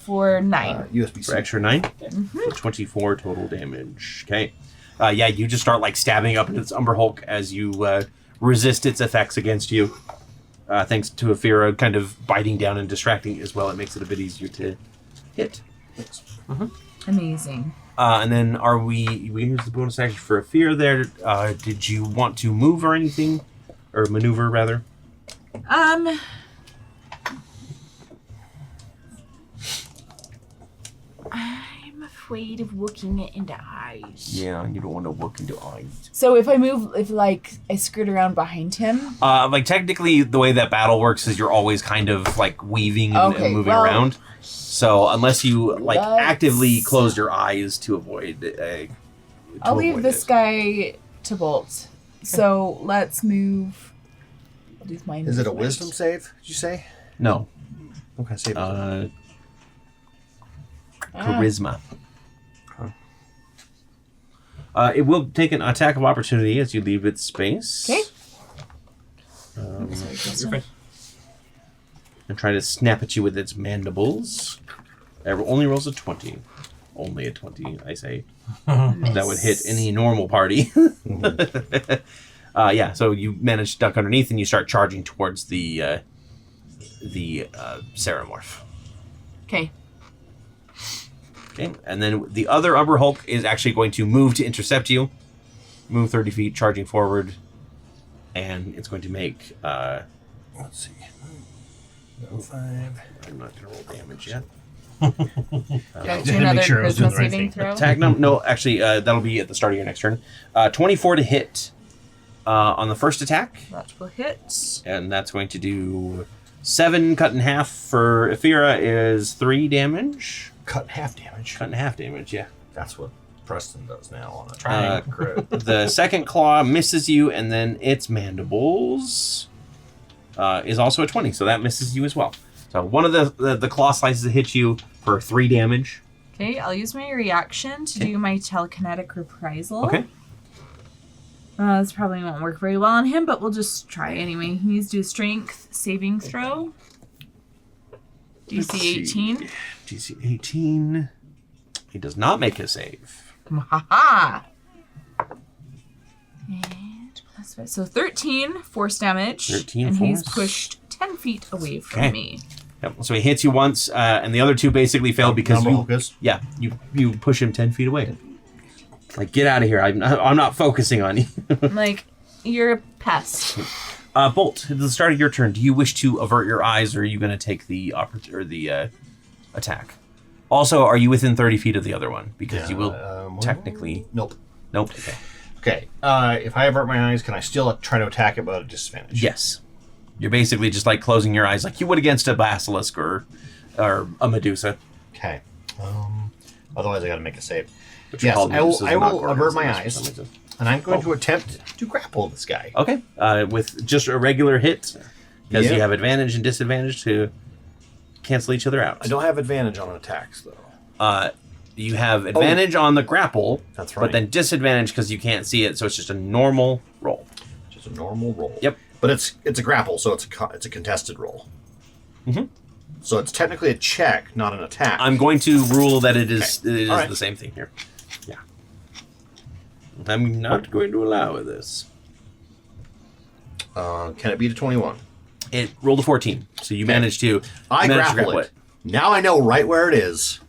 Speaker 3: for 9.
Speaker 4: USB-C.
Speaker 1: For extra 9? So 24 total damage. Okay. Yeah, you just start like stabbing up into its Umber Hulk as you resist its effects against you. Thanks to Aphira kind of biting down and distracting as well, it makes it a bit easier to hit.
Speaker 3: Amazing.
Speaker 1: And then here's the bonus action for Aphira there. Did you want to move or anything? Or maneuver, rather?
Speaker 3: I'm afraid of looking it in the eyes.
Speaker 1: Yeah, you don't want to look into eyes.
Speaker 3: So if I move, if like I skirt around behind him.
Speaker 1: Like technically the way that battle works is you're always kind of like weaving and,
Speaker 3: Okay,
Speaker 1: and moving
Speaker 3: well,
Speaker 1: around. So unless you like
Speaker 3: let's-
Speaker 1: actively close your eyes to avoid
Speaker 3: I'll leave this guy to bolt. So let's move. I'll do my
Speaker 4: Is it a
Speaker 3: movement.
Speaker 4: wisdom save, did you say?
Speaker 1: No.
Speaker 4: What kind of save is it?
Speaker 1: Charisma. It will take an attack of opportunity as you leave its space.
Speaker 3: Okay.
Speaker 2: You're fine.
Speaker 1: And try to snap at you with its mandibles. It only rolls a 20. Only a 20, I say. That would hit any normal party. Yeah, so you manage to duck underneath and you start charging towards the Ceramorph.
Speaker 3: Okay.
Speaker 1: Okay, and then the other Umber Hulk is actually going to move to intercept you. Move 30 feet, charging forward. And it's going to make...
Speaker 4: Let's see. 5.
Speaker 1: I'm not going to roll damage yet.
Speaker 3: Do another
Speaker 5: sure I was doing
Speaker 3: charisma
Speaker 5: the right
Speaker 3: saving
Speaker 5: thing.
Speaker 3: throw.
Speaker 1: Attack no, actually, that'll be at the start of your next turn. 24 to hit on the first attack.
Speaker 3: That will hit.
Speaker 1: And that's going to do 7 cut in half for Aphira is 3 damage.
Speaker 4: Cut half damage.
Speaker 1: Cut in half damage, yeah.
Speaker 4: That's what Preston does now on a
Speaker 2: Trying.
Speaker 4: crit.
Speaker 1: The second claw misses you, and then its mandibles is also a 20, so that misses you as well. So one of the claw slices hits you for 3 damage.
Speaker 3: Okay, I'll use my reaction to do my telekinetic reprisal.
Speaker 1: Okay.
Speaker 3: This probably won't work very well on him, but we'll just try anyway. He needs to do a strength saving throw. DC 18.
Speaker 1: DC 18. He does not make a save.
Speaker 3: Haha! And plus 5. So 13 force damage.
Speaker 1: 13
Speaker 3: and he's
Speaker 1: force.
Speaker 3: pushed 10 feet away from
Speaker 1: Okay.
Speaker 3: me.
Speaker 1: Yep. So he hits you once, and the other 2 basically fail because
Speaker 4: Number Hulk is?
Speaker 1: yeah, you push him 10 feet away. Like, get out of here. I'm not focusing on you.
Speaker 3: I'm like, you're a pest.
Speaker 1: Bolt, at the start of your turn, do you wish to avert your eyes, or are you going to take the attack? Also, are you within 30 feet of the other one? Because you will technically...
Speaker 4: Nope.
Speaker 1: Nope. Okay.
Speaker 4: Okay. If I avert my eyes, can I still try to attack it but at a disadvantage?
Speaker 1: Yes. You're basically just like closing your eyes like you would against a basilisk or a Medusa.
Speaker 4: Okay. Otherwise, I got to make a save.
Speaker 1: Which are
Speaker 4: Yes,
Speaker 1: called
Speaker 4: I will,
Speaker 1: Medusas
Speaker 4: I
Speaker 1: and not
Speaker 4: will avert my
Speaker 1: Gorgons for some
Speaker 4: eyes,
Speaker 1: reason.
Speaker 4: and I'm going to attempt to grapple this guy.
Speaker 1: Okay. With just a regular hit, because
Speaker 4: Yeah.
Speaker 1: you have advantage and disadvantage to cancel each other out.
Speaker 4: I don't have advantage on attacks, though.
Speaker 1: You have advantage on the grapple.
Speaker 4: That's
Speaker 1: But
Speaker 4: right.
Speaker 1: then disadvantage because you can't see it, so it's just a normal roll.
Speaker 4: Just a normal roll.
Speaker 1: Yep.
Speaker 4: But it's a grapple, so it's a contested roll.
Speaker 1: Mhm.
Speaker 4: So it's technically a check, not an attack.
Speaker 1: I'm going to rule that it is
Speaker 4: All right.
Speaker 1: the same thing here. Yeah. I'm not going to allow this.
Speaker 4: Can it beat a 21?
Speaker 1: It rolled a 14, so you managed to
Speaker 4: I
Speaker 1: managed to
Speaker 4: grapple it. Now I know right where it is.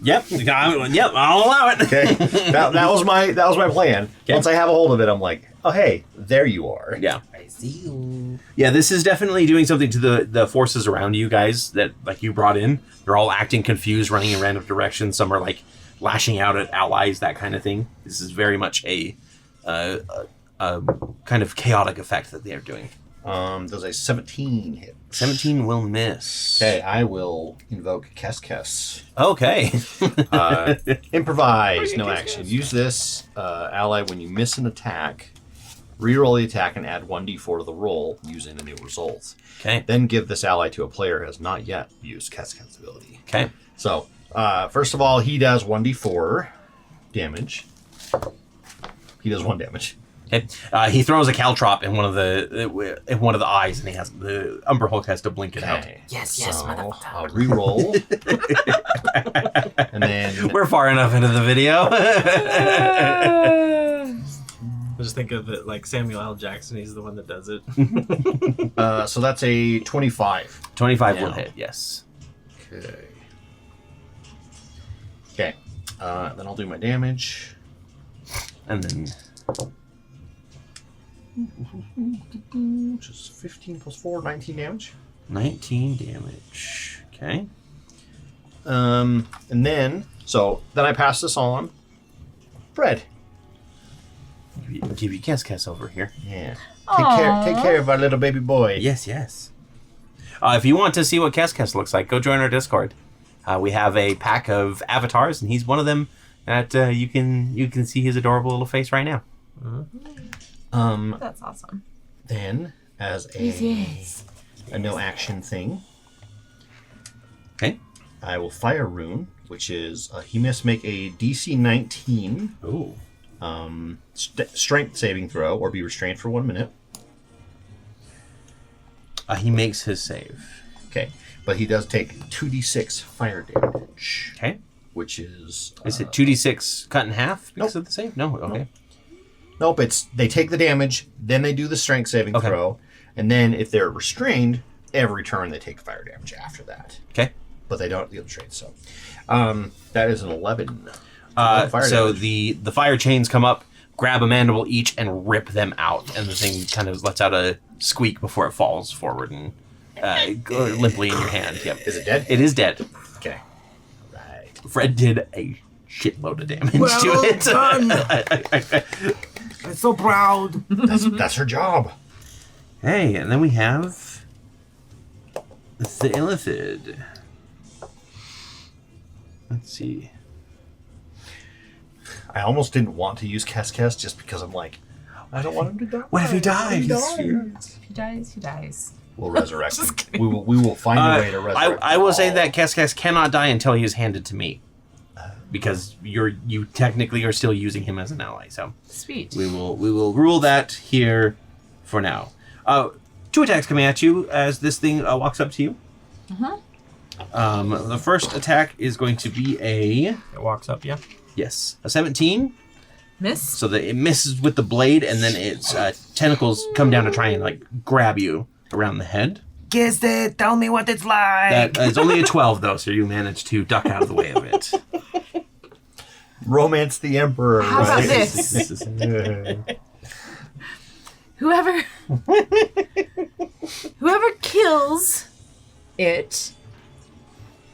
Speaker 1: Yep. Yep. I'll allow it.
Speaker 4: Okay, that was my plan.
Speaker 1: Okay.
Speaker 4: Once I have a hold of it, I'm like, oh hey, there you are.
Speaker 1: Yeah.
Speaker 5: I see you.
Speaker 1: Yeah, this is definitely doing something to the forces around you guys that like you brought in. They're all acting confused, running in random directions. Some are like lashing out at allies, that kind of thing. This is very much a kind of chaotic effect that they are doing.
Speaker 4: Does a 17 hit?
Speaker 1: 17 will miss.
Speaker 4: Okay, I will invoke Kes.
Speaker 1: Okay.
Speaker 4: Improvise, no action. Use this ally when you miss an attack. Reroll the attack and add 1d4 to the roll using the new results.
Speaker 1: Okay.
Speaker 4: Then give this ally to a player who has not yet used Kes ability.
Speaker 1: Okay.
Speaker 4: So, first of all, he does 1d4 damage. He does 1 damage.
Speaker 1: Okay. He throws a caltrop in one of the eyes, and he has the Umber Hulk has to blink it out.
Speaker 4: Okay.
Speaker 3: Yes,
Speaker 4: So,
Speaker 3: motherfucker.
Speaker 4: I'll reroll. And then
Speaker 1: We're far enough into the video.
Speaker 2: I just think of it like Samuel L. Jackson. He's the one that does it.
Speaker 4: so that's a 25.
Speaker 1: 25 will
Speaker 4: Yeah.
Speaker 1: hit. Yes.
Speaker 4: Okay. Okay. Then I'll do my damage.
Speaker 1: And then
Speaker 4: Which is 15 plus 4, 19 damage.
Speaker 1: 19 damage. Okay.
Speaker 4: And then I pass this on. Bread.
Speaker 1: Give you Kes over here.
Speaker 4: Yeah.
Speaker 3: Aw.
Speaker 4: Take care of our little baby boy.
Speaker 1: Yes, yes. If you want to see what Kes looks like, go join our Discord. We have a pack of avatars, and he's one of them that you can see his adorable little face right now.
Speaker 3: That's awesome.
Speaker 4: Then, as
Speaker 3: Yes.
Speaker 4: a no action thing,
Speaker 1: Okay.
Speaker 4: I will fire rune, which is he must make a DC 19
Speaker 1: Ooh.
Speaker 4: strength saving throw or be restrained for 1 minute.
Speaker 1: He makes his save.
Speaker 4: Okay, but he does take 2d6 fire damage,
Speaker 1: Okay.
Speaker 4: which is
Speaker 1: Is it 2d6 cut in half because
Speaker 4: Nope.
Speaker 1: of the save? No. Okay.
Speaker 4: nope. It's they take the damage, then they do the strength saving
Speaker 1: Okay.
Speaker 4: throw, and then if they're restrained, every turn they take fire damage after that.
Speaker 1: Okay.
Speaker 4: But they don't deal restrained. So that is an 11. Fire
Speaker 1: So
Speaker 4: damage.
Speaker 1: the fire chains come up, grab a mandible each, and rip them out, and the thing kind of lets out a squeak before it falls forward and limply in your hand. Yep.
Speaker 4: Is it dead?
Speaker 1: It is dead.
Speaker 4: Okay. Right.
Speaker 1: Fred did a shitload of damage
Speaker 5: Well
Speaker 1: to it.
Speaker 5: done. I'm so proud.
Speaker 4: That's her job.
Speaker 1: Hey, and then we have the Illithid. Let's see.
Speaker 4: I almost didn't want to use Kes just because I'm like, I don't want him to die.
Speaker 1: What if he dies?
Speaker 3: If he dies, he dies.
Speaker 4: We'll resurrect him. We will find a way to resurrect
Speaker 1: I
Speaker 4: him.
Speaker 1: will say that Kes cannot die until he is handed to me, because you technically are still using him as an ally. So
Speaker 3: Sweet.
Speaker 1: we will rule that here for now. 2 attacks coming at you as this thing walks up to you. The first attack is going to be
Speaker 2: It walks up, yeah.
Speaker 1: a 17.
Speaker 3: Miss?
Speaker 1: So that it misses with the blade, and then its tentacles come down to try and like grab you around the head.
Speaker 5: Guess it. Tell me what it's like.
Speaker 1: That is only a 12 though, so you manage to duck out of the way of it.
Speaker 4: Romance the Emperor.
Speaker 3: How about
Speaker 4: right?
Speaker 3: this? Whoever kills it,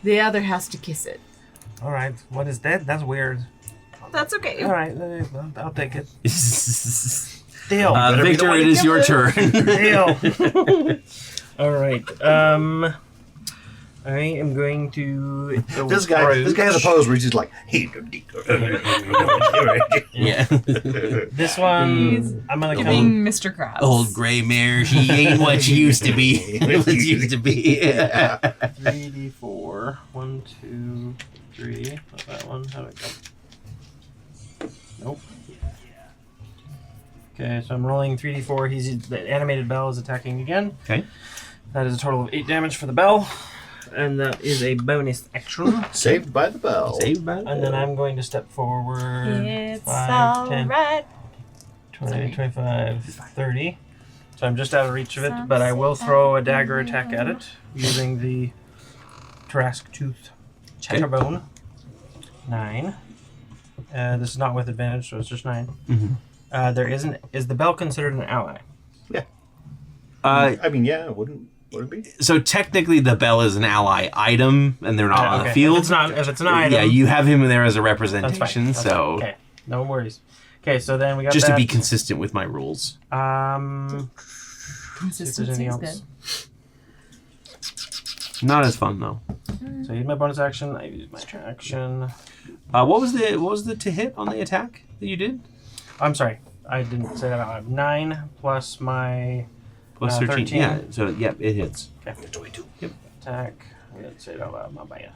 Speaker 3: the other has to kiss it.
Speaker 5: All right. What is that? That's weird.
Speaker 3: That's okay.
Speaker 5: All right. I'll take it. Deal.
Speaker 1: Victor, it is your turn.
Speaker 5: Deal.
Speaker 2: All right. I am going to.
Speaker 4: This guy has a pose where he's just like, hey.
Speaker 1: Yeah.
Speaker 2: This one, I'm gonna
Speaker 3: You're
Speaker 2: come.
Speaker 3: being Mr. Krabs.
Speaker 1: Old gray mare, she ain't what she used to be. It was used to be.
Speaker 2: 3d4. 1, 2, 3. Not that one. How'd it go? Nope. Okay, so I'm rolling 3d4. The animated bell is attacking again.
Speaker 1: Okay.
Speaker 2: That is a total of 8 damage for the bell. And that is a bonus action.
Speaker 4: Saved by the bell.
Speaker 1: Saved by the
Speaker 2: And then I'm going to step forward.
Speaker 3: It's
Speaker 2: 5, 10,
Speaker 3: alright.
Speaker 2: 20, 25, 30. So I'm just out of reach of it, but I will throw a dagger attack at it using the Trask Tooth Chatterbone. 9. This is not with advantage, so it's just 9.
Speaker 1: Mm-hmm.
Speaker 2: Is the bell considered an ally?
Speaker 4: Yeah. I mean, yeah, it wouldn't it be?
Speaker 1: So technically, the bell is an ally item, and they're not on the field.
Speaker 2: If it's an item,
Speaker 1: yeah, you have him there as a
Speaker 2: that's
Speaker 1: representation.
Speaker 2: fine.
Speaker 1: So
Speaker 2: okay, no worries. Okay, so then we got
Speaker 1: just
Speaker 2: that.
Speaker 1: to be consistent with my rules.
Speaker 2: See if there's anything
Speaker 3: Consistency is
Speaker 2: else.
Speaker 3: good.
Speaker 1: Not as fun though.
Speaker 2: So I use my bonus action. I use my action.
Speaker 1: What was the to hit on the attack that you did?
Speaker 2: I'm sorry, I didn't say that out loud. 9 plus my
Speaker 1: Plus 13.
Speaker 2: 13.
Speaker 1: Yeah. So it hits.
Speaker 2: okay. 22. Yep. Attack. I didn't say it out loud. My bad.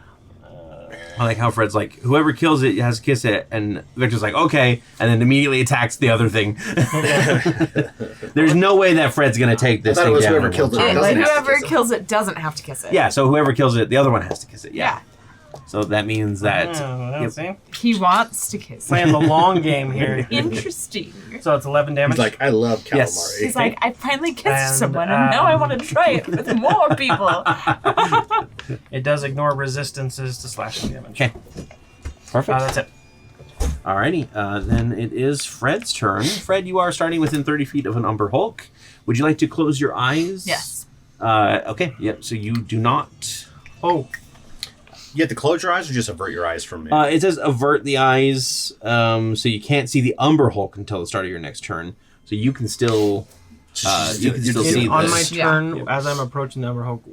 Speaker 1: I like how Fred's like, whoever kills it has to kiss it, and Victor's like, okay, and then immediately attacks the other thing. There's no way that Fred's gonna take this
Speaker 4: I thought
Speaker 1: thing
Speaker 4: it was
Speaker 1: down.
Speaker 4: whoever killed it.
Speaker 3: And
Speaker 4: Doesn't have to
Speaker 3: whoever
Speaker 4: kiss it.
Speaker 3: kills it doesn't have to kiss it.
Speaker 1: Yeah, so whoever kills it, the other one has to kiss it. Yeah.
Speaker 3: Yeah.
Speaker 1: So that means that
Speaker 2: Yeah, see?
Speaker 3: He wants to kiss it.
Speaker 2: Playing the long game here.
Speaker 3: Interesting.
Speaker 2: So it's 11 damage.
Speaker 4: He's like, I love calamari.
Speaker 1: Yes.
Speaker 3: He's like, I finally kissed
Speaker 2: And,
Speaker 3: someone, and now I want to try it with more people.
Speaker 2: It does ignore resistances to slashing damage.
Speaker 1: Okay. Perfect.
Speaker 2: That's it.
Speaker 1: Alrighty, then it is Fred's turn. Fred, you are starting within 30 feet of an Umber Hulk. Would you like to close your eyes?
Speaker 3: Yes.
Speaker 1: Okay, yep, so you do not...
Speaker 2: Oh,
Speaker 4: You have to close your eyes or just avert your eyes from me?
Speaker 1: It says avert the eyes, so you can't see the Umber Hulk until the start of your next turn. So you can still... you can still see
Speaker 2: on my
Speaker 1: this.
Speaker 2: turn,
Speaker 1: Yeah.
Speaker 2: as I'm approaching the Umber Hulk,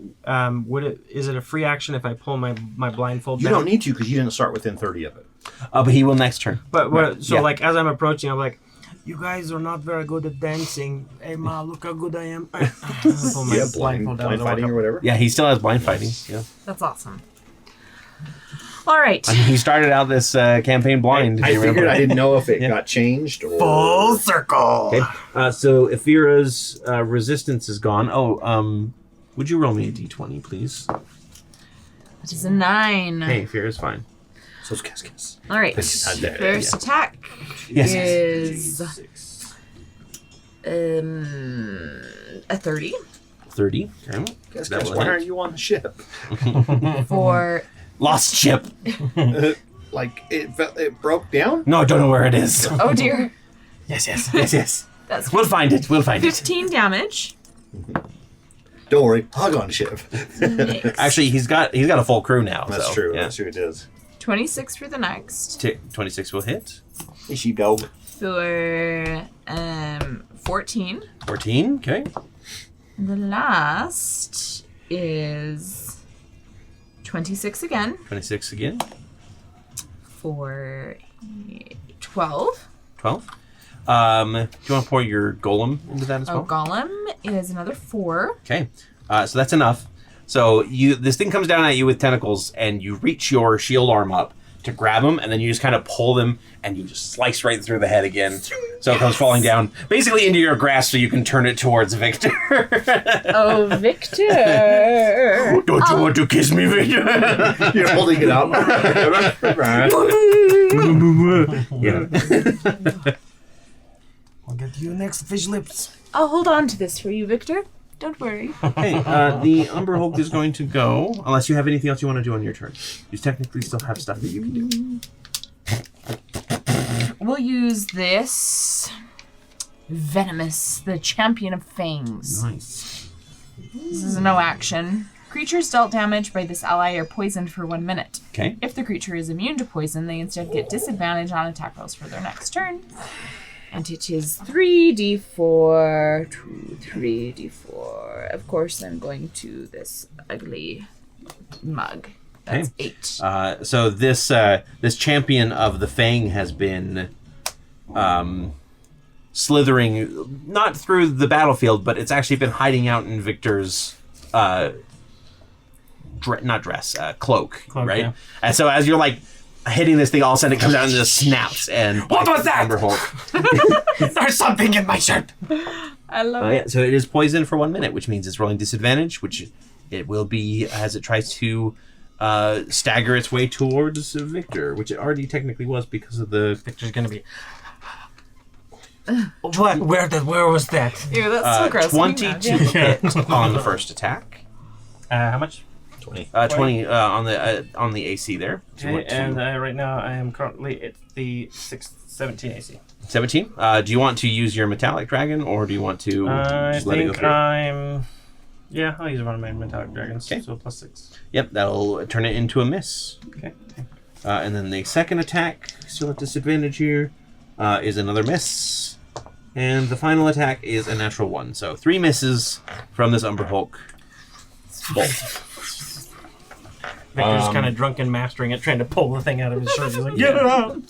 Speaker 2: is it a free action if I pull my blindfold
Speaker 4: you
Speaker 2: down?
Speaker 4: don't need to because you didn't start within 30 of it.
Speaker 1: But he will next turn.
Speaker 2: But so
Speaker 1: Yeah.
Speaker 2: like as I'm approaching, I'm like, you guys are not very good at dancing. Hey ma, look how good I am. Pull my
Speaker 4: Yeah,
Speaker 2: blindfold down.
Speaker 4: blind
Speaker 2: as I walk
Speaker 4: fighting
Speaker 2: up.
Speaker 4: or whatever.
Speaker 1: Yeah, he still has blind fighting. Yeah.
Speaker 3: That's awesome. All right.
Speaker 1: I mean, he started out this campaign blind. if
Speaker 4: I
Speaker 1: you
Speaker 4: figured
Speaker 1: remember.
Speaker 4: I didn't know if it
Speaker 1: Yeah.
Speaker 4: got changed or...
Speaker 2: Full circle.
Speaker 1: Okay. So Ephira's resistance is gone. Oh, would you roll me a d20, please?
Speaker 3: It is a 9.
Speaker 1: Hey, Ephira's fine.
Speaker 4: So it's kiss.
Speaker 3: All right.
Speaker 4: It's not there,
Speaker 3: First attack
Speaker 1: Yes.
Speaker 3: is a 30
Speaker 1: 30. Okay.
Speaker 4: Guess,
Speaker 1: That will
Speaker 4: why
Speaker 1: hit.
Speaker 4: aren't you on the ship?
Speaker 3: for
Speaker 1: Lost ship.
Speaker 4: Like, it broke down?
Speaker 1: No, I don't know where it is.
Speaker 3: oh dear,
Speaker 1: Yes, yes.
Speaker 3: that's
Speaker 1: We'll find it.
Speaker 3: 15 damage.
Speaker 4: Don't worry, hug on ship.
Speaker 3: Next.
Speaker 1: Actually, he's got a full crew now.
Speaker 4: That's
Speaker 1: so,
Speaker 4: true.
Speaker 1: Yeah.
Speaker 4: That's who it is.
Speaker 3: 26 for the next.
Speaker 1: 26 will hit.
Speaker 4: Hey, sheepdog.
Speaker 3: For 14.
Speaker 1: 14. Okay.
Speaker 3: The last is 26 again
Speaker 1: 26 again.
Speaker 3: for 12.
Speaker 1: 12. Do you want to pour your golem into that as
Speaker 3: Oh,
Speaker 1: well?
Speaker 3: Golem is another 4.
Speaker 1: Okay. So that's enough. So this thing comes down at you with tentacles, and you reach your shield arm up to grab them, and then you just kind of pull them, and you just slice right through the head again. So it comes falling down, basically into your grasp, so you can turn it towards Victor.
Speaker 3: Oh, Victor!
Speaker 1: Don't you want to kiss me, Victor?
Speaker 4: You're holding it up.
Speaker 1: Yeah.
Speaker 5: I'll get you next, fish lips.
Speaker 3: I'll hold on to this for you, Victor. Don't worry.
Speaker 1: Okay, the Umber Hulk is going to go, unless you have anything else you want to do on your turn. You technically still have stuff that you can do.
Speaker 3: We'll use this Venomous, the Champion of Fangs.
Speaker 1: Nice.
Speaker 3: This is a no action. Creatures dealt damage by this ally are poisoned for 1 minute.
Speaker 1: Okay.
Speaker 3: If the creature is immune to poison, they instead get disadvantage on attack rolls for their next turn. And it is 3d4, 3d4. Of course, I'm going to this ugly mug. That's 8.
Speaker 1: So this champion of the Fang has been slithering, not through the battlefield, but it's actually been hiding out in Victor's cloak, right?
Speaker 2: Yeah.
Speaker 1: And so as you're like hitting this thing, all of a sudden it comes out and just snaps. And
Speaker 5: What was that?
Speaker 1: Umber Hulk.
Speaker 5: There's something in my shirt.
Speaker 3: I love
Speaker 1: Yeah, so it is poisoned for 1 minute, which means it's rolling disadvantage, which it will be as it tries to stagger its way towards Victor, which it already technically was because of the...
Speaker 2: Victor's gonna be.
Speaker 5: What? Where was that?
Speaker 3: Ew, that's so gross.
Speaker 1: 22 hit on the first attack.
Speaker 2: How much?
Speaker 4: 20.
Speaker 1: 20 on the AC there. So you
Speaker 2: Okay,
Speaker 1: want to-
Speaker 2: and right now I am currently at the 17 AC.
Speaker 1: 17. Do you want to use your metallic dragon, or do you want to
Speaker 2: I
Speaker 1: just let it go
Speaker 2: think
Speaker 1: through?
Speaker 2: Yeah, I'll use one of my metallic dragons.
Speaker 1: Okay.
Speaker 2: So +6.
Speaker 1: Yep, that'll turn it into a miss.
Speaker 2: Okay.
Speaker 1: And then the second attack, still at disadvantage here, is another miss. And the final attack is a natural 1. So 3 misses from this Umber Hulk.
Speaker 2: Victor's kind of drunken mastering it, trying to pull the thing out of his shirt. He's like, get it out!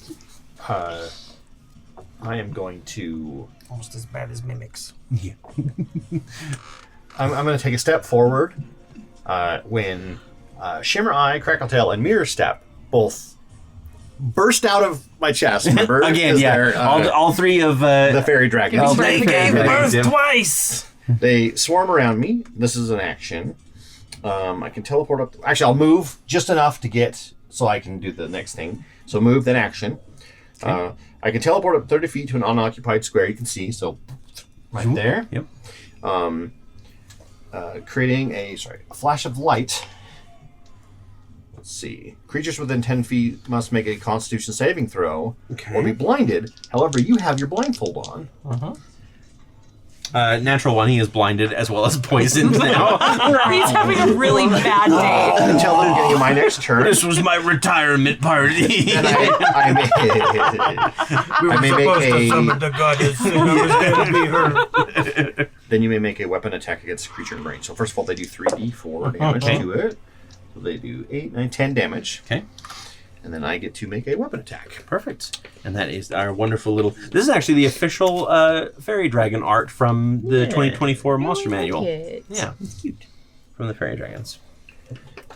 Speaker 4: I am going to...
Speaker 2: Almost as bad as mimics.
Speaker 1: Yeah.
Speaker 4: I'm going to take a step forward when Shimmer Eye, Crackle-Tail, and Mirror Step both burst out of my chest, remember?
Speaker 1: Again,
Speaker 4: 'Cause
Speaker 1: yeah.
Speaker 4: they're,
Speaker 1: All 3 of...
Speaker 4: the fairy dragons.
Speaker 3: Give me strength again.
Speaker 2: Burst twice!
Speaker 4: They swarm around me. This is an action. I can teleport up. Actually, I'll move just enough to get so I can do the next thing. So move, then action. I can teleport up 30 feet to an unoccupied square you can see. So right there.
Speaker 1: Yep.
Speaker 4: Creating a flash of light. Let's see. Creatures within 10 feet must make a Constitution saving throw or be blinded. However, you have your blindfold on.
Speaker 1: Natural 1, he is blinded as well as poisoned now.
Speaker 3: He's having a really bad day.
Speaker 4: Until the beginning of my next turn.
Speaker 1: This was my retirement party.
Speaker 4: And I may make a...
Speaker 5: the goddess, and I was going to be her.
Speaker 4: Then you may make a weapon attack against a creature in range. So first of all, they do 3d4 damage to it. So they do 8, 9, 10 damage.
Speaker 1: Okay.
Speaker 4: And then I get to make a weapon attack.
Speaker 1: Perfect. And that is our wonderful little... This is actually the official fairy dragon art from the 2024 Monster Manual. Yeah, it's cute. From the fairy dragons.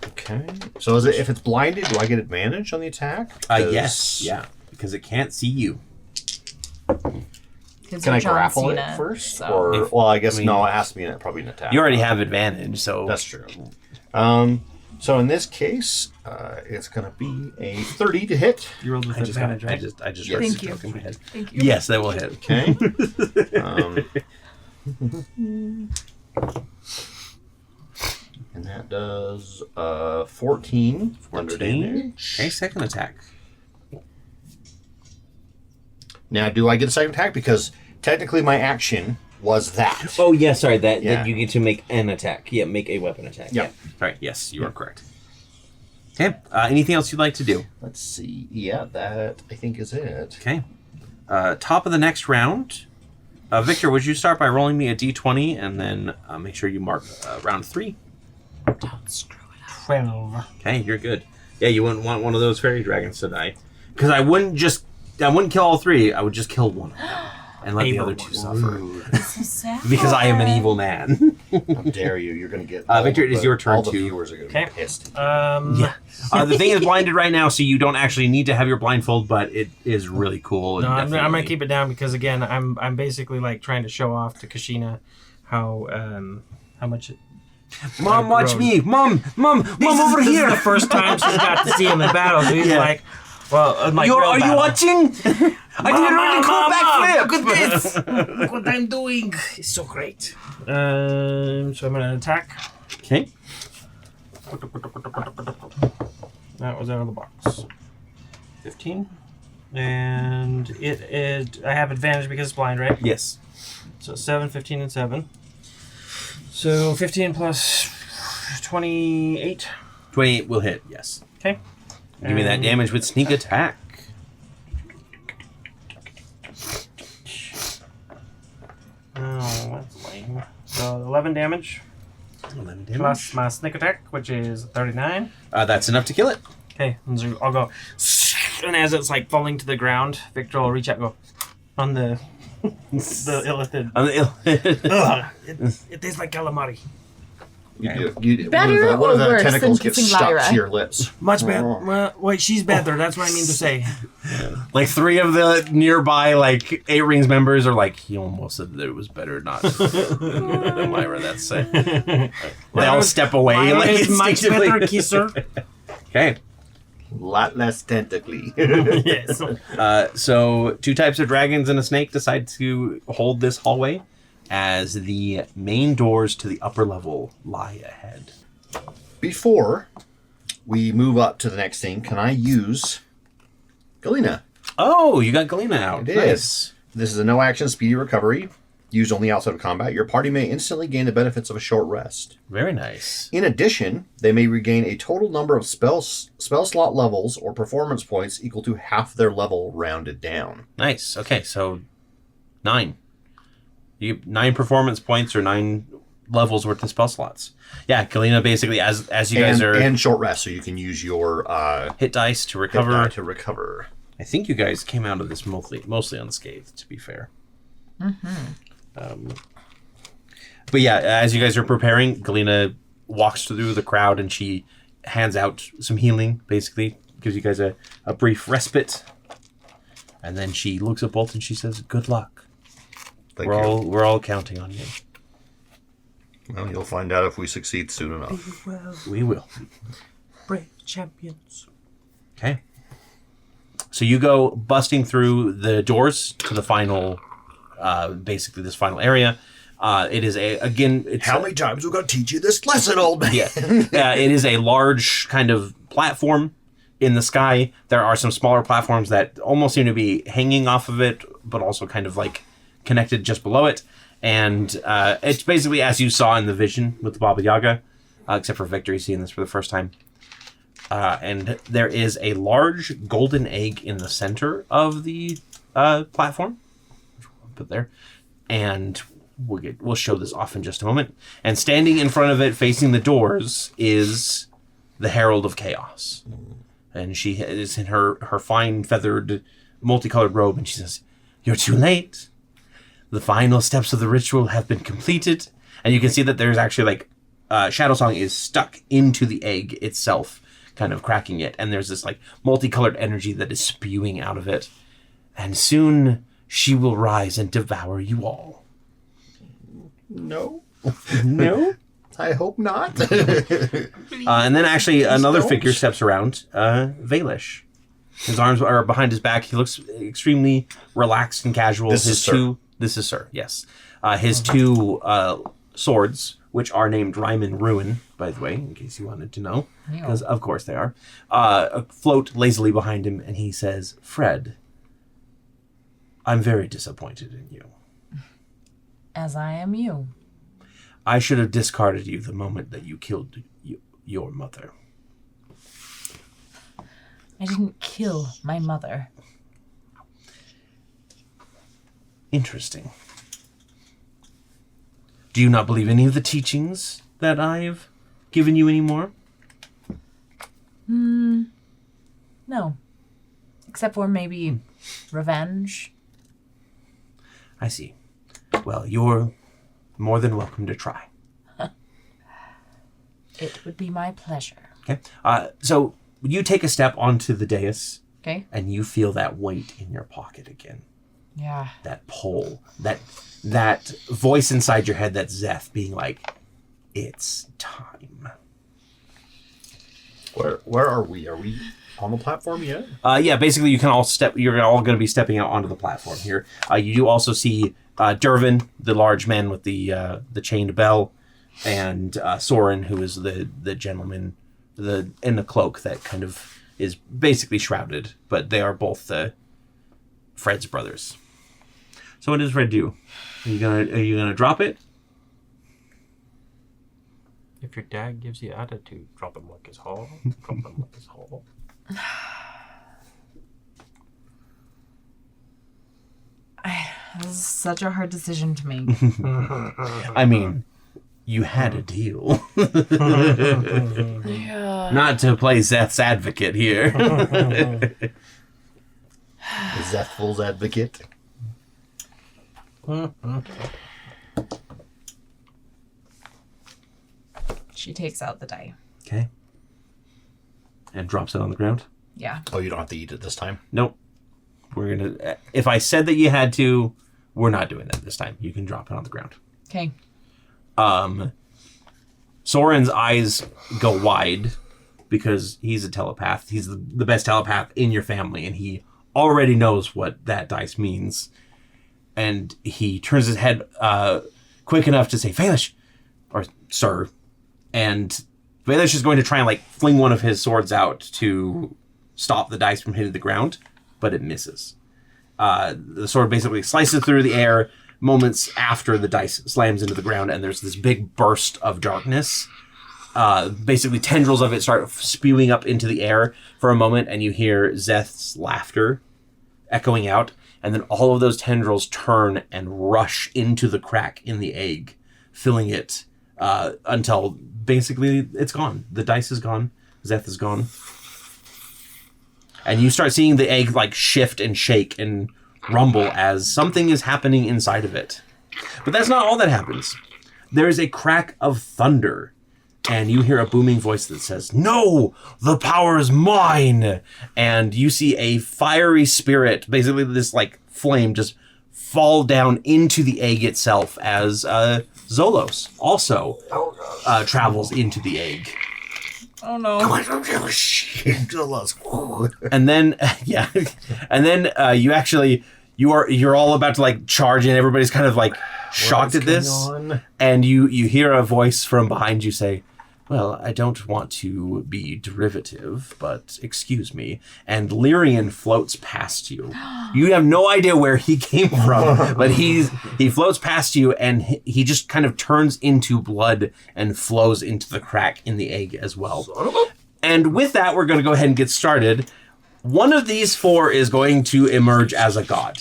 Speaker 4: Okay. So is it, if it's blinded, do I get advantage on the attack?
Speaker 1: Yes. Yeah. Because it can't see you.
Speaker 4: Can I grapple it first?
Speaker 3: So.
Speaker 4: Or, well, I guess no, it has to be probably an attack.
Speaker 1: You already have advantage, so...
Speaker 4: That's true. So in this case, it's going to be a 30 to hit.
Speaker 2: You rolled with advantage, right?
Speaker 1: I just
Speaker 4: Yes.
Speaker 1: read
Speaker 3: Thank
Speaker 1: the
Speaker 3: you.
Speaker 1: joke in my head.
Speaker 3: Thank you.
Speaker 1: Yes, that will hit.
Speaker 4: Okay. And that does 14 under damage.
Speaker 1: Okay, second attack.
Speaker 4: Now, do I get a second attack? Because technically my action was that.
Speaker 1: Oh, yeah, sorry. That
Speaker 4: Yeah.
Speaker 1: you get to make an attack. Yeah, make a weapon attack.
Speaker 4: Yep.
Speaker 1: Yeah. All right, yes, you are correct. Okay, anything else you'd like to do?
Speaker 4: Let's see. Yeah, that I think is it.
Speaker 1: Okay. Top of the next round. Victor, would you start by rolling me a d20 and then make sure you mark round 3?
Speaker 3: Don't screw it up.
Speaker 2: 12.
Speaker 1: Okay, you're good. Yeah, you wouldn't want one of those fairy dragons to die. Because I wouldn't kill all 3. I would just kill one of them and let the other 2 suffer.
Speaker 3: So sad.
Speaker 1: Because I am an evil man.
Speaker 4: How dare you? You're going to get.
Speaker 1: Victor, it is your turn
Speaker 4: all the
Speaker 1: to-
Speaker 4: viewers are going to
Speaker 2: Okay.
Speaker 4: be pissed.
Speaker 1: Yeah. The thing is blinded right now, so you don't actually need to have your blindfold, but it is really cool.
Speaker 2: No,
Speaker 1: and
Speaker 2: I'm
Speaker 1: definitely-
Speaker 2: gonna keep it down because again, I'm basically like trying to show off to Kashina how much.
Speaker 1: Mom, watch
Speaker 2: Road.
Speaker 1: me! Mom, over
Speaker 2: This
Speaker 1: here!
Speaker 2: is the first time she's got to see him in battle. So he's
Speaker 1: Yeah.
Speaker 2: like, well, like real
Speaker 1: Are you
Speaker 2: battle.
Speaker 1: watching? I did a really cool backflip!
Speaker 2: Look at this! Look what I'm doing! It's so great. So I'm gonna attack.
Speaker 1: Okay.
Speaker 2: That was out of the box. 15. And it is. I have advantage because it's blind, right?
Speaker 1: Yes.
Speaker 2: So 7, 15, and 7. So 15 plus 28.
Speaker 1: 28 will hit, yes.
Speaker 2: Okay.
Speaker 1: Give me that damage with sneak attack.
Speaker 2: Oh, that's lame. So 11 damage
Speaker 1: 11 damage.
Speaker 2: plus my sneak attack, which is 39.
Speaker 1: That's enough to kill it.
Speaker 2: Okay, and so I'll go. And as it's like falling to the ground, Victor will reach out and go on the illithid.
Speaker 1: On the
Speaker 2: Ugh, it tastes like calamari.
Speaker 3: Better
Speaker 4: one of the
Speaker 3: or worse
Speaker 4: tentacles
Speaker 3: than
Speaker 4: gets
Speaker 3: kissing
Speaker 4: stuck
Speaker 3: Lyra?
Speaker 4: to your lips.
Speaker 2: Much better. Well, wait, she's better. That's what I mean to say.
Speaker 1: Like 3 of the nearby, like, 8 Rings members are like, he almost said that it was better not. Myra, that's it. They all step away.
Speaker 2: Myra
Speaker 1: like,
Speaker 2: is much
Speaker 1: instinctively.
Speaker 2: better kisser.
Speaker 1: Okay.
Speaker 4: Lot less tentacly.
Speaker 2: Yes.
Speaker 1: So 2 types of dragons and a snake decide to hold this hallway as the main doors to the upper level lie ahead.
Speaker 4: before we move up to the next thing, can I use Galena?
Speaker 1: Oh, you got Galena out.
Speaker 4: It
Speaker 1: Nice.
Speaker 4: is. This is a no-action speedy recovery. Used only outside of combat. Your party may instantly gain the benefits of a short rest.
Speaker 1: Very nice.
Speaker 4: In addition, they may regain a total number of spell slot levels or performance points equal to half their level rounded down.
Speaker 1: Nice. Okay, so 9. 9 performance points or 9 levels worth of spell slots. Yeah, Galena basically, as you guys are...
Speaker 4: And short rest, so you can use your
Speaker 1: hit dice to recover.
Speaker 4: hit die to recover.
Speaker 1: I think you guys came out of this mostly unscathed, to be fair. But yeah, as you guys are preparing, Galena walks through the crowd and she hands out some healing, basically. Gives you guys a brief respite. And then she looks at Bolt and she says, good luck.
Speaker 4: Thank you.
Speaker 1: We're all counting on you.
Speaker 4: Well, you'll find out if we succeed soon enough.
Speaker 1: We will.
Speaker 5: Brave champions.
Speaker 1: Okay. So you go busting through the doors to the final, basically this final area. It is
Speaker 4: How many times we got to teach you this lesson, old man?
Speaker 1: Yeah. It is a large kind of platform in the sky. There are some smaller platforms that almost seem to be hanging off of it, but also kind of like connected just below it. And it's basically as you saw in the vision with the Baba Yaga, except for Victory seeing this for the first time. And there is a large golden egg in the center of the platform. Which we'll put there. And we'll show this off in just a moment. And standing in front of it, facing the doors, is the Herald of Chaos. And she is in her fine feathered, multicolored robe, and she says, "You're too late. The final steps of the ritual have been completed." And you can see that there's actually like Shadow Song is stuck into the egg itself, kind of cracking it. And there's this like multicolored energy that is spewing out of it. And soon she will rise and devour you all.
Speaker 4: No.
Speaker 1: No?
Speaker 4: I hope not.
Speaker 1: And then actually another figure steps around, Vaelish. His arms are behind his back. He looks extremely relaxed and casual.
Speaker 4: This is
Speaker 1: Sir, yes. His two swords, which are named Rhyme and Ruin, by the way, in case you wanted to know, because of course they are, float lazily behind him, and he says, "Fred, I'm very disappointed in you.
Speaker 3: As I am you.
Speaker 1: I should have discarded you the moment that you killed your mother."
Speaker 3: I didn't kill my mother.
Speaker 1: Interesting. Do you not believe any of the teachings that I've given you anymore?
Speaker 3: No. Except for maybe revenge.
Speaker 1: I see. Well, you're more than welcome to try.
Speaker 3: It would be my pleasure.
Speaker 1: Okay. So you take a step onto the dais,
Speaker 3: Okay?
Speaker 1: and you feel that weight in your pocket again.
Speaker 3: Yeah.
Speaker 1: That pull. That voice inside your head, that Zeth being like, "It's time."
Speaker 4: Where are we? Are we on the platform yet?
Speaker 1: Yeah, basically you can all step. You're all going to be stepping out onto the platform here. You do also see Dervin, the large man with the chained bell, and Soren, who is the gentleman in the cloak that kind of is basically shrouded, but they are both Fred's brothers. So what does Fred do? Are you gonna drop it?
Speaker 2: If your dad gives you attitude, drop him like his hall. Drop him like his hall.
Speaker 3: This is such a hard decision to make.
Speaker 1: I mean, you had a deal.
Speaker 3: Yeah.
Speaker 1: Not to play Zeth's advocate here.
Speaker 4: Zethful's advocate.
Speaker 3: She takes out the die.
Speaker 1: Okay. And drops it on the ground.
Speaker 3: Yeah.
Speaker 4: Oh, you don't have to eat it this time?
Speaker 1: Nope. We're gonna. If I said that you had to, we're not doing that this time. You can drop it on the ground.
Speaker 3: Okay.
Speaker 1: Soren's eyes go wide because he's a telepath. He's the best telepath in your family, and he already knows what that dice means. And he turns his head quick enough to say, "Vaelish," or "Sir," and Vaelish is going to try and like fling one of his swords out to stop the dice from hitting the ground, but it misses. The sword basically slices through the air moments after the dice slams into the ground, and there's this big burst of darkness. Basically, tendrils of it start spewing up into the air for a moment, and you hear Zeth's laughter echoing out, and then all of those tendrils turn and rush into the crack in the egg, filling it until basically it's gone. The dice is gone. Zeth is gone. And you start seeing the egg like shift and shake and rumble as something is happening inside of it. But that's not all that happens. There is a crack of thunder, and you hear a booming voice that says, "No, the power is mine!" And you see a fiery spirit, basically this like flame, just fall down into the egg itself as Zolos also travels into the egg.
Speaker 3: Oh no.
Speaker 1: And then, yeah, and then you're all about to like charge in. Everybody's kind of like shocked at this, and you hear a voice from behind you say, "Well, I don't want to be derivative, but excuse me." And Lyrian floats past you. You have no idea where he came from, but he floats past you, and he just kind of turns into blood and flows into the crack in the egg as well. And with that, we're going to go ahead and get started. One of these four is going to emerge as a god.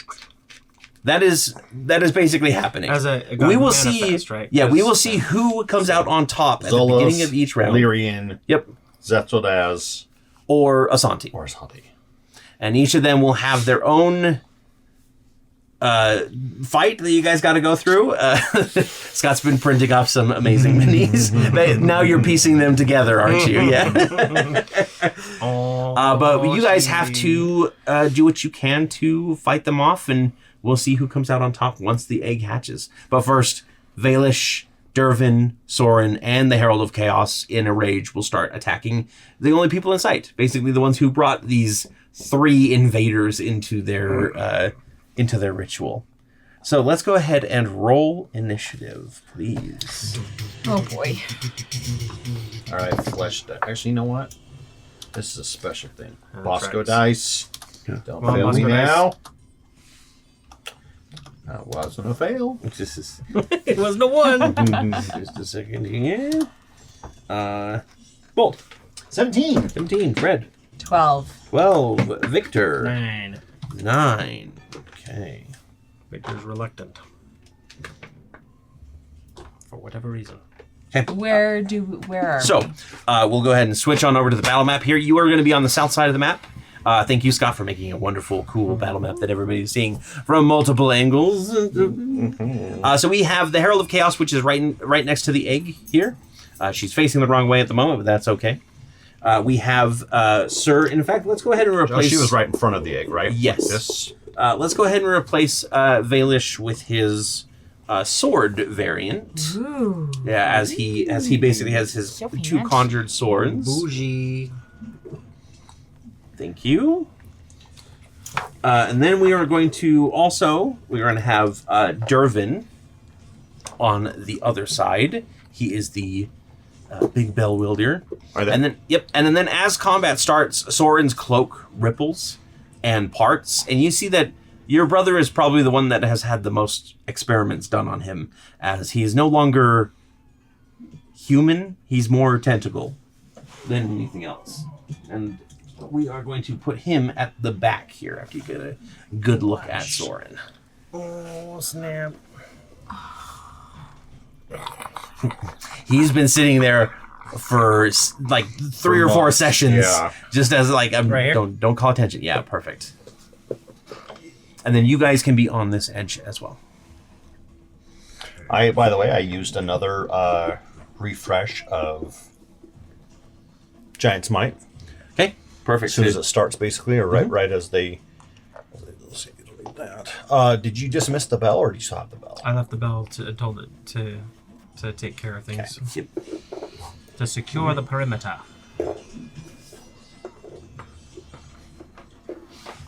Speaker 1: That is basically happening.
Speaker 2: As a god
Speaker 1: we will
Speaker 2: manifest,
Speaker 1: see,
Speaker 2: right?
Speaker 1: yeah, we will see who comes out on top at
Speaker 4: Zolos,
Speaker 1: the beginning of each round.
Speaker 4: Lyrian,
Speaker 1: Yep.
Speaker 4: Zetodaz,
Speaker 1: Or Asanti.
Speaker 4: or Ashanti.
Speaker 1: And each of them will have their own fight that you guys got to go through. Scott's been printing off some amazing minis. Now you're piecing them together, aren't you? Yeah. But you guys have to do what you can to fight them off, and we'll see who comes out on top once the egg hatches. But first, Vaelish, Dervin, Soren, and the Herald of Chaos in a rage will start attacking the only people in sight. Basically, the ones who brought these 3 invaders into their ritual. So let's go ahead and roll initiative, please.
Speaker 3: Oh boy.
Speaker 4: All right, flesh die. Actually, you know what? This is a special thing. Bosco
Speaker 2: right.
Speaker 4: dice. Don't
Speaker 2: Come on,
Speaker 4: fail me
Speaker 2: Bosco dice.
Speaker 4: now. That wasn't a fail.
Speaker 1: Just
Speaker 2: It wasn't a 1.
Speaker 1: a second here. Bolt.
Speaker 4: 17.
Speaker 1: 17. Fred.
Speaker 3: 12.
Speaker 1: 12. Victor.
Speaker 2: 9.
Speaker 1: 9. Okay.
Speaker 2: Victor's reluctant. For whatever reason.
Speaker 3: Where are
Speaker 1: So, we'll go ahead and switch on over to the battle map here. You are going to be on the south side of the map. Thank you, Scott, for making a wonderful, cool battle map that everybody's seeing from multiple angles. So we have the Herald of Chaos, which is right next to the egg here. She's facing the wrong way at the moment, but that's okay. We have Sir. In fact, let's go ahead and replace.
Speaker 4: She was right in front of the egg, right?
Speaker 1: Yes.
Speaker 4: Yes.
Speaker 1: Let's go ahead and replace Vaelish with his sword variant.
Speaker 3: Ooh.
Speaker 1: Yeah, as he basically has his
Speaker 3: So
Speaker 1: 2
Speaker 3: fancy.
Speaker 1: conjured swords.
Speaker 2: Bougie.
Speaker 1: Thank you. And then we are going to have Dervin on the other side. He is the big bell wielder.
Speaker 4: Are they?
Speaker 1: And then as combat starts, Soren's cloak ripples and parts, and you see that your brother is probably the one that has had the most experiments done on him, as he is no longer human, he's more tentacle than anything else. And we are going to put him at the back here after you get a good look at Soren.
Speaker 2: Oh, snap.
Speaker 1: He's been sitting there for like 3 or 4 sessions,
Speaker 4: Yeah.
Speaker 1: just as like
Speaker 2: Right here?
Speaker 1: don't call attention. Yeah, perfect. And then you guys can be on this edge as well.
Speaker 4: By the way, I used another refresh of Giant's Might.
Speaker 1: Okay, perfect.
Speaker 4: As soon as it starts, basically, or right as they. Let's see, delete that. Did you dismiss the bell, or do you still have the bell?
Speaker 2: I left the bell told it to take care of things.
Speaker 1: Yep.
Speaker 2: To secure the perimeter.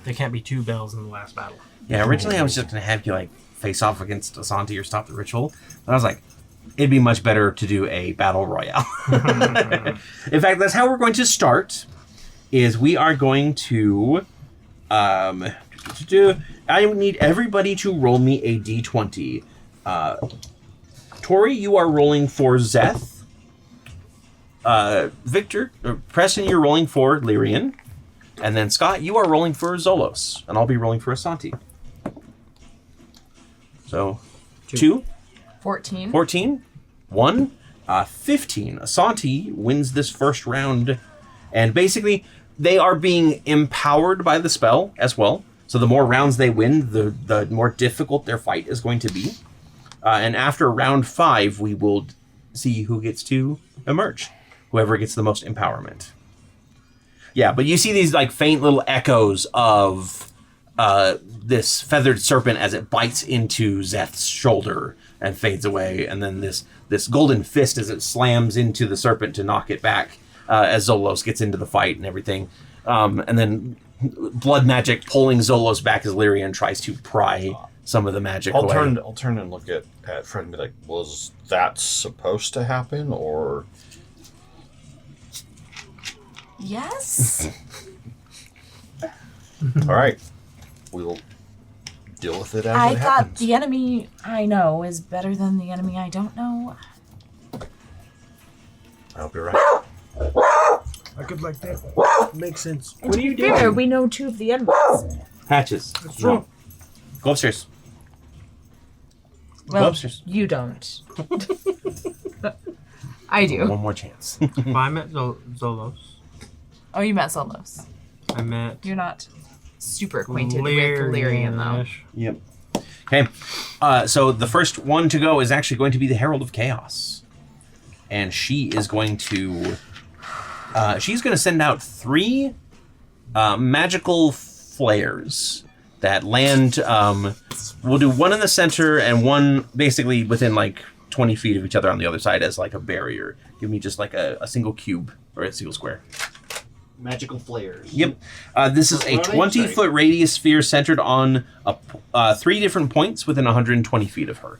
Speaker 2: There can't be 2 bells in the last battle.
Speaker 1: Yeah, originally I was just going to have you like face off against Asanti or stop the ritual. But I was like, it'd be much better to do a battle royale. In fact, that's how we're going to start. Is we are going to, I need everybody to roll me a d20. Torrey, you are rolling for Zeth. Victor, Preston, you're rolling for Lyrian. And then Scott, you are rolling for Zolos. And I'll be rolling for Asanti. So, 2.
Speaker 3: 14.
Speaker 1: 14. 1. 15. Asanti wins this first round. And basically, they are being empowered by the spell as well. So the more rounds they win, the more difficult their fight is going to be. And after round 5, we will see who gets to emerge. Whoever gets the most empowerment. Yeah, but you see these like faint little echoes of this feathered serpent as it bites into Zeth's shoulder and fades away. And then this golden fist as it slams into the serpent to knock it back as Zolos gets into the fight and everything. And then blood magic pulling Zolos back as Lyrian tries to pry some of the magic away.
Speaker 4: I'll turn and look at Fred and be like, was that supposed to happen, or...
Speaker 3: Yes.
Speaker 4: All right. We'll deal with it as
Speaker 3: I
Speaker 4: it
Speaker 3: thought
Speaker 4: happens.
Speaker 3: the enemy I know is better than the enemy I don't know.
Speaker 4: I hope you're right.
Speaker 5: I could like that. Makes sense.
Speaker 3: And to be fair, we know 2 of the enemies.
Speaker 1: Hatches.
Speaker 5: That's true.
Speaker 1: No. Go upstairs.
Speaker 3: Well,
Speaker 1: upstairs.
Speaker 3: you don't. I do.
Speaker 1: One more chance.
Speaker 2: Well, I met Zolos.
Speaker 3: Oh, you met Solos.
Speaker 2: I met
Speaker 3: You're not super acquainted with Lyrian, though.
Speaker 1: Yep. Okay. So the first one to go is actually going to be the Herald of Chaos. And she is going to... she's going to send out 3 magical flares that land... we'll do one in the center and one basically within like 20 feet of each other on the other side as like a barrier. Give me just like a single cube or a single square.
Speaker 4: Magical flares.
Speaker 1: Yep. This is a 20-foot radius sphere centered on 3 different points within 120 feet of her.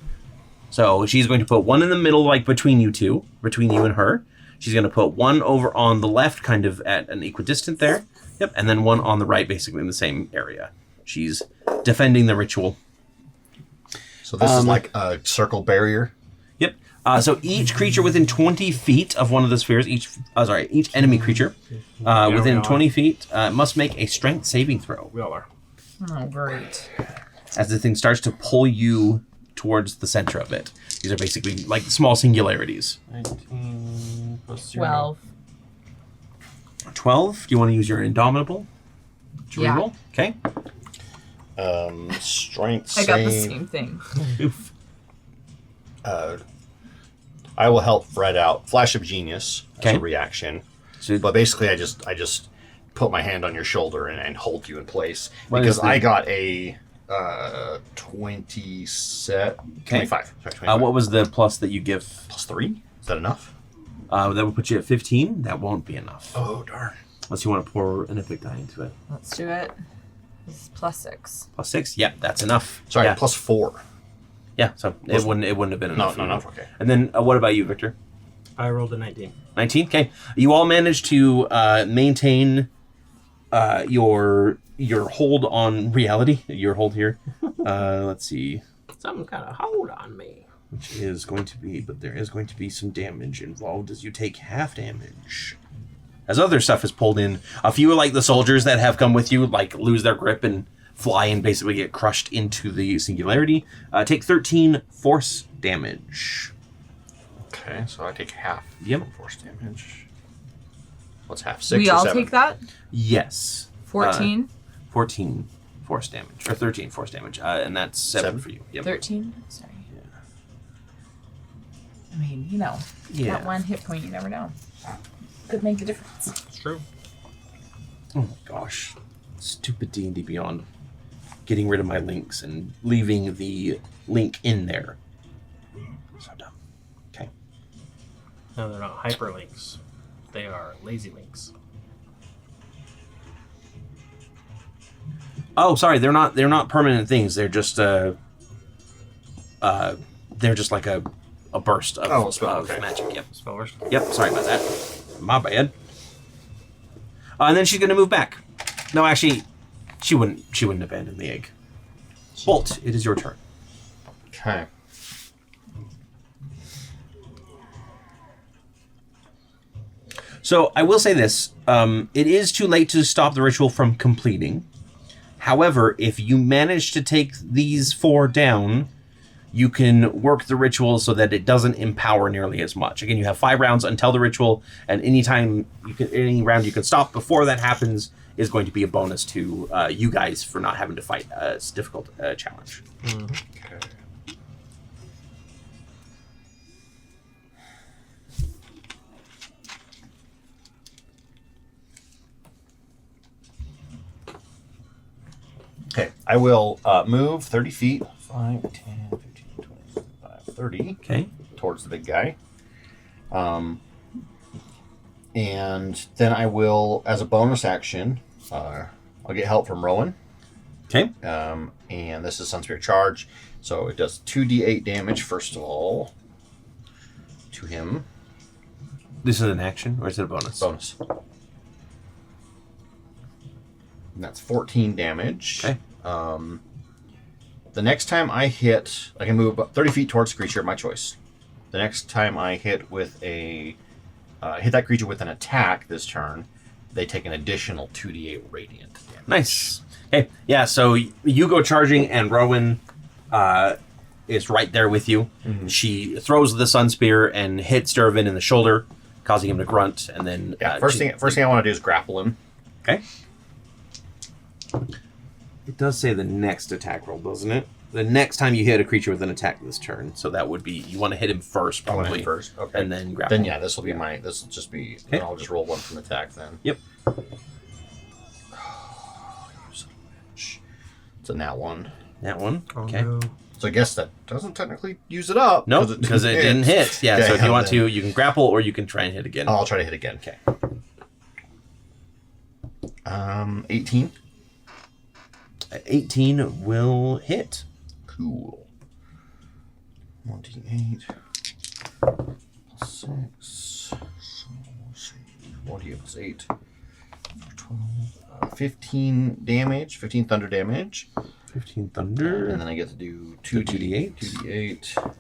Speaker 1: So she's going to put one in the middle, like between you two, between you and her. She's going to put one over on the left, kind of at an equidistant there. Yep. And then one on the right, basically in the same area. She's defending the ritual.
Speaker 4: So this is like a circle barrier?
Speaker 1: Yep. So each creature within 20 feet of one of the spheres, each enemy creature within 20 feet must make a strength saving throw.
Speaker 2: We all are.
Speaker 3: Oh, great.
Speaker 1: As the thing starts to pull you towards the center of it. These are basically like small singularities.
Speaker 2: 19 plus 0.
Speaker 3: 12.
Speaker 1: 12. Do you want to use your Indomitable to
Speaker 3: Yeah.
Speaker 1: reroll? Okay.
Speaker 4: Strength
Speaker 3: I got the
Speaker 4: save.
Speaker 3: same thing.
Speaker 1: Oof.
Speaker 4: I will help Fred out. Flash of Genius as
Speaker 1: Okay.
Speaker 4: a reaction.
Speaker 1: So
Speaker 4: But basically, I just put my hand on your shoulder and hold you in place.
Speaker 1: What
Speaker 4: because
Speaker 1: is the-
Speaker 4: I got a 25. Sorry, 25.
Speaker 1: what was the plus that you give?
Speaker 4: Plus 3? Is that enough?
Speaker 1: That would put you at 15. That won't be enough.
Speaker 4: Oh, darn.
Speaker 1: Unless you want to pour an epic die into it.
Speaker 3: Let's do it. This is +6.
Speaker 1: Plus 6. Yeah, that's enough.
Speaker 4: Sorry,
Speaker 1: Yeah.
Speaker 4: plus 4.
Speaker 1: Yeah. So it wouldn't have been enough.
Speaker 4: No, okay.
Speaker 1: And then what about you, Victor?
Speaker 2: I rolled a 19.
Speaker 1: 19. Okay. You all managed to maintain your hold on reality. Your hold here. Let's see.
Speaker 2: Something's got a hold on me.
Speaker 1: Which is going to be, but there is going to be some damage involved as you take half damage. As other stuff is pulled in, a few like the soldiers that have come with you, like lose their grip and fly and basically get crushed into the singularity. Take 13 force damage.
Speaker 4: Okay, so I take half
Speaker 1: Yep.
Speaker 4: force damage. What's half? 6
Speaker 3: We
Speaker 4: or
Speaker 3: all
Speaker 4: 7?
Speaker 3: take that?
Speaker 1: Yes.
Speaker 3: 14?
Speaker 1: 14 force damage, or 13 force damage, and that's 7 for you. Yep.
Speaker 3: 13? Sorry. I mean, you know,
Speaker 1: Yeah.
Speaker 3: that 1 hit point, you never know. Could make the difference.
Speaker 2: It's true.
Speaker 1: Oh my gosh. Stupid D&D Beyond. Getting rid of my links and leaving the link in there. So dumb. Okay.
Speaker 2: No, they're not hyperlinks. They are lazy links.
Speaker 1: Oh, sorry, they're not permanent things. They're just like a a burst of,
Speaker 4: okay.
Speaker 1: magic. Yep.
Speaker 2: Spellers.
Speaker 1: Yep. Sorry about that. My bad. And then she's going to move back. No, actually, she wouldn't abandon the egg. Bolt, it is your turn.
Speaker 4: Okay.
Speaker 1: So I will say this. It is too late to stop the ritual from completing. However, if you manage to take these 4 down, you can work the ritual so that it doesn't empower nearly as much. Again, you have 5 rounds until the ritual, and any round you can stop before that happens is going to be a bonus to you guys for not having to fight a difficult challenge.
Speaker 2: Mm-hmm.
Speaker 4: Okay. Okay, I will move 30 feet. 5, 10, 15, 20, 25, 30.
Speaker 1: Okay.
Speaker 4: Towards the big guy. And then I will, as a bonus action, I'll get help from Rowan.
Speaker 1: Okay.
Speaker 4: And this is Sun Spirit Charge. So it does 2d8 damage, first of all, to him.
Speaker 1: This is an action, or is it a bonus?
Speaker 4: Bonus. And that's 14 damage.
Speaker 1: Okay.
Speaker 4: The next time I hit, I can move 30 feet towards the creature, my choice. The next time I hit with hit that creature with an attack this turn, they take an additional 2d8 radiant damage.
Speaker 1: Nice. Okay, yeah, so you go charging, and Rowan is right there with you.
Speaker 4: Mm-hmm.
Speaker 1: She throws the Sun Spear and hits Dervin in the shoulder, causing him to grunt, and then...
Speaker 4: First thing I want to do is grapple him.
Speaker 1: Okay. It does say the next attack roll, doesn't it? The next time you hit a creature with an attack this turn, so that would be... You want to hit him first, probably.
Speaker 4: I want to hit first, okay.
Speaker 1: And then grapple.
Speaker 4: Then, yeah, this will just be...
Speaker 1: Okay.
Speaker 4: Then I'll just roll one from attack, then.
Speaker 1: Yep.
Speaker 4: It's a nat 1.
Speaker 1: That one.
Speaker 2: Oh,
Speaker 1: Okay.
Speaker 2: no.
Speaker 4: So I guess that doesn't technically use it up.
Speaker 1: No, because it didn't hit. Yeah,
Speaker 4: Okay,
Speaker 1: so if you want
Speaker 4: then-
Speaker 1: to, you can grapple, or you can try and hit again.
Speaker 4: I'll try to hit again.
Speaker 1: Okay.
Speaker 4: 18.
Speaker 1: 18 will hit.
Speaker 4: Cool. 1d8. Plus 6. So, let's see. What do you have? It's 8. 12. 15 damage. 15 thunder damage.
Speaker 1: 15 thunder.
Speaker 4: And then I get to do
Speaker 1: 2d8.
Speaker 4: 2d8.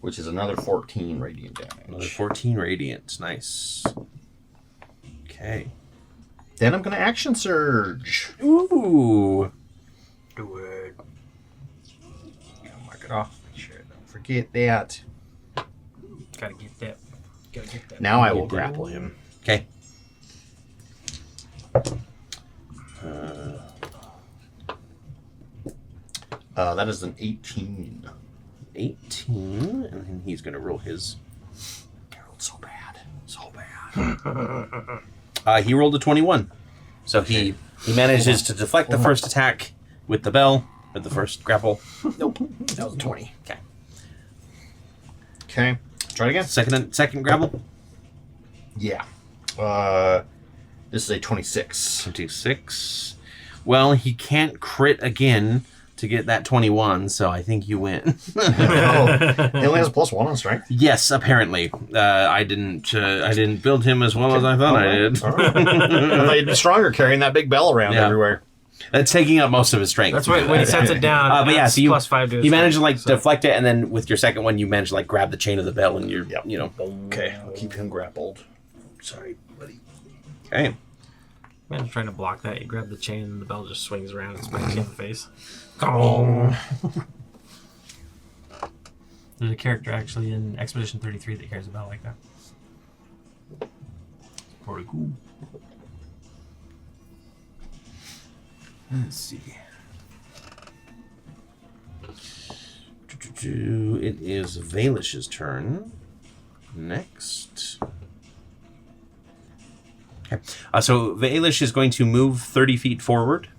Speaker 4: Which is another 14 radiant damage.
Speaker 1: Another 14 radiant. Nice. Okay.
Speaker 4: Then I'm going to action surge.
Speaker 1: Ooh.
Speaker 2: Do it.
Speaker 4: Mark it off. Make sure I don't forget that.
Speaker 2: Gotta get that. Gotta get that.
Speaker 4: Now I will grapple him.
Speaker 1: Okay.
Speaker 4: That is an 18.
Speaker 1: 18, and then he's going to roll his.
Speaker 4: Herald, so bad. So bad.
Speaker 1: He rolled a 21. So he manages to deflect the first attack with the bell, with the first grapple.
Speaker 4: Nope. That was a 20.
Speaker 1: Okay.
Speaker 4: Okay. Try it again.
Speaker 1: Second grapple.
Speaker 4: Yeah. This is a 26.
Speaker 1: 26. Well, he can't crit again to get that 21, so I think you win.
Speaker 4: He only has a +1 on strength.
Speaker 1: Yes, apparently. I didn't build him as well as I thought I did.
Speaker 4: All right. I thought you'd be stronger carrying that big bell around everywhere.
Speaker 1: That's taking up most of his strength.
Speaker 2: That's when he sets it down.
Speaker 1: But yeah, so you
Speaker 2: +5 to his
Speaker 1: you manage to
Speaker 2: strength,
Speaker 1: deflect it, and then with your second one, you manage to grab the chain of the bell, and you're
Speaker 4: Okay, I'll keep him grappled. Sorry, buddy.
Speaker 1: Okay.
Speaker 2: Imagine trying to block that. You grab the chain, and the bell just swings around and smacks you in the face. Gong. There's a character actually in Expedition 33 that carries a bell like that. Pretty cool.
Speaker 1: Let's see. It is Vaelish's turn. Next. Okay. So Vaelish is going to move 30 feet forward.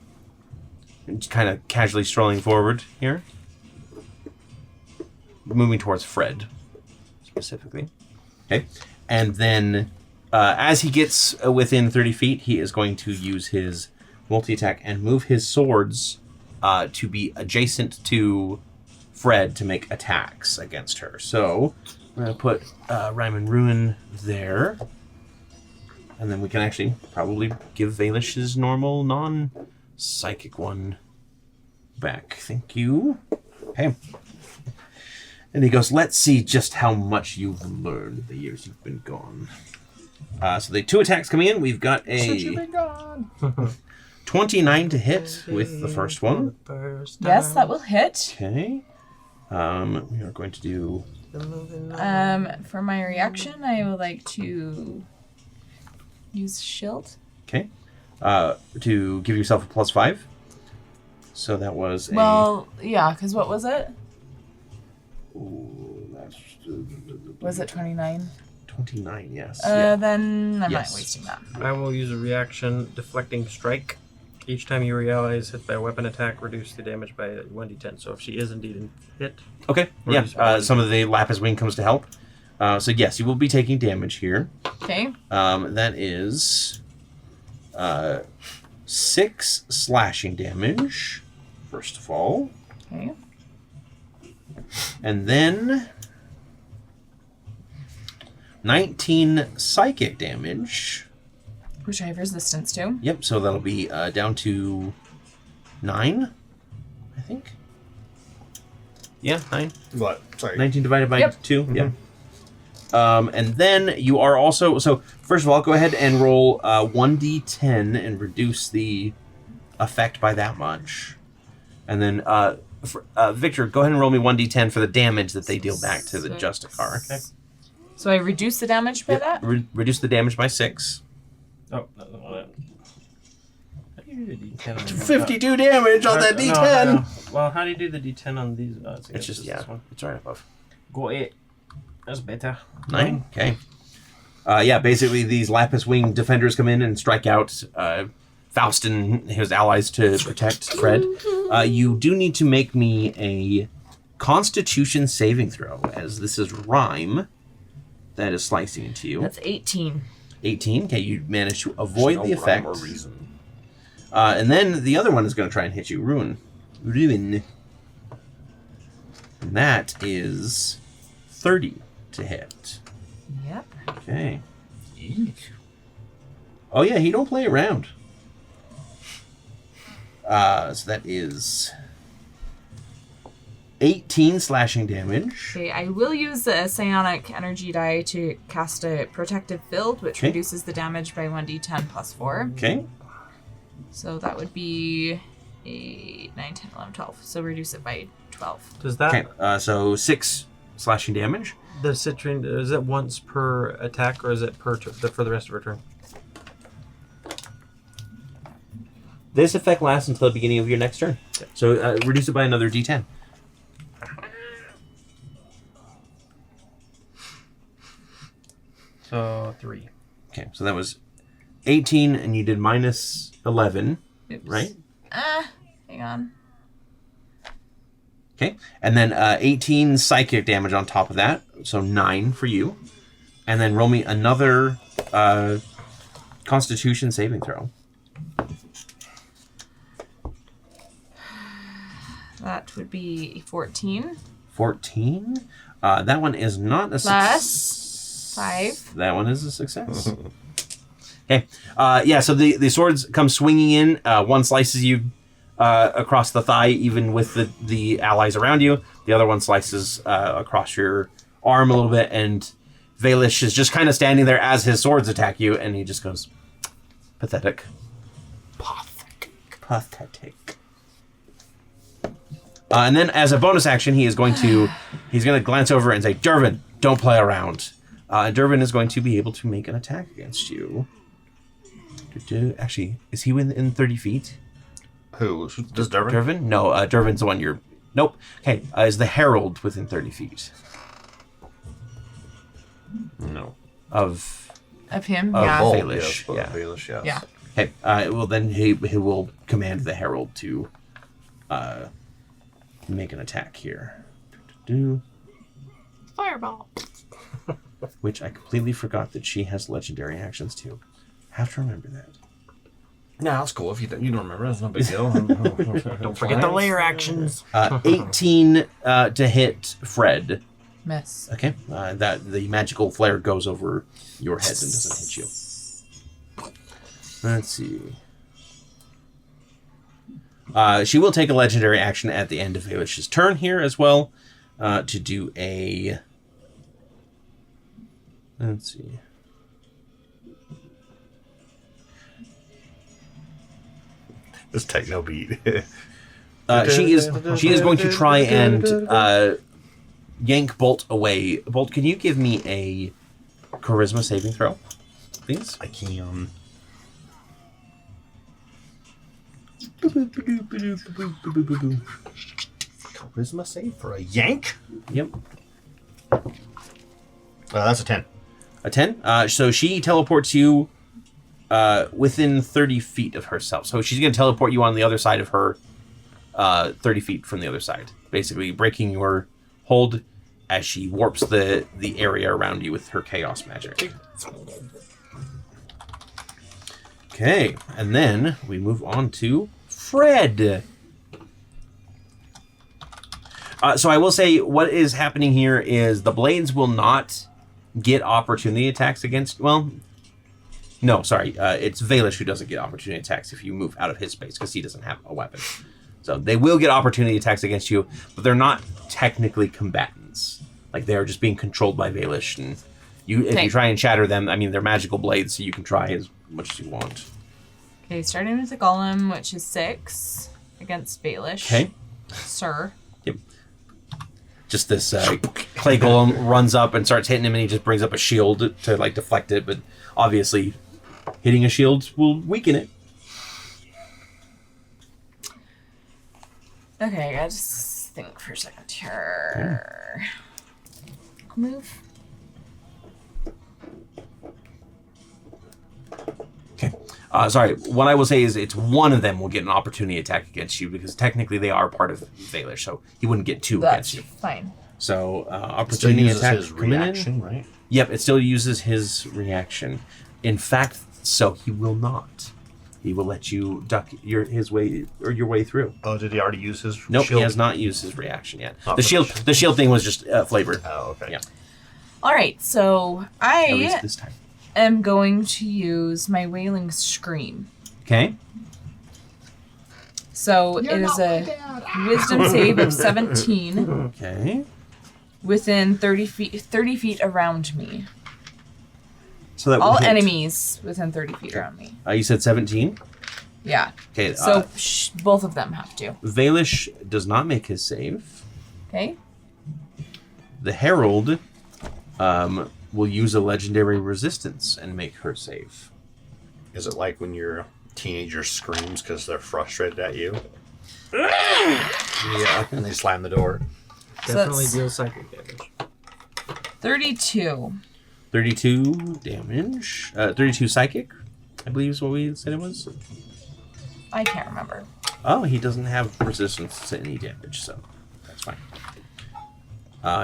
Speaker 1: Just kind of casually strolling forward here. Moving towards Fred, specifically. Okay. And then as he gets within 30 feet, he is going to use his multi-attack and move his swords to be adjacent to Fred to make attacks against her. So we're going to put Rhyme and Ruin there. And then we can actually probably give Vaelish his normal non-psychic one back. Thank you. Okay. And he goes, let's see just how much you've learned the years you've been gone. So the 2 attacks coming in. We've got a 29 to hit with the first one.
Speaker 3: Yes, that will hit.
Speaker 1: Okay. We are going to do...
Speaker 3: For my reaction, I would like to use shield.
Speaker 1: Okay. To give yourself a +5. So that was a...
Speaker 3: Well, yeah, because what was it?
Speaker 1: Ooh, that's...
Speaker 3: Was it 29?
Speaker 1: 29, yes.
Speaker 3: Then I'm
Speaker 1: Yes.
Speaker 3: not wasting that.
Speaker 2: I will use a reaction, deflecting strike. Each time your ally is hit by a weapon attack, reduce the damage by 1d10. So if she is indeed hit...
Speaker 1: Okay, yeah. Some of the Lapis Wing comes to help. So yes, you will be taking damage here.
Speaker 3: Okay.
Speaker 1: That is 6 slashing damage, first of all.
Speaker 3: Okay.
Speaker 1: And then 19 psychic damage.
Speaker 3: Which I have resistance to.
Speaker 1: Yep, so that'll be down to 9, I think. Yeah, 9.
Speaker 4: What? Sorry.
Speaker 1: 19 divided by
Speaker 3: Yep.
Speaker 1: 2. Yeah. And then you are also... So, first of all, go ahead and roll 1d10 and reduce the effect by that much. And then, Victor, go ahead and roll me 1d10 for the damage that they deal back to the Justicar. Okay.
Speaker 3: So I reduce the damage by that?
Speaker 1: Reduce the damage by 6.
Speaker 2: Oh, no. How do you do the d10 on
Speaker 1: 52 damage on that d10!
Speaker 2: No. Well, how do you do the d10 on these?
Speaker 1: It's just,
Speaker 2: this one.
Speaker 1: it's right above.
Speaker 2: Go 8. That's better.
Speaker 1: 9? Okay. Yeah, basically these Lapis Wing defenders come in and strike out Faust and his allies to protect Fred. You do need to make me a Constitution saving throw, as this is Rhyme that is slicing into you.
Speaker 3: That's 18.
Speaker 1: 18. Okay, you managed to avoid the effect.
Speaker 4: Rhyme or reason.
Speaker 1: And then the other one is going to try and hit you. Ruin. And that is 30 to hit.
Speaker 3: Yep.
Speaker 1: Okay. Oh yeah, he don't play around. So that is 18 slashing damage.
Speaker 3: Okay, I will use the psionic energy die to cast a protective field, which
Speaker 1: Okay.
Speaker 3: reduces the damage by 1d10 plus 4.
Speaker 1: Okay.
Speaker 3: So that would be 8, 9, 10, 11, 12. So reduce it by 12.
Speaker 2: Does that...
Speaker 1: Okay. So 6 slashing damage.
Speaker 2: The citrine, is it once per attack, or is it for the rest of her turn?
Speaker 1: This effect lasts until the beginning of your next turn. So reduce it by another d10.
Speaker 2: So 3.
Speaker 1: Okay, so that was 18, and you did minus 11,
Speaker 3: Oops.
Speaker 1: right?
Speaker 3: Hang on.
Speaker 1: Okay, and then 18 psychic damage on top of that, so 9 for you. And then roll me another Constitution saving throw.
Speaker 3: That would be 14.
Speaker 1: 14. That one is not a
Speaker 3: Plus 5.
Speaker 1: That one is a success. Okay. Yeah, so the swords come swinging in. One slices you across the thigh, even with the allies around you. The other one slices across your arm a little bit, and Vaelish is just kind of standing there as his swords attack you, and he just goes, pathetic. Pathetic. And then, as a bonus action, he's going to glance over and say, Dervin, don't play around. And Dervin is going to be able to make an attack against you. Actually, is he within 30 feet?
Speaker 4: Who? Does Dervin?
Speaker 1: Dervin? No, Dervin's the one you're... Nope. Okay, is the herald within 30 feet?
Speaker 4: No.
Speaker 3: Of him?
Speaker 1: Of
Speaker 3: Yeah.
Speaker 1: Vol- Vaelish,
Speaker 4: Yes, but
Speaker 1: yeah.
Speaker 4: Vaelish, yes.
Speaker 3: Yeah.
Speaker 1: Okay, well then he will command the herald to make an attack here.
Speaker 3: Fireball.
Speaker 1: Which I completely forgot that she has legendary actions too. Have to remember that.
Speaker 4: Nah, that's cool. If you don't remember, that's no big deal.
Speaker 5: Don't forget the layer actions.
Speaker 1: 18 to hit Fred.
Speaker 3: Miss.
Speaker 1: Okay. That the magical flare goes over your head and doesn't hit you. Let's see. She will take a legendary action at the end of Vaelish's turn here as well to do a... Let's see.
Speaker 4: This techno beat.
Speaker 1: She is going to try and yank Bolt away. Bolt, can you give me a charisma saving throw, please?
Speaker 4: I can. Charisma save for a yank?
Speaker 1: Yep.
Speaker 4: That's a 10.
Speaker 1: A 10? So she teleports you within 30 feet of herself. So she's going to teleport you on the other side of her, 30 feet from the other side. Basically breaking your hold as she warps the area around you with her chaos magic. Okay, and then we move on to Fred. So I will say what is happening here is the blades will not get opportunity attacks against... Well, no, sorry. It's Vaelish who doesn't get opportunity attacks if you move out of his space because he doesn't have a weapon. So they will get opportunity attacks against you, but they're not technically combatants. Like they're just being controlled by Vaelish, and if you try and shatter them, I mean they're magical blades, so you can try as much as you want.
Speaker 3: Okay, starting with the golem, which is 6 against Vaelish.
Speaker 1: Okay.
Speaker 3: Sir.
Speaker 1: Yep. Just this clay golem runs up and starts hitting him, and he just brings up a shield to like deflect it, but obviously hitting a shield will weaken it.
Speaker 3: Okay, I gotta just think for a second here. I'll move.
Speaker 1: Okay. Sorry, what I will say is it's one of them will get an opportunity attack against you because technically they are part of Vaelish, so he wouldn't get two against you.
Speaker 3: Fine.
Speaker 1: So opportunity attack
Speaker 4: his reaction, right?
Speaker 1: Yep, it still uses his reaction. In fact, so he will not. He will let you duck your way through.
Speaker 4: Oh, did he already use his
Speaker 1: Nope,
Speaker 4: shield?
Speaker 1: he has not used his reaction yet. The shield thing was just flavored.
Speaker 4: Oh, okay.
Speaker 1: Yeah.
Speaker 3: All right, so
Speaker 1: At least this time.
Speaker 3: am going to use my Wailing Scream.
Speaker 1: Okay.
Speaker 3: So it is a Wisdom save of 17
Speaker 1: Okay.
Speaker 3: within 30 feet around me.
Speaker 1: So that will
Speaker 3: All
Speaker 1: hit.
Speaker 3: enemies within 30 feet around me.
Speaker 1: You said 17?
Speaker 3: Yeah.
Speaker 1: Okay.
Speaker 3: So both of them have to.
Speaker 1: Vaelish does not make his save.
Speaker 3: Okay.
Speaker 1: The herald will use a legendary resistance and make her save.
Speaker 4: Is it like when your teenager screams because they're frustrated at you? Yeah, and they slam the door.
Speaker 2: Definitely
Speaker 3: that's-
Speaker 2: deal psychic damage.
Speaker 3: 32.
Speaker 1: 32 damage. 32 psychic, I believe is what we said it was.
Speaker 3: I can't remember.
Speaker 1: Oh, he doesn't have resistance to any damage, so that's fine.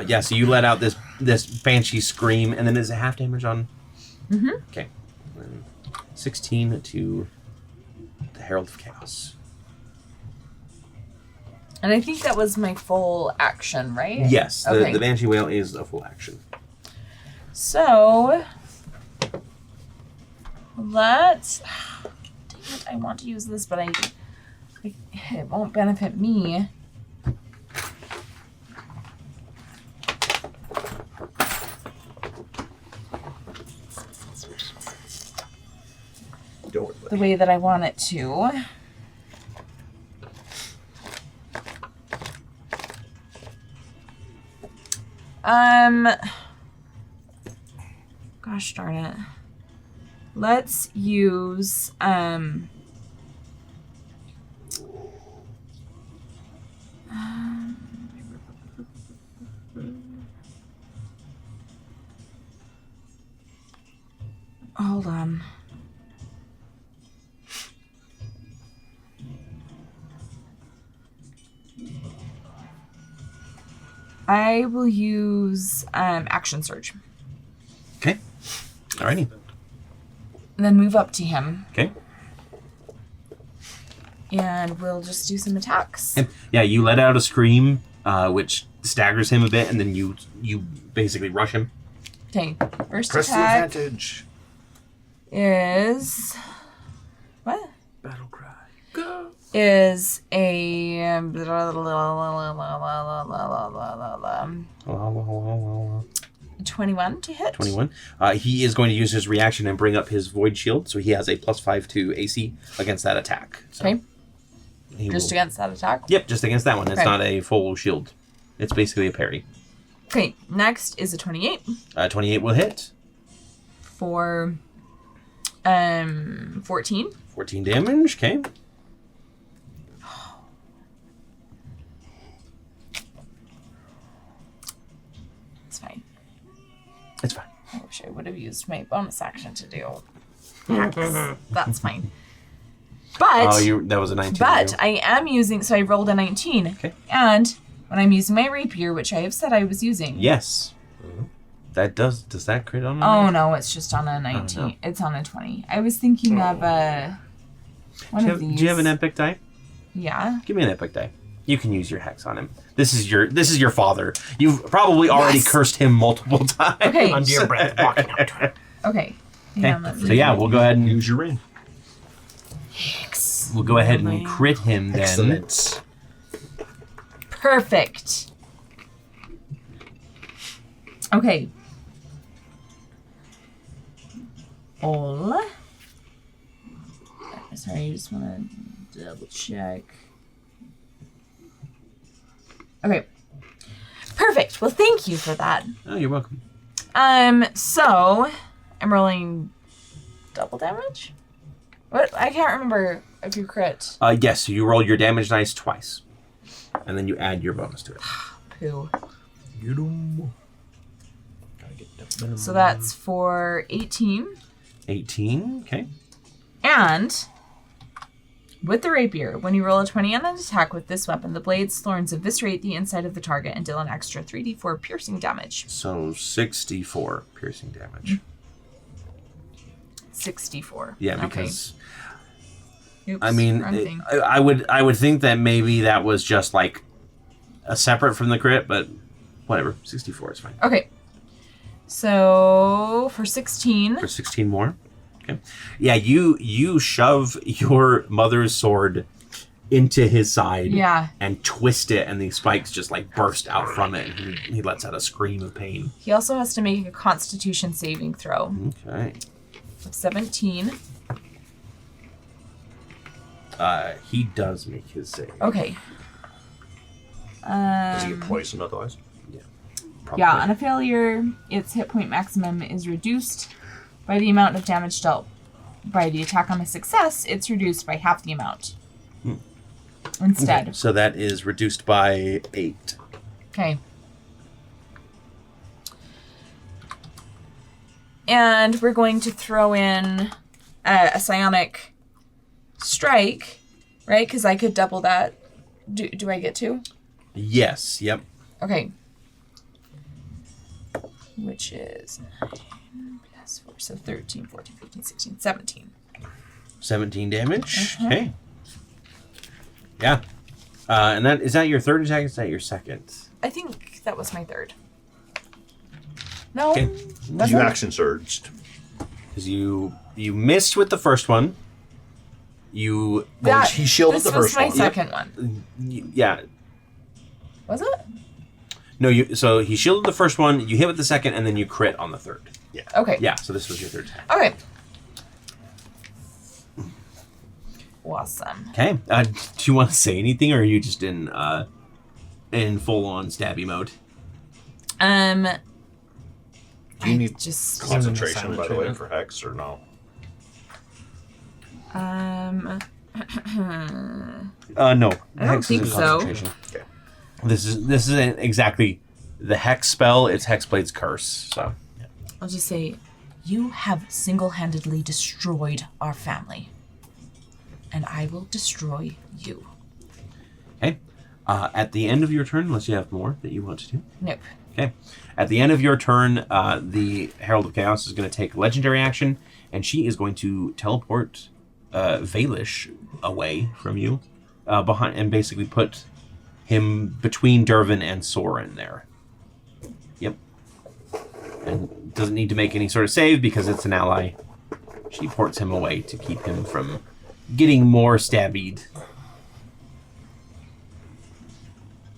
Speaker 1: Yeah, so you let out this banshee scream, and then is it half damage on?
Speaker 3: Mm-hmm.
Speaker 1: Okay. 16 to the Herald of Chaos.
Speaker 3: And I think that was my full action, right?
Speaker 1: Yes,
Speaker 3: Okay.
Speaker 1: the banshee wail is a full action.
Speaker 3: So let's. Dang it, I want to use this, but it won't benefit me. The way that I want it to. Gosh darn it. Let's use hold on. I will use Action Surge.
Speaker 1: Okay. Alrighty.
Speaker 3: And then move up to him.
Speaker 1: Okay.
Speaker 3: And we'll just do some attacks.
Speaker 1: Yeah, you let out a scream, which staggers him a bit, and then you basically rush him.
Speaker 3: Okay, first
Speaker 4: Press the
Speaker 3: attack
Speaker 4: advantage.
Speaker 3: is... What?
Speaker 5: Battle cry. Go.
Speaker 3: Is a... 21 to hit.
Speaker 1: 21. He is going to use his reaction and bring up his Void Shield, so he has a +5 to AC against that attack. So
Speaker 3: Okay.
Speaker 1: he
Speaker 3: Just
Speaker 1: will-
Speaker 3: against that attack.
Speaker 1: Yep, just against that one. It's
Speaker 3: Okay.
Speaker 1: not a full shield. It's basically a parry.
Speaker 3: Okay, next is a 28
Speaker 1: 28 will hit.
Speaker 3: for 14.
Speaker 1: 14 damage. Okay.
Speaker 3: It's fine.
Speaker 1: It's fine.
Speaker 3: I wish I would have used my bonus action to do hacks. That's fine. But
Speaker 1: That was a 19.
Speaker 3: but I am using, so I rolled a 19.
Speaker 1: Okay.
Speaker 3: And when I'm using my rapier, which I have said I was using.
Speaker 1: Yes. That does that crit on?
Speaker 3: Oh no, it's just on a 19.
Speaker 1: no.
Speaker 3: It's on a 20. I was thinking of one of these.
Speaker 1: Do you have an epic die?
Speaker 3: Yeah.
Speaker 1: Give me an epic die. You can use your hex on him. This is your father. You've probably already
Speaker 3: Yes.
Speaker 1: cursed him multiple times.
Speaker 3: Okay.
Speaker 2: Under your breath, walking up to him.
Speaker 3: Okay. Hang
Speaker 1: Okay.
Speaker 3: on, let me-
Speaker 1: So yeah, we'll go ahead and
Speaker 4: Use your ring.
Speaker 1: we'll go ahead and crit him then.
Speaker 4: Excellent.
Speaker 3: Perfect. Okay. All. Sorry, I just want to double check. Okay. Perfect. Well, thank you for that.
Speaker 1: Oh, you're welcome.
Speaker 3: So I'm rolling double damage. What? I can't remember if you crit.
Speaker 1: Yes, so you roll your damage dice twice. And then you add your bonus to it.
Speaker 3: Poo.
Speaker 5: Get 'em. Gotta get that minimum.
Speaker 3: So that's for 18.
Speaker 1: 18, okay.
Speaker 3: And with the rapier, when you roll a 20 on an attack with this weapon, the blade's thorns eviscerate the inside of the target and deal an extra 3d4 piercing damage.
Speaker 1: So 64 piercing damage.
Speaker 3: 64.
Speaker 1: Yeah,
Speaker 3: Okay.
Speaker 1: because
Speaker 3: Oops,
Speaker 1: I mean,
Speaker 3: wrong thing.
Speaker 1: I would think that maybe that was just like a separate from the crit, but whatever. 64 is fine.
Speaker 3: Okay. So for 16.
Speaker 1: For 16 more. Okay. Yeah, you shove your mother's sword into his side
Speaker 3: Yeah.
Speaker 1: and twist it, and the spikes just like burst out from it, and he lets out a scream of pain.
Speaker 3: He also has to make a constitution saving throw
Speaker 1: Okay.
Speaker 3: of 17.
Speaker 1: He does make his save.
Speaker 3: Okay.
Speaker 4: Does he get poisoned otherwise?
Speaker 1: Probably.
Speaker 3: Yeah, on a failure, its hit point maximum is reduced by the amount of damage dealt. By the attack on a success, it's reduced by half the amount. Instead.
Speaker 1: Okay, so that is reduced by 8.
Speaker 3: Okay. And we're going to throw in a psionic strike, right? Because I could double that. Do I get to?
Speaker 1: Yes, yep.
Speaker 3: Okay. Which is 9 plus 4, so 13, 14, 15, 16, 17.
Speaker 1: 17 damage. Okay. Yeah. And is that your third attack? Is that your second?
Speaker 3: I think that was my third. No.
Speaker 1: Okay.
Speaker 3: Was
Speaker 4: You
Speaker 3: it?
Speaker 4: action surged.
Speaker 1: Because you missed with the first one. You
Speaker 3: That-
Speaker 4: he shielded
Speaker 3: this
Speaker 4: the
Speaker 3: was
Speaker 4: first
Speaker 3: my
Speaker 4: one.
Speaker 3: second one.
Speaker 1: yeah.
Speaker 3: Was it?
Speaker 1: No, so he shielded the first one, you hit with the second, and then you crit on the third.
Speaker 3: Okay.
Speaker 1: Yeah, so this was your third attack.
Speaker 3: Okay. Awesome.
Speaker 1: Okay. Do you want to say anything, or are you just in full-on stabby mode?
Speaker 4: Do you need
Speaker 3: just
Speaker 4: concentration,
Speaker 2: silent
Speaker 4: by the way,
Speaker 2: treatment.
Speaker 4: for Hex, or no?
Speaker 1: No.
Speaker 3: I don't think so.
Speaker 4: Okay.
Speaker 1: This isn't exactly the hex spell. It's Hexblade's curse. So
Speaker 3: I'll just say, you have single-handedly destroyed our family, and I will destroy you.
Speaker 1: okay. At the end of your turn, unless you have more that you want to do.
Speaker 3: Nope.
Speaker 1: Okay. At the end of your turn, the Herald of Chaos is going to take a legendary action, and she is going to teleport Vaelish away from you, behind, and basically put him between Dervin and Soren there. Yep. And doesn't need to make any sort of save because it's an ally. She ports him away to keep him from getting more stabbied.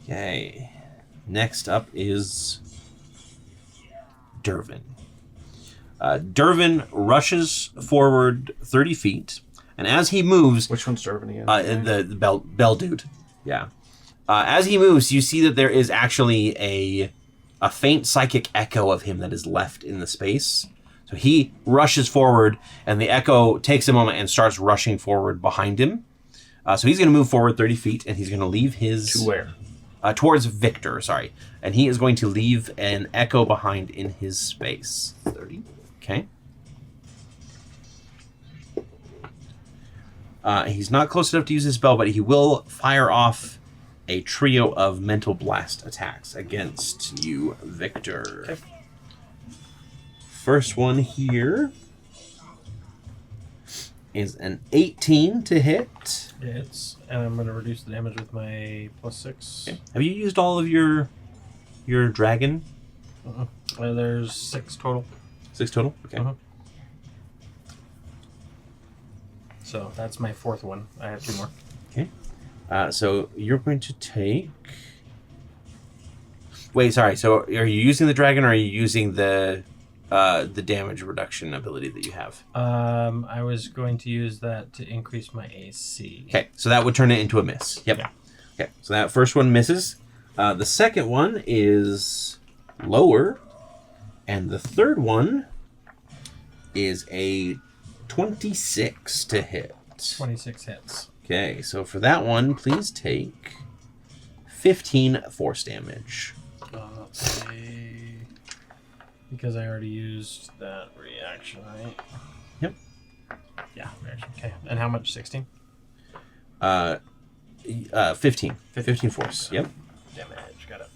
Speaker 1: Okay. Next up is Dervin. Dervin rushes forward 30 feet, and as he moves...
Speaker 4: Which one's Dervin again?
Speaker 1: The bell dude. Yeah. As he moves, you see that there is actually a faint psychic echo of him that is left in the space. So he rushes forward, and the echo takes a moment and starts rushing forward behind him. So he's going to move forward 30 feet, and he's going to leave his...
Speaker 4: To where?
Speaker 1: Towards Victor, sorry. And he is going to leave an echo behind in his space. 30. Okay. He's not close enough to use his spell, but he will fire off a trio of mental blast attacks against you, Victor. Okay. First one here is an 18 to hit.
Speaker 2: It hits, and I'm going to reduce the damage with my +6.
Speaker 1: Okay. Have you used all of your dragon?
Speaker 2: There's 6 total.
Speaker 1: 6 total? Okay.
Speaker 2: So that's my 4th one. I have 2 more.
Speaker 1: Okay. So you're going to take... Wait, sorry. So are you using the dragon, or are you using the damage reduction ability that you have?
Speaker 2: I was going to use that to increase my AC.
Speaker 1: Okay, so that would turn it into a miss. Yep.
Speaker 2: Yeah.
Speaker 1: Okay, so that first one misses. The second one is lower, and the third one is a 26 to hit.
Speaker 2: 26 hits.
Speaker 1: Okay, so for that one, please take 15 force damage.
Speaker 2: Let's see. Because I already used that reaction, right?
Speaker 1: Yep.
Speaker 2: Yeah, reaction. Okay. And how much? 16?
Speaker 1: 15. 15 force. Yep.
Speaker 2: Damage. Got it.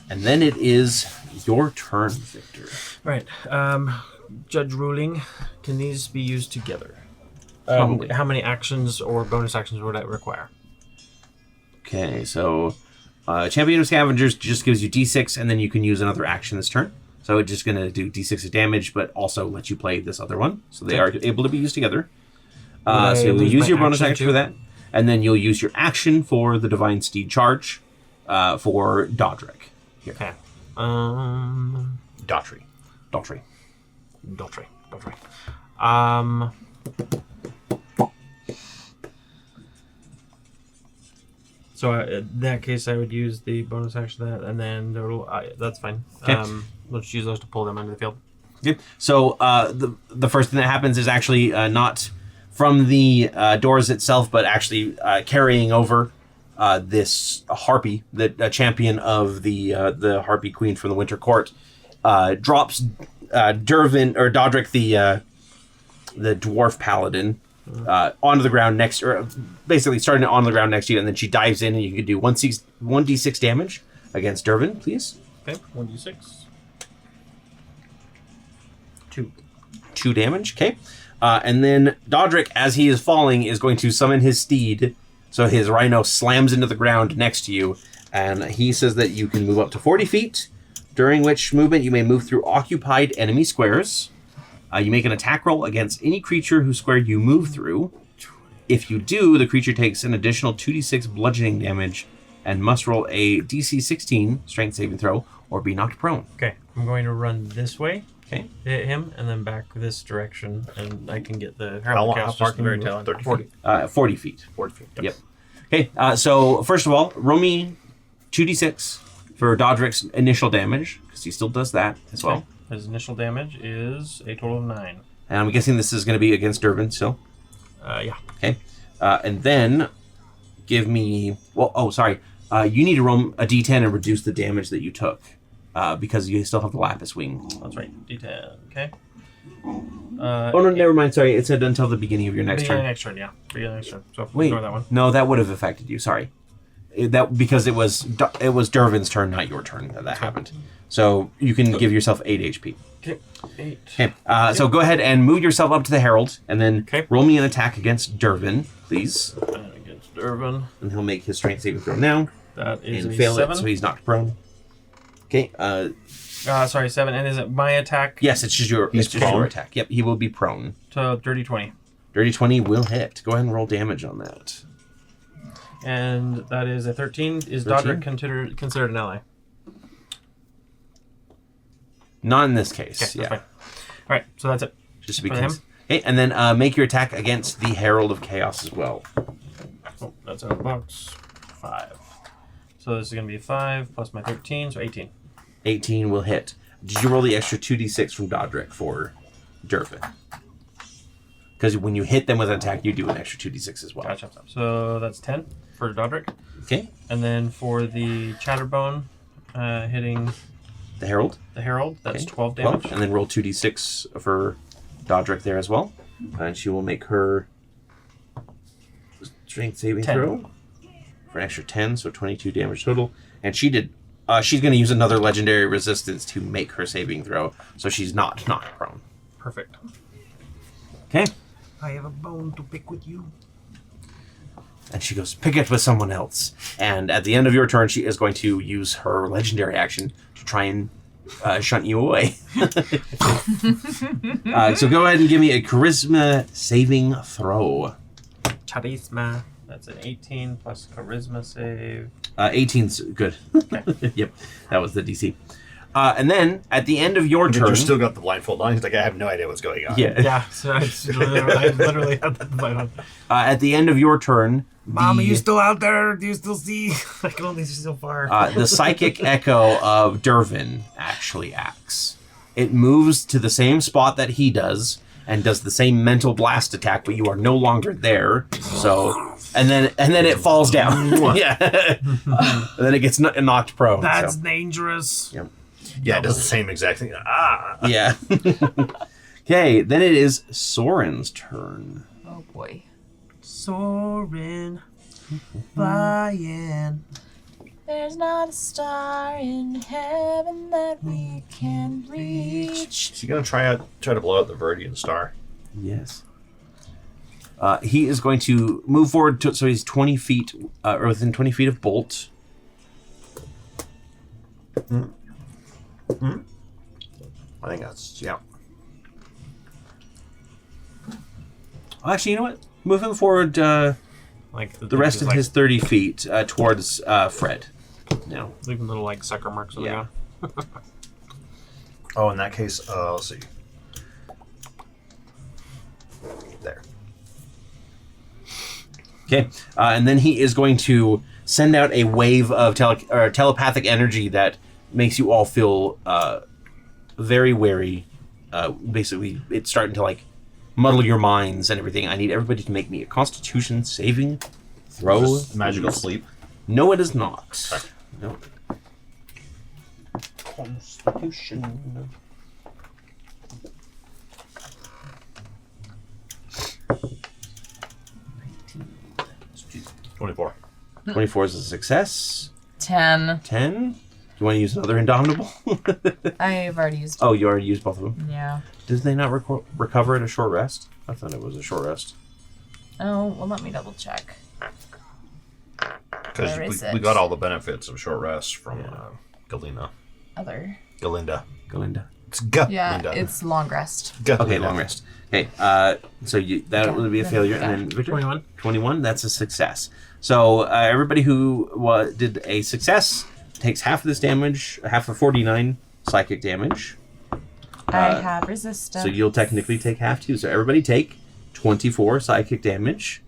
Speaker 1: And then it is your turn, Victor.
Speaker 2: Right. Judge ruling. Can these be used together?
Speaker 1: Probably.
Speaker 2: How many actions or bonus actions would that require?
Speaker 1: Okay, so Champion of Scavengers just gives you D6, and then you can use another action this turn. So it's just going to do D6 of damage, but also let you play this other one. So they are able to be used together. So you'll use your bonus action for that, and then you'll use your action for the Divine Steed Charge for Dodrick. Here.
Speaker 2: Okay.
Speaker 4: Daughtry.
Speaker 2: So in that case, I would use the bonus action that, and then that's fine.
Speaker 1: Okay.
Speaker 2: Let's use those to pull them into the field.
Speaker 1: Okay. So the first thing that happens is actually not from the doors itself, but actually carrying over this harpy, the champion of the harpy queen from the Winter Court, drops Dervin or Dodrick, the dwarf paladin, onto the ground next, or basically starting on the ground next to you, and then she dives in, and you can do 1d6 damage against Dervin, please.
Speaker 2: Okay, 1d6.
Speaker 1: 2 damage, okay. And then Dodrick, as he is falling, is going to summon his steed, so his rhino slams into the ground next to you, and he says that you can move up to 40 feet, during which movement you may move through occupied enemy squares. You make an attack roll against any creature whose square you move through. If you do, the creature takes an additional 2d6 bludgeoning damage and must roll a DC 16 strength saving throw or be knocked prone.
Speaker 2: Okay, I'm going to run this way,
Speaker 1: Okay.
Speaker 2: hit him, and then back this direction, and I can get the
Speaker 4: How
Speaker 2: herald
Speaker 4: far
Speaker 2: chaos just
Speaker 4: can
Speaker 2: the very
Speaker 4: you
Speaker 2: tail
Speaker 4: move?
Speaker 2: end.
Speaker 4: 30
Speaker 1: 40 feet.
Speaker 4: 40 feet.
Speaker 1: Yep. Okay, so first of all, roll me 2d6 for Dodrick's initial damage, because he still does that as well.
Speaker 2: Okay. His initial damage is a total of 9.
Speaker 1: And I'm guessing this is going to be against Dervin still.
Speaker 2: Yeah.
Speaker 1: Okay. And then give me... Well, oh, sorry. You need to roll a d10 and reduce the damage that you took, because you still have the Lapis Wing.
Speaker 2: That's right. D10. Okay.
Speaker 1: Oh, no, never mind. Sorry. It said until the beginning of your next turn.
Speaker 2: Next turn, yeah. Beginning next turn. So
Speaker 1: Wait.
Speaker 2: ignore that one.
Speaker 1: No, that would have affected you. Sorry. because it was Dervin's turn, not your turn that happened. So you can give yourself 8 HP.
Speaker 2: Okay, 8.
Speaker 1: Okay, so go ahead and move yourself up to the Herald, and then roll me an attack against Dervin, please.
Speaker 2: And against Dervin.
Speaker 1: And he'll make his strength saving throw now.
Speaker 2: That is
Speaker 1: and
Speaker 2: a
Speaker 1: fail
Speaker 2: 7.
Speaker 1: it, so he's knocked prone. Okay.
Speaker 2: Sorry, 7. And is it my attack?
Speaker 1: Yes, it's just your attack. Yep, he will be prone.
Speaker 2: So dirty 20.
Speaker 1: Dirty 20 will hit. Go ahead and roll damage on that.
Speaker 2: And that is a 13. Is
Speaker 1: 13?
Speaker 2: Dodrick considered an ally?
Speaker 1: Not in this case.
Speaker 2: Okay,
Speaker 1: yeah.
Speaker 2: that's fine. All right, so that's it.
Speaker 1: Just to be
Speaker 2: For
Speaker 1: clear.
Speaker 2: him?
Speaker 1: Okay, and then make your attack against the Herald of Chaos as well.
Speaker 2: Oh, that's out of the box. 5. So this is going to be 5 plus my 13, so 18.
Speaker 1: 18 will hit. Did you roll the extra 2d6 from Dodrick for Dervin? Because when you hit them with an attack, you do an extra 2d6 as well.
Speaker 2: Gotcha. So that's 10 for Dodrick.
Speaker 1: Okay.
Speaker 2: And then for the Chatterbone, hitting
Speaker 1: The Herald.
Speaker 2: the Herald, that's
Speaker 1: Okay.
Speaker 2: 12 damage.
Speaker 1: And then roll 2d6 for Dodrick there as well. And she will make her strength saving
Speaker 2: 10.
Speaker 1: throw for an extra 10, so 22 damage total. And she did. She's going to use another legendary resistance to make her saving throw, so she's not knocked prone.
Speaker 2: Perfect.
Speaker 1: Okay.
Speaker 5: I have a bone to pick with you.
Speaker 1: And she goes, pick it with someone else. And at the end of your turn, she is going to use her legendary action to try and shunt you away. So go ahead and give me a charisma saving throw.
Speaker 2: Charisma. That's an 18 plus charisma save.
Speaker 1: 18's good. Yep, that was the DC. And then at the end of your turn,
Speaker 4: You still got the blindfold on. He's like, I have no idea what's going on.
Speaker 1: yeah.
Speaker 2: Yeah, so I literally had that in my mind.
Speaker 1: At the end of your turn,
Speaker 5: Mom, are you still out there? Do you still see? I can only see so far.
Speaker 1: the psychic echo of Dervin actually acts. It moves to the same spot that he does and does the same mental blast attack, but you are no longer there. So, and then it falls down. Yeah, and then it gets knocked prone.
Speaker 5: That's
Speaker 1: so.
Speaker 5: dangerous.
Speaker 1: Yep.
Speaker 4: Yeah, it does the same exact thing. Ah!
Speaker 1: Yeah. Okay, then it is Soren's turn.
Speaker 3: Oh boy.
Speaker 5: Soaring, flying.
Speaker 3: There's not a star in heaven that we can reach.
Speaker 4: Is he gonna try to blow out the Viridian star?
Speaker 1: Yes. He is going to move forward, so he's 20 feet, or within 20 feet of Bolt.
Speaker 4: I think that's yeah.
Speaker 1: Actually, you know what? Move him forward
Speaker 2: Like
Speaker 1: the rest of his 30 feet towards Fred. Now.
Speaker 2: leaving little like sucker marks on
Speaker 1: Yeah.
Speaker 2: the ground.
Speaker 4: Oh, in that case, let's see. There.
Speaker 1: Okay, and then he is going to send out a wave of telepathic energy that makes you all feel very wary. Basically, it's starting to like muddle your minds and everything. I need everybody to make me a Constitution saving throw.
Speaker 4: Is this magical sleep.
Speaker 1: No, it is not. No. Constitution.
Speaker 4: Jeez. 24.
Speaker 1: 24 is a success.
Speaker 3: 10.
Speaker 1: 10. Do you want to use another Indomitable?
Speaker 3: I've already used.
Speaker 1: Oh, you already used both of them.
Speaker 3: Yeah.
Speaker 1: Did they not recover at a short rest? I thought it was a short rest.
Speaker 3: Oh, well, let me double check.
Speaker 4: Because
Speaker 3: Where is
Speaker 4: we
Speaker 3: it?
Speaker 4: got all the benefits of short rest from Galina.
Speaker 3: Other.
Speaker 4: Galinda.
Speaker 1: Galinda.
Speaker 4: It's Galinda.
Speaker 3: Yeah, it's long rest.
Speaker 1: Okay, long rest. Okay, so that would be a failure, and then Victor?
Speaker 2: 21.
Speaker 1: 21, that's a success. So everybody who did a success takes half of this damage, half of 49 psychic damage.
Speaker 3: I have resistance.
Speaker 1: So you'll technically take half too. So everybody take 24 psychic damage.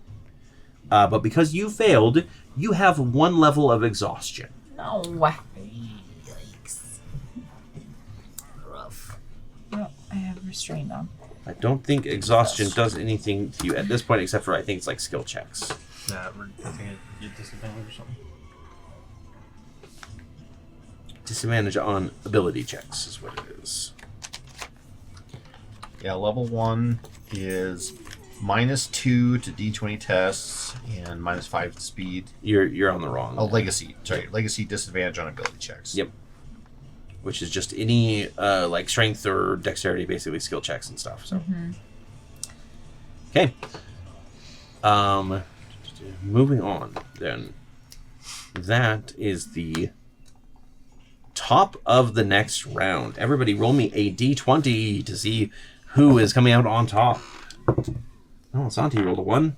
Speaker 1: But because you failed, you have 1 level of exhaustion.
Speaker 3: No. Yikes. Rough. No, I have restrained on.
Speaker 1: I don't think exhaustion does anything to you at this point, except for I think it's like skill checks.
Speaker 2: Nah, I think you disadvantage or something.
Speaker 1: Disadvantage on ability checks is what it is.
Speaker 4: Yeah, level 1 is -2 to D20 tests and -5 to speed.
Speaker 1: You're on the wrong.
Speaker 4: Oh, legacy. Sorry, legacy disadvantage on ability checks.
Speaker 1: Yep. Which is just any like strength or dexterity, basically skill checks and stuff. So. Okay. Moving on then. That is the top of the next round. Everybody roll me a d20 to see who is coming out on top. Oh, Santi rolled a 1.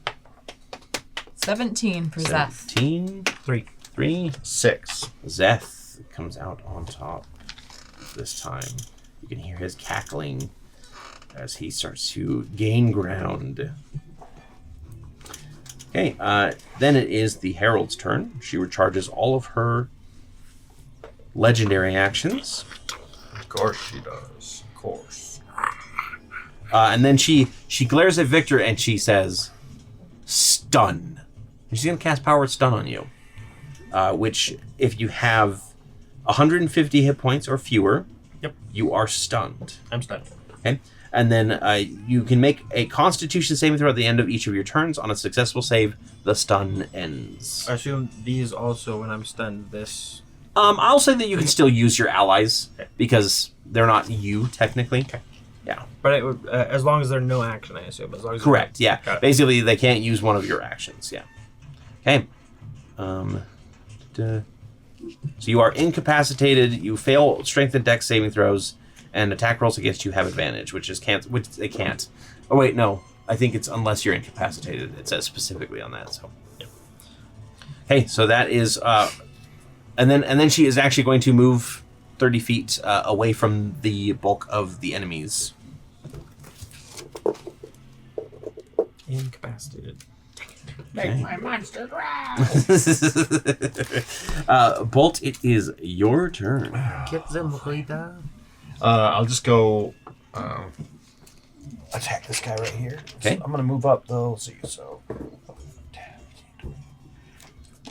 Speaker 3: 17 for Zeth.
Speaker 1: 17.
Speaker 2: 3.
Speaker 1: 3.
Speaker 4: 6.
Speaker 1: Zeth comes out on top this time. You can hear his cackling as he starts to gain ground. Okay, then it is the Herald's turn. She recharges all of her legendary actions.
Speaker 4: Of course she does. Of course.
Speaker 1: And then she glares at Victor and she says, "Stun." And she's going to cast Powered Stun on you. Which, if you have 150 hit points or fewer, you are stunned.
Speaker 2: I'm stunned.
Speaker 1: Okay? And then you can make a Constitution saving throw at the end of each of your turns. On a successful save, the stun ends.
Speaker 2: I assume these also, when I'm stunned, this...
Speaker 1: I'll say that you can still use your allies, because they're not you, technically.
Speaker 2: Okay.
Speaker 1: Yeah.
Speaker 2: But it would, as long as they're no action, I assume. As long as
Speaker 1: Correct, yeah.
Speaker 2: Got it.
Speaker 1: Basically, they can't use one of your actions, yeah. Okay. So you are incapacitated, you fail strength and dex saving throws, and attack rolls against you have advantage, which they can't. Oh wait, no. I think it's unless you're incapacitated. It says specifically on that, so.
Speaker 2: Yep.
Speaker 1: Okay, so that is and then she is actually going to move 30 feet away from the bulk of the enemies.
Speaker 2: Incapacitated.
Speaker 5: Make my monster growl.
Speaker 1: Bolt, it is your turn.
Speaker 2: Get them later.
Speaker 4: I'll just go attack this guy right here.
Speaker 1: Okay.
Speaker 4: So I'm going to move up, though. See, so I'm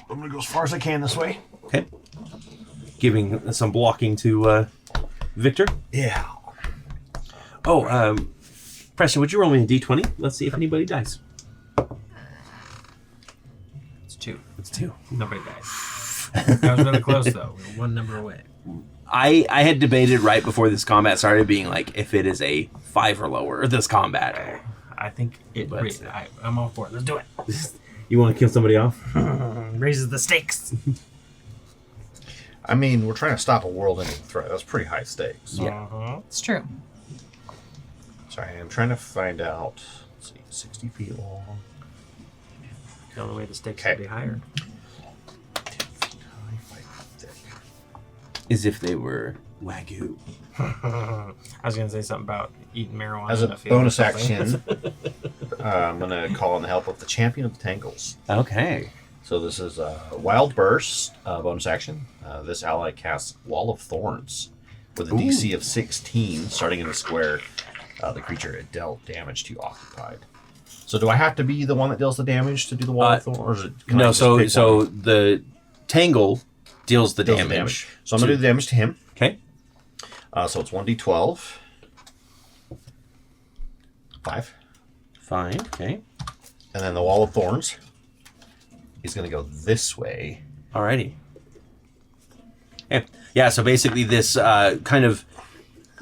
Speaker 4: going to go as far as I can this way.
Speaker 1: Okay. Giving some blocking to Victor.
Speaker 4: Yeah.
Speaker 1: Oh, Preston, would you roll me a d20? Let's see if anybody dies.
Speaker 2: It's 2.
Speaker 1: It's 2.
Speaker 2: Nobody died. That was really close, though. We were one number away.
Speaker 1: I had debated right before this combat started, being like, if it is a 5 or lower, this combat.
Speaker 2: I think it...
Speaker 1: But-
Speaker 2: I'm all for it. Let's do it.
Speaker 1: You want to kill somebody off?
Speaker 2: Raises the stakes.
Speaker 4: I mean, we're trying to stop a world-ending threat. That's pretty high stakes.
Speaker 1: Yeah.
Speaker 3: It's true.
Speaker 4: Sorry, I'm trying to find out. Let's see, 60 feet long.
Speaker 2: The only way the stakes
Speaker 4: Okay.
Speaker 2: would be higher.
Speaker 4: 10 feet high, 5 feet thick.
Speaker 1: As if they were Wagyu.
Speaker 2: I was going to say something about eating marijuana.
Speaker 4: As
Speaker 2: in
Speaker 4: a
Speaker 2: field or
Speaker 4: bonus
Speaker 2: something.
Speaker 4: action, I'm going to call on the help of the Champion of the Tangles.
Speaker 1: Okay.
Speaker 4: So this is a Wild Burst bonus action. This ally casts Wall of Thorns with a DC of 16, starting in the square. The creature dealt damage to occupied. So do I have to be the one that deals the damage to do the Wall of Thorns? Or is it, can I
Speaker 1: No,
Speaker 4: just pick
Speaker 1: so
Speaker 4: one?
Speaker 1: the Tangle deals the
Speaker 4: Deals the
Speaker 1: damage.
Speaker 4: So I'm going to do the damage to him.
Speaker 1: Okay.
Speaker 4: So it's 1d12. 5.
Speaker 1: 5, okay.
Speaker 4: And then the Wall of Thorns. He's going to go this way.
Speaker 1: Alrighty. Okay. Yeah, so basically this kind of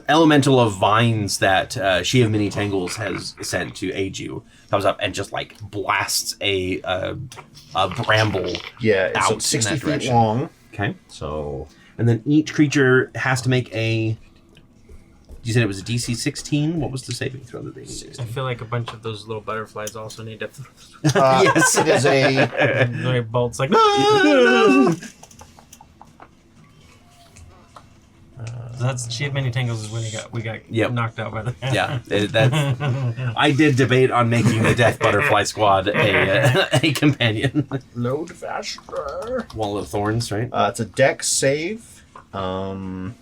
Speaker 1: elemental of vines that She of Many Tangles has sent to aid you comes up and just like blasts a bramble.
Speaker 4: Yeah,
Speaker 1: Out
Speaker 4: so
Speaker 1: in
Speaker 4: it's 60
Speaker 1: that
Speaker 4: feet
Speaker 1: direction.
Speaker 4: long.
Speaker 1: Okay.
Speaker 4: So
Speaker 1: And then each creature has to make a... You said it was a DC 16? What was the saving throw that they needed?
Speaker 2: I feel like a bunch of those little butterflies also need to...
Speaker 1: Yes.
Speaker 4: it is a
Speaker 2: Their bolts like... That's She of Many Tangles is when we got
Speaker 1: Yep.
Speaker 2: knocked out by the...
Speaker 1: Yeah, that's... I did debate on making the Death Butterfly Squad a companion.
Speaker 4: load faster.
Speaker 1: Wall of Thorns, right?
Speaker 4: It's a dex save. And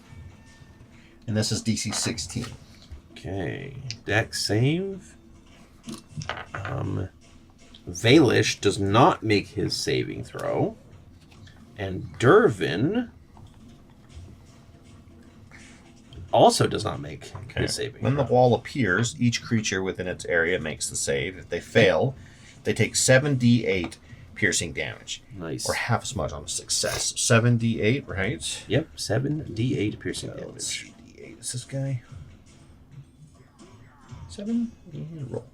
Speaker 4: this is DC 16.
Speaker 1: Okay. Dex save. Vaelish does not make his saving throw. And Dervin also does not make a saving.
Speaker 4: When the wall appears, each creature within its area makes the save. If they fail, they take 7d8 piercing damage.
Speaker 1: Nice.
Speaker 4: Or half as much on a success. 7d8, right?
Speaker 1: Yep, 7d8 piercing damage.
Speaker 4: D8 is this guy? 7? Roll.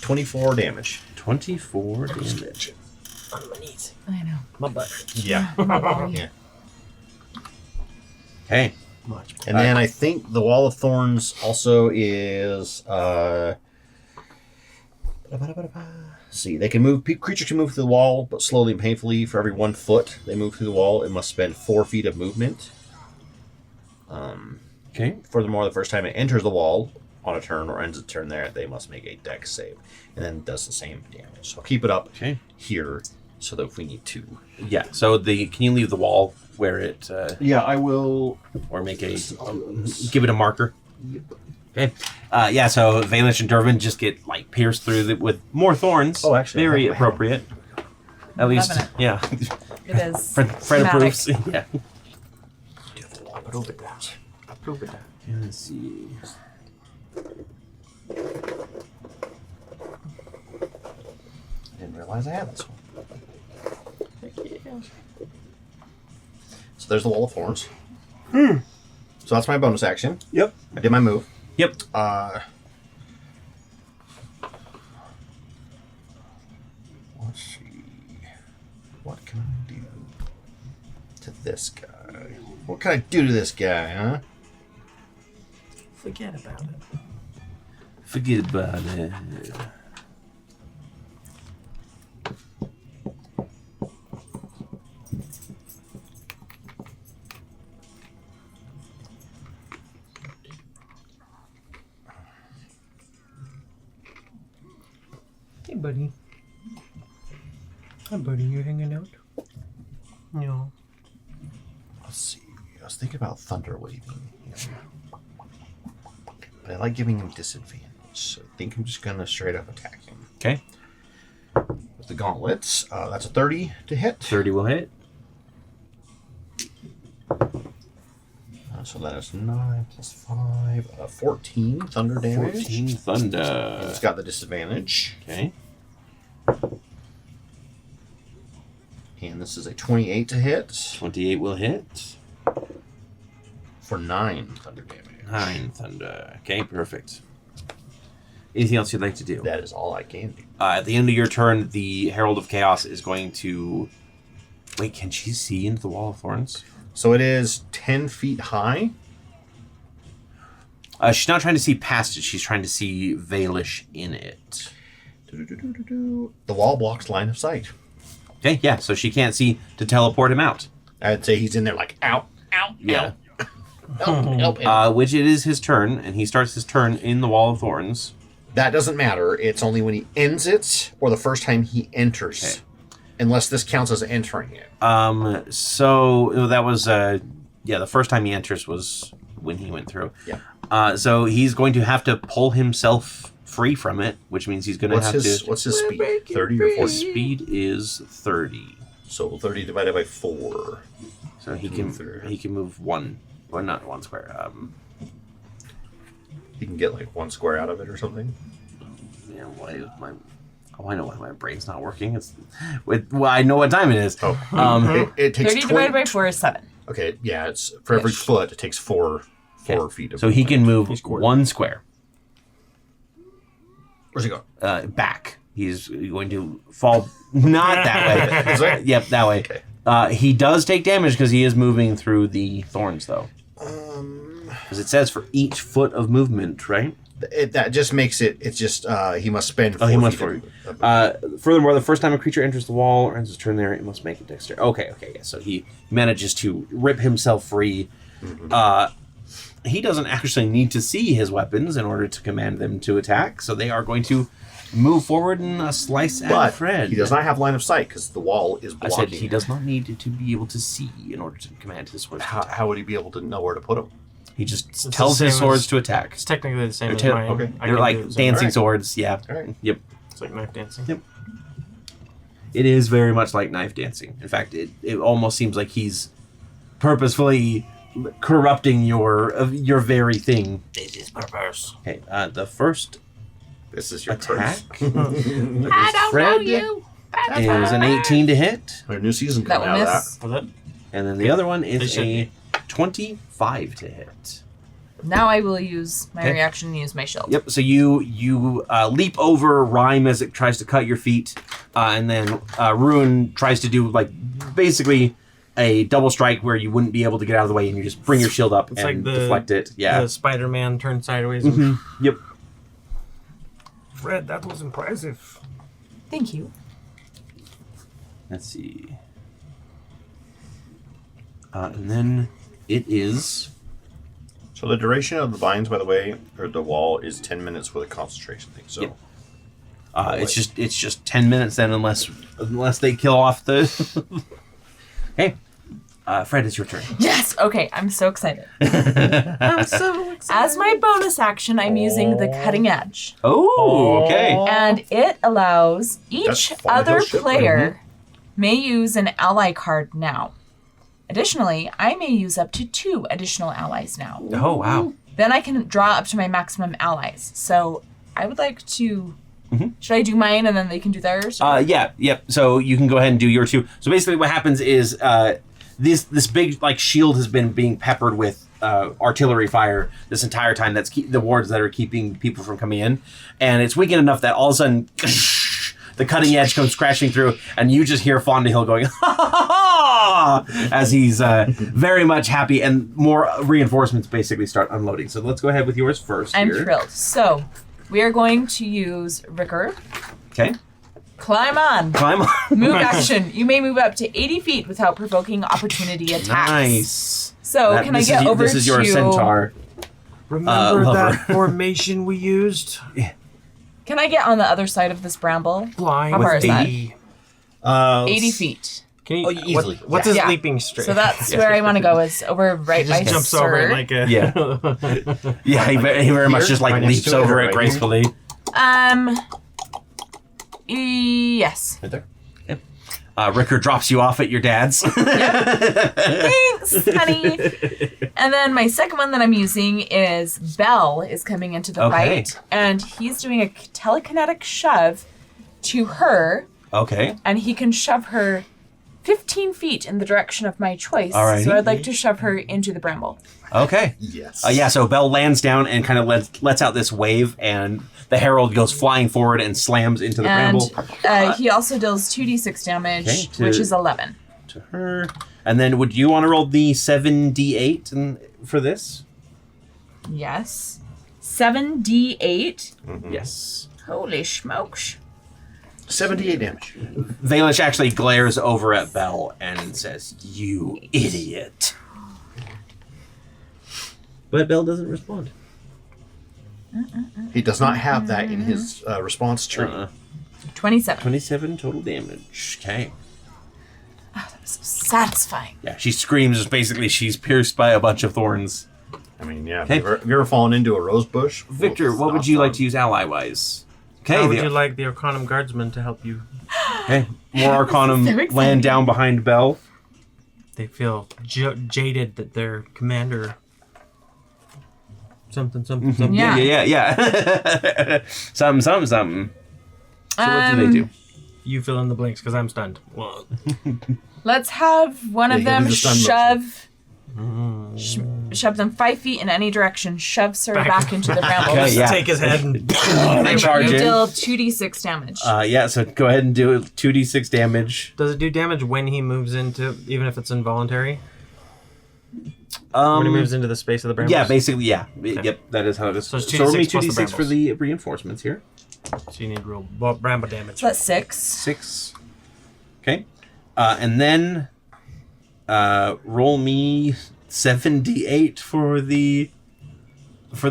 Speaker 4: 24 damage.
Speaker 1: 24 damage.
Speaker 2: On my knees.
Speaker 3: I know.
Speaker 2: My butt.
Speaker 4: Yeah. Yeah.
Speaker 1: Okay.
Speaker 2: Much.
Speaker 4: And then I think the Wall of Thorns also is see, they can move. Creatures can move through the wall, but slowly and painfully. For every 1 foot they move through the wall, it must spend 4 feet of movement.
Speaker 1: Okay.
Speaker 4: Furthermore, the first time it enters the wall on a turn or ends a turn there, they must make a dex save, and then it does the same damage. So I'll keep it up here, so that if we need to.
Speaker 1: Yeah. So can you leave the wall where it?
Speaker 4: Yeah, I will.
Speaker 1: Or make a give it a marker. Okay. Yeah. So Vaelish and Dervin just get like pierced through with more thorns.
Speaker 4: Oh, actually,
Speaker 1: very
Speaker 4: I have my
Speaker 1: appropriate. At least,
Speaker 3: Loving it.
Speaker 1: yeah.
Speaker 3: It is.
Speaker 1: Fred
Speaker 3: thematic.
Speaker 1: approves. Yeah.
Speaker 2: Approve it that. Approve it that.
Speaker 1: Let's see.
Speaker 4: I didn't realize I had this one. So there's the Wall of Thorns. So that's my bonus action.
Speaker 1: Yep.
Speaker 4: I did my move.
Speaker 1: Yep.
Speaker 4: Let's see. What can I do to this guy? What can I do to this guy, huh?
Speaker 2: Forget about it.
Speaker 1: Forget about it.
Speaker 2: Hey, buddy. Hi, buddy. You hanging out? No.
Speaker 4: Let's see. I was thinking about thunder waving. But I like giving him disadvantage. So I think I'm just going to straight up attack him.
Speaker 1: Okay.
Speaker 4: With the gauntlets, that's a 30 to hit.
Speaker 1: 30 will hit.
Speaker 4: So that is 9 plus 5, 14 thunder damage.
Speaker 1: 14 thunder.
Speaker 4: And it's got the disadvantage.
Speaker 1: Okay.
Speaker 4: And this is a 28 to hit
Speaker 1: 28 will hit.
Speaker 4: for 9 thunder damage.
Speaker 1: 9 thunder. Okay, perfect. Anything else you'd like to do?
Speaker 4: That is all I can do.
Speaker 1: At the end of your turn, the Herald of Chaos is going to... Wait, can she see into the Wall of Thorns?
Speaker 4: So it is 10 feet high.
Speaker 1: She's not trying to see past it. She's trying to see Vaelish in it.
Speaker 4: The wall blocks line of sight.
Speaker 1: Okay, yeah, so she can't see to teleport him out.
Speaker 4: I'd say he's in there like, ow, ow,
Speaker 1: Yeah.
Speaker 4: ow, help him.
Speaker 1: Which it is his turn, and he starts his turn in the Wall of Thorns.
Speaker 4: That doesn't matter. It's only when he ends it or the first time he enters.
Speaker 1: Okay.
Speaker 4: Unless this counts as entering it.
Speaker 1: So that was, the first time he enters was when he went through.
Speaker 4: Yeah.
Speaker 1: So he's going to have to pull himself free from it, which means he's going to have to...
Speaker 4: What's his speed? 30 or 40?
Speaker 1: His speed is 30.
Speaker 4: So 30 divided by 4.
Speaker 1: So he can move one, or not one square.
Speaker 4: He can get like 1 square out of it or something.
Speaker 1: Yeah, why is my... Oh, I know why my brain's not working. I know what time it is.
Speaker 4: Oh, it takes
Speaker 3: 30 divided by 4 is 7.
Speaker 4: Okay, yeah, it's for every foot it takes 4 feet of
Speaker 1: So he can move
Speaker 2: He's quarter.
Speaker 1: 1 square.
Speaker 4: Where's he going?
Speaker 1: Back. He's going to fall not that way.
Speaker 4: Is that?
Speaker 1: Yep, that way.
Speaker 4: Okay.
Speaker 1: He does take damage because he is moving through the thorns, though. Because it says for each foot of movement, right?
Speaker 4: That just makes it. It's just he must spend. 4
Speaker 1: he must
Speaker 4: feet
Speaker 1: for.
Speaker 4: of-
Speaker 1: Furthermore, the first time a creature enters the wall or ends its turn there, it must make a dexterity. Okay, yeah. So he manages to rip himself free. He doesn't actually need to see his weapons in order to command them to attack, so they are going to move forward and slice at
Speaker 4: But
Speaker 1: Fred.
Speaker 4: he does not have line of sight because the wall is
Speaker 1: I
Speaker 4: blocking.
Speaker 1: said he does not need to be able to see in order to command his swords. to attack.
Speaker 4: How would he be able to know where to put them?
Speaker 1: He just
Speaker 2: It's
Speaker 1: tells
Speaker 2: the
Speaker 1: his
Speaker 2: same
Speaker 1: swords
Speaker 2: as-
Speaker 1: to attack.
Speaker 2: It's technically the same
Speaker 1: They're
Speaker 2: as
Speaker 1: te-
Speaker 2: mine.
Speaker 4: okay.
Speaker 2: I
Speaker 1: They're
Speaker 2: can
Speaker 1: like
Speaker 2: do the same.
Speaker 1: dancing
Speaker 4: Alright.
Speaker 1: swords, yeah.
Speaker 4: All right.
Speaker 1: Yep.
Speaker 2: It's like knife dancing.
Speaker 1: Yep. It is very much like knife dancing. In fact, it almost seems like he's purposefully corrupting your very thing.
Speaker 2: This is perverse.
Speaker 1: Okay, the first
Speaker 4: This is your
Speaker 1: attack
Speaker 3: I don't know
Speaker 1: Fred
Speaker 3: you.
Speaker 1: is an 18 to hit,
Speaker 4: Our new season
Speaker 3: That
Speaker 4: coming
Speaker 3: will
Speaker 4: out of
Speaker 3: miss.
Speaker 4: that.
Speaker 2: Was it?
Speaker 1: and then the other one is
Speaker 2: should
Speaker 1: a 25 to hit.
Speaker 3: Now I will use my
Speaker 1: Okay.
Speaker 3: reaction and use my shield.
Speaker 1: Yep. So you leap over Rhyme as it tries to cut your feet, and then Ruin tries to do like basically a double strike where you wouldn't be able to get out of the way, and you just bring your shield up
Speaker 2: It's
Speaker 1: and
Speaker 2: like the-
Speaker 1: deflect it. Yeah.
Speaker 2: The Spider-Man turned sideways.
Speaker 1: Yep.
Speaker 5: Fred, that was impressive.
Speaker 3: Thank you.
Speaker 1: Let's see. And then it is.
Speaker 4: So the duration of the vines, by the way, or the wall, is 10 minutes with a concentration thing. So
Speaker 1: Yep. It's just 10 minutes then, unless they kill off the. Hey, Fred, it's your turn.
Speaker 3: Yes. Okay. I'm so excited.
Speaker 2: I'm so excited.
Speaker 3: As my bonus action, I'm using the cutting edge,
Speaker 1: Oh, okay.
Speaker 3: and it allows
Speaker 4: That's
Speaker 3: each
Speaker 4: fun.
Speaker 3: other
Speaker 4: He'll ship
Speaker 3: player may use an ally card now. Additionally, I may use up to 2 additional allies now.
Speaker 1: Oh, wow.
Speaker 3: Then I can draw up to my maximum allies. So I would like to. Should I do mine and then they can do theirs?
Speaker 1: Yeah, yep. So you can go ahead and do your 2. So basically, what happens is this big like shield has been being peppered with artillery fire this entire time. That's the wards that are keeping people from coming in, and it's weakened enough that all of a sudden the cutting edge comes crashing through, and you just hear Fonda Hill going ha ha ha as he's very much happy, and more reinforcements basically start unloading. So let's go ahead with yours first.
Speaker 3: I'm
Speaker 1: here.
Speaker 3: thrilled. So we are going to use Ricker.
Speaker 1: Okay,
Speaker 3: Climb on.
Speaker 1: climb on.
Speaker 3: Move action. You may move up to 80 feet without provoking opportunity attacks.
Speaker 1: Nice.
Speaker 3: So
Speaker 1: That-
Speaker 3: can I
Speaker 1: this
Speaker 3: get
Speaker 1: is,
Speaker 3: over
Speaker 1: This is your
Speaker 3: to...
Speaker 1: centaur.
Speaker 5: Remember
Speaker 1: lover.
Speaker 5: that formation we used?
Speaker 3: Can I get on the other side of this bramble?
Speaker 5: Flying
Speaker 3: How far is that?
Speaker 5: 80.
Speaker 3: 80 feet.
Speaker 2: Can you,
Speaker 4: Oh, easily.
Speaker 2: What's
Speaker 3: Yeah.
Speaker 2: his leaping straight?
Speaker 3: So that's where I want to go, is over right
Speaker 2: He
Speaker 3: by
Speaker 2: just jumps
Speaker 3: Sir.
Speaker 2: over it like a...
Speaker 1: Yeah. Yeah, he very much just like
Speaker 4: Right next
Speaker 1: leaps
Speaker 4: to it,
Speaker 1: over
Speaker 4: or
Speaker 1: it
Speaker 4: right
Speaker 1: gracefully.
Speaker 3: Yes.
Speaker 4: Right there.
Speaker 1: Ricker drops you off at your dad's.
Speaker 3: Thanks, honey. And then my second one that I'm using is Bell is coming into the
Speaker 1: Okay.
Speaker 3: fight, and he's doing a telekinetic shove to her,
Speaker 1: Okay.
Speaker 3: and he can shove her 15 feet in the direction of my choice.
Speaker 1: Alrighty.
Speaker 3: So I'd like to shove her into the bramble.
Speaker 1: Okay.
Speaker 4: Yes.
Speaker 1: Yeah, so Bell lands down and kind of lets out this wave, and the herald goes flying forward and slams into the
Speaker 3: And
Speaker 1: bramble
Speaker 3: he also deals 2d6 damage,
Speaker 1: Okay,
Speaker 3: which is 11.
Speaker 1: to her. And then would you want to roll the 7d8 for this?
Speaker 3: Yes. 7d8.
Speaker 1: Yes.
Speaker 3: Holy smokes.
Speaker 4: 78 damage.
Speaker 1: Vaelish actually glares over at Bell and says, "You idiot." But Bell doesn't respond.
Speaker 4: He does not have that in his response tree.
Speaker 3: 27.
Speaker 1: 27 total damage. Okay.
Speaker 3: So satisfying.
Speaker 1: Yeah, she screams. Just basically, she's pierced by a bunch of thorns.
Speaker 4: I mean, yeah.
Speaker 1: Okay.
Speaker 4: Have you ever fallen into a rose bush?
Speaker 1: Victor,
Speaker 4: Well,
Speaker 1: what would
Speaker 4: it's
Speaker 1: you
Speaker 4: not
Speaker 1: like to use ally-wise? Okay,
Speaker 2: How would you like the Arcanum Guardsman to help you?
Speaker 1: okay. More Arcanum
Speaker 3: So exciting.
Speaker 1: land down behind Bell.
Speaker 2: They feel jaded that their commander... Something.
Speaker 3: Yeah.
Speaker 1: Yeah. something. So what do they do?
Speaker 2: You fill in the blanks because I'm stunned. Well,
Speaker 3: Let's have one of
Speaker 4: Yeah,
Speaker 3: them
Speaker 4: do the stun
Speaker 3: shove them 5 feet in any direction. Shove Sir
Speaker 2: Back.
Speaker 3: back into the bramble.
Speaker 1: Okay, yeah.
Speaker 2: take his head and...
Speaker 1: They charge
Speaker 3: You
Speaker 1: in.
Speaker 3: deal 2d6 damage.
Speaker 1: Yeah, so go ahead and do 2d6 damage.
Speaker 2: Does it do damage when he moves into, even if it's involuntary? When he moves into the space of the brambles?
Speaker 1: Yeah, basically, yeah. Yep, that is how it is.
Speaker 2: So it's
Speaker 1: roll me
Speaker 2: 2d6 plus the
Speaker 1: 2d6 for
Speaker 2: brambles.
Speaker 1: the reinforcements here.
Speaker 2: So you need to roll bramble damage.
Speaker 3: So that's 6.
Speaker 1: 6. Okay. And then roll me 7d8 for the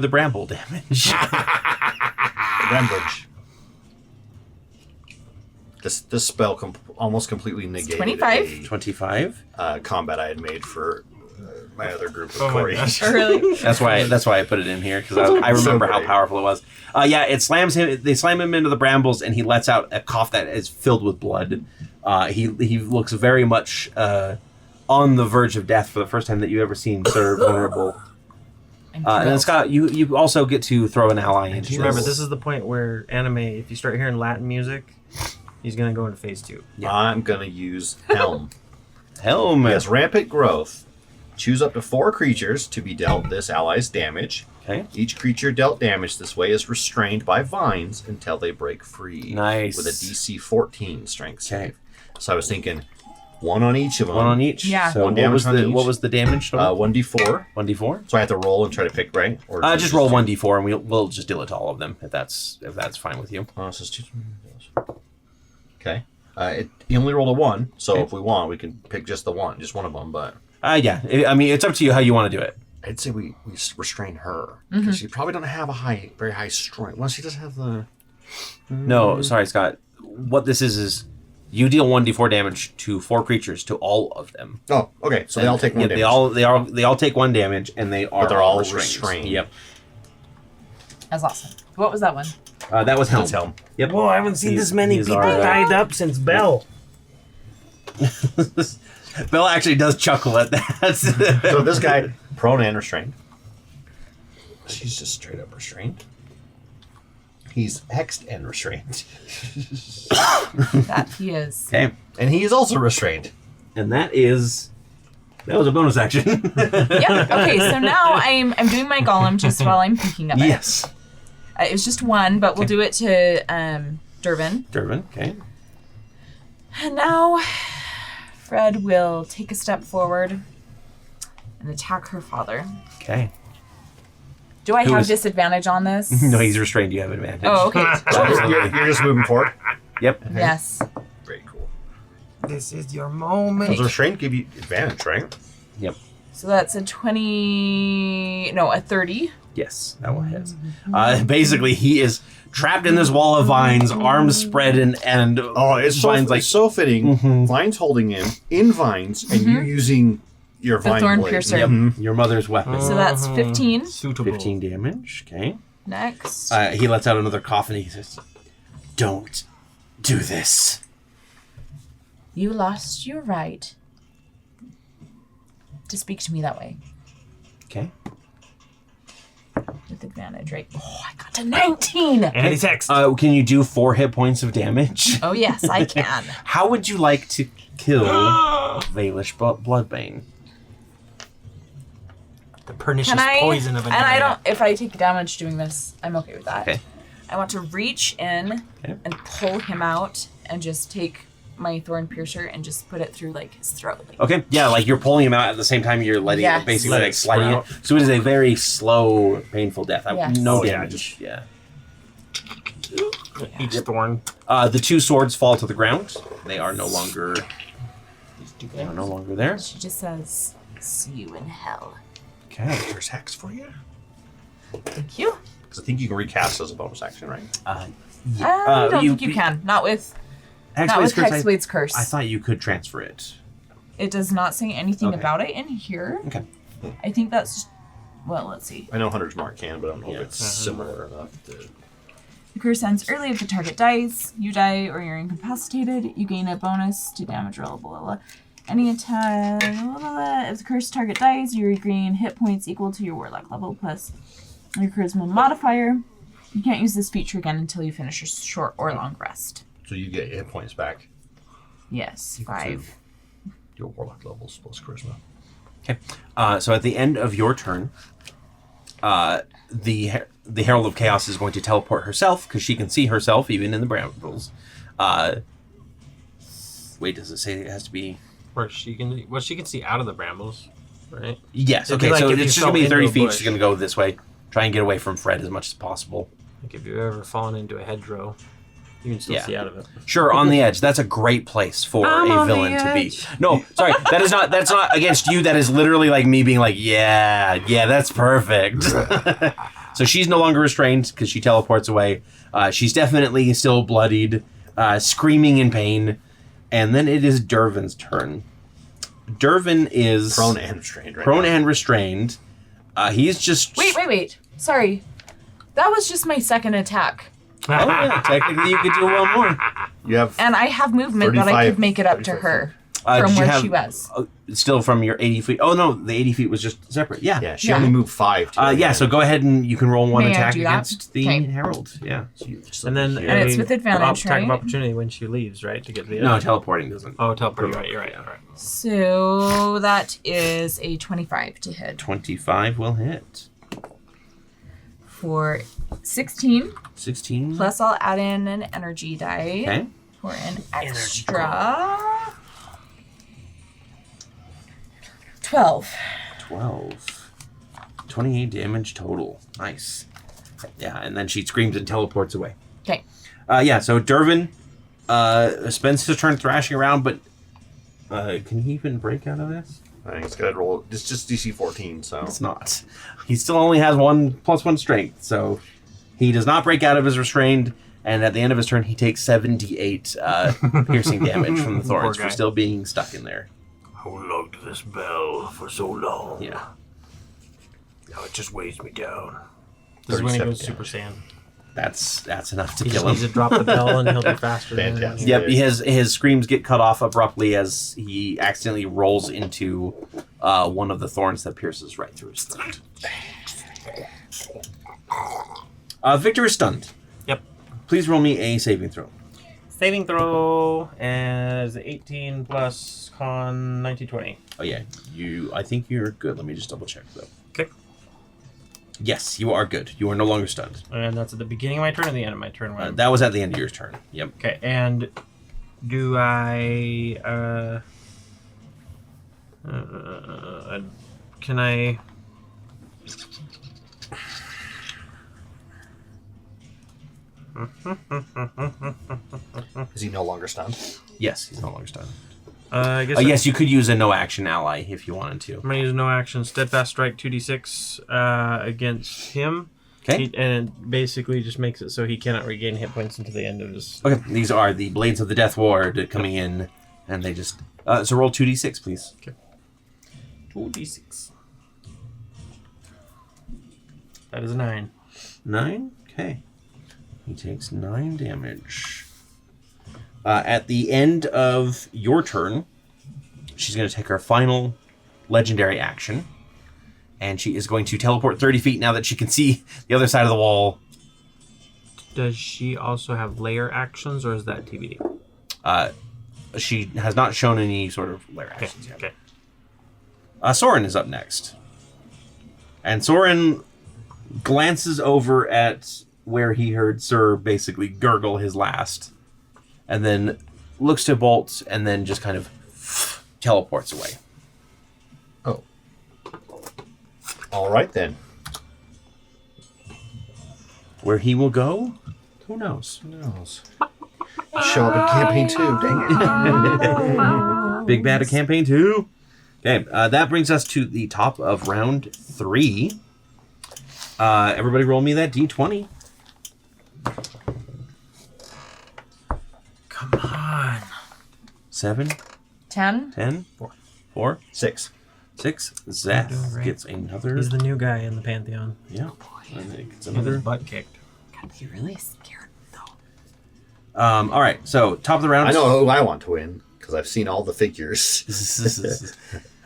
Speaker 1: bramble damage.
Speaker 4: Rambridge. This spell almost completely negated
Speaker 3: 25.
Speaker 1: 25.
Speaker 4: a combat I had made for my other group of
Speaker 2: Oh my
Speaker 4: Cory.
Speaker 2: gosh.
Speaker 3: Really?
Speaker 1: That's why I put it in here, because I remember how
Speaker 4: great.
Speaker 1: powerful it was. Yeah, it slams him. They slam him into the brambles, and he lets out a cough that is filled with blood. He looks very much on the verge of death for the first time that you've ever seen Sir vulnerable. And then Scott, you also get to throw an ally into
Speaker 2: Remember, this is the point where anime, if you start hearing Latin music, he's going to go into phase 2.
Speaker 4: Yeah. I'm going to use Helm.
Speaker 1: Helm.
Speaker 4: He has rampant growth. Choose up to 4 creatures to be dealt this ally's damage.
Speaker 1: Okay.
Speaker 4: Each creature dealt damage this way is restrained by vines until they break free.
Speaker 1: Nice.
Speaker 4: With a DC 14 strength save. So I was thinking 1 on each of them.
Speaker 1: 1 on each?
Speaker 3: Yeah.
Speaker 1: So
Speaker 4: One damage on each.
Speaker 1: what was the damage total?
Speaker 4: 1d4.
Speaker 1: 1d4?
Speaker 4: So I have to roll and try to pick, right? Or
Speaker 1: Just roll 1d4 and we'll just deal it to all of them if that's fine with you.
Speaker 4: Oh, so it's 2. Okay. You only rolled a 1, so if we want, we can pick just the one, just one of them. But
Speaker 1: Yeah. I mean, it's up to you how you want to do it.
Speaker 4: I'd say we restrain her because she probably don't have a very high strength. Well, she does have the.
Speaker 1: No, sorry, Scott. What this is you deal 1d4 damage to 4 creatures, to all of them.
Speaker 4: Oh, okay. So they all take 1 damage.
Speaker 1: They all take 1 damage, and they're all restrained. Yep.
Speaker 3: That's awesome. What was that one?
Speaker 1: That was Helm.
Speaker 4: That's Helm.
Speaker 1: Yep.
Speaker 5: Whoa, I haven't seen this many
Speaker 1: he's
Speaker 5: people
Speaker 1: our-
Speaker 5: tied up since Bell.
Speaker 1: Bill actually does chuckle at that.
Speaker 4: So this guy, prone and restrained. She's just straight up restrained. He's hexed and restrained.
Speaker 3: That he is.
Speaker 1: Okay.
Speaker 4: And he is also restrained.
Speaker 1: And that was a bonus action.
Speaker 3: Yeah. Okay. So now I'm doing my golem just while I'm thinking of it.
Speaker 1: Yes.
Speaker 3: It was just 1, but we'll do it to Dervin.
Speaker 1: Dervin, okay.
Speaker 3: And now Fred will take a step forward and attack her father.
Speaker 1: Okay.
Speaker 3: Do I
Speaker 1: Who
Speaker 3: have
Speaker 1: is-
Speaker 3: disadvantage on this?
Speaker 1: No, he's restrained. You have advantage.
Speaker 3: Oh, okay.
Speaker 4: You're just moving forward.
Speaker 1: Yep.
Speaker 3: Yes.
Speaker 4: Very cool.
Speaker 5: This is your moment.
Speaker 4: Does restrained give you advantage, right?
Speaker 1: Yep.
Speaker 3: So that's a 30.
Speaker 1: Yes, that one hits. Basically, he is trapped in this wall of vines, arms spread, and
Speaker 4: Oh, it's
Speaker 1: vines
Speaker 4: so, it's so fitting. Vines holding him in vines, and you using your
Speaker 3: The
Speaker 4: vine
Speaker 3: thorn
Speaker 4: blade.
Speaker 3: piercer.
Speaker 1: Yep, your mother's weapon.
Speaker 3: So that's 15.
Speaker 2: Suitable.
Speaker 1: 15 damage. Okay.
Speaker 3: Next.
Speaker 1: He lets out another cough and he says, "Don't do this."
Speaker 3: You lost your right to speak to me that way.
Speaker 1: Okay.
Speaker 3: With advantage, right? Oh, I got to 19!
Speaker 2: And he's hexed.
Speaker 1: Can you do 4 hit points of damage?
Speaker 3: Oh, yes, I can.
Speaker 1: How would you like to kill Vaelish Blodbane?
Speaker 2: The pernicious
Speaker 3: Can I?
Speaker 2: poison of
Speaker 3: And
Speaker 2: Aneria.
Speaker 3: I don't. If I take damage doing this, I'm okay with that.
Speaker 1: Okay.
Speaker 3: I want to reach in
Speaker 1: Okay.
Speaker 3: and pull him out and just take my thorn piercer and just put it through like his throat. Like,
Speaker 1: Okay, yeah, like you're pulling him out at the same time you're letting
Speaker 3: Yes.
Speaker 1: it, basically
Speaker 2: Let
Speaker 1: like
Speaker 2: it
Speaker 1: sliding it.
Speaker 2: sprout.
Speaker 1: So it is a very slow, painful death.
Speaker 3: Yes.
Speaker 1: No
Speaker 4: Oh, yeah,
Speaker 1: damage. Yeah.
Speaker 2: Each thorn.
Speaker 1: The 2 swords fall to the ground. They are no longer. They are no longer there.
Speaker 3: she just says, "See you in hell."
Speaker 1: Okay.
Speaker 4: There's hex for you?
Speaker 3: Thank you.
Speaker 4: Because I think you can recast as a bonus action, right?
Speaker 3: I don't think you can. Not with
Speaker 1: Hexblade's curse,
Speaker 3: Hexblade's curse.
Speaker 1: I thought you could transfer it.
Speaker 3: It does not say anything
Speaker 1: Okay.
Speaker 3: about it in here.
Speaker 1: Okay.
Speaker 3: I think that's. Well, let's see.
Speaker 4: I know Hunter's Mark can, but I don't know
Speaker 1: Yeah.
Speaker 4: if it's similar enough to...
Speaker 3: The curse ends early if the target dies. You die or you're incapacitated. You gain a bonus to damage roll. Blah, blah, blah. Any attack. Blah, blah, blah. If the cursed target dies, you regain hit points equal to your warlock level plus your charisma modifier. You can't use this feature again until you finish your short or long rest.
Speaker 4: So you get hit points back.
Speaker 3: Yes,
Speaker 4: Equal
Speaker 3: 5.
Speaker 4: to your warlock levels plus charisma.
Speaker 1: Okay. So at the end of your turn, the Herald of Chaos is going to teleport herself because she can see herself even in the brambles. Wait, does it say it has to be?
Speaker 2: Where she can see out of the brambles, right?
Speaker 1: Yes.
Speaker 2: It'd be
Speaker 1: Okay.
Speaker 2: like
Speaker 1: So
Speaker 2: if you
Speaker 1: it's just gonna be
Speaker 2: fell
Speaker 1: 30
Speaker 2: into a
Speaker 1: feet.
Speaker 2: bush.
Speaker 1: She's gonna go this way. Try and get away from Fred as much as possible.
Speaker 2: Like if you've ever fallen into a hedgerow, you can still
Speaker 1: Yeah.
Speaker 2: see out of it.
Speaker 1: Sure, on the edge. That's a great place for
Speaker 3: I'm
Speaker 1: a
Speaker 3: on the
Speaker 1: villain to be.
Speaker 3: edge.
Speaker 1: No, sorry, that's not against you. That is literally like me being like, yeah, that's perfect. So she's no longer restrained because she teleports away. She's definitely still bloodied, screaming in pain. And then it is Dervin's turn. Dervin is
Speaker 4: Prone and restrained, right?
Speaker 1: prone
Speaker 4: now.
Speaker 1: and restrained. He's just
Speaker 3: Wait. Sorry. That was just my second attack.
Speaker 1: Oh yeah, technically you could do one more.
Speaker 4: You have...
Speaker 3: And I have movement that I
Speaker 4: 35,
Speaker 3: could make it up to
Speaker 4: 35.
Speaker 3: her.
Speaker 1: Did
Speaker 3: from
Speaker 1: you
Speaker 3: where
Speaker 1: have-
Speaker 3: she was.
Speaker 1: Still from your 80 feet. Oh, no, the 80 feet was just separate. Yeah.
Speaker 4: Yeah, she
Speaker 3: Yeah.
Speaker 4: only moved 5.
Speaker 1: Yeah, so go ahead and you can roll one
Speaker 3: May I
Speaker 1: attack
Speaker 3: do that?
Speaker 1: against the
Speaker 3: Okay.
Speaker 1: Herald. Yeah.
Speaker 2: And then
Speaker 3: And it's with advantage,
Speaker 2: attack of
Speaker 3: right?
Speaker 2: opportunity when she leaves, right? To get the
Speaker 1: No, teleporting doesn't.
Speaker 2: Oh, teleport. You're right. All right.
Speaker 3: So that is a 25 to hit
Speaker 1: 25 will hit.
Speaker 3: for 16.
Speaker 1: 16.
Speaker 3: Plus, I'll add in an energy die
Speaker 1: Okay.
Speaker 3: for an extra 12.
Speaker 1: 12. 28 damage total. Nice. Yeah, and then she screams and teleports away.
Speaker 3: Okay.
Speaker 1: Yeah, so Dervin spends his turn thrashing around, but can he even break out of this?
Speaker 4: I think it's got to roll. It's just DC 14, so.
Speaker 1: It's not. He still only has +1 strength, so he does not break out of his restrained, and at the end of his turn, he takes 78 piercing damage from the thorns
Speaker 2: Poor
Speaker 1: for
Speaker 2: guy.
Speaker 1: still being stuck in there.
Speaker 2: I lugged this bell for so long.
Speaker 1: Yeah.
Speaker 2: Now it just weighs me down. This is when he
Speaker 4: 37
Speaker 2: goes Super Saiyan.
Speaker 1: That's enough to
Speaker 2: He just
Speaker 1: kill
Speaker 2: needs
Speaker 1: him.
Speaker 2: to drop the bell and he'll be faster.
Speaker 4: Fantastic.
Speaker 1: Yep, his screams get cut off abruptly as he accidentally rolls into one of the thorns that pierces right through his throat. Victor is stunned.
Speaker 2: Yep.
Speaker 1: Please roll me a saving throw.
Speaker 2: Saving throw as 18 plus con 1920.
Speaker 1: Oh yeah, I think you're good. Let me just double check though.
Speaker 2: Okay.
Speaker 1: Yes, you are good. You are no longer stunned.
Speaker 2: And that's at the beginning of my turn or the end of my turn? When
Speaker 1: That was at the end of your turn. Yep.
Speaker 2: Okay, and do I... can I...
Speaker 4: Is he no longer stunned?
Speaker 1: Yes, he's no longer stunned.
Speaker 2: I guess
Speaker 1: Yes, you could use a no action ally if you wanted to.
Speaker 2: I'm going to use no action. Steadfast Strike 2d6 against him.
Speaker 1: Okay.
Speaker 2: And it basically just makes it so he cannot regain hit points until the end of his...
Speaker 1: Okay, these are the Blades of the Death Ward coming in, and they just... so roll 2d6, please.
Speaker 2: Okay. 2d6. That is a 9.
Speaker 1: 9? Okay. He takes 9 damage. At the end of your turn, she's going to take her final legendary action, and she is going to teleport 30 feet now that she can see the other side of the wall.
Speaker 2: Does she also have layer actions, or is that TBD?
Speaker 1: She has not shown any sort of lair actions yet.
Speaker 2: Okay.
Speaker 1: Soren is up next. And Soren glances over at where he heard Sir basically gurgle his last, and then looks to Bolt, and then just kind of teleports away.
Speaker 4: Oh. All right, then.
Speaker 1: Where he will go, who knows?
Speaker 4: Who knows? Show up in campaign 2. Dang it.
Speaker 1: Big bad of campaign 2. Okay, that brings us to the top of round 3. Everybody roll me that d20.
Speaker 2: Come on.
Speaker 1: 7,
Speaker 3: 10.
Speaker 1: 10, 4,
Speaker 4: 6.
Speaker 1: 6. Zeth
Speaker 2: doing great.
Speaker 1: gets another.
Speaker 2: He's the new guy in the Pantheon.
Speaker 1: Yeah. And then he gets
Speaker 2: With his
Speaker 1: another.
Speaker 2: butt kicked.
Speaker 3: Gotta be really scared, though.
Speaker 1: All right, so top of the round.
Speaker 4: I know who I want to win because I've seen all the figures.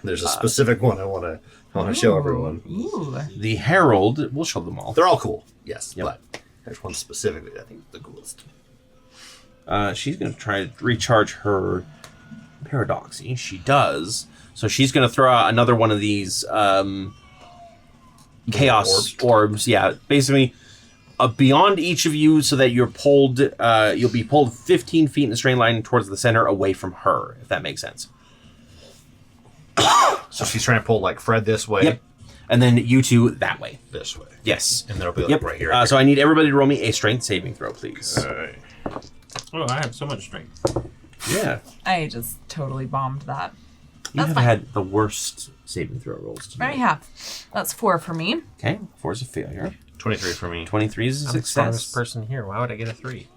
Speaker 4: There's a specific one I want to show everyone.
Speaker 3: Ooh.
Speaker 1: The Herald. We'll show them all.
Speaker 4: They're all cool, yes,
Speaker 1: Yep.
Speaker 4: but there's one specifically that I think is the coolest.
Speaker 1: She's going to try to recharge her Paradoxy. She does. So she's going to throw out another one of these chaos orbs. Yeah, basically beyond each of you, so that you're pulled. You'll be pulled 15 feet in a straight line towards the center, away from her. If that makes sense.
Speaker 4: So she's trying to pull like Fred this way,
Speaker 1: Yep. And then you two that way.
Speaker 4: this way,
Speaker 1: Yes.
Speaker 4: and there'll be like
Speaker 1: Yep.
Speaker 4: right here.
Speaker 1: So I need everybody to roll me a strength saving throw, please.
Speaker 2: Oh, I have so much strength.
Speaker 1: Yeah.
Speaker 3: I just totally bombed that.
Speaker 1: You
Speaker 3: That's
Speaker 1: have
Speaker 3: fine.
Speaker 1: had the worst saving throw rolls today.
Speaker 3: I have. That's 4 for me.
Speaker 1: Okay. 4 is a failure.
Speaker 4: 23 for me.
Speaker 1: 23 is a
Speaker 2: I'm the
Speaker 1: success.
Speaker 2: strongest person here. Why would I get a 3?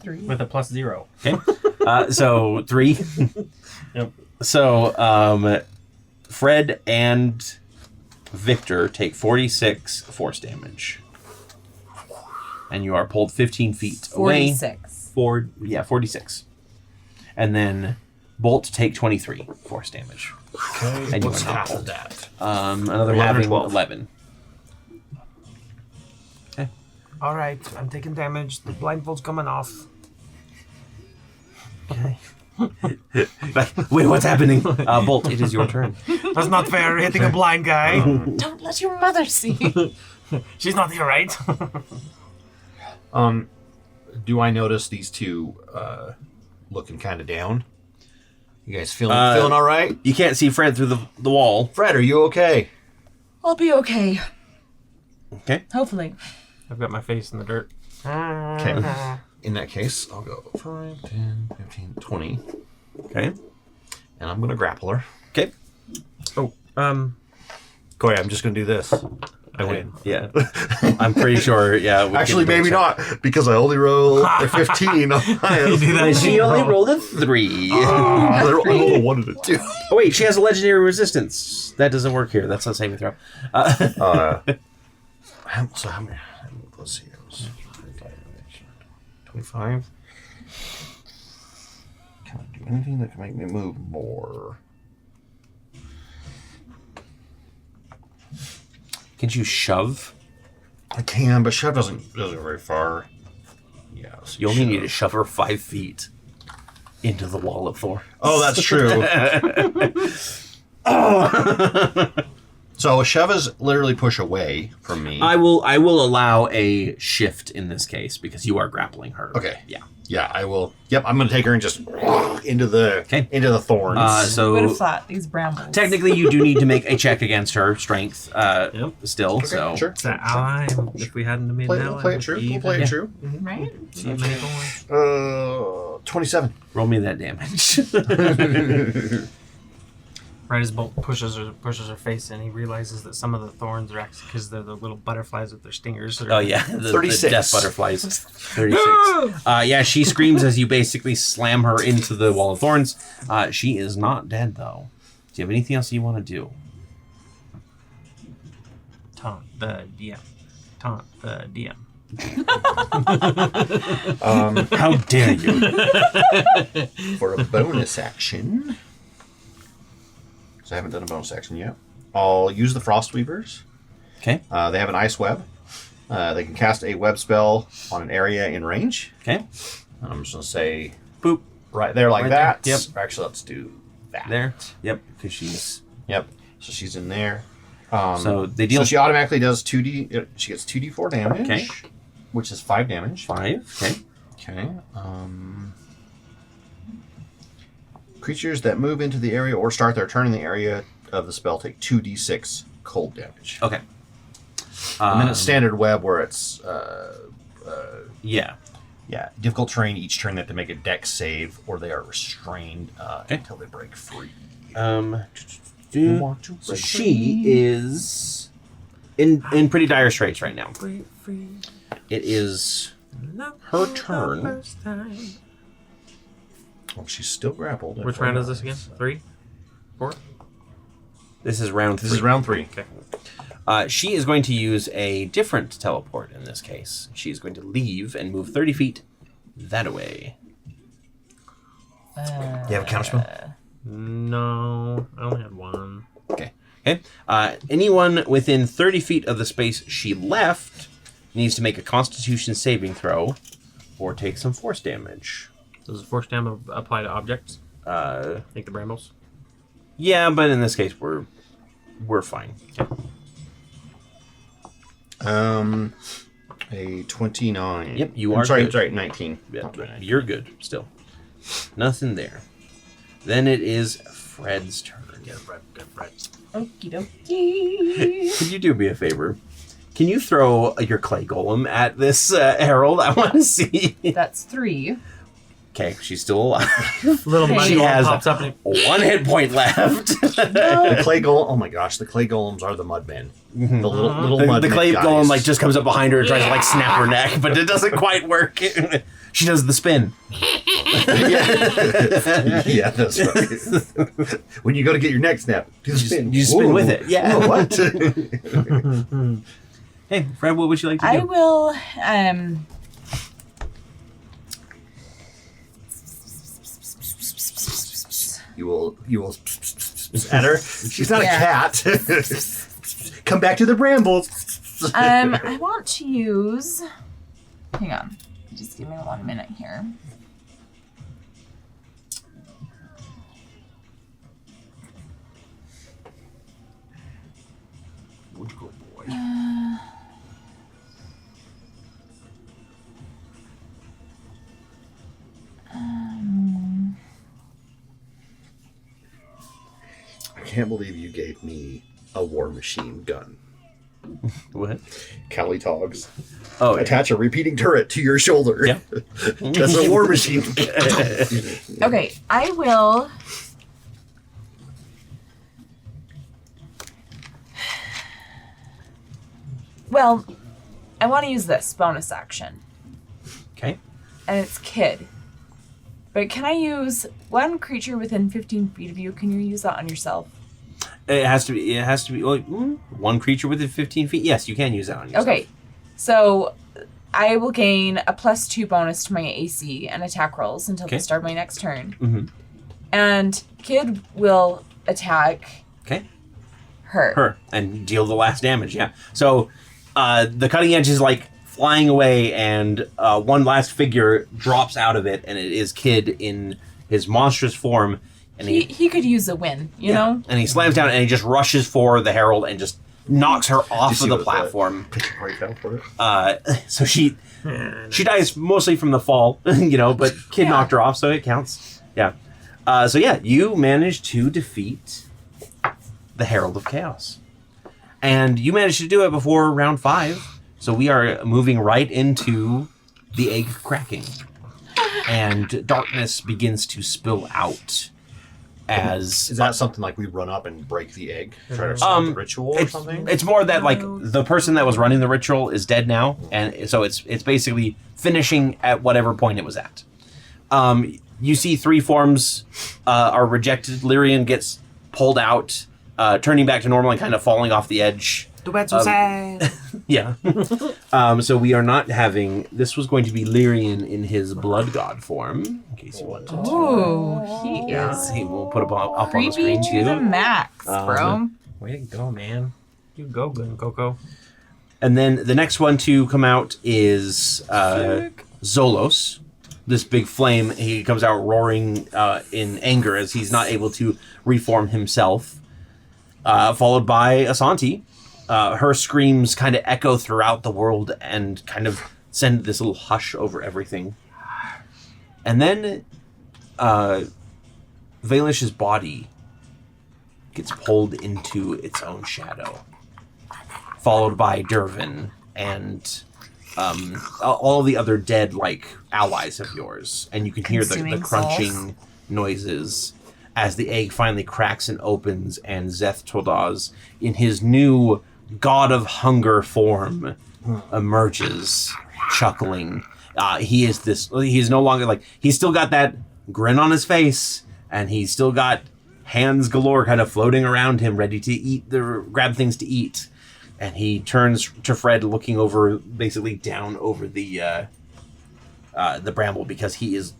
Speaker 3: 3.
Speaker 2: With a +0.
Speaker 1: Okay. So 3.
Speaker 2: Yep.
Speaker 1: So Fred and Victor take 46 force damage. And you are pulled 15 feet away.
Speaker 3: 46.
Speaker 1: 46. And then Bolt, take 23 force damage.
Speaker 4: Okay,
Speaker 1: And you
Speaker 4: what's
Speaker 1: are not
Speaker 4: half
Speaker 1: cold.
Speaker 4: of that?
Speaker 1: Another
Speaker 4: 11 or
Speaker 1: halving,
Speaker 4: 12?
Speaker 1: 11.
Speaker 5: All right, I'm taking damage. The blindfold's coming off.
Speaker 1: Wait, what's happening? Bolt, it is your turn.
Speaker 5: That's not fair. Hitting a blind guy.
Speaker 3: Don't let your mother see.
Speaker 5: She's not here, right?
Speaker 4: Do I notice these two looking kind of down? You guys feeling all right?
Speaker 1: You can't see Fred through the wall.
Speaker 4: Fred, are you okay?
Speaker 3: I'll be okay.
Speaker 1: Okay.
Speaker 3: Hopefully.
Speaker 2: I've got my face in the dirt.
Speaker 4: Okay. In that case, I'll go 5, 10, 15, 20.
Speaker 1: Okay.
Speaker 4: And I'm going to grapple her.
Speaker 1: Okay.
Speaker 2: Oh,
Speaker 4: Cory, I'm just going to do this. I win.
Speaker 1: Yeah. I'm pretty sure, yeah. we
Speaker 4: Actually,
Speaker 1: can
Speaker 4: maybe
Speaker 1: double
Speaker 4: not, because I only rolled a 15 on my
Speaker 1: check. She only rolled a 3.
Speaker 4: I rolled a 1 and a 2.
Speaker 1: Oh, wait, she has a legendary resistance. That doesn't work here. That's not saving throw.
Speaker 4: So how many? Let's see. It was 25. Can I do anything that can make me move more?
Speaker 1: Can you shove?
Speaker 4: I can, but shove doesn't go very far. Yeah. So
Speaker 1: You only need to shove her 5 feet into the wall of Thor.
Speaker 4: Oh, that's true. So a shove is literally push away from me.
Speaker 1: I will allow a shift in this case because you are grappling her.
Speaker 4: Okay.
Speaker 1: Yeah.
Speaker 4: Yeah, I will. Yep, I'm going to take her and just into the thorns.
Speaker 1: So
Speaker 3: Would have thought these brambles.
Speaker 1: technically, you do need to make a check against her strength. Still.
Speaker 4: Okay,
Speaker 1: So
Speaker 4: sure.
Speaker 2: it's an ally. If we hadn't made
Speaker 4: Play,
Speaker 2: an
Speaker 4: we'll
Speaker 2: ally,
Speaker 4: play it true. We'll play it true.
Speaker 3: Right?
Speaker 2: See many thorns.
Speaker 4: 27.
Speaker 1: roll me that damage.
Speaker 2: Right as Bolt pushes her face in, he realizes that some of the thorns are actually because they're the little butterflies with their stingers. That are,
Speaker 1: Oh yeah, the
Speaker 4: 36.
Speaker 1: death butterflies. 36. Yeah, she screams as you basically slam her into the wall of thorns. She is not dead though. Do you have anything else you want to do?
Speaker 2: Taunt the DM. Taunt the DM.
Speaker 1: How dare you?
Speaker 4: For a bonus action, because I haven't done a bonus action yet, I'll use the Frost Weavers.
Speaker 1: Okay.
Speaker 4: They have an ice web. They can cast a web spell on an area in range.
Speaker 1: Okay.
Speaker 4: And I'm just going to say
Speaker 1: Boop.
Speaker 4: right there like
Speaker 1: Right there.
Speaker 4: that.
Speaker 1: Yep.
Speaker 4: Actually, let's do that.
Speaker 1: There. Yep. Because she's.
Speaker 4: Yep. So she's in there.
Speaker 1: So they deal.
Speaker 4: So she automatically does 2d. She gets 2d4 damage.
Speaker 1: Okay.
Speaker 4: Which is 5 damage.
Speaker 1: 5. Okay.
Speaker 4: Okay. Creatures that move into the area or start their turn in the area of the spell take 2d6 cold damage.
Speaker 1: Okay.
Speaker 4: And then it's standard web where it's
Speaker 1: Yeah.
Speaker 4: difficult terrain. Each turn they have to make a dex save or they are restrained until they break free.
Speaker 1: So she is in pretty dire straits right now. It is her turn.
Speaker 4: Well, she's still grappled.
Speaker 2: Which round is this again? 3? 4?
Speaker 1: This is round 3.
Speaker 4: This is round 3.
Speaker 2: Okay.
Speaker 1: She is going to use a different teleport in this case. She's going to leave and move 30 feet that way.
Speaker 4: Do you have a counterspell?
Speaker 2: No, I only had 1.
Speaker 1: Okay. Anyone within 30 feet of the space she left needs to make a Constitution saving throw or take some force damage.
Speaker 2: Does the force damage apply to objects?
Speaker 1: Uh,
Speaker 2: Like the brambles?
Speaker 1: yeah, but in this case we're fine.
Speaker 4: A 29.
Speaker 1: Yep, you
Speaker 4: I'm
Speaker 1: are
Speaker 4: sorry,
Speaker 1: good.
Speaker 4: sorry, 19.
Speaker 1: Yeah, you're good still. Nothing there. Then it is Fred's turn.
Speaker 2: Get Fred.
Speaker 3: Okie dokie.
Speaker 1: Could you do me a favor? Can you throw your clay golem at this herald? I want to see.
Speaker 3: That's 3.
Speaker 1: Okay, she's still alive.
Speaker 2: Little
Speaker 3: She
Speaker 2: money
Speaker 1: has
Speaker 2: pops up and
Speaker 1: 1 hit point left.
Speaker 4: The clay golem. Oh my gosh, the clay golems are the mudmen. The little mud.
Speaker 1: The clay
Speaker 4: guys.
Speaker 1: golem just comes up behind her and tries to snap her neck, but it doesn't quite work. She does the spin.
Speaker 4: Yeah, that's right. When you go to get your neck snapped, do the spin.
Speaker 1: You spin
Speaker 4: Whoa.
Speaker 1: with it. Yeah.
Speaker 4: Oh, what?
Speaker 1: Hey, Fred, what would you like to do?
Speaker 3: I will
Speaker 4: You will at her. She's not a cat. Come back to the brambles.
Speaker 3: I want to use. Hang on. Just give me 1 minute here.
Speaker 1: Good boy.
Speaker 4: I can't believe you gave me a war machine gun.
Speaker 1: What?
Speaker 4: Cali Togs.
Speaker 1: Oh, yeah.
Speaker 4: Attach a repeating turret to your shoulder.
Speaker 1: Yeah.
Speaker 4: That's a war machine.
Speaker 3: Okay, I will. Well, I want to use this bonus action.
Speaker 1: Okay.
Speaker 3: And it's Kid. But can I use one creature within 15 feet of you? Can you use that on yourself?
Speaker 1: It has to be. One creature within 15 feet. Yes, you can use that on yourself.
Speaker 3: Okay, so I will gain a +2 bonus to my AC and attack rolls until the start of my next turn.
Speaker 1: Mm-hmm.
Speaker 3: And Kid will attack.
Speaker 1: Okay.
Speaker 3: Her
Speaker 1: and deal the last damage. Yeah. So the cutting edge is like flying away, and one last figure drops out of it, and it is Kid in his monstrous form. And
Speaker 3: he could use a win, you know?
Speaker 1: And he slams down and he just rushes for the herald and just knocks her off of the platform. So she dies mostly from the fall, but Kid knocked her off, so it counts. Yeah. You managed to defeat the Herald of Chaos. And you managed to do it before round 5. So we are moving right into the egg cracking. And darkness begins to spill out. Is
Speaker 4: that something like we run up and break the egg, try to stop the ritual or something?
Speaker 1: It's more that like the person that was running the ritual is dead now, and so it's basically finishing at whatever point it was at. You see 3 forms are rejected. Lyrian gets pulled out, turning back to normal and kind of falling off the edge.
Speaker 5: Too bad, so sad.
Speaker 1: Yeah. So we are not having. This was going to be Lyrian in his blood god form, in case you wanted to.
Speaker 3: Oh, he is.
Speaker 1: He will put up on the
Speaker 3: Creepy
Speaker 1: screen
Speaker 3: to
Speaker 1: too.
Speaker 3: the max, bro.
Speaker 2: Way to go, man. You go, good Coco.
Speaker 1: And then the next one to come out is Zolos. This big flame. He comes out roaring in anger as he's not able to reform himself. Followed by Asanti. Her screams kind of echo throughout the world and kind of send this little hush over everything. And then Vaelish's body gets pulled into its own shadow, followed by Dervin and all the other dead allies of yours. And you can hear the crunching noises as the egg finally cracks and opens, and Zeth Todaz, in his new God of Hunger form, emerges, chuckling. He is no longer he's still got that grin on his face, and he's still got hands galore kind of floating around him, ready to grab things to eat. And he turns to Fred, looking basically down over the bramble, because he is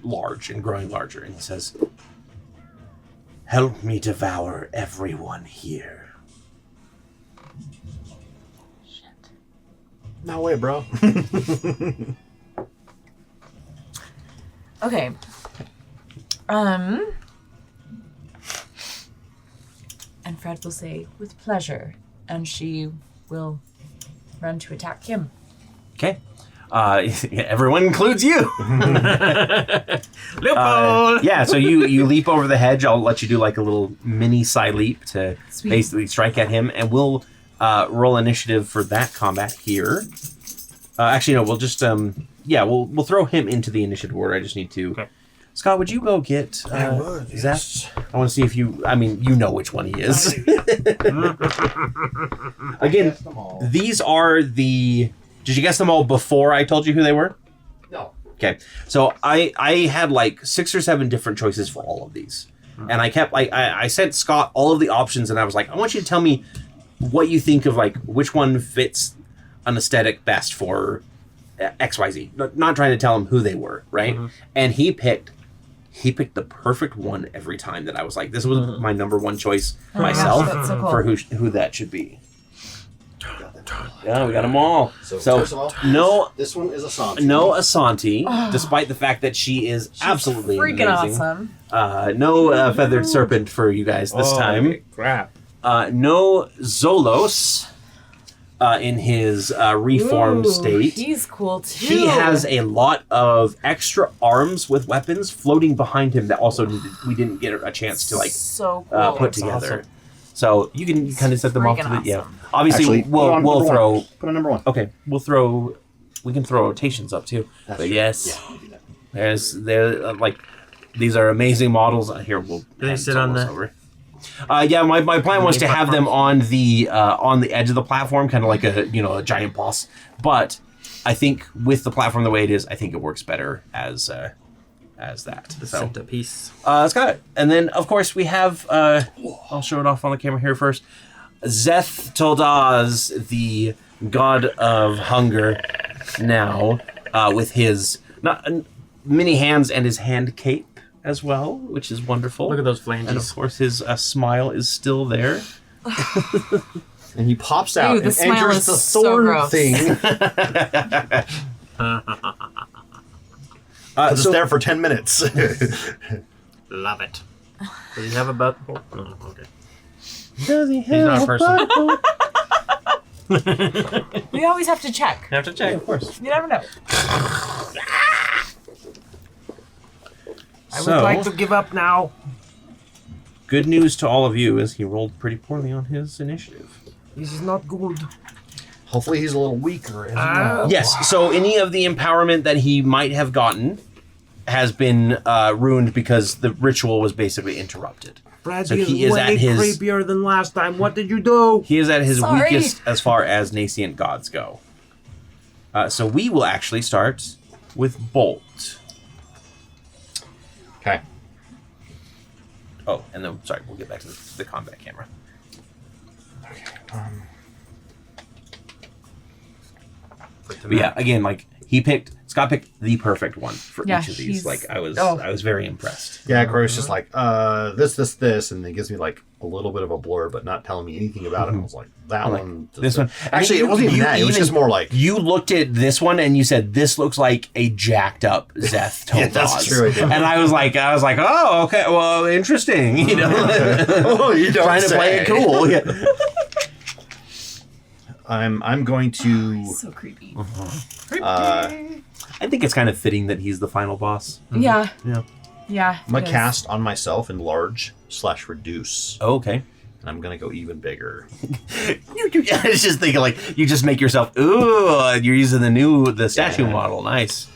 Speaker 1: large and growing larger, and he says, "Help me devour everyone here."
Speaker 4: No way, bro.
Speaker 3: Okay. And Fred will say, "With pleasure," and she will run to attack him.
Speaker 1: Okay. Everyone includes you.
Speaker 2: Loophole!
Speaker 1: So you leap over the hedge. I'll let you do a little mini side leap to basically strike at him, and we'll roll initiative for that combat here. Actually, no, we'll just we'll throw him into the initiative order. I just need to. Okay. Scott, would you go get Zeth? I want to see if you know which one he is. Again, these are the. Did you guess them all before I told you who they were?
Speaker 4: No.
Speaker 1: Okay, so I had 6 or 7 different choices for all of these, and I kept I sent Scott all of the options, and I was like, I want you to tell me what you think of which one fits an aesthetic best for XYZ. Not trying to tell him who they were, right? Mm-hmm. And he picked he picked the perfect one every time that I was like, this was my number one choice myself
Speaker 3: that's so cool.
Speaker 1: for who that should be. Yeah, we got them all.
Speaker 4: So,
Speaker 1: So
Speaker 4: first of all,
Speaker 1: no
Speaker 4: this one is Asante.
Speaker 1: no Asante, despite the fact that she is absolutely
Speaker 3: Freaking
Speaker 1: amazing.
Speaker 3: awesome.
Speaker 1: No feathered serpent for you guys this time.
Speaker 2: Crap.
Speaker 1: No Zolos in his reformed
Speaker 3: Ooh,
Speaker 1: state.
Speaker 3: He's cool too.
Speaker 1: He has a lot of extra arms with weapons floating behind him that also we didn't get a chance to
Speaker 3: so cool.
Speaker 1: put together. So you can kind of set them off to the
Speaker 3: Freaking
Speaker 1: yeah.
Speaker 3: awesome.
Speaker 1: Obviously,
Speaker 4: Actually,
Speaker 1: we'll throw.
Speaker 4: Put on number 1.
Speaker 1: Okay, we can throw rotations up too.
Speaker 4: That's
Speaker 1: But
Speaker 4: true.
Speaker 1: yes,
Speaker 4: Yeah, we do that.
Speaker 1: they're like these are amazing models. Here we'll.
Speaker 2: Do they
Speaker 1: hand
Speaker 2: sit on
Speaker 1: Zolos
Speaker 2: the-
Speaker 1: over. Yeah, my plan was to have them on the edge of the platform, kind of like a giant boss. But I think with the platform the way it is, I think it works better as that.
Speaker 2: The
Speaker 1: So
Speaker 2: centerpiece.
Speaker 1: Scott, and then of course we have. I'll show it off on the camera here first. Zeth Toldaz, the god of hunger, now with his many hands and his hand cape as well, which is wonderful.
Speaker 2: Look at those
Speaker 1: And of
Speaker 2: flanges.
Speaker 1: course, his smile is still there.
Speaker 4: And he pops out
Speaker 3: Ew, the
Speaker 4: and
Speaker 3: smile
Speaker 4: enters
Speaker 3: is
Speaker 4: the
Speaker 3: so
Speaker 4: thorn
Speaker 3: gross.
Speaker 4: thing. It's
Speaker 1: So
Speaker 4: there for 10 minutes.
Speaker 2: Love it. Does he have a butthole? No, okay.
Speaker 1: does he
Speaker 2: He's not a person.
Speaker 3: We always have to check.
Speaker 2: You have to check.
Speaker 1: Yeah, of course.
Speaker 3: You never know.
Speaker 5: I would like to give up now.
Speaker 1: Good news to all of you is he rolled pretty poorly on his initiative.
Speaker 5: This is not good.
Speaker 4: Hopefully he's a little weaker. As well.
Speaker 1: Yes, so any of the empowerment that he might have gotten has been ruined because the ritual was basically interrupted.
Speaker 5: Brad,
Speaker 1: So
Speaker 5: he
Speaker 1: he
Speaker 5: is
Speaker 1: is at
Speaker 5: way
Speaker 1: his-
Speaker 5: creepier than last time. What did you do?
Speaker 1: He is at his
Speaker 3: Sorry.
Speaker 1: weakest as far as nascent gods go. So we will actually start with Bolt.
Speaker 4: Okay.
Speaker 1: Oh, and then, sorry, we'll get back to the combat camera. But yeah, again, like Scott picked the perfect one for
Speaker 3: Yeah,
Speaker 1: each of these.
Speaker 3: he's-
Speaker 1: Like I was
Speaker 3: oh.
Speaker 1: very impressed.
Speaker 4: Yeah, Cory's just like, this, and it gives me like a little bit of a blur, but not telling me anything about it. I was like, that
Speaker 1: Like,
Speaker 4: one.
Speaker 1: this one.
Speaker 4: Actually, it wasn't even that. It was just more like.
Speaker 1: You looked at this one and you said, "This looks like a jacked up Zeth Toldaz."
Speaker 4: Yeah, that's true, I did.
Speaker 1: And I was like, "Oh, okay, well, interesting." You know,
Speaker 4: Oh, you don't
Speaker 1: trying to play it cool. Yeah.
Speaker 4: I'm going to.
Speaker 3: So creepy.
Speaker 1: I think it's kind of fitting that he's the final boss.
Speaker 3: Yeah.
Speaker 1: Yeah.
Speaker 3: Yeah.
Speaker 4: I'm gonna
Speaker 3: it is.
Speaker 4: cast on myself enlarge/reduce,
Speaker 1: Oh, okay.
Speaker 4: and I'm gonna go even bigger.
Speaker 1: I was just thinking, like, you just make yourself. Ooh, you're using the statue
Speaker 4: Yeah.
Speaker 1: model. Nice.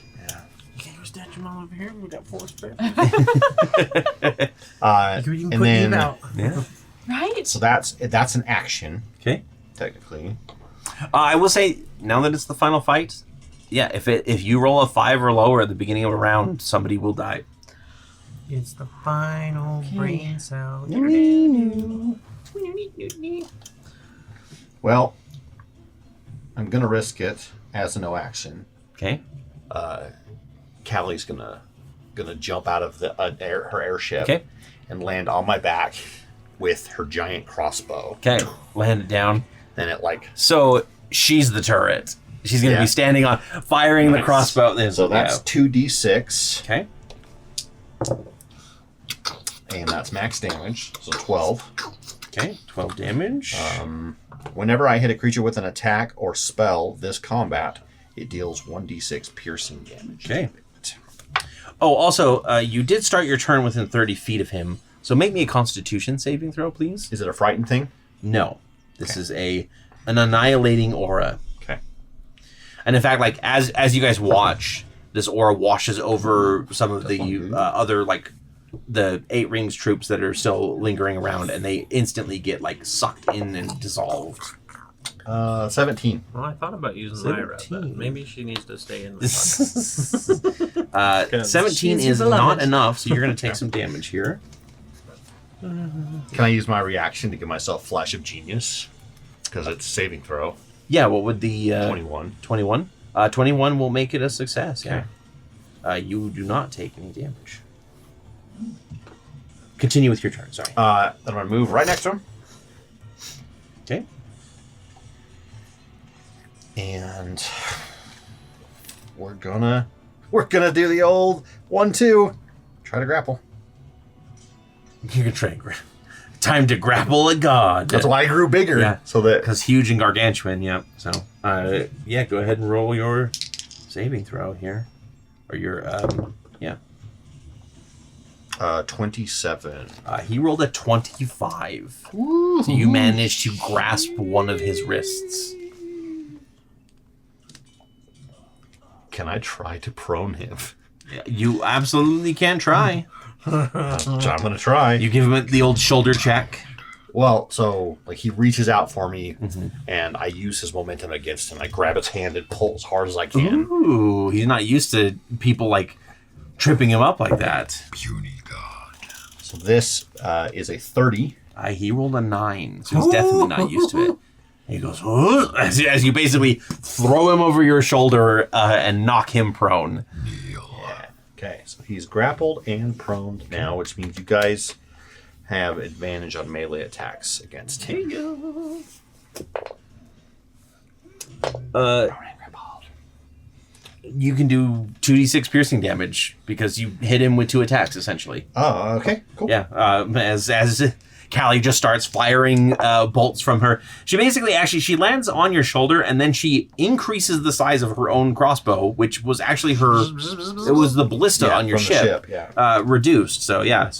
Speaker 2: Can you statue model over here? We got 4 spare.
Speaker 5: You can
Speaker 4: And
Speaker 5: put
Speaker 4: then
Speaker 5: Eve out.
Speaker 1: Yeah.
Speaker 3: Right?
Speaker 4: so that's an action
Speaker 1: Okay.
Speaker 4: technically.
Speaker 1: I will say now that it's the final fight. Yeah, if you roll a 5 or lower at the beginning of a round, somebody will die.
Speaker 2: It's the final brain cell.
Speaker 4: Well, I'm gonna risk it as a no action.
Speaker 1: Okay.
Speaker 4: Callie's gonna jump out of the her airship
Speaker 1: Okay.
Speaker 4: and land on my back with her giant crossbow.
Speaker 1: Okay. Land it down.
Speaker 4: Then it like
Speaker 1: So she's the turret. She's going to
Speaker 4: Yeah.
Speaker 1: be standing on, firing the
Speaker 4: Nice.
Speaker 1: crossbow.
Speaker 4: so that's 2d6,
Speaker 1: Okay.
Speaker 4: and that's max damage, so 12.
Speaker 1: Okay. 12 damage.
Speaker 4: Whenever I hit a creature with an attack or spell this combat, it deals 1d6 piercing damage.
Speaker 1: Okay. Oh, also, you did start your turn within 30 feet of him. So make me a Constitution saving throw, please.
Speaker 4: Is it a frightened thing?
Speaker 1: No. This is an annihilating aura.
Speaker 4: Okay.
Speaker 1: And in fact, like as you guys watch, this aura washes over some of the other like the 8 Rings troops that are still lingering around, and they instantly get like sucked in and dissolved.
Speaker 4: 17.
Speaker 2: Well, I thought about using Lyra, but
Speaker 1: 17.
Speaker 2: maybe she needs to stay in the fuck.
Speaker 1: 17
Speaker 3: She's
Speaker 1: is
Speaker 3: your
Speaker 1: not
Speaker 3: beloved.
Speaker 1: enough, so you're going to take some damage here.
Speaker 4: Can I use my reaction to give myself Flash of Genius? Because it's saving throw.
Speaker 1: Yeah, what would the
Speaker 4: 21.
Speaker 1: 21? 21 will make it a success. Yeah. You do not take any damage. Continue with your turn. Sorry.
Speaker 4: Then I'm gonna move right next to him,
Speaker 1: Okay.
Speaker 4: and we're gonna do the old 1-2. Try to grapple.
Speaker 1: You can try. Time to grapple a god.
Speaker 4: That's why I grew bigger.
Speaker 1: Yeah.
Speaker 4: So that
Speaker 1: Because huge and gargantuan. Yeah. So, yeah. Go ahead and roll your saving throw here, or your
Speaker 4: 27.
Speaker 1: He rolled a 25. So you managed to grasp one of his wrists.
Speaker 4: Can I try to prone him?
Speaker 1: You absolutely can try.
Speaker 4: I'm gonna try.
Speaker 1: You give him the old shoulder check.
Speaker 4: Well, so like he reaches out for me, and I use his momentum against him. I grab his hand and pull as hard as I can.
Speaker 1: Ooh, he's not used to people like tripping him up like that.
Speaker 6: Puny god.
Speaker 4: So this is a 30.
Speaker 1: He rolled a 9, so he's definitely not used to it. And he goes, "Huh?" as you basically throw him over your shoulder and knock him prone.
Speaker 4: Okay, so he's grappled and prone now, which means you guys have advantage on melee attacks against him.
Speaker 1: You can do 2d6 piercing damage because you hit him with 2 attacks, essentially.
Speaker 4: Oh, okay, cool.
Speaker 1: Yeah, as Callie just starts firing bolts from her. She basically, she lands on your shoulder, and then she increases the size of her own crossbow, which was actually it was the ballista on your
Speaker 4: from the
Speaker 1: ship,
Speaker 4: yeah.
Speaker 1: reduced. So yeah,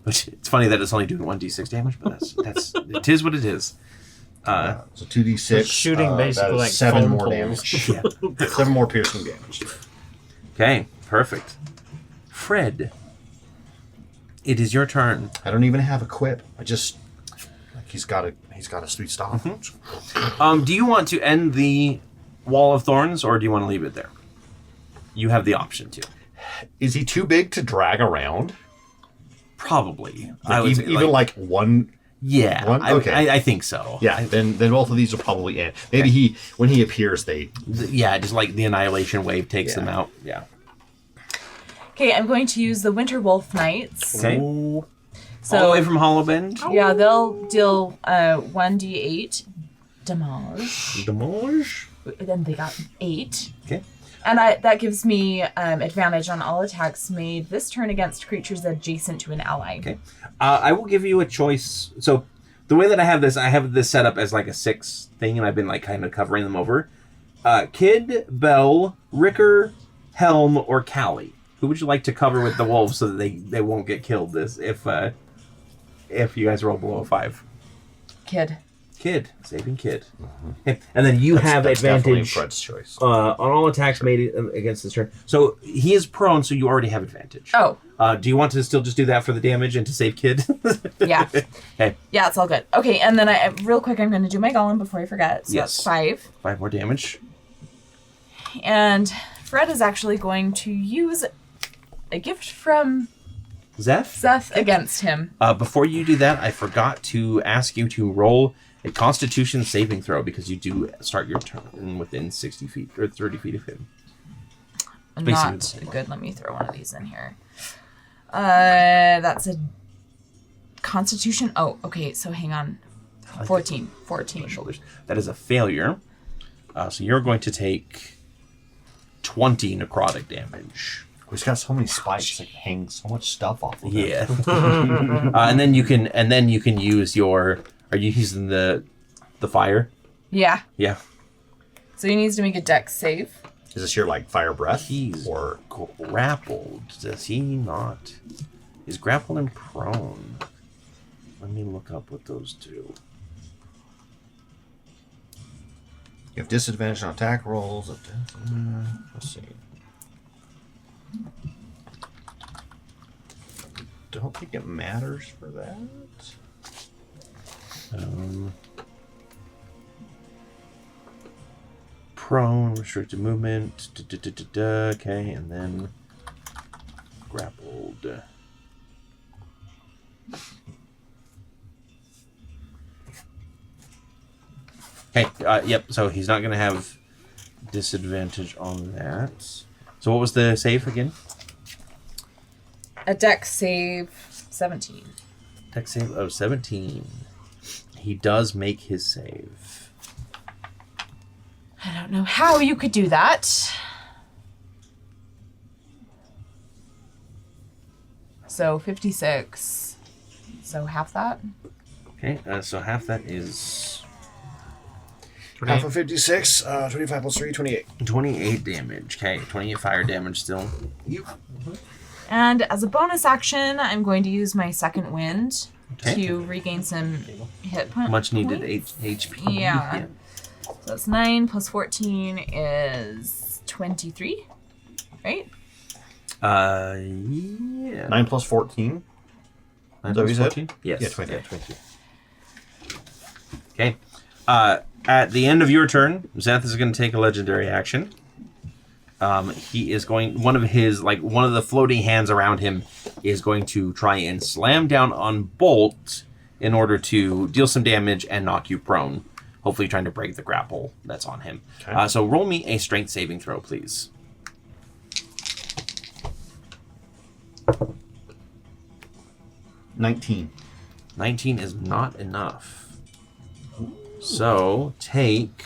Speaker 1: which it's funny that it's only doing 1d6 damage, but that's it is what it is.
Speaker 4: So 2d6.
Speaker 2: Shooting
Speaker 4: that
Speaker 2: basically
Speaker 4: is
Speaker 2: like
Speaker 4: 7
Speaker 2: foam
Speaker 4: more
Speaker 2: poles.
Speaker 4: damage.
Speaker 1: Yeah.
Speaker 4: 7 more piercing damage.
Speaker 1: Okay, perfect. Fred, it is your turn.
Speaker 4: I don't even have a quip. I just he's got a sweet stop.
Speaker 1: Do you want to end the Wall of Thorns, or do you want to leave it there? You have the option to.
Speaker 4: Is he too big to drag around?
Speaker 1: Probably.
Speaker 4: Like,
Speaker 1: I would say,
Speaker 4: even like one.
Speaker 1: Yeah.
Speaker 4: One? Okay.
Speaker 1: I think so.
Speaker 4: Yeah. Then both of these will probably end. Maybe when he appears,
Speaker 1: Just like the Annihilation Wave takes them out. Yeah.
Speaker 3: Okay, I'm going to use the Winter Wolf Knights.
Speaker 1: Okay.
Speaker 3: So
Speaker 1: All the way from Hollowbend.
Speaker 3: yeah, they'll deal 1d8 damage.
Speaker 1: Damage.
Speaker 3: Then they got 8.
Speaker 1: Okay.
Speaker 3: And that gives me advantage on all attacks made this turn against creatures adjacent to an ally.
Speaker 1: Okay. I will give you a choice. So the way that I have this set up as like a 6 thing, and I've been like kind of covering them over. Kid, Bell, Ricker, Helm, or Callie. Who would you like to cover with the wolves so that they won't get killed if you guys roll below a 5?
Speaker 3: Kid.
Speaker 1: Saving Kid. Okay. And then you have
Speaker 4: that's definitely
Speaker 1: advantage
Speaker 4: Fred's choice.
Speaker 1: on all attacks made against this turn. So he is prone, so you already have advantage.
Speaker 3: Oh.
Speaker 1: Do you want to still just do that for the damage and to save Kid?
Speaker 3: Yeah.
Speaker 1: Okay.
Speaker 3: Yeah, it's all good. Okay, and then real quick, I'm going to do my golem before I forget. So
Speaker 1: Yes.
Speaker 3: that's 5.
Speaker 1: 5 more damage.
Speaker 3: And Fred is actually going to use a gift from
Speaker 1: Zeph?
Speaker 3: Seth against him.
Speaker 1: Before you do that, I forgot to ask you to roll a Constitution saving throw because you do start your turn within 60 feet or 30 feet of him.
Speaker 3: Not good. Let me throw one of these in here. That's a Constitution. Oh, okay. So hang on. 14.
Speaker 1: Shoulders. That is a failure. So you're going to take 20 necrotic damage.
Speaker 4: He's got so many spikes that hang so much stuff off of him.
Speaker 1: Yeah. and then you can use your. Are you using the fire?
Speaker 3: Yeah.
Speaker 1: Yeah.
Speaker 3: So he needs to make a dex save.
Speaker 4: Is this your like fire breath?
Speaker 1: He's
Speaker 4: or
Speaker 1: grappled. Does he not? He's grappled and prone. Let me look up what those do.
Speaker 4: you have disadvantage on attack rolls. Let's see. Don't think it matters for that.
Speaker 1: Prone, restricted movement. Okay, and then grappled. Okay, yep, so he's not going to have disadvantage on that. So what was the save again?
Speaker 3: A dex save 17.
Speaker 1: Dex save of 17. He does make his save.
Speaker 3: I don't know how you could do that. So 56. So half that.
Speaker 1: Okay, so half that is
Speaker 4: Half of 56, 25 plus 3, 28.
Speaker 1: 28 damage. Okay, 28 fire damage still.
Speaker 3: And as a bonus action, I'm going to use my second wind
Speaker 1: Okay.
Speaker 3: to regain some hit points.
Speaker 1: Much needed HP.
Speaker 3: Yeah. So that's 9 plus 14 is 23, right?
Speaker 1: Yeah.
Speaker 4: 9 plus 14.
Speaker 1: 9
Speaker 4: Is that what you
Speaker 1: plus
Speaker 4: said?
Speaker 1: 14? Yes.
Speaker 4: Yeah, 22.
Speaker 1: Okay. At the end of your turn, Xanthus is going to take a legendary action. He is going. One of the floating hands around him is going to try and slam down on Bolt in order to deal some damage and knock you prone. Hopefully, trying to break the grapple that's on him.
Speaker 4: Okay.
Speaker 1: So roll me a strength saving throw, please.
Speaker 4: 19.
Speaker 1: 19 is not enough. So take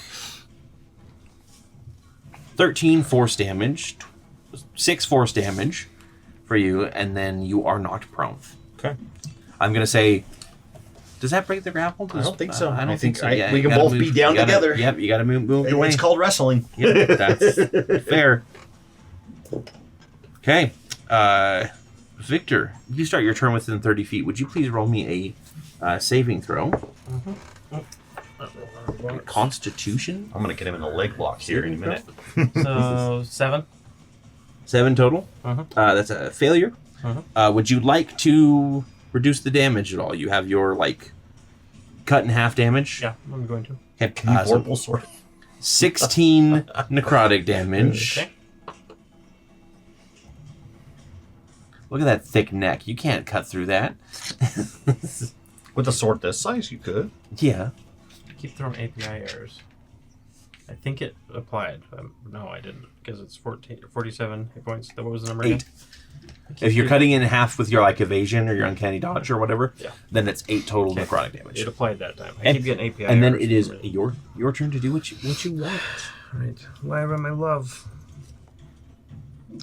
Speaker 1: 13 force damage, 6 force damage for you, and then you are knocked prone.
Speaker 4: Okay.
Speaker 1: I'm going to say, does that break the grapple?
Speaker 4: I don't think so.
Speaker 1: I don't
Speaker 4: I
Speaker 1: think so.
Speaker 4: think
Speaker 1: Yeah,
Speaker 4: we
Speaker 1: you
Speaker 4: can
Speaker 1: gotta
Speaker 4: both
Speaker 1: move-
Speaker 4: be down
Speaker 1: you gotta-
Speaker 4: together.
Speaker 1: Yep, you got to move your way.
Speaker 4: It's called wrestling.
Speaker 1: Yep, that's fair. Okay. Victor, you start your turn within 30 feet. Would you please roll me a saving throw? Constitution?
Speaker 4: I'm going to get him in a leg block here in a minute.
Speaker 2: So 7.
Speaker 1: 7 total.
Speaker 2: Uh-huh.
Speaker 1: That's a failure.
Speaker 2: Uh-huh.
Speaker 1: Would you like to reduce the damage at all? You have your cut in half damage.
Speaker 2: Yeah, I'm going to.
Speaker 1: Okay.
Speaker 4: Can you
Speaker 1: So
Speaker 4: vorpal sword?
Speaker 1: 16 necrotic damage.
Speaker 2: Okay.
Speaker 1: Look at that thick neck. You can't cut through that.
Speaker 4: With a sword this size, you could.
Speaker 1: Yeah.
Speaker 2: I keep throwing API errors. I think it applied. No, I didn't, because it's 47 hit points. What was the number
Speaker 1: 8.
Speaker 2: again?
Speaker 1: If you're cutting in half with your evasion or your uncanny dodge or whatever,
Speaker 2: Yeah.
Speaker 1: then it's 8 total
Speaker 2: Okay.
Speaker 1: necrotic damage.
Speaker 2: It applied that time. I
Speaker 1: And-
Speaker 2: keep getting API
Speaker 1: And then
Speaker 2: errors
Speaker 1: it is
Speaker 2: from it.
Speaker 1: your turn to do what you want.
Speaker 2: Right. Lyra, my love.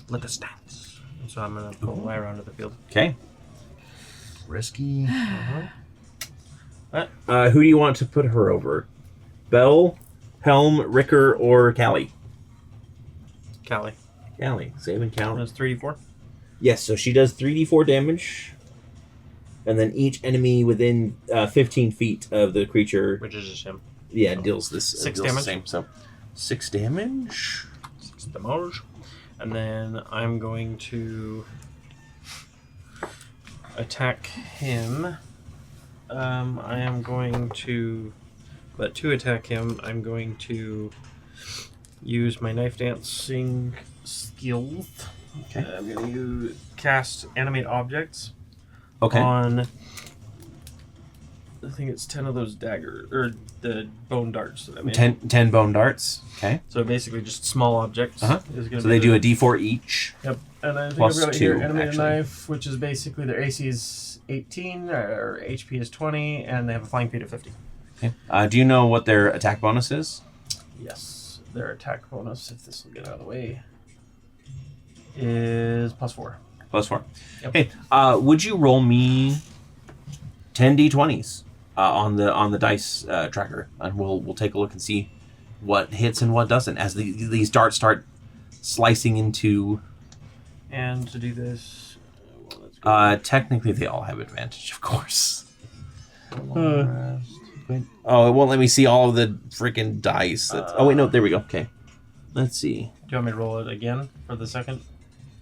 Speaker 2: Let us dance. And so I'm going to pull Lyra onto the field.
Speaker 1: Okay.
Speaker 4: Risky.
Speaker 1: Who do you want to put her over? Bell, Helm, Ricker, or Callie?
Speaker 2: Callie.
Speaker 1: Callie. Save and count.
Speaker 2: That's 3d4.
Speaker 1: Yes, so she does 3d4 damage. And then each enemy within 15 feet of the creature,
Speaker 2: Which is just him.
Speaker 1: deals this
Speaker 2: 6
Speaker 1: deals the
Speaker 2: damage.
Speaker 1: same. So 6 damage.
Speaker 2: 6 damage. And then I'm going to attack him. I am going to... But to attack him, I'm going to use my knife dancing skills.
Speaker 1: Okay.
Speaker 2: I'm going to cast animate objects
Speaker 1: Okay.
Speaker 2: on... I think it's 10 of those daggers, or the bone darts that I made.
Speaker 1: 10 bone darts. Okay.
Speaker 2: So basically just small objects.
Speaker 1: Uh-huh.
Speaker 2: Is gonna
Speaker 1: So
Speaker 2: be
Speaker 1: they do
Speaker 2: the-
Speaker 1: a d4 each.
Speaker 2: Yep, and I think
Speaker 1: Plus
Speaker 2: I've got here
Speaker 1: 2,
Speaker 2: animated
Speaker 1: actually.
Speaker 2: knife, which is basically their AC is 18, or HP is 20, and they have a flying speed of 50.
Speaker 1: Okay. Do you know what their attack bonus is?
Speaker 2: Yes, their attack bonus, if this will get out of the way, is +4.
Speaker 1: +4.
Speaker 2: Yep.
Speaker 1: Okay. Would you roll me 10 d20s on the dice tracker, and we'll take a look and see what hits and what doesn't as these darts start slicing into.
Speaker 2: And to do this, well, let's go
Speaker 1: Technically, they all have advantage, of course.
Speaker 2: long rest.
Speaker 1: Oh, it won't let me see all of the freaking dice. Oh wait, no, there we go. Okay, let's see.
Speaker 2: Do you want me to roll it again for the second?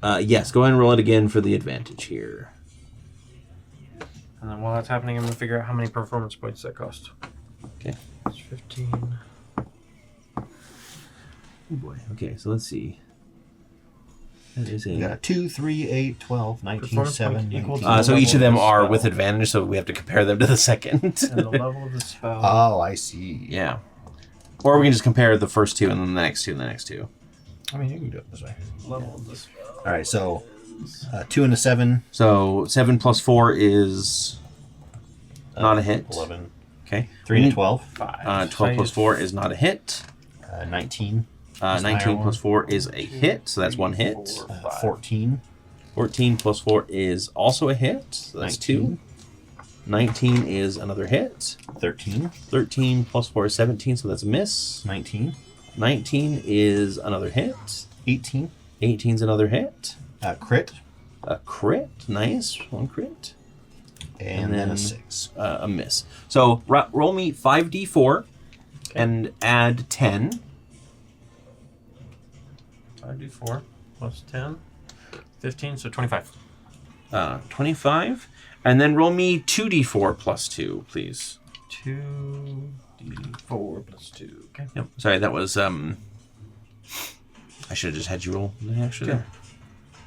Speaker 1: Yes, go ahead and roll it again for the advantage here.
Speaker 2: And then while that's happening, I'm going to figure out how many performance points that cost.
Speaker 1: Okay.
Speaker 2: It's 15.
Speaker 1: Oh boy. Okay, so let's see. That is
Speaker 4: We got 2, 3, 8, 12, 19,
Speaker 2: Performance
Speaker 4: 7,
Speaker 2: point equal
Speaker 4: 19.
Speaker 2: to-
Speaker 1: so each of them
Speaker 2: level of
Speaker 1: are
Speaker 2: spell.
Speaker 1: with advantage, so we have to compare them to the second.
Speaker 2: And the level of the spell.
Speaker 4: Oh, I see.
Speaker 1: Yeah. Or we can just compare the first two and then the next two and the next two.
Speaker 4: I mean, you can do it this way.
Speaker 2: Level of the spell.
Speaker 4: All right, so 2 and a 7.
Speaker 1: So 7 plus 4 is not a hit.
Speaker 4: 11.
Speaker 1: Okay.
Speaker 4: 3 and a 12.
Speaker 1: 12 plus 4 is not a hit.
Speaker 4: 19.
Speaker 1: 19 plus 4 is a hit, so that's 1 hit.
Speaker 4: 14.
Speaker 1: 14 plus 4 is also a hit, so that's 2. 19 is another hit.
Speaker 4: 13.
Speaker 1: 13 plus 4 is 17, so that's a miss.
Speaker 4: 19.
Speaker 1: 19 is another hit.
Speaker 4: 18.
Speaker 1: 18 is another hit.
Speaker 4: Crit.
Speaker 1: A crit, nice, 1 crit.
Speaker 4: And then a 6.
Speaker 1: A miss. So roll me 5d4 and add 10.
Speaker 2: 5d4 plus 10. 15, so 25.
Speaker 1: 25. And then roll me 2d4 plus 2, please.
Speaker 2: 2d4 plus 2. Okay.
Speaker 1: Yep. Sorry, that was I should have just had you roll the extra there.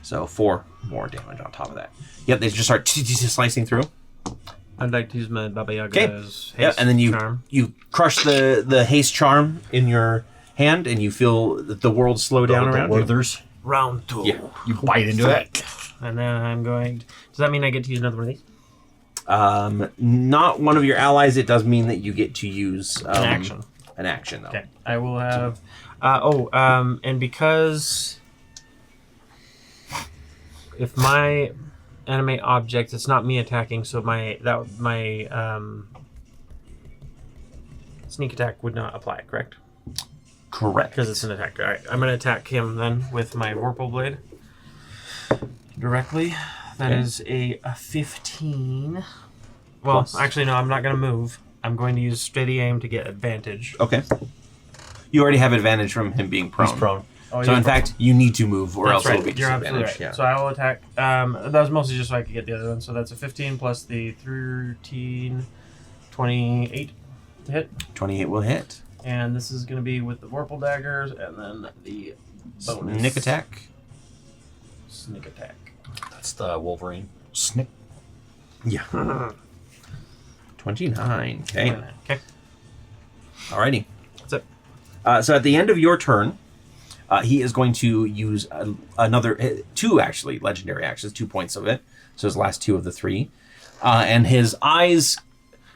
Speaker 1: So 4 more damage on top of that. Yep, they just start slicing through.
Speaker 2: I'd like to use my Baba Yaga's haste
Speaker 1: Yeah, and then
Speaker 2: charm.
Speaker 1: you crush the haste charm in your hand, and you feel the world slow down around you.
Speaker 4: Withers.
Speaker 2: Round 2.
Speaker 1: Yeah.
Speaker 4: You bite into it.
Speaker 2: And then I'm going to... Does that mean I get to use another one of these?
Speaker 1: Not one of your allies. It does mean that you get to use
Speaker 2: An action.
Speaker 1: An action, though.
Speaker 2: Okay. I will have... and because... If my animate object, it's not me attacking, so my sneak attack would not apply, correct?
Speaker 1: Correct.
Speaker 2: Because it's an attack. All right, I'm going to attack him then with my Vorpal Blade directly. That is a 15. Well,
Speaker 1: Plus.
Speaker 2: actually, no, I'm not going to move. I'm going to use steady aim to get advantage.
Speaker 1: Okay. You already have advantage from him being prone.
Speaker 4: He's prone.
Speaker 2: Oh,
Speaker 1: So in fact, you need to move, or
Speaker 2: that's
Speaker 1: else
Speaker 2: right.
Speaker 1: it'll be
Speaker 2: You're absolutely
Speaker 1: disadvantage.
Speaker 2: right.
Speaker 1: Yeah.
Speaker 2: So I will attack. That was mostly just so I could get the other one. So that's a 15 plus the 13, 28 to hit.
Speaker 1: 28 will hit.
Speaker 2: And this is going to be with the Vorpal daggers, and then the bonus.
Speaker 1: Sneak attack.
Speaker 2: Sneak attack.
Speaker 4: That's the Wolverine. Snick.
Speaker 1: Yeah. 29. Okay.
Speaker 2: Okay.
Speaker 1: Alrighty.
Speaker 2: That's it.
Speaker 1: So at the end of your turn, he is going to use another 2 actually legendary actions, 2 points of it. So his last 2 of the 3, and his eyes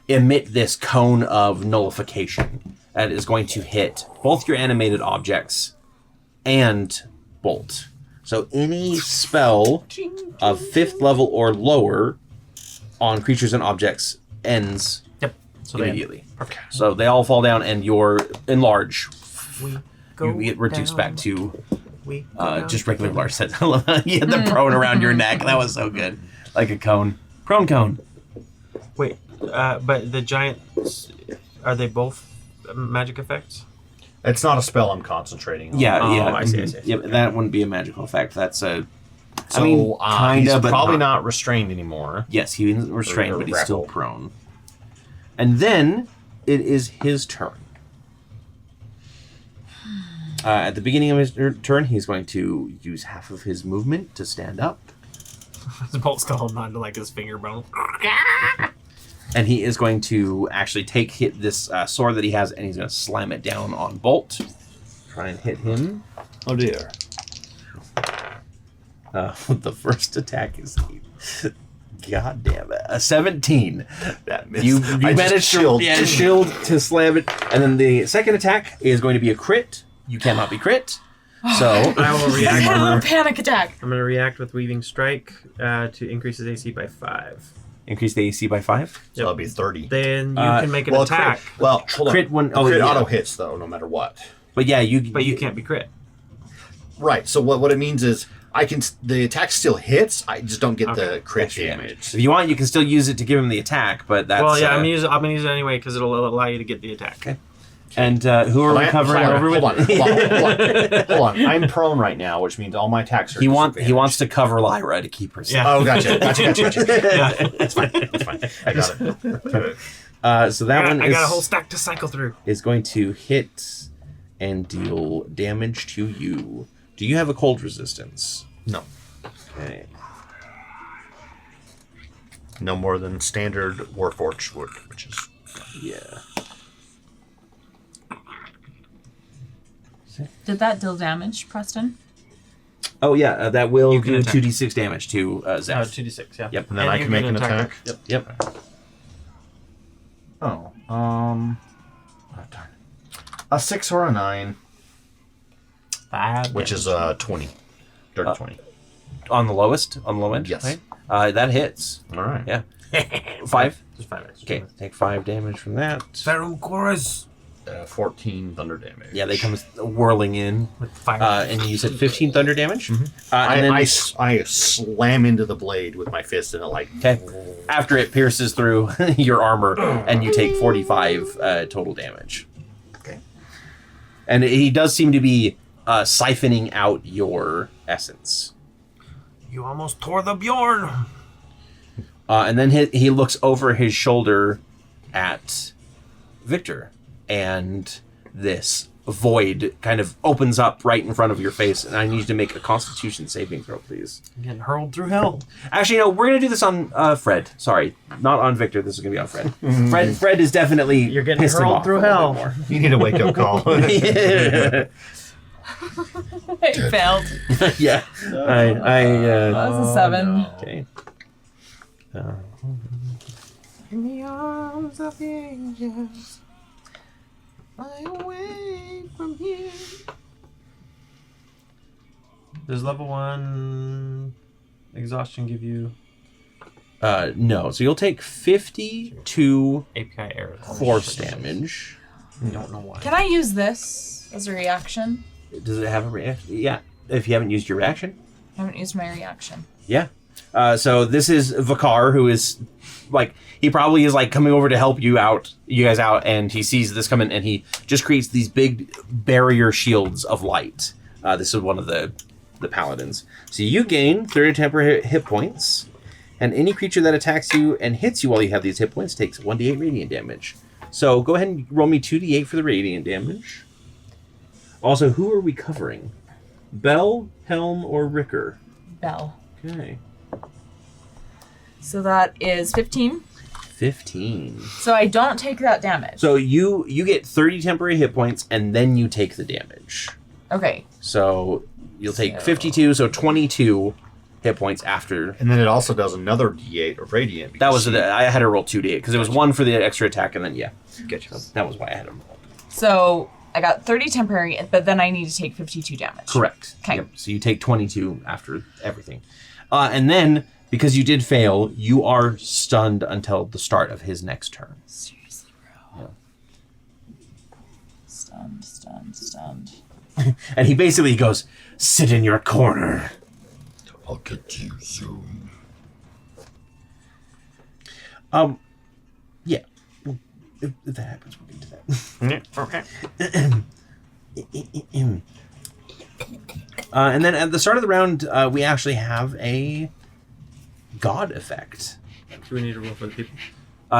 Speaker 1: emit this cone of nullification that is going to hit both your animated objects and Bolt. So any spell of 5th level or lower on creatures and objects ends
Speaker 2: Yep. So
Speaker 1: immediately.
Speaker 2: Perfect.
Speaker 1: So they all fall down, and you're enlarge.
Speaker 2: We
Speaker 1: You get reduced back to
Speaker 2: We go
Speaker 1: just
Speaker 2: down.
Speaker 1: regular large set. You had the prone around your neck. That was so good, like a cone. Prone cone.
Speaker 2: Wait, but the giants, are they both magic effects?
Speaker 4: It's not a spell I'm concentrating on.
Speaker 1: Yeah,
Speaker 2: Oh,
Speaker 1: yeah.
Speaker 2: I see,
Speaker 1: mhm.
Speaker 2: I see, I see.
Speaker 1: Yeah, that wouldn't be a magical effect. That's a.
Speaker 4: So
Speaker 1: I mean, kinda,
Speaker 4: he's
Speaker 1: but
Speaker 4: probably not restrained anymore.
Speaker 1: Yes, he isn't restrained,
Speaker 4: Or
Speaker 1: but he's still
Speaker 4: grappled.
Speaker 1: prone. And then it is his turn. At the beginning of his turn, he's going to use half of his movement to stand up.
Speaker 2: His bolt's still holding on to like his finger bone.
Speaker 1: And he is going to actually take this sword that he has, and he's going to slam it down on Bolt. Try and hit him.
Speaker 4: Oh dear.
Speaker 1: The first attack is, God damn it, a 17.
Speaker 4: That missed.
Speaker 1: You
Speaker 4: I
Speaker 1: managed
Speaker 4: just
Speaker 1: to shield to slam it, and then the second attack is going to be a crit. You cannot be crit, so
Speaker 2: I will
Speaker 3: I
Speaker 2: react.
Speaker 3: have a panic attack.
Speaker 2: I'm going to react with Weaving Strike to increase his AC by 5.
Speaker 1: increase the AC by 5.
Speaker 4: So that'll be 30.
Speaker 2: Then you can make an attack,
Speaker 4: Crit, well, hold on.
Speaker 1: Crit one- oh,
Speaker 4: Crit
Speaker 1: yeah.
Speaker 4: auto hits though, no matter what.
Speaker 1: But yeah, you
Speaker 2: but you can't be crit.
Speaker 4: Right. So what it means is the attack still hits. I just don't get
Speaker 2: Okay.
Speaker 4: the crit
Speaker 1: extra
Speaker 4: damage.
Speaker 1: If you want, you can still use it to give him the attack, but that's
Speaker 2: Well, yeah, I'm gonna use it anyway because it'll allow you to get the attack.
Speaker 1: Okay. And who are we covering over with?
Speaker 4: Hold on. I'm prone right now, which means all my attacks are
Speaker 1: He wants
Speaker 4: disadvantaged.
Speaker 1: to cover Lyra to keep her safe.
Speaker 2: Yeah.
Speaker 4: Oh, gotcha.
Speaker 2: Yeah.
Speaker 4: That's fine. I got it.
Speaker 1: So that one
Speaker 2: I got a whole stack to cycle through.
Speaker 1: is going to hit and deal damage to you. Do you have a cold resistance?
Speaker 4: No.
Speaker 1: Okay.
Speaker 4: No more than standard Warforged wood, which is
Speaker 1: Yeah.
Speaker 3: Did that deal damage, Preston?
Speaker 1: Oh yeah, that will
Speaker 2: You can
Speaker 1: do
Speaker 2: attack.
Speaker 1: 2d6 damage to Zeph.
Speaker 2: 2d6, yeah.
Speaker 1: Yep.
Speaker 4: And then I
Speaker 2: you
Speaker 4: can make an attack.
Speaker 1: Yep.
Speaker 4: Oh, darn. A 6 or a 9,
Speaker 2: 5
Speaker 4: which is 20. Dirty 20.
Speaker 1: On the low end.
Speaker 4: Yes.
Speaker 1: Right? That hits.
Speaker 4: All right.
Speaker 1: Yeah. 5.
Speaker 2: Just 5 extra.
Speaker 1: Okay, take 5 damage from that.
Speaker 5: Feral chorus.
Speaker 4: 14 thunder damage.
Speaker 1: Yeah, they come whirling in.
Speaker 2: With fire.
Speaker 1: And you said 15 thunder damage. And
Speaker 4: I,
Speaker 1: then,
Speaker 4: I slam into the blade with my fist and it like...
Speaker 1: okay, after it pierces through your armor, and you take 45 total damage.
Speaker 4: Okay.
Speaker 1: And he does seem to be siphoning out your essence.
Speaker 5: You almost tore the Bjorn.
Speaker 1: And then he looks over his shoulder at Victor, and this void kind of opens up right in front of your face, and I need you to make a Constitution saving throw, please.
Speaker 5: Getting hurled through hell.
Speaker 1: Actually, no, we're going to do this on Fred. Sorry, not on Victor. This is going to be on Fred. Fred is definitely
Speaker 5: You're getting
Speaker 1: pissed him
Speaker 5: hurled
Speaker 1: off
Speaker 5: through
Speaker 1: a little
Speaker 5: hell.
Speaker 1: bit more.
Speaker 4: You need a wake-up call.
Speaker 3: I failed.
Speaker 1: Yeah.
Speaker 3: That was a 7.
Speaker 1: Okay.
Speaker 2: In the arms of the angels, fly away from here. Does level 1 exhaustion give you
Speaker 1: No, so you'll take 52
Speaker 2: API error?
Speaker 1: force damage.
Speaker 2: I don't know why.
Speaker 3: Can I use this as a reaction?
Speaker 1: Does it have a reaction? Yeah, if you haven't used your reaction.
Speaker 3: I haven't used my reaction.
Speaker 1: Yeah. So this is Vakar, who is like, he probably is like coming over to help you guys out, and he sees this coming, and he just creates these big barrier shields of light. This is one of the paladins. So you gain 30 temporary hit points, and any creature that attacks you and hits you while you have these hit points takes 1d8 radiant damage. So go ahead and roll me 2d8 for the radiant damage. Also, who are we covering? Bell, Helm, or Ricker?
Speaker 3: Bell.
Speaker 1: Okay.
Speaker 3: So that is 15.
Speaker 1: 15.
Speaker 3: So I don't take that damage.
Speaker 1: So you get 30 temporary hit points, and then you take the damage.
Speaker 3: Okay.
Speaker 1: So you'll take 52, so 22 hit points after.
Speaker 4: And then it also does another D8 of radiant.
Speaker 1: That was I had to roll 2d8 because it was one for the extra attack, and then
Speaker 4: Getcha.
Speaker 1: So that was why I had to roll.
Speaker 3: So I got 30 temporary, but then I need to take 52 damage.
Speaker 1: Correct.
Speaker 3: Okay.
Speaker 1: Yep. So you take 22 after everything, and then because you did fail, you are stunned until the start of his next turn.
Speaker 3: Seriously, bro.
Speaker 1: Yeah.
Speaker 3: Stunned.
Speaker 1: And he basically goes, "Sit in your corner."
Speaker 4: I'll get you soon.
Speaker 1: Yeah. Well, if that happens, we'll get to that.
Speaker 4: Okay.
Speaker 1: And then at the start of the round, we actually have a god effect.
Speaker 2: Do we need to roll for the people?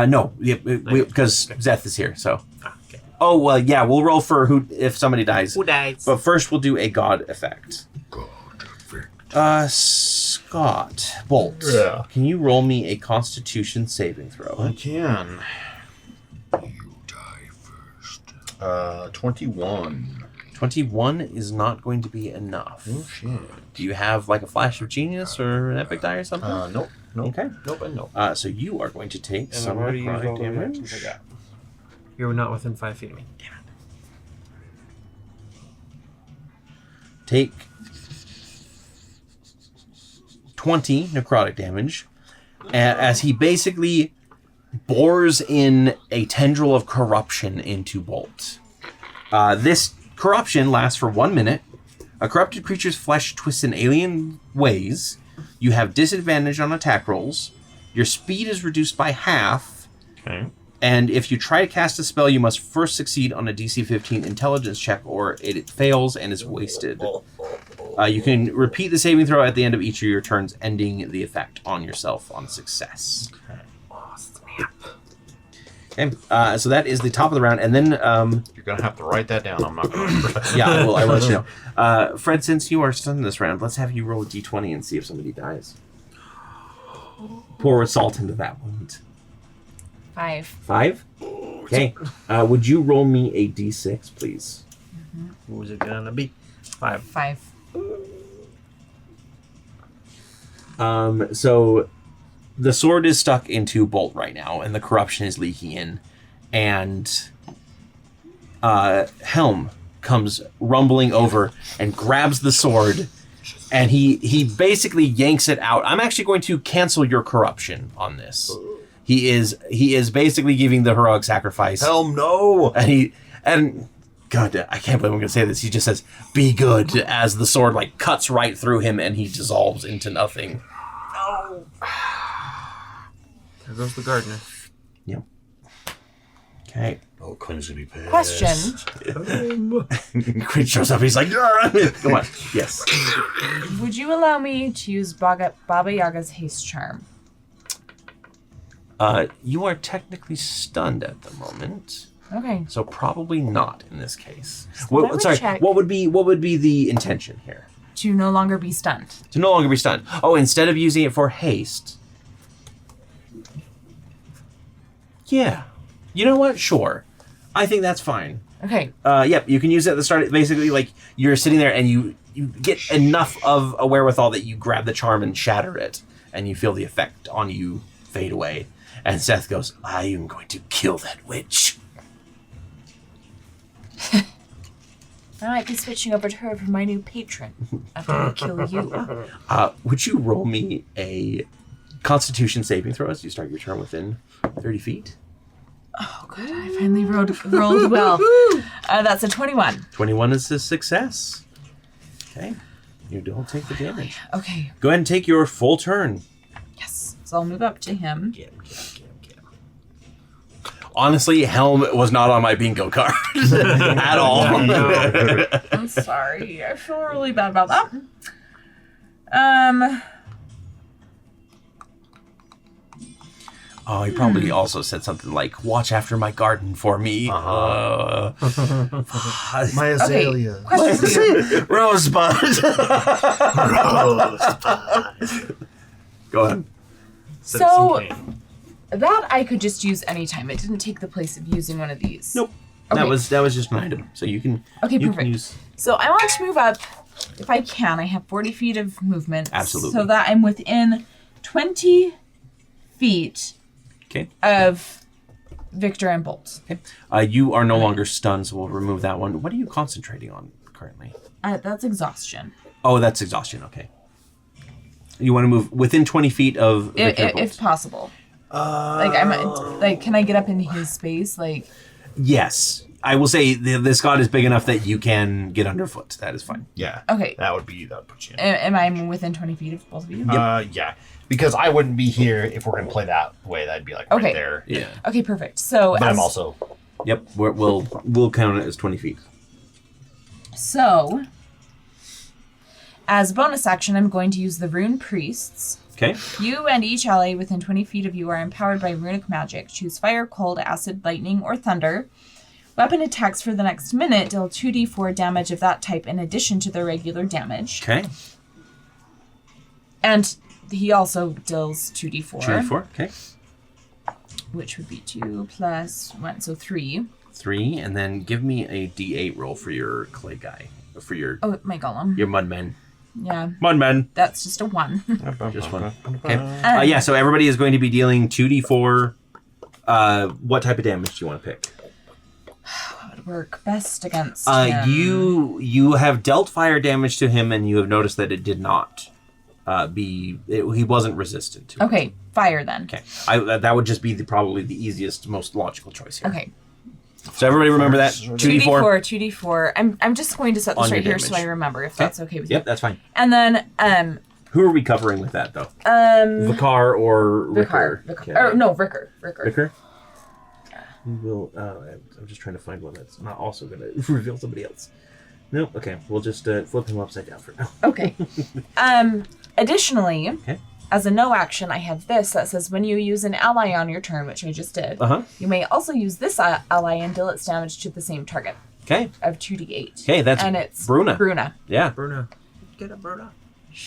Speaker 1: No, because Zeth is here. So.
Speaker 2: Okay.
Speaker 1: Oh well, yeah, we'll roll for who if somebody dies.
Speaker 2: Who dies?
Speaker 1: But first, we'll do a god effect.
Speaker 4: God effect.
Speaker 1: Scott Bolt.
Speaker 4: Yeah.
Speaker 1: Can you roll me a Constitution saving throw?
Speaker 4: I can. You die first. 21.
Speaker 1: 21 is not going to be enough.
Speaker 4: Oh shit.
Speaker 1: Do you have like a flash of genius or an epic die or something?
Speaker 4: Nope.
Speaker 1: Okay.
Speaker 4: Nope and nope.
Speaker 1: So you are going to take
Speaker 2: And
Speaker 1: some
Speaker 2: I've already used all
Speaker 1: necrotic
Speaker 2: the
Speaker 1: damage.
Speaker 2: reactions I got. You're not within 5 feet of me. Damn it.
Speaker 1: Take 20 necrotic damage as he basically bores in a tendril of corruption into Bolt. This corruption lasts for 1 minute. A corrupted creature's flesh twists in alien ways. You have disadvantage on attack rolls. Your speed is reduced by half.
Speaker 2: Okay.
Speaker 1: And if you try to cast a spell, you must first succeed on a DC 15 intelligence check, or it fails and is wasted. You can repeat the saving throw at the end of each of your turns, ending the effect on yourself on success. Okay, so that is the top of the round, and then
Speaker 4: You're gonna have to write that down. I'm not gonna remember that.
Speaker 1: yeah, I will let you know. Fred, since you are stunned this round, let's have you roll a d20 and see if somebody dies. Pour salt into that wound.
Speaker 3: 5.
Speaker 1: 5? Okay. Would you roll me a d6, please?
Speaker 2: Who's it gonna be? 5.
Speaker 3: 5.
Speaker 1: So the sword is stuck into Bolt right now, and the corruption is leaking in. And Helm comes rumbling over and grabs the sword, and he basically yanks it out. I'm actually going to cancel your corruption on this. He is basically giving the heroic sacrifice.
Speaker 4: Helm, no!
Speaker 1: And God, I can't believe I'm going to say this. He just says, "Be good," as the sword like cuts right through him, and he dissolves into nothing.
Speaker 4: No!
Speaker 6: There goes the gardener.
Speaker 1: Yep. Okay.
Speaker 4: Oh, Quinn's gonna be pissed.
Speaker 3: Question.
Speaker 1: Quinn shows up. He's like, "Come on." Yes.
Speaker 3: Would you allow me to use Baba Yaga's haste charm?
Speaker 1: You are technically stunned at the moment,
Speaker 3: Okay.
Speaker 1: so probably not in this case.
Speaker 3: I would check.
Speaker 1: What would be the intention here?
Speaker 3: To no longer be stunned.
Speaker 1: To no longer be stunned. Oh, instead of using it for haste. Yeah. You know what? Sure. I think that's fine.
Speaker 3: Okay.
Speaker 1: Yep, you can use it at the start. Basically, like, you're sitting there and you get enough of a wherewithal that you grab the charm and shatter it, and you feel the effect on you fade away. And Seth goes, "I am going to kill that witch."
Speaker 3: I might be switching over to her for my new patron after I kill you.
Speaker 1: Would you roll me a Constitution saving throw as you start your turn within 30 feet?
Speaker 3: Oh, good. I finally rolled well. That's a 21.
Speaker 1: 21 is a success. Okay. You don't take the damage.
Speaker 3: Okay.
Speaker 1: Go ahead and take your full turn.
Speaker 3: Yes. So I'll move up to him.
Speaker 1: Honestly, Helm was not on my bingo card at all.
Speaker 3: I'm sorry. I feel really bad about that.
Speaker 1: Oh, he probably also said something like, "Watch after my garden for me."
Speaker 4: My
Speaker 3: Okay.
Speaker 4: azalea.
Speaker 3: Question for you.
Speaker 1: Rosebud. Go ahead.
Speaker 3: So that I could just use anytime. It didn't take the place of using one of these.
Speaker 1: Nope.
Speaker 3: Okay.
Speaker 1: That was just an item. So you can
Speaker 3: Okay,
Speaker 1: you
Speaker 3: perfect.
Speaker 1: can use
Speaker 3: So I want to move up, if I can. I have 40 feet of movement.
Speaker 1: Absolutely.
Speaker 3: So that I'm within 20 feet
Speaker 1: Okay.
Speaker 3: of Victor and Bolt.
Speaker 1: Okay. You are no longer stunned, so we'll remove that one. What are you concentrating on currently?
Speaker 3: That's exhaustion.
Speaker 1: Oh, that's exhaustion. Okay. You want to move within 20 feet of Victor and Bolt.
Speaker 3: If possible. Can I get up into his space? Like,
Speaker 1: Yes. I will say this god is big enough that you can get underfoot. That is fine.
Speaker 4: Yeah.
Speaker 3: okay.
Speaker 4: That would put you in.
Speaker 3: Am I within 20 feet of both of you?
Speaker 4: Yeah. Because I wouldn't be here if we're gonna play that way. That'd be like
Speaker 3: Okay.
Speaker 4: right there.
Speaker 1: Yeah.
Speaker 3: Okay, perfect. So
Speaker 4: But I'm also
Speaker 1: Yep. We'll count it as 20 feet.
Speaker 3: So, as a bonus action, I'm going to use the Rune Priests.
Speaker 1: Okay.
Speaker 3: You and each ally within 20 feet of you are empowered by runic magic. Choose fire, cold, acid, lightning, or thunder. Weapon attacks for the next minute deal 2d4 damage of that type in addition to their regular damage.
Speaker 1: Okay.
Speaker 3: And he also deals 2d4.
Speaker 1: 2d4. Okay.
Speaker 3: Which would be 2 plus 1, so 3.
Speaker 1: 3, and then give me a d8 roll for your clay guy. For your
Speaker 3: Oh, my golem.
Speaker 1: mudmen.
Speaker 3: Yeah,
Speaker 1: Mudmen.
Speaker 3: that's just a 1.
Speaker 1: Just one. Okay. Yeah, so everybody is going to be dealing 2d4. What type of damage do you want to pick?
Speaker 3: What would work best against him?
Speaker 1: You have dealt fire damage to him, and you have noticed that it did not he wasn't resistant to it.
Speaker 3: Okay, fire then.
Speaker 1: Okay. That would just be probably the easiest, most logical choice here.
Speaker 3: Okay.
Speaker 1: So everybody remember that? 2d4.
Speaker 3: 2d4. I'm just going to set this
Speaker 1: On your
Speaker 3: right here so
Speaker 1: damage.
Speaker 3: I remember if that's okay with you.
Speaker 1: Yep, that's fine.
Speaker 3: And then
Speaker 1: Who are we covering with that, though? Vicar or Ricker? Okay.
Speaker 3: Ricker.
Speaker 1: Ricker? We will. I'm just trying to find one that's not also going to reveal somebody else. Nope. Okay, we'll just flip him upside down for now.
Speaker 3: Okay. Additionally,
Speaker 1: Okay.
Speaker 3: as a no action, I have this that says when you use an ally on your turn, which I just did,
Speaker 1: Uh-huh.
Speaker 3: you may also use this ally and deal its damage to the same target
Speaker 1: Okay.
Speaker 3: of 2d8.
Speaker 1: Okay, that's
Speaker 3: and it's
Speaker 1: Bruna. Yeah.
Speaker 6: Bruna. Get up, Bruna.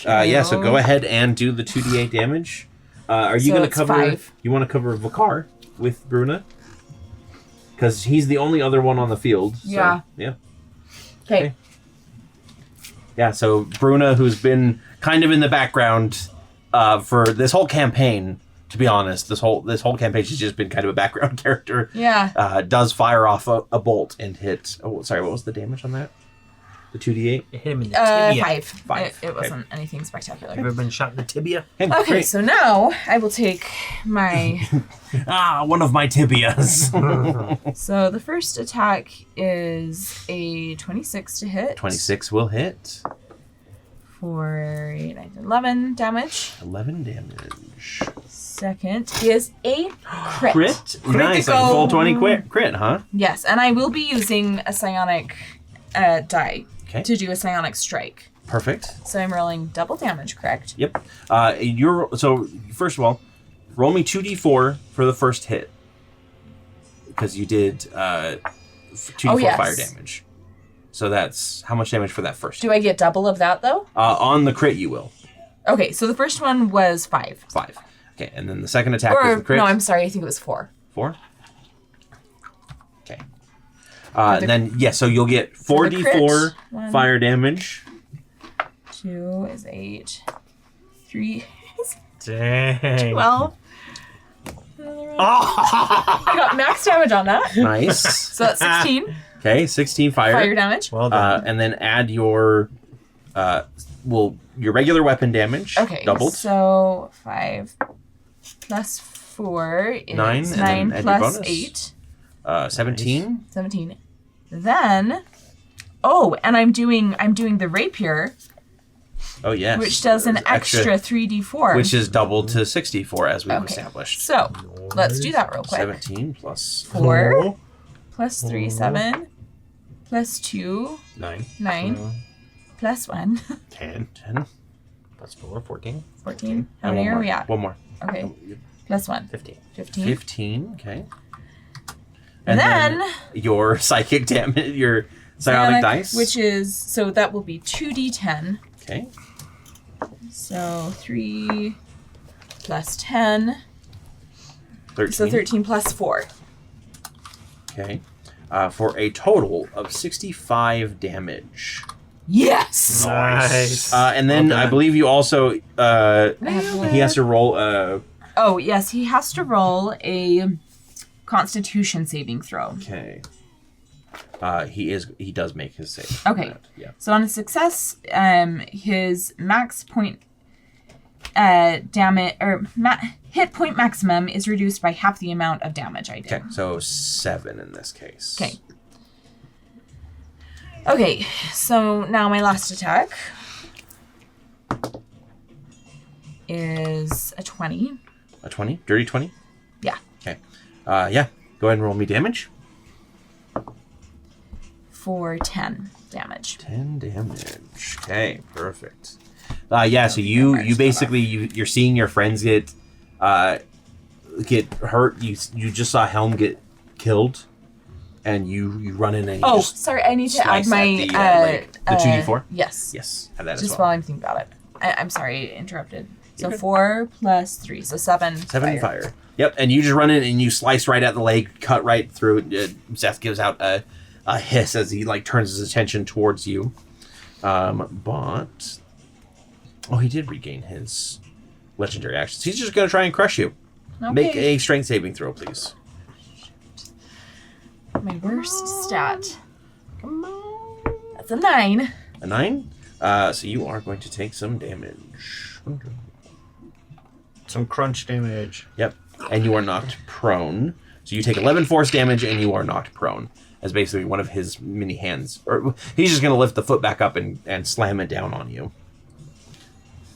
Speaker 1: Yeah. So go ahead and do the 2d8 damage. Are you
Speaker 3: So
Speaker 1: going to
Speaker 3: it's
Speaker 1: cover?
Speaker 3: 5.
Speaker 1: You want to cover Vicar with Bruna? Because he's the only other one on the field. So,
Speaker 3: Yeah.
Speaker 1: Yeah.
Speaker 3: Okay.
Speaker 1: Okay. Yeah. So Bruna, who's been kind of in the background, for this whole campaign, to be honest, this whole campaign has just been kind of a background character.
Speaker 3: Yeah.
Speaker 1: Does fire off a bolt and hit. Oh, sorry. What was the damage on that? The 2d8.
Speaker 6: It hit him in the tibia.
Speaker 3: 5.
Speaker 1: Five,
Speaker 3: It
Speaker 1: okay.
Speaker 3: wasn't anything spectacular.
Speaker 6: Have you ever been shot in the tibia?
Speaker 1: Hey,
Speaker 3: Okay,
Speaker 1: great.
Speaker 3: so now I will take my.
Speaker 1: One of my tibias.
Speaker 3: So the first attack is a 26 to hit.
Speaker 1: 26 will hit.
Speaker 3: For 8, 9, 11 damage.
Speaker 1: 11 damage.
Speaker 3: Second is a crit.
Speaker 1: Crit? Nice. Like a full 20 crit, huh?
Speaker 3: Yes, and I will be using a psionic die
Speaker 1: Okay.
Speaker 3: to do a psionic strike.
Speaker 1: Perfect.
Speaker 3: So I'm rolling double damage, correct?
Speaker 1: Yep. So first of all, roll me 2d4 for the first hit. Because you did 2d4
Speaker 3: yes.
Speaker 1: fire damage. So that's how much damage for that first hit?
Speaker 3: Do I get double of that, though?
Speaker 1: On the crit, you will.
Speaker 3: Okay, so the first one was 5.
Speaker 1: 5. Okay, and then the second attack is
Speaker 3: Or,
Speaker 1: the crit.
Speaker 3: no, I'm sorry, I think it was 4.
Speaker 1: 4? Okay. And then, so you'll get 4d4
Speaker 3: 1.
Speaker 1: fire damage.
Speaker 3: 2 is 8. 3 is
Speaker 6: Dang.
Speaker 3: 12. I got max damage on that.
Speaker 1: Nice.
Speaker 3: So that's 16
Speaker 1: Okay, 16
Speaker 3: fire damage.
Speaker 6: Well done.
Speaker 1: And then add your your regular weapon damage.
Speaker 3: Okay,
Speaker 1: Doubled.
Speaker 3: so 5 plus 4 is
Speaker 1: 9, and then
Speaker 3: 9
Speaker 1: add your
Speaker 3: plus
Speaker 1: bonus.
Speaker 3: 8.
Speaker 1: 17.
Speaker 3: 17. Then, and I'm doing the rapier,
Speaker 1: Oh yes.
Speaker 3: which does an extra 3d4.
Speaker 1: Which is doubled to 64 as we've
Speaker 3: Okay.
Speaker 1: established.
Speaker 3: So, let's do that real quick.
Speaker 1: 17 plus
Speaker 3: 4 plus 3, 7 plus 2,
Speaker 4: 9.
Speaker 3: 9 plus 1,
Speaker 4: 10.
Speaker 1: 10.
Speaker 6: Plus 4, 14.
Speaker 3: 14. How
Speaker 1: And
Speaker 3: many
Speaker 1: one
Speaker 3: are
Speaker 1: more.
Speaker 3: we at?
Speaker 1: One more.
Speaker 3: Okay. Plus 1.
Speaker 6: 15.
Speaker 3: 15.
Speaker 1: 15. Okay.
Speaker 3: And then
Speaker 1: your psychic damage, your psionic dice.
Speaker 3: which is, so that will be 2d10.
Speaker 1: Okay.
Speaker 3: So 3 plus 10.
Speaker 1: 13.
Speaker 3: So 13 plus 4.
Speaker 1: Okay. For a total of 65 damage.
Speaker 3: Yes!
Speaker 6: Nice.
Speaker 1: And then
Speaker 6: Well
Speaker 1: I
Speaker 6: done.
Speaker 1: believe you also he
Speaker 3: He
Speaker 1: has to roll
Speaker 3: Oh, yes, he has to roll a Constitution saving throw.
Speaker 1: okay. He does make his save.
Speaker 3: Okay.
Speaker 1: Yeah.
Speaker 3: So on a success, his max point damage or hit point maximum is reduced by half the amount of damage I did.
Speaker 1: Okay. So 7 in this case.
Speaker 3: Okay. Okay, so now my last attack is a 20.
Speaker 1: A 20? Dirty 20?
Speaker 3: Yeah.
Speaker 1: Okay. Yeah. Go ahead and roll me damage.
Speaker 3: For 10 damage.
Speaker 1: 10 damage. Okay, perfect. So you basically you're seeing your friends get hurt. You just saw Helm get killed, and you run in and you just
Speaker 3: sorry, I need to add
Speaker 1: slice
Speaker 3: my
Speaker 1: at the 2d4.
Speaker 3: Yes.
Speaker 1: Yes, have that as
Speaker 3: Just
Speaker 1: well.
Speaker 3: while I'm thinking about it. I'm sorry, I interrupted. So
Speaker 1: You're good.
Speaker 3: 4 plus 3, so 7.
Speaker 1: 7 fire. Yep, and you just run in and you slice right at the leg, cut right through it. Seth gives out a hiss as he turns his attention towards you. But he did regain his legendary actions. He's just gonna try and crush you.
Speaker 3: Okay.
Speaker 1: Make a strength saving throw, please.
Speaker 3: My worst stat. Come on. That's a 9.
Speaker 1: A 9. So you are going to take some damage.
Speaker 4: Some crunch damage.
Speaker 1: Yep, and you are knocked prone. So you take 11 force damage and you are knocked prone. As basically one of his mini hands, or he's just gonna lift the foot back up and slam it down on you.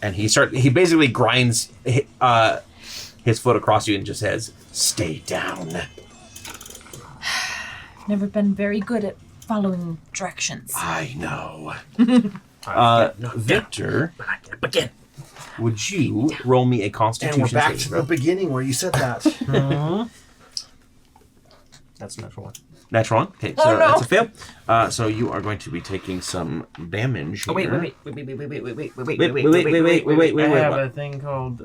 Speaker 1: And he basically grinds his foot across you and just says, "Stay down."
Speaker 3: Never been very good at following directions.
Speaker 1: I know. Victor,
Speaker 6: Begin.
Speaker 1: would you roll me a
Speaker 4: And
Speaker 1: Constitution
Speaker 4: we're back
Speaker 1: saving
Speaker 4: to
Speaker 1: throw?
Speaker 4: the beginning where you said that.
Speaker 6: That's a natural one.
Speaker 1: Natural one. Okay, so
Speaker 3: Oh, no.
Speaker 1: that's a fail. So you are going to be taking some damage here.
Speaker 6: Oh, wait.
Speaker 1: Wait.
Speaker 6: I have
Speaker 1: what?
Speaker 6: a thing called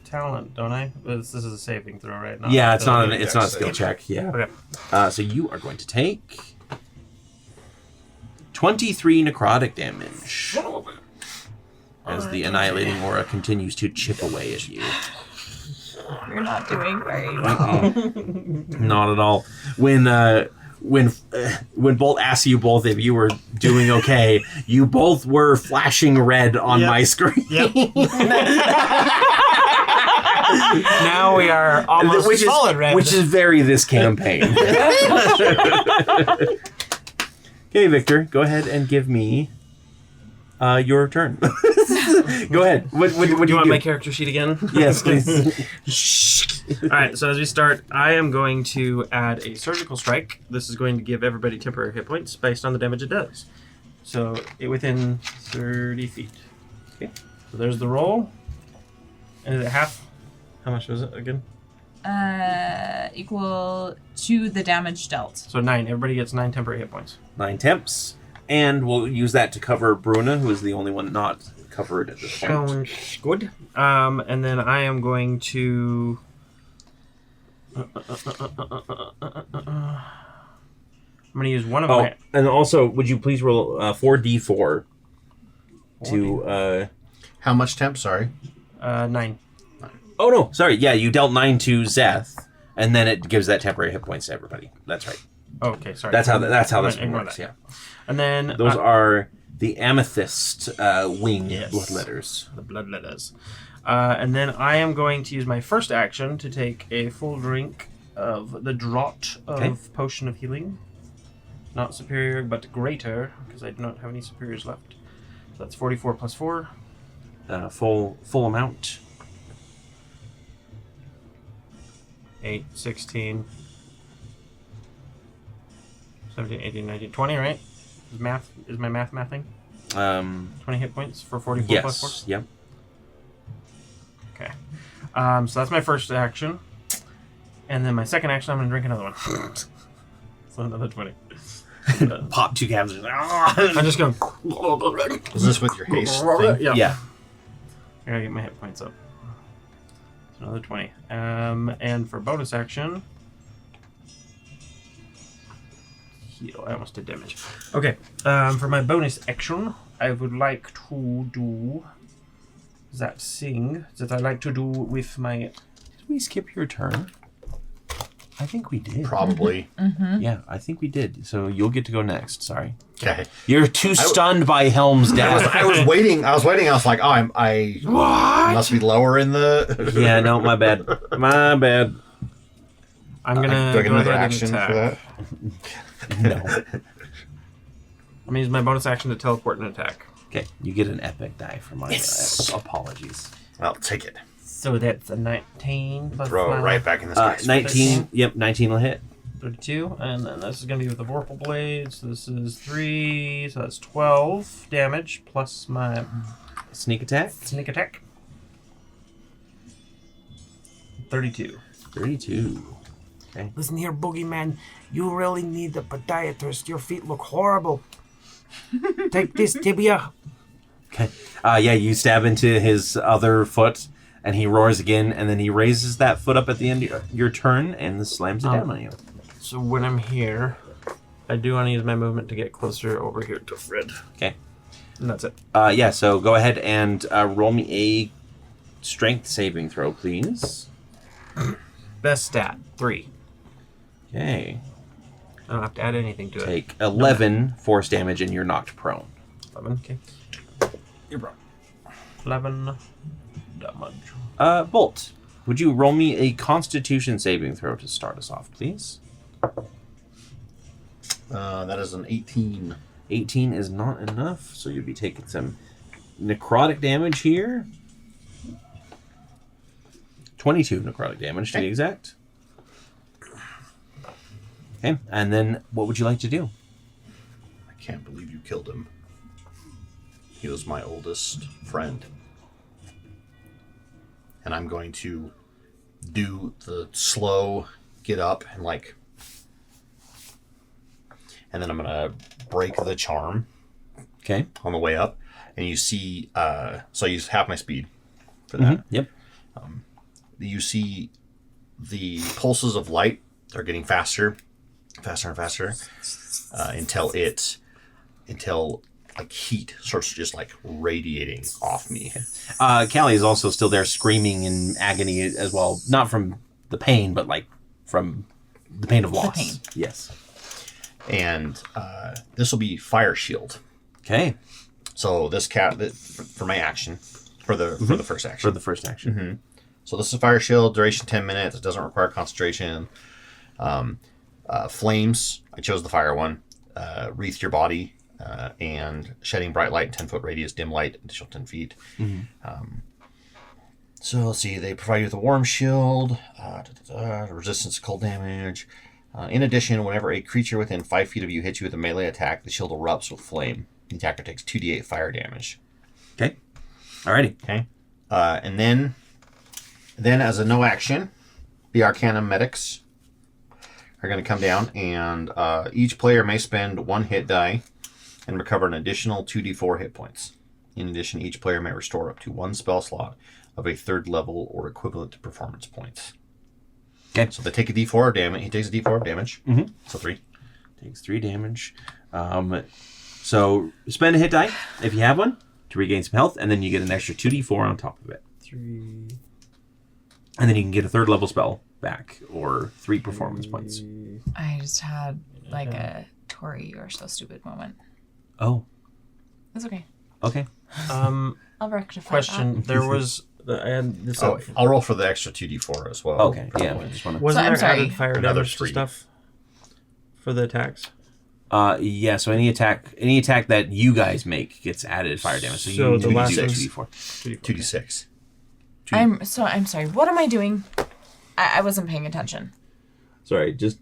Speaker 6: talent, don't I? This is a saving throw, right? Not
Speaker 1: Yeah, it's not
Speaker 6: ability.
Speaker 1: a skill check. Yeah.
Speaker 6: Okay.
Speaker 1: So you are going to take 23 necrotic damage. as the annihilating aura continues to chip away at you.
Speaker 3: You're not doing very well.
Speaker 1: Not at all. When Bolt asked you both if you were doing okay, you both were flashing red on my screen.
Speaker 2: Now we are almost solid red.
Speaker 1: Which is very this campaign. Okay, Victor, go ahead and give me your turn. Go ahead. What do you
Speaker 6: want
Speaker 1: do?
Speaker 6: my character sheet again?
Speaker 1: Yes, please.
Speaker 6: All right, so as we start, I am going to add a surgical strike. This is going to give everybody temporary hit points based on the damage it does. So within 30 feet. Okay. So there's the roll. And is it half? How much was it again?
Speaker 3: Equal to the damage dealt.
Speaker 6: So 9. Everybody gets 9 temporary hit points.
Speaker 1: 9 temps. And we'll use that to cover Bruna, who is the only one not covered at this point.
Speaker 6: Sounds good. And then I am going to... I'm going to use one of my...
Speaker 1: and also, would you please roll 4d4 to...
Speaker 4: How much temp? Sorry.
Speaker 6: 9.
Speaker 1: Oh, no, sorry. Yeah, you dealt 9 to Zeth, and then it gives that temporary hit points to everybody. That's right.
Speaker 6: Okay, sorry.
Speaker 1: That's how this
Speaker 6: Ignore
Speaker 1: works,
Speaker 6: that.
Speaker 1: yeah.
Speaker 6: And then...
Speaker 1: Those are the amethyst wing
Speaker 6: Yes.
Speaker 1: blood letters.
Speaker 6: The blood letters. And then I am going to use my first action to take a full drink of the draught of Potion of Healing. Not superior, but greater, because I do not have any superiors left. So that's 44 plus 4.
Speaker 1: Full amount.
Speaker 6: 8, 16, 17, 18, 19, 20, right? Is my math mathing? 20 hit points for 44 plus 4?
Speaker 1: Yes, yep.
Speaker 6: Okay. So that's my first action. And then my second action, I'm going to drink another one. So another 20.
Speaker 1: Pop 2 cabs.
Speaker 6: I'm just going...
Speaker 4: Is this with your haste thing?
Speaker 1: Yeah.
Speaker 6: I gotta get my hit points up. So another 20. And for bonus action... Heal. I almost did damage. Okay. For my bonus action, I would like to do... that thing that I like to do with my...
Speaker 1: Did we skip your turn? I think we did.
Speaker 4: Probably.
Speaker 3: Mm-hmm.
Speaker 1: Yeah, I think we did. So you'll get to go next. Sorry.
Speaker 4: Okay.
Speaker 1: You're too stunned by Helm's death.
Speaker 4: I was waiting. I was like, oh, I must be lower in the...
Speaker 1: Yeah, no, my bad. My bad.
Speaker 6: I'm gonna
Speaker 4: do I get
Speaker 6: go
Speaker 4: another
Speaker 6: ahead and
Speaker 4: action
Speaker 6: attack.
Speaker 4: for that?
Speaker 1: No.
Speaker 6: I'm gonna use my bonus action to teleport and attack.
Speaker 1: Okay, you get an epic die for my apologies.
Speaker 4: I'll take it.
Speaker 6: So that's a 19 plus
Speaker 4: Throw it
Speaker 6: my
Speaker 4: right back in the sky.
Speaker 1: 19. Yep, 19 will hit.
Speaker 6: 32, and then this is going to be with the Vorpal Blade, so this is 3, so that's 12 damage, plus my
Speaker 1: Sneak attack.
Speaker 6: sneak attack. 32.
Speaker 1: 32. Okay.
Speaker 5: Listen here, Boogeyman. You really need a podiatrist. Your feet look horrible. Take this tibia.
Speaker 1: Okay. Yeah, you stab into his other foot, and he roars again, and then he raises that foot up at the end of your turn and slams it down on you.
Speaker 6: So when I'm here, I do want to use my movement to get closer over here to Fred.
Speaker 1: Okay.
Speaker 6: And that's it.
Speaker 1: Yeah, so go ahead and roll me a strength saving throw, please.
Speaker 6: Best stat, 3.
Speaker 1: Okay.
Speaker 6: I don't have to add anything to it.
Speaker 1: Take 11 force damage, and you're knocked prone.
Speaker 6: 11, okay.
Speaker 1: You're prone.
Speaker 6: 11 damage.
Speaker 1: Bolt, would you roll me a Constitution saving throw to start us off, please?
Speaker 4: That is an 18.
Speaker 1: 18 is not enough, so you'll be taking some necrotic damage here. 22 necrotic damage to be exact. Okay, and then what would you like to do?
Speaker 4: I can't believe you killed him. He was my oldest friend. And I'm going to do the slow get up and and then I'm going to break the charm
Speaker 1: Okay.
Speaker 4: on the way up. And you see, so I use half my speed for that.
Speaker 1: Yep.
Speaker 4: You see the pulses of light are getting faster and faster until like heat starts just like radiating off me.
Speaker 1: Callie is also still there screaming in agony as well. Not from the pain, but like from the pain of loss.
Speaker 3: pain.
Speaker 1: Yes.
Speaker 4: And this will be fire shield.
Speaker 1: Okay.
Speaker 4: So this for my action, for the first action.
Speaker 1: For the first action.
Speaker 4: So this is fire shield, duration 10 minutes. It doesn't require concentration. Flames, I chose the fire one. Wreath your body, and shedding bright light, 10-foot radius, dim light, additional 10 feet. So let's see, they provide you with a warm shield, resistance to cold damage. In addition, whenever a creature within 5 feet of you hits you with a melee attack, the shield erupts with flame. The attacker takes 2d8 fire damage.
Speaker 1: Okay. Alrighty.
Speaker 4: Okay. And then as a no action, the Arcana medics are going to come down, and each player may spend 1 hit die and recover an additional 2d4 hit points. In addition, each player may restore up to 1 spell slot of a 3rd level or equivalent to performance points.
Speaker 1: Okay.
Speaker 4: So they take a d4 of damage. He takes a d4 of damage. So 3.
Speaker 1: Takes 3 damage. So spend a hit die, if you have one, to regain some health, and then you get an extra 2d4 on top of it.
Speaker 6: 3.
Speaker 1: And then you can get a 3rd level spell back, or 3 performance points.
Speaker 3: I just had like a Torrey, you are so stupid moment.
Speaker 1: Oh.
Speaker 3: That's okay.
Speaker 1: Okay.
Speaker 3: I'll rectify
Speaker 6: Question.
Speaker 3: that.
Speaker 6: There was... I had this
Speaker 4: Oh, I'll roll for the extra 2d4 as well.
Speaker 1: Okay. Yeah, I just want to...
Speaker 6: Wasn't
Speaker 3: So, I'm
Speaker 6: there
Speaker 3: sorry.
Speaker 6: added fire
Speaker 4: Another
Speaker 6: damage to
Speaker 4: 3.
Speaker 6: stuff for the attacks?
Speaker 1: Yeah, so any attack that you guys make gets added fire damage. So
Speaker 6: So
Speaker 1: you
Speaker 6: the
Speaker 1: do
Speaker 6: last
Speaker 1: 2d4.
Speaker 4: 2d6.
Speaker 3: I'm sorry. What am I doing? I wasn't paying attention.
Speaker 1: Sorry, just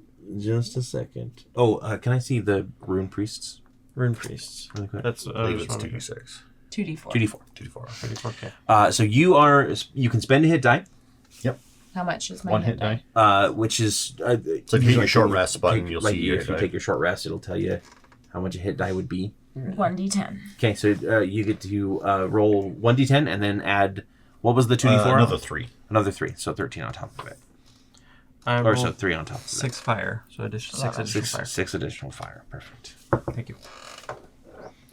Speaker 1: a second. Oh, can I see the rune priests?
Speaker 6: Rune priests.
Speaker 1: Really quick.
Speaker 6: That's
Speaker 4: I believe it's
Speaker 6: just
Speaker 4: 2d6.
Speaker 3: 2d4.
Speaker 1: 2d4.
Speaker 4: 2d4.
Speaker 6: okay.
Speaker 1: So you can spend a hit die,
Speaker 3: How much is my
Speaker 4: 1 hit die.
Speaker 1: which is...
Speaker 4: So if you hit your short rest button, you'll see your
Speaker 1: if you
Speaker 4: die.
Speaker 1: take your short rest, it'll tell you how much a hit die would be.
Speaker 3: 1d10.
Speaker 1: Okay, so you get to roll 1d10 and then add... What was the 2d4?
Speaker 4: Another 3.
Speaker 1: Another 3, so 13 on top of it.
Speaker 6: I
Speaker 1: Or
Speaker 6: rolled
Speaker 1: so 3 on top of it.
Speaker 6: 6 fire. So additional 6 additional fire.
Speaker 1: 6 additional fire. Perfect.
Speaker 6: Thank you.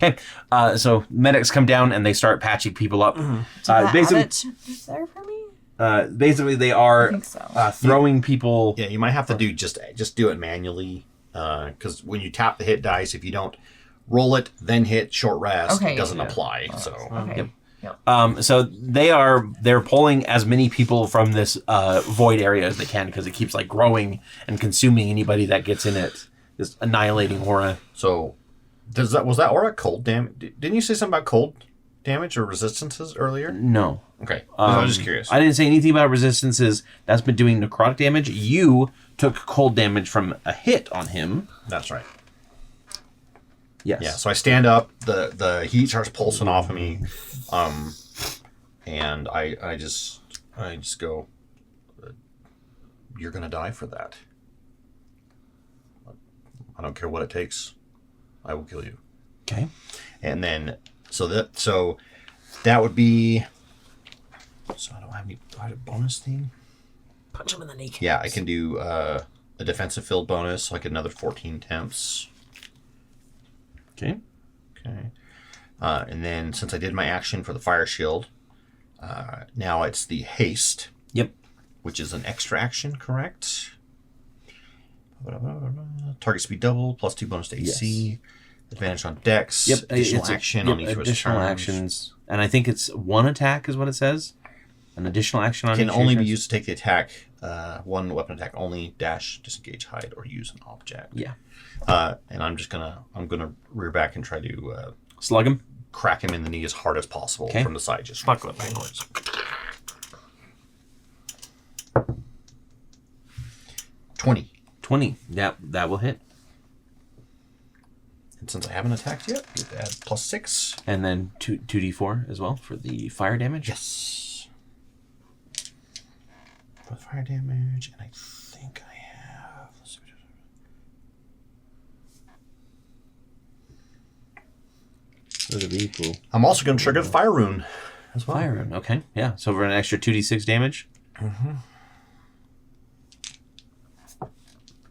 Speaker 1: Okay, so medics come down and they start patching people up.
Speaker 3: Basically, is there for me?
Speaker 1: Basically, they are
Speaker 3: I think so.
Speaker 1: throwing people...
Speaker 4: Yeah, you might have to do just do it manually, because when you tap the hit dice, if you don't roll it, then hit short rest,
Speaker 3: Okay,
Speaker 4: it doesn't
Speaker 6: yeah.
Speaker 4: apply. So
Speaker 3: Okay.
Speaker 1: So they're pulling as many people from this void area as they can because it keeps like growing and consuming anybody that gets in it. This annihilating aura.
Speaker 4: So was that aura cold damage? Didn't you say something about cold damage or resistances earlier?
Speaker 1: No.
Speaker 4: Okay, I was just curious.
Speaker 1: I didn't say anything about resistances. That's been doing necrotic damage. You took cold damage from a hit on him.
Speaker 4: That's right.
Speaker 1: Yes.
Speaker 4: Yeah, so I stand up, the heat starts pulsing off of me, and I just go, you're gonna die for that. I don't care what it takes. I will kill you.
Speaker 1: Okay.
Speaker 4: And then so that would be. So do I have a bonus thing?
Speaker 2: Punch him in the kneecap.
Speaker 4: Yeah, I can do a defensive field bonus, like another 14 temps.
Speaker 1: Okay.
Speaker 4: Okay. And then since I did my action for the fire shield, now it's the haste.
Speaker 1: Yep.
Speaker 4: Which is an extra action, correct? Target speed double, +2 bonus to AC.
Speaker 1: Yes.
Speaker 4: Advantage on dex.
Speaker 1: Yep.
Speaker 4: Additional action on each of his
Speaker 1: additional
Speaker 4: turns.
Speaker 1: actions, and I think it's 1 attack is what it says. An additional action on
Speaker 4: Can
Speaker 1: each of
Speaker 4: only
Speaker 1: your
Speaker 4: be
Speaker 1: turns.
Speaker 4: used to take the attack. 1 weapon attack only. Dash, disengage, hide, or use an object.
Speaker 1: Yeah.
Speaker 4: And I'm gonna rear back and try to
Speaker 1: Slug him.
Speaker 4: crack him in the knee as hard as possible
Speaker 1: Okay.
Speaker 4: from the side. Just
Speaker 6: Buckle it backwards.
Speaker 4: 20.
Speaker 1: 20. That will hit.
Speaker 4: And since I haven't attacked yet, I get to add +6.
Speaker 1: And then 2d4 as well for the fire damage.
Speaker 4: Yes. For the fire damage, and I think I have. Let's see.
Speaker 1: Those are really cool.
Speaker 4: I'm also going to trigger the fire rune as well.
Speaker 1: Fire rune. Okay. Yeah. So for an extra 2d6 damage.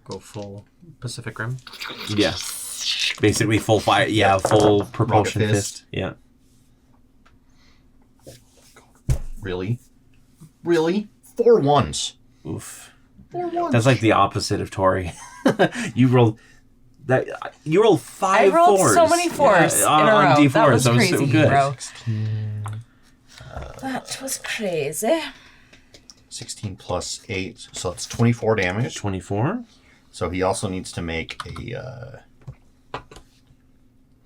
Speaker 6: Go full Pacific Rim.
Speaker 1: Yeah. Basically full fire. Yeah, full propulsion
Speaker 4: Rocket
Speaker 1: fist. Yeah.
Speaker 4: Really? 4 1s.
Speaker 1: Oof.
Speaker 4: 4 1s.
Speaker 1: That's like the opposite of Torrey. You rolled 5
Speaker 3: I rolled
Speaker 1: fours.
Speaker 3: so many fours
Speaker 1: on
Speaker 3: in a row.
Speaker 1: D4,
Speaker 3: That was
Speaker 1: so it
Speaker 3: crazy,
Speaker 1: so good.
Speaker 3: bro. That was crazy.
Speaker 4: 16 plus 8, so it's 24 damage.
Speaker 1: 24.
Speaker 4: So he also needs to make a,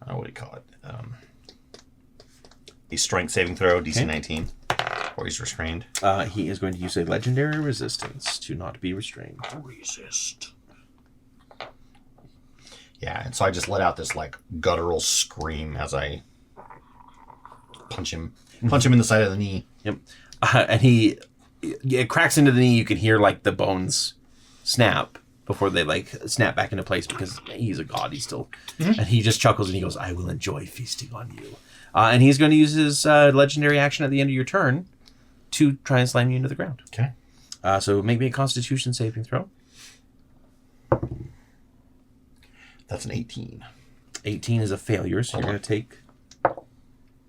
Speaker 4: what do you call it? A strength saving throw, DC 19, or he's restrained.
Speaker 1: He is going to use a legendary resistance to not be restrained.
Speaker 5: Resist.
Speaker 4: Yeah, and so I just let out this like guttural scream as I punch him in the side of the knee.
Speaker 1: Yep. And it cracks into the knee. You can hear like the bones snap before they like snap back into place because he's a god. He's still, and he just chuckles and he goes, "I will enjoy feasting on you." And he's going to use his legendary action at the end of your turn to try and slam you into the ground.
Speaker 4: Okay.
Speaker 1: So make me a Constitution saving throw.
Speaker 4: That's an 18.
Speaker 1: 18 is a failure, so you're going to take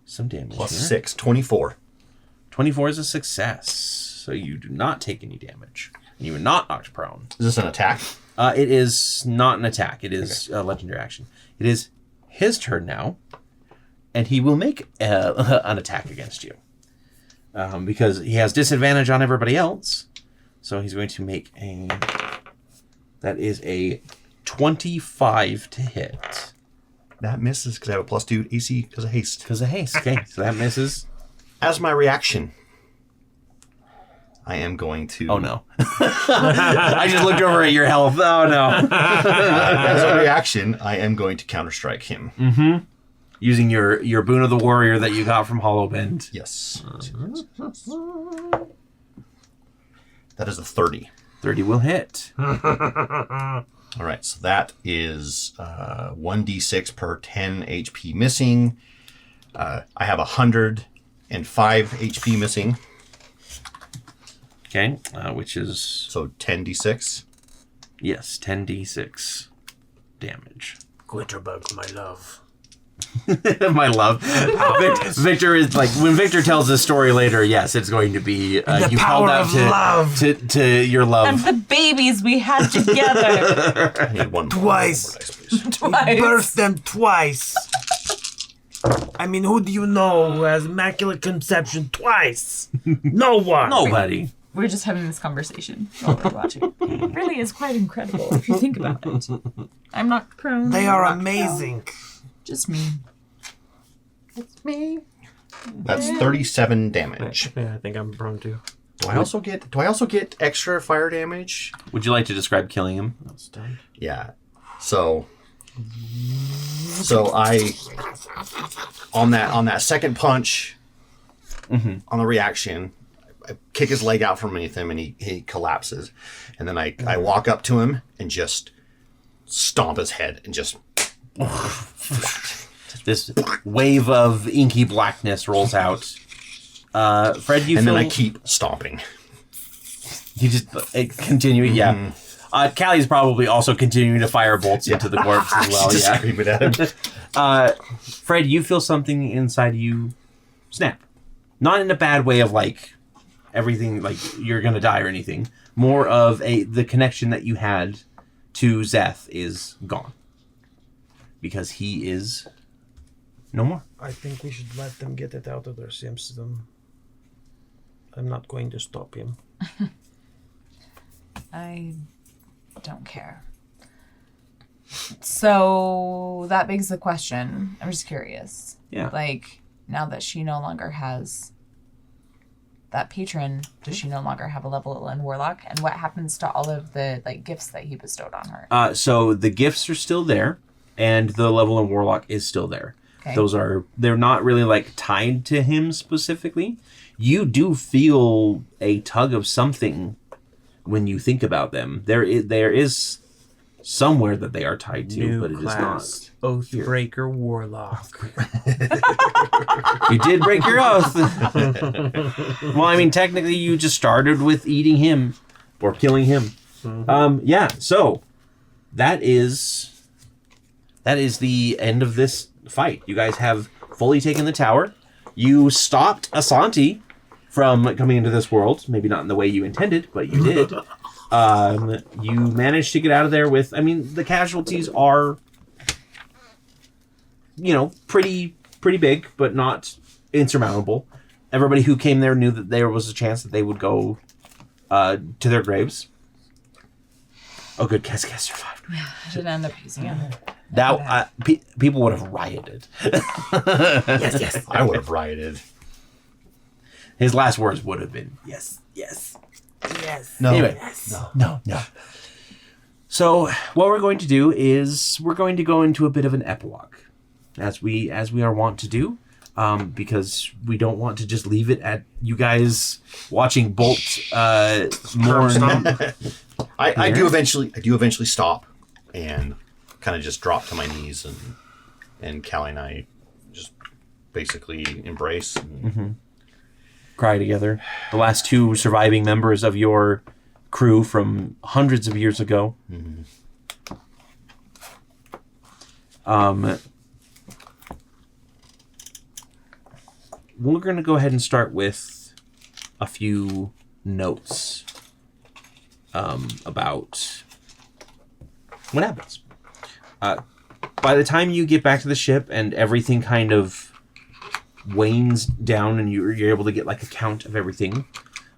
Speaker 1: some damage.
Speaker 4: Plus
Speaker 1: here.
Speaker 4: 6, 24.
Speaker 1: 24 is a success, so you do not take any damage. And you are not knocked prone.
Speaker 4: Is this an attack?
Speaker 1: It is not an attack. It is a legendary action. It is his turn now, and he will make an attack against you. Because he has disadvantage on everybody else. So he's going to make a... That is a 25 to hit.
Speaker 4: That misses because I have a +2 AC because of haste.
Speaker 1: Because of haste. Okay, so that misses.
Speaker 4: As my reaction, I am going to...
Speaker 1: Oh, no. I just looked over at your health. Oh, no.
Speaker 4: As a reaction, I am going to counterstrike him.
Speaker 1: Mm-hmm. Using your Boon of the Warrior that you got from Hollowbend.
Speaker 4: Yes. That is a 30.
Speaker 1: 30 will hit.
Speaker 4: All right, so that is 1d6 per 10 HP missing. I have 105 HP missing.
Speaker 1: Okay, which is...
Speaker 4: So 10d6.
Speaker 1: Yes, 10d6 damage.
Speaker 5: Glitterbugs, my love.
Speaker 1: My love. Victor is like, when Victor tells this story later, yes, it's going to be
Speaker 5: the
Speaker 1: you
Speaker 5: power
Speaker 1: called out
Speaker 5: of love.
Speaker 1: to your love.
Speaker 3: And the babies we had together.
Speaker 4: I need one more.
Speaker 5: Twice.
Speaker 4: One more dice, please.
Speaker 3: Twice.
Speaker 5: Birthed them twice. I mean, who do you know who has immaculate conception twice? No one.
Speaker 1: Nobody.
Speaker 3: We're just having this conversation while we're watching. It really is quite incredible if you think about it. I'm not prone.
Speaker 5: They are
Speaker 3: I'm not
Speaker 5: amazing.
Speaker 3: prone. Just me. It's me.
Speaker 4: That's 37 damage.
Speaker 6: Yeah, I think I'm prone to.
Speaker 4: Do I also get extra fire damage?
Speaker 1: Would you like to describe killing him?
Speaker 6: Stunned.
Speaker 4: Yeah. So I on that second punch, on the reaction, I kick his leg out from underneath him and he collapses. And then I walk up to him and just stomp his head and just
Speaker 1: This wave of inky blackness rolls out. Fred, you
Speaker 4: and
Speaker 1: feel...
Speaker 4: then I keep stomping.
Speaker 1: You just continue, yeah. Callie's probably also continuing to fire bolts into the corpse as well,
Speaker 4: Just
Speaker 1: yeah.
Speaker 4: screaming at him.
Speaker 1: Fred, you feel something inside you snap. Not in a bad way of like everything, like you're gonna die or anything. More of the connection that you had to Zeth is gone. Because he is no more.
Speaker 5: I think we should let them get it out of their system. I'm not going to stop him.
Speaker 3: I don't care. So that begs the question. I'm just curious.
Speaker 1: Yeah.
Speaker 3: Like, now that she no longer has that patron, does she no longer have a level in Warlock? And what happens to all of the like gifts that he bestowed on her?
Speaker 1: So the gifts are still there, and the level in Warlock is still there.
Speaker 3: Okay.
Speaker 1: They're not really like tied to him specifically. You do feel a tug of something when you think about them. There is somewhere that they are tied to,
Speaker 6: New
Speaker 1: but it is
Speaker 6: class.
Speaker 1: not.
Speaker 6: Oathbreaker Warlock.
Speaker 1: You did break your oath. Well, I mean, technically, you just started with eating him or killing him. Yeah. So that is that is the end of this fight. You guys have fully taken the tower. You stopped Asante from coming into this world. Maybe not in the way you intended, but you did. You managed to get out of there with... I mean, the casualties are, pretty big, but not insurmountable. Everybody who came there knew that there was a chance that they would go to their graves. Oh, good. Kes survived.
Speaker 3: Yeah, I didn't end up using it.
Speaker 1: That people would have rioted.
Speaker 4: Yes. I would have rioted.
Speaker 1: His last words would have been, yes.
Speaker 4: No.
Speaker 1: Anyway,
Speaker 4: Yes.
Speaker 1: no. So what we're going to do is we're going to go into a bit of an epilogue, as we are wont to do, because we don't want to just leave it at you guys watching Bolt mourn.
Speaker 4: I do eventually stop and kind of just drop to my knees, and Callie and I just basically embrace and
Speaker 1: Cry together. The last two surviving members of your crew from hundreds of years ago. We're going to go ahead and start with a few notes about what happens. By the time you get back to the ship and everything kind of wanes down and you're able to get like a count of everything,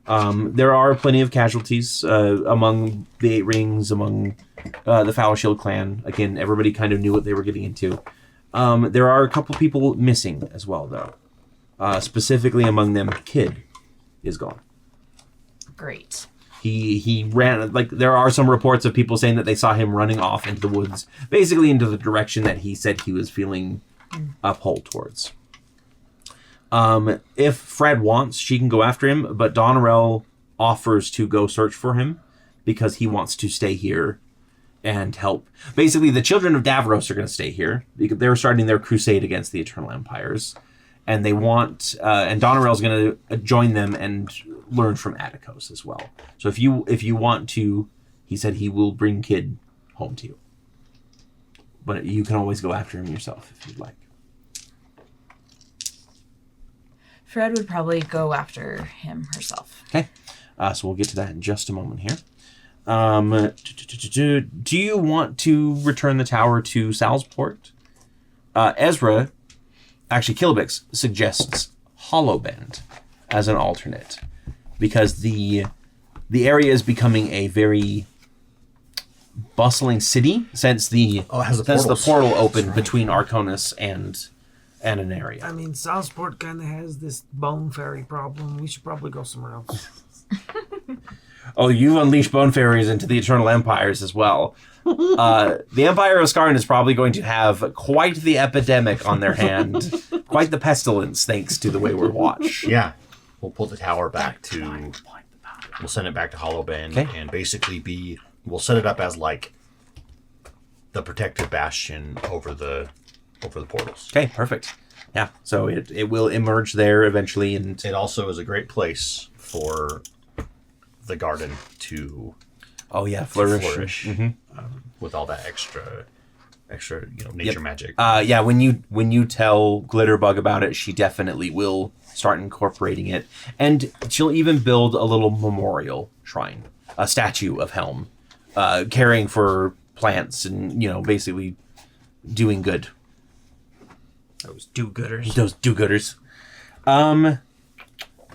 Speaker 1: there are plenty of casualties among the Eight Rings, among the Foul Shield clan. Again, everybody kind of knew what they were getting into. There are a couple people missing as well, though. Specifically among them, Kid is gone.
Speaker 3: Great.
Speaker 1: He ran, like, there are some reports of people saying that they saw him running off into the woods, basically into the direction that he said he was feeling a pull towards. If Fred wants, she can go after him, but Donarel offers to go search for him because he wants to stay here and help. Basically, the children of Davros are going to stay here because they're starting their crusade against the Eternal Empires, and they want, and Donarel's going to join them and learn from Atticos as well. So if you want to, he said he will bring Kid home to you, but you can always go after him yourself if you'd like.
Speaker 3: Fred would probably go after him herself.
Speaker 1: Okay, so we'll get to that in just a moment here. Do you want to return the tower to Salsport? Ezra, actually Kilbix, suggests Hollowbend as an alternate because the area is becoming a very bustling city since the portal opened between Arconis and Aneria.
Speaker 5: I mean, Southport kind of has this bone fairy problem. We should probably go somewhere else.
Speaker 1: Oh, you've unleashed bone fairies into the Eternal Empires as well. The Empire of Skarn is probably going to have quite the epidemic on their hand. Quite the pestilence, thanks to the Wayward Watch.
Speaker 4: Yeah. We'll pull the tower back to... We'll send it back to Hollowbend and basically we'll set it up as like the protective bastion over the portals.
Speaker 1: Okay, perfect. Yeah, so it will emerge there eventually, and
Speaker 4: it also is a great place for the garden to flourish with all that extra nature magic.
Speaker 1: Yeah, when you tell Glitterbug about it, she definitely will start incorporating it, and she'll even build a little memorial shrine, a statue of Helm, caring for plants and basically doing good.
Speaker 6: Those do-gooders.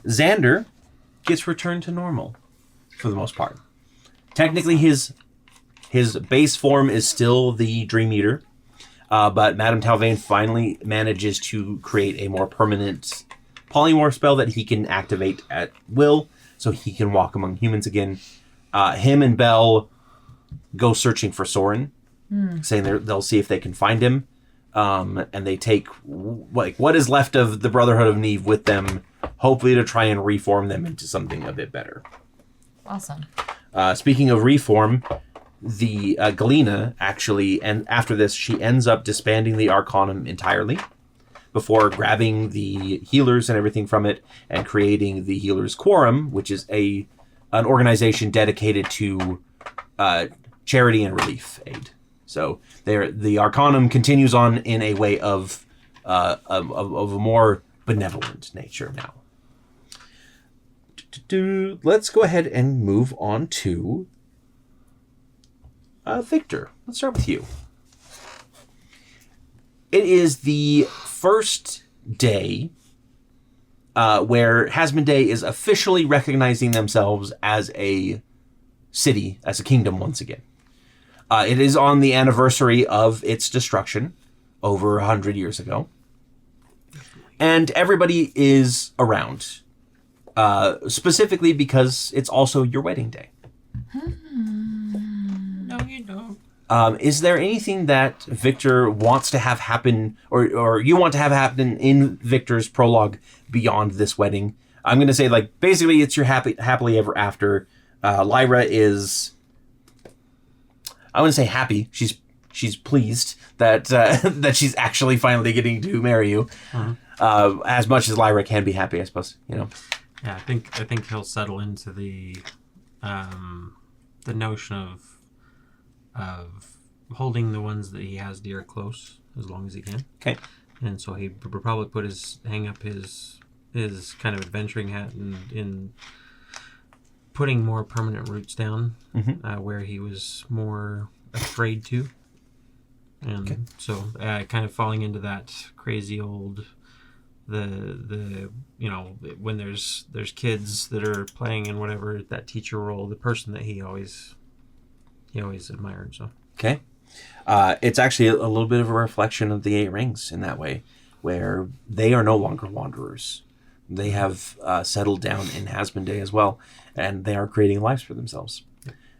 Speaker 1: Xander gets returned to normal for the most part. Technically, his base form is still the Dream Eater, but Madame Talvain finally manages to create a more permanent polymorph spell that he can activate at will, so he can walk among humans again. Him and Belle go searching for Soren, saying they'll see if they can find him. And they take what is left of the Brotherhood of Neve with them, hopefully to try and reform them into something a bit better.
Speaker 3: Awesome.
Speaker 1: Speaking of reform, the Galena actually, and after this, she ends up disbanding the Arcanum entirely before grabbing the healers and everything from it and creating the Healers Quorum, which is an organization dedicated to charity and relief aid. So the Arcanum continues on in a way of a more benevolent nature now. Let's go ahead and move on to Victor. Let's start with you. It is the first day where Hasmon Day is officially recognizing themselves as a city, as a kingdom once again. It is on the anniversary of its destruction over 100 years ago. And everybody is around, specifically because it's also your wedding day.
Speaker 2: No, you don't.
Speaker 1: Is there anything that Victor wants to have happen, or you want to have happen in Victor's prologue beyond this wedding? I'm going to say, like, basically it's your happily ever after. Lyra is, I wouldn't say happy. She's pleased that that she's actually finally getting to marry you. As much as Lyra can be happy, I suppose. You know.
Speaker 2: Yeah, I think he'll settle into the notion of holding the ones that he has dear close as long as he can.
Speaker 1: Okay.
Speaker 2: And so he would probably hang up his kind of adventuring hat in putting more permanent roots down where he was more afraid to. And so kind of falling into that crazy old the when there's kids that are playing in whatever that teacher role, the person that he always admired. So
Speaker 1: okay, it's actually a little bit of a reflection of the Eight Rings in that way, where they are no longer wanderers. They have settled down in Hasmon Day as well, and they are creating lives for themselves.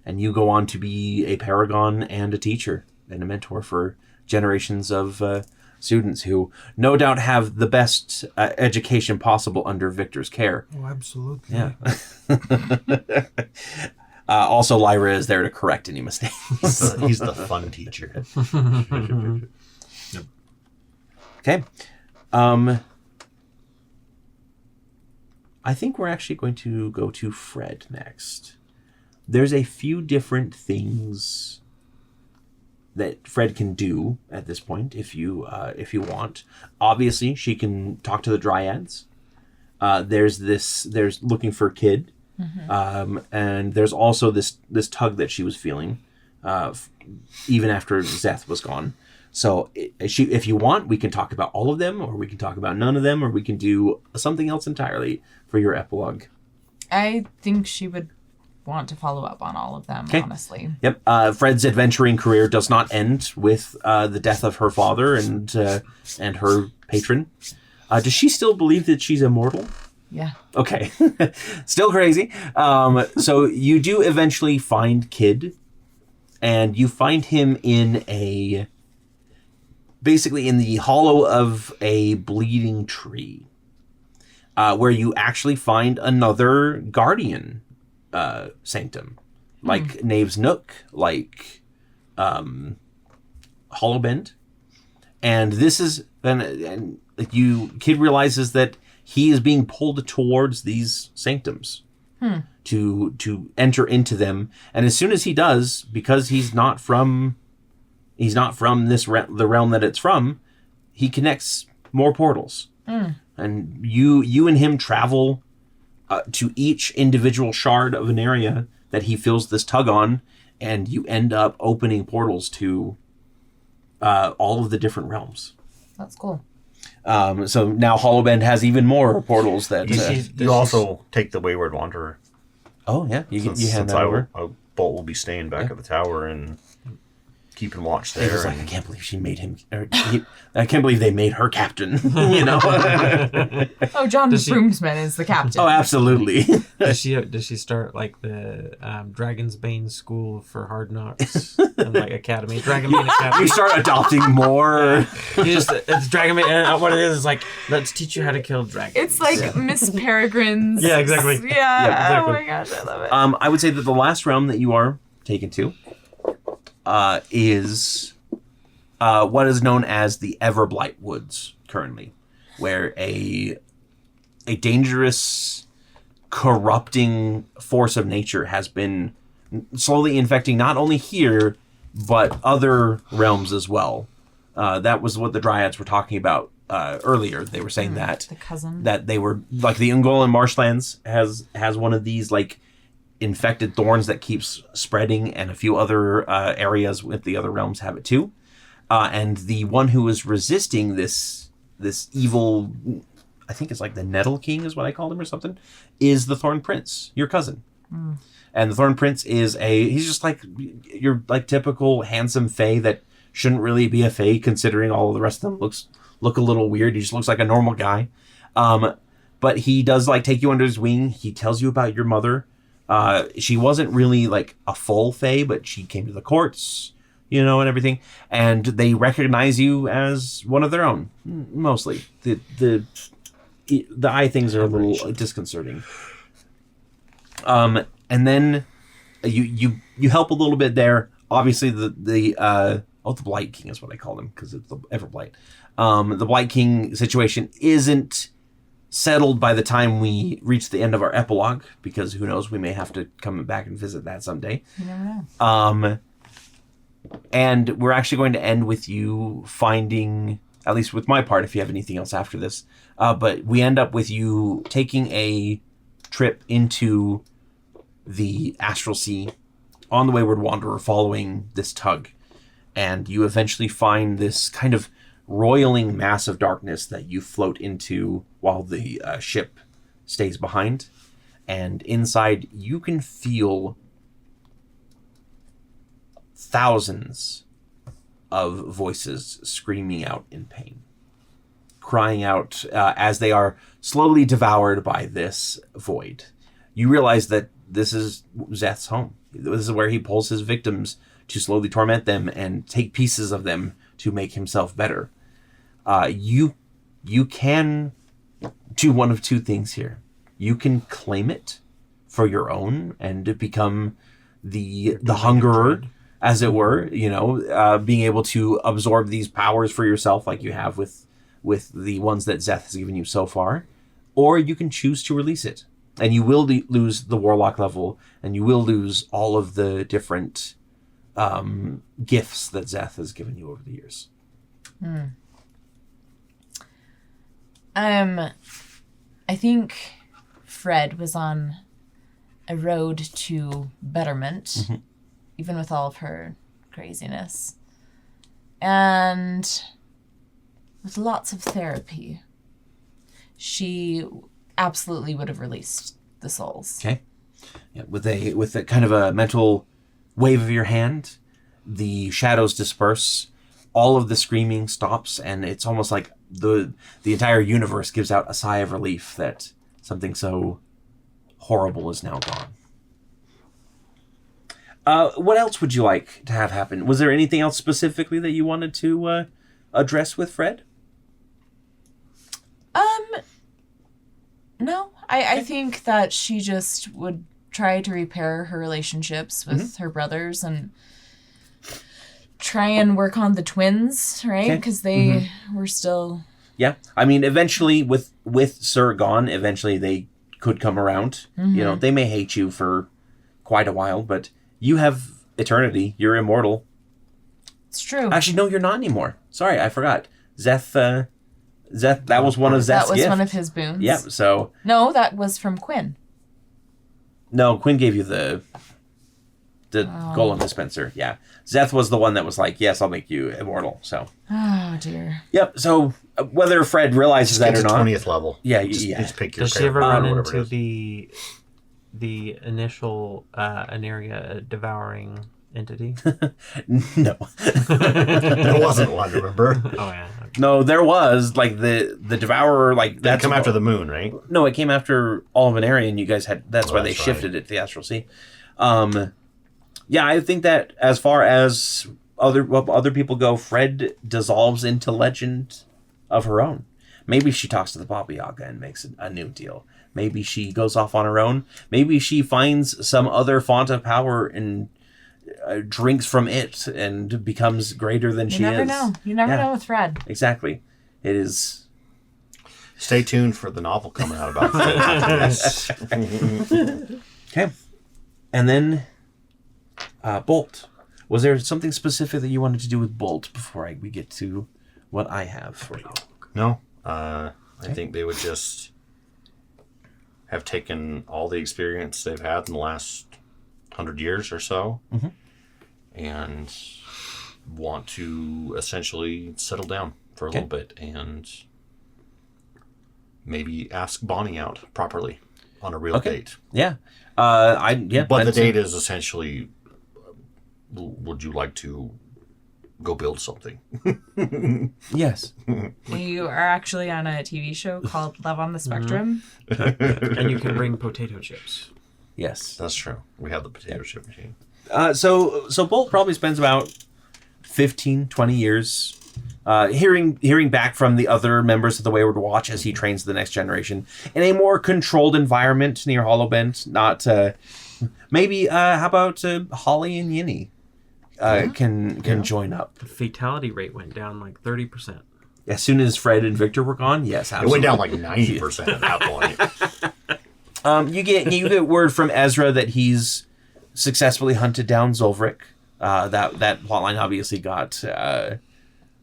Speaker 1: And you go on to be a paragon and a teacher and a mentor for generations of students who no doubt have the best education possible under Victor's care.
Speaker 5: Oh, absolutely.
Speaker 1: Yeah. Also, Lyra is there to correct any mistakes.
Speaker 4: He's the fun teacher.
Speaker 2: Yep.
Speaker 1: Okay. I think we're actually going to go to Fred next. There's a few different things that Fred can do at this point if you want. Obviously, she can talk to the Dryads. There's looking for a kid. And there's also this tug that she was feeling even after Zeth was gone. So if you want, we can talk about all of them, or we can talk about none of them, or we can do something else entirely for your epilogue.
Speaker 3: I think she would want to follow up on all of them, honestly.
Speaker 1: Yep. Fred's adventuring career does not end with the death of her father and her patron. Does she still believe that she's immortal?
Speaker 3: Yeah.
Speaker 1: Okay. Still crazy. So you do eventually find Kid, and you find him basically in the hollow of a bleeding tree, where you actually find another guardian sanctum, like Knave's Nook, like Hollowbend. And this is, and Kid realizes that he is being pulled towards these sanctums to enter into them. And as soon as he does, because he's not from the realm that it's from, he connects more portals. And you and him travel to each individual shard of Aneria that he feels this tug on, and you end up opening portals to all of the different realms.
Speaker 3: That's cool.
Speaker 1: So now Hollowbend has even more portals that...
Speaker 4: You also take the Wayward Wanderer.
Speaker 1: Oh, yeah. You hand
Speaker 4: Since
Speaker 1: that over.
Speaker 4: Bolt will be staying back at the tower and keeping watch there.
Speaker 1: It's like, I can't believe she made him... I can't believe they made her captain, you know?
Speaker 3: Oh, John Broomsman is the captain.
Speaker 1: Oh, absolutely.
Speaker 2: Does she start like the Dragon's Bane School for Hard Knocks and like Academy? Dragon Bane Academy.
Speaker 1: You start adopting more...
Speaker 2: It's Dragon Bane. What it is like, let's teach you how to kill dragons.
Speaker 3: It's like Miss Peregrine's.
Speaker 2: Yeah, exactly.
Speaker 3: Yeah.
Speaker 2: Exactly.
Speaker 3: Oh my gosh, I love it.
Speaker 1: I would say that the last realm that you are taken to is what is known as the Everblight Woods currently, where a dangerous, corrupting force of nature has been slowly infecting not only here, but other realms as well. That was what the Dryads were talking about earlier. They were saying that
Speaker 3: the cousin.
Speaker 1: that they were like the Ungolan marshlands has one of these like infected thorns that keeps spreading, and a few other areas with the other realms have it too. And the one who is resisting this evil, I think it's like the Nettle King is what I called him or something, is the Thorn Prince, your cousin. And the Thorn Prince is he's just like your like typical handsome fae that shouldn't really be a fae considering all of the rest of them look a little weird. He just looks like a normal guy. But he does like take you under his wing. He tells you about your mother. She wasn't really like a full fae, but she came to the courts, you know, and everything. And they recognize you as one of their own, mostly. The eye things are a little disconcerting. And then you help a little bit there. Obviously, the Blight King is what I call him because it's the Everblight. The Blight King situation isn't settled by the time we reach the end of our epilogue, because who knows, we may have to come back and visit that someday.
Speaker 3: You never know.
Speaker 1: And we're actually going to end with you finding, at least with my part, if you have anything else after this, but we end up with you taking a trip into the Astral Sea on the Wayward Wanderer, following this tug. And you eventually find this kind of roiling mass of darkness that you float into while the ship stays behind. And inside, you can feel thousands of voices screaming out in pain, crying out as they are slowly devoured by this void. You realize that this is Zeth's home. This is where he pulls his victims to slowly torment them and take pieces of them to make himself better. You can do one of two things here. You can claim it for your own and become the hungerer, as it were, you know, being able to absorb these powers for yourself like you have with the ones that Zeth has given you so far. Or you can choose to release it. And you will lose the Warlock level, and you will lose all of the different gifts that Zeth has given you over the years.
Speaker 3: I think Fred was on a road to betterment, even with all of her craziness. And with lots of therapy, she absolutely would have released the souls.
Speaker 1: Okay. Yeah, with a kind of a mental wave of your hand, the shadows disperse, all of the screaming stops, and it's almost like the entire universe gives out a sigh of relief that something so horrible is now gone. What else would you like to have happen? Was there anything else specifically that you wanted to address with Fred?
Speaker 3: No. I think that she just would try to repair her relationships with her brothers and try and work on the twins, right? Because they were still...
Speaker 1: Yeah. I mean, eventually, with Sir gone, eventually they could come around. You know, they may hate you for quite a while, but you have eternity. You're immortal.
Speaker 3: It's true.
Speaker 1: Actually, no, you're not anymore. Sorry, I forgot. Zeth, that was one of Zeth's
Speaker 3: That was
Speaker 1: gifts.
Speaker 3: one of his boons.
Speaker 1: Yeah, so...
Speaker 3: No, that was from Quinn.
Speaker 1: No, Quinn gave you the golem dispenser. Yeah. Zeth was the one that was like, yes, I'll make you immortal. So.
Speaker 3: Oh, dear.
Speaker 1: Yep. So whether Fred realizes that or not.
Speaker 4: 20th level.
Speaker 1: Yeah.
Speaker 4: Just pick your
Speaker 6: Does she ever run
Speaker 4: or whatever
Speaker 6: into
Speaker 4: it is.
Speaker 6: the initial Aneria devouring entity?
Speaker 1: No.
Speaker 4: There wasn't one, remember?
Speaker 6: Oh, yeah.
Speaker 1: No, there was like the devourer, like
Speaker 4: That come after the moon, right?
Speaker 1: No, it came after all of Aneria, and you guys had. That's why they
Speaker 4: that's
Speaker 1: shifted it to the Astral Sea. Yeah, I think that as far as other people go, Fred dissolves into legend of her own. Maybe she talks to the Baba Yaga and makes a new deal. Maybe she goes off on her own. Maybe she finds some other font of power and drinks from it and becomes greater than she is.
Speaker 3: You never know. You never know with Fred.
Speaker 1: Exactly. It is...
Speaker 4: Stay tuned for the novel coming out about Fred.
Speaker 1: Okay. And then Bolt. Was there something specific that you wanted to do with Bolt before we get to what I have for you?
Speaker 4: No. I think they would just have taken all the experience they've had in the last 100 years or so and want to essentially settle down for a little bit and maybe ask Bonnie out properly on a real date.
Speaker 1: Yeah.
Speaker 4: But the date is essentially, would you like to go build something?
Speaker 1: Yes.
Speaker 3: You are actually on a TV show called Love on the Spectrum.
Speaker 6: And you can bring potato chips.
Speaker 1: Yes.
Speaker 4: That's true. We have the potato chip machine.
Speaker 1: So Bolt probably spends about 15, 20 years hearing back from the other members of the Wayward Watch as he trains the next generation in a more controlled environment near Hollowbent. Not maybe how about Holly and Yinny can join up.
Speaker 6: The fatality rate went down like 30%.
Speaker 1: As soon as Fred and Victor were gone, yes, absolutely.
Speaker 4: It went down like 90% at that point.
Speaker 1: You get word from Ezra that he's successfully hunted down Zolvric. That plotline obviously got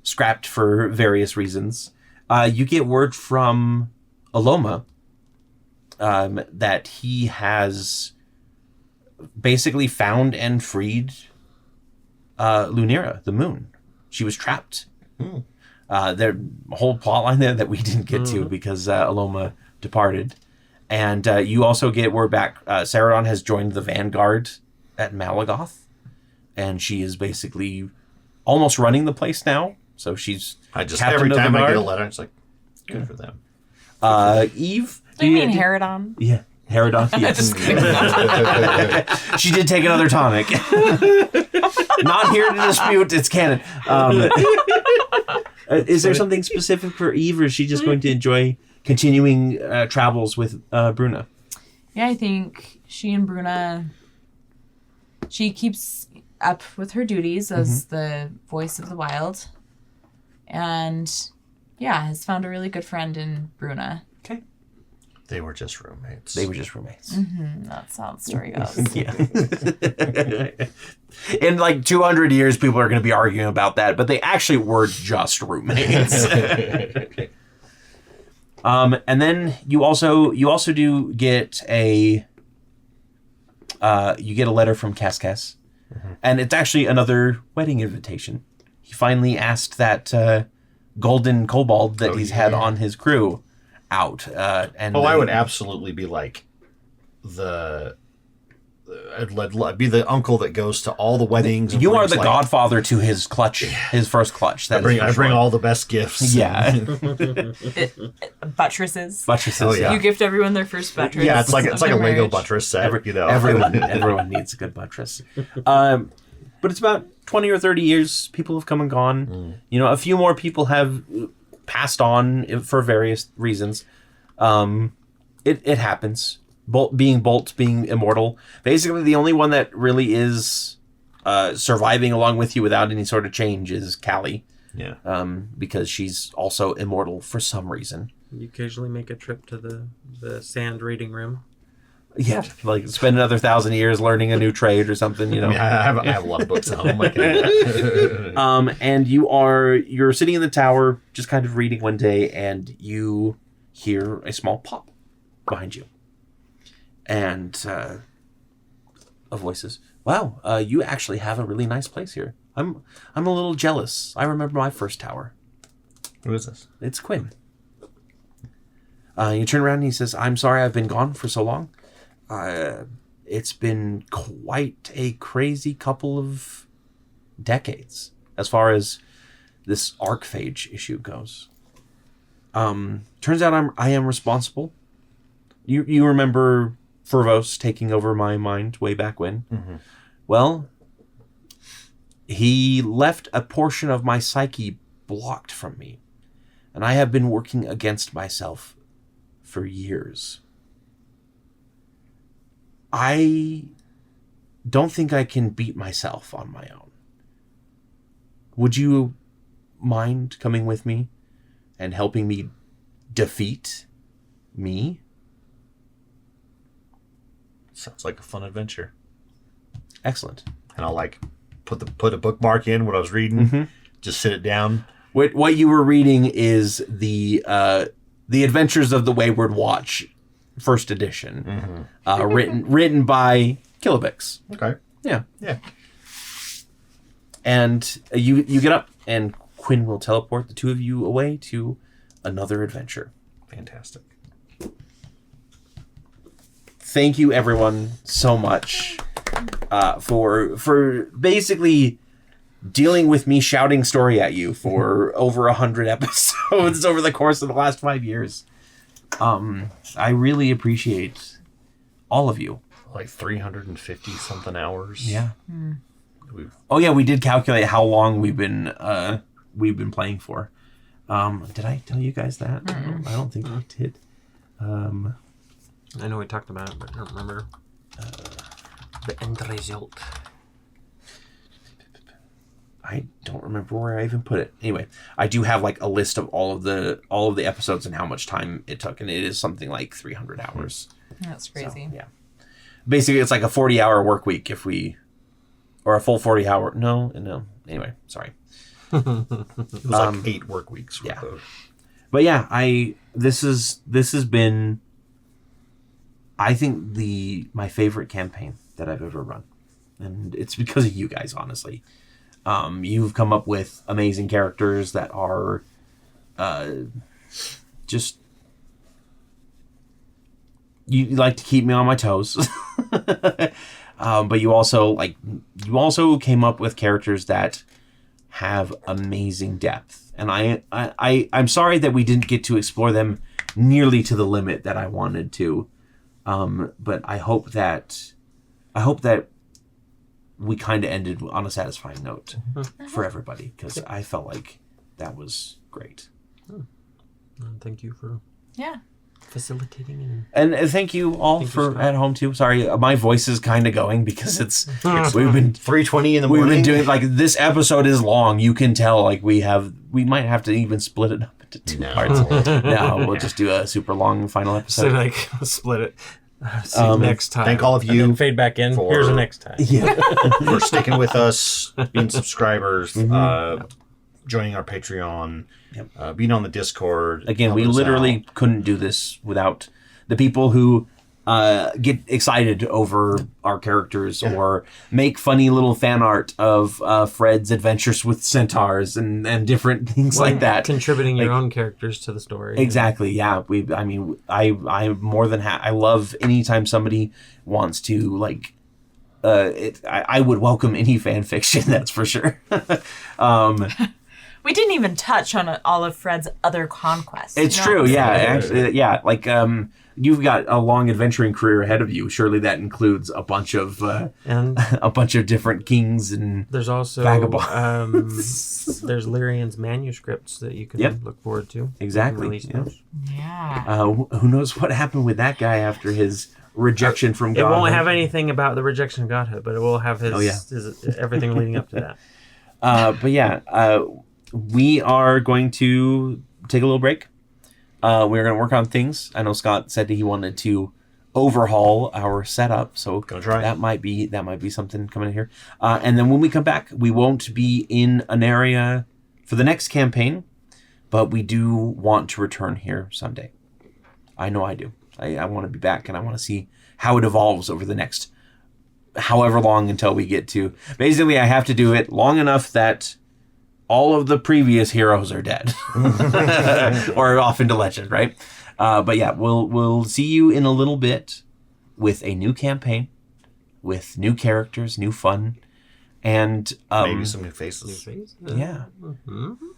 Speaker 1: scrapped for various reasons. You get word from Aloma that he has basically found and freed Lunera, the moon. She was trapped. Their whole plotline there that we didn't get to because Aloma departed. And you also get word back, Saradon has joined the Vanguard at Malagoth, and she is basically almost running the place now. So she's
Speaker 4: every time I get a letter, it's like, good for them.
Speaker 1: Eve?
Speaker 3: You mean Herodon?
Speaker 1: Yeah. Herodon, yes. She did take another tonic. Not here to dispute, it's canon. Is there something specific for Eve, or is she just going to enjoy continuing travels with Bruna?
Speaker 3: Yeah, I think she and Bruna, she keeps up with her duties as the voice of the wild. And yeah, has found a really good friend in Bruna.
Speaker 1: Okay.
Speaker 4: They were just roommates.
Speaker 3: That's how the story goes.
Speaker 1: Yeah. In like 200 years, people are going to be arguing about that, but they actually were just roommates. And then you also do get a letter from Cascas, and it's actually another wedding invitation. He finally asked that golden kobold that he's had on his crew out.
Speaker 4: I would absolutely be like I'd be the uncle that goes to all the weddings.
Speaker 1: You are the godfather to his clutch, his first clutch.
Speaker 4: I bring all the best gifts.
Speaker 1: Yeah.
Speaker 3: Buttresses.
Speaker 1: Oh, yeah.
Speaker 3: You gift everyone their first buttress.
Speaker 4: Yeah, it's like a Lego buttress set.
Speaker 1: Everyone needs a good buttress. But it's about 20 or 30 years. People have come and gone. A few more people have passed on for various reasons. It happens. Bolt being immortal. Basically, the only one that really is surviving along with you without any sort of change is Callie.
Speaker 4: Yeah.
Speaker 1: Because she's also immortal for some reason.
Speaker 6: You occasionally make a trip to the sand reading room.
Speaker 1: Yeah, like spend another 1,000 years learning a new trade or something,
Speaker 4: I have a lot of books at home.
Speaker 1: And you're sitting in the tower, just kind of reading one day, and you hear a small pop behind you. And a voice says, "Wow, you actually have a really nice place here. I'm a little jealous. I remember my first tower."
Speaker 4: Who is this?
Speaker 1: It's Quinn. You turn around and he says, "I'm sorry I've been gone for so long. It's been quite a crazy couple of decades as far as this archphage issue goes. Turns out I am responsible. You remember Fervos taking over my mind way back when? Well, he left a portion of my psyche blocked from me, and I have been working against myself for years. I don't think I can beat myself on my own. Would you mind coming with me and helping me defeat me?"
Speaker 4: Sounds like a fun adventure.
Speaker 1: Excellent.
Speaker 4: And I'll put a bookmark in what I was reading. Just sit it down.
Speaker 1: What you were reading is the Adventures of the Wayward Watch, first edition, written by Kilobix.
Speaker 4: Okay.
Speaker 1: Yeah.
Speaker 4: Yeah.
Speaker 1: And you get up, and Quinn will teleport the two of you away to another adventure.
Speaker 4: Fantastic.
Speaker 1: Thank you, everyone, so much for basically dealing with me shouting story at you for over 100 episodes over the course of the last 5 years. I really appreciate all of you.
Speaker 4: Like 350 something hours.
Speaker 1: Yeah. Oh yeah, we did calculate how long we've been playing for. Did I tell you guys that? I don't think I did.
Speaker 6: I know we talked about it, but I don't remember the end result.
Speaker 1: I don't remember where I even put it. Anyway, I do have like a list of all of the episodes and how much time it took, and it is something like 300 hours.
Speaker 3: That's crazy.
Speaker 1: So, yeah. Basically, it's like a 40-hour work week or a full 40-hour. No. Anyway, sorry.
Speaker 4: It was like 8 work weeks.
Speaker 1: Yeah. But yeah, this has been, I think, my favorite campaign that I've ever run, and it's because of you guys, honestly. You've come up with amazing characters that are just, you like to keep me on my toes. But you also came up with characters that have amazing depth, and I'm sorry that we didn't get to explore them nearly to the limit that I wanted to. But I hope that we kind of ended on a satisfying note for everybody, because I felt like that was great.
Speaker 6: Thank you for facilitating
Speaker 1: and thank you all for at home too. Sorry, my voice is kind of going because we've been
Speaker 4: 3:20 in the morning.
Speaker 1: We've been doing like this episode is long. You can tell like we might have to even split it up into 2 parts. No, we'll just do a super long final episode.
Speaker 6: So like split it. See you next time.
Speaker 4: Thank all of
Speaker 2: And
Speaker 4: you
Speaker 2: then fade back in. Here's the next time.
Speaker 1: Yeah.
Speaker 4: for sticking with us, being subscribers, joining our Patreon, being on the Discord.
Speaker 1: Again, we
Speaker 4: helping us
Speaker 1: literally
Speaker 4: out.
Speaker 1: couldn't do this without the people who get excited over our characters or make funny little fan art of Fred's adventures with centaurs and different things like that.
Speaker 6: Contributing your own characters to the story.
Speaker 1: Exactly. Yeah. I'm more than I love anytime somebody wants to like. I would welcome any fan fiction. That's for sure.
Speaker 3: We didn't even touch on all of Fred's other conquests.
Speaker 1: It's true. Yeah. Actually, yeah. Like you've got a long adventuring career ahead of you. Surely that includes a bunch of
Speaker 6: and
Speaker 1: a bunch of different kings and
Speaker 6: there's also
Speaker 1: vagabonds.
Speaker 6: There's Lyrian's manuscripts that you can look forward to.
Speaker 1: Exactly.
Speaker 3: Yeah.
Speaker 1: Who knows what happened with that guy after his rejection from
Speaker 6: It
Speaker 1: God?
Speaker 6: won't have anything about the rejection of Godhood, but it will have his everything leading up to that.
Speaker 1: But yeah, we are going to take a little break. We're going to work on things. I know Scott said that he wanted to overhaul our setup, so
Speaker 4: Gonna try.
Speaker 1: that might be something coming in here. And then when we come back, we won't be in Aneria for the next campaign, but we do want to return here someday. I know I do. I want to be back, and I want to see how it evolves over the next however long until we get to. Basically, I have to do it long enough that all of the previous heroes are dead or off into legend, right? But yeah, we'll see you in a little bit with a new campaign, with new characters, new fun, and
Speaker 4: maybe some new faces.
Speaker 1: Yeah.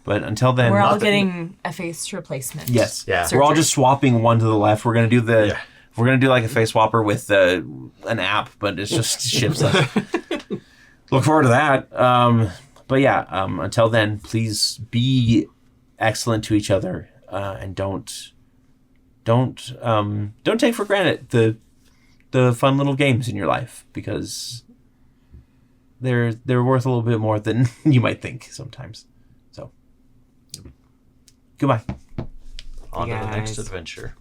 Speaker 1: But until then,
Speaker 3: We're all getting a face replacement.
Speaker 1: yes,
Speaker 4: Yeah.
Speaker 1: we're all just swapping one to the left. We're gonna do we're gonna do like a face swapper with an app, but it's just ships us. Look forward to that. But yeah, until then, please be excellent to each other, and don't take for granted the fun little games in your life, because they're worth a little bit more than you might think sometimes. So, goodbye.
Speaker 4: On to the next
Speaker 6: Guys.
Speaker 4: adventure.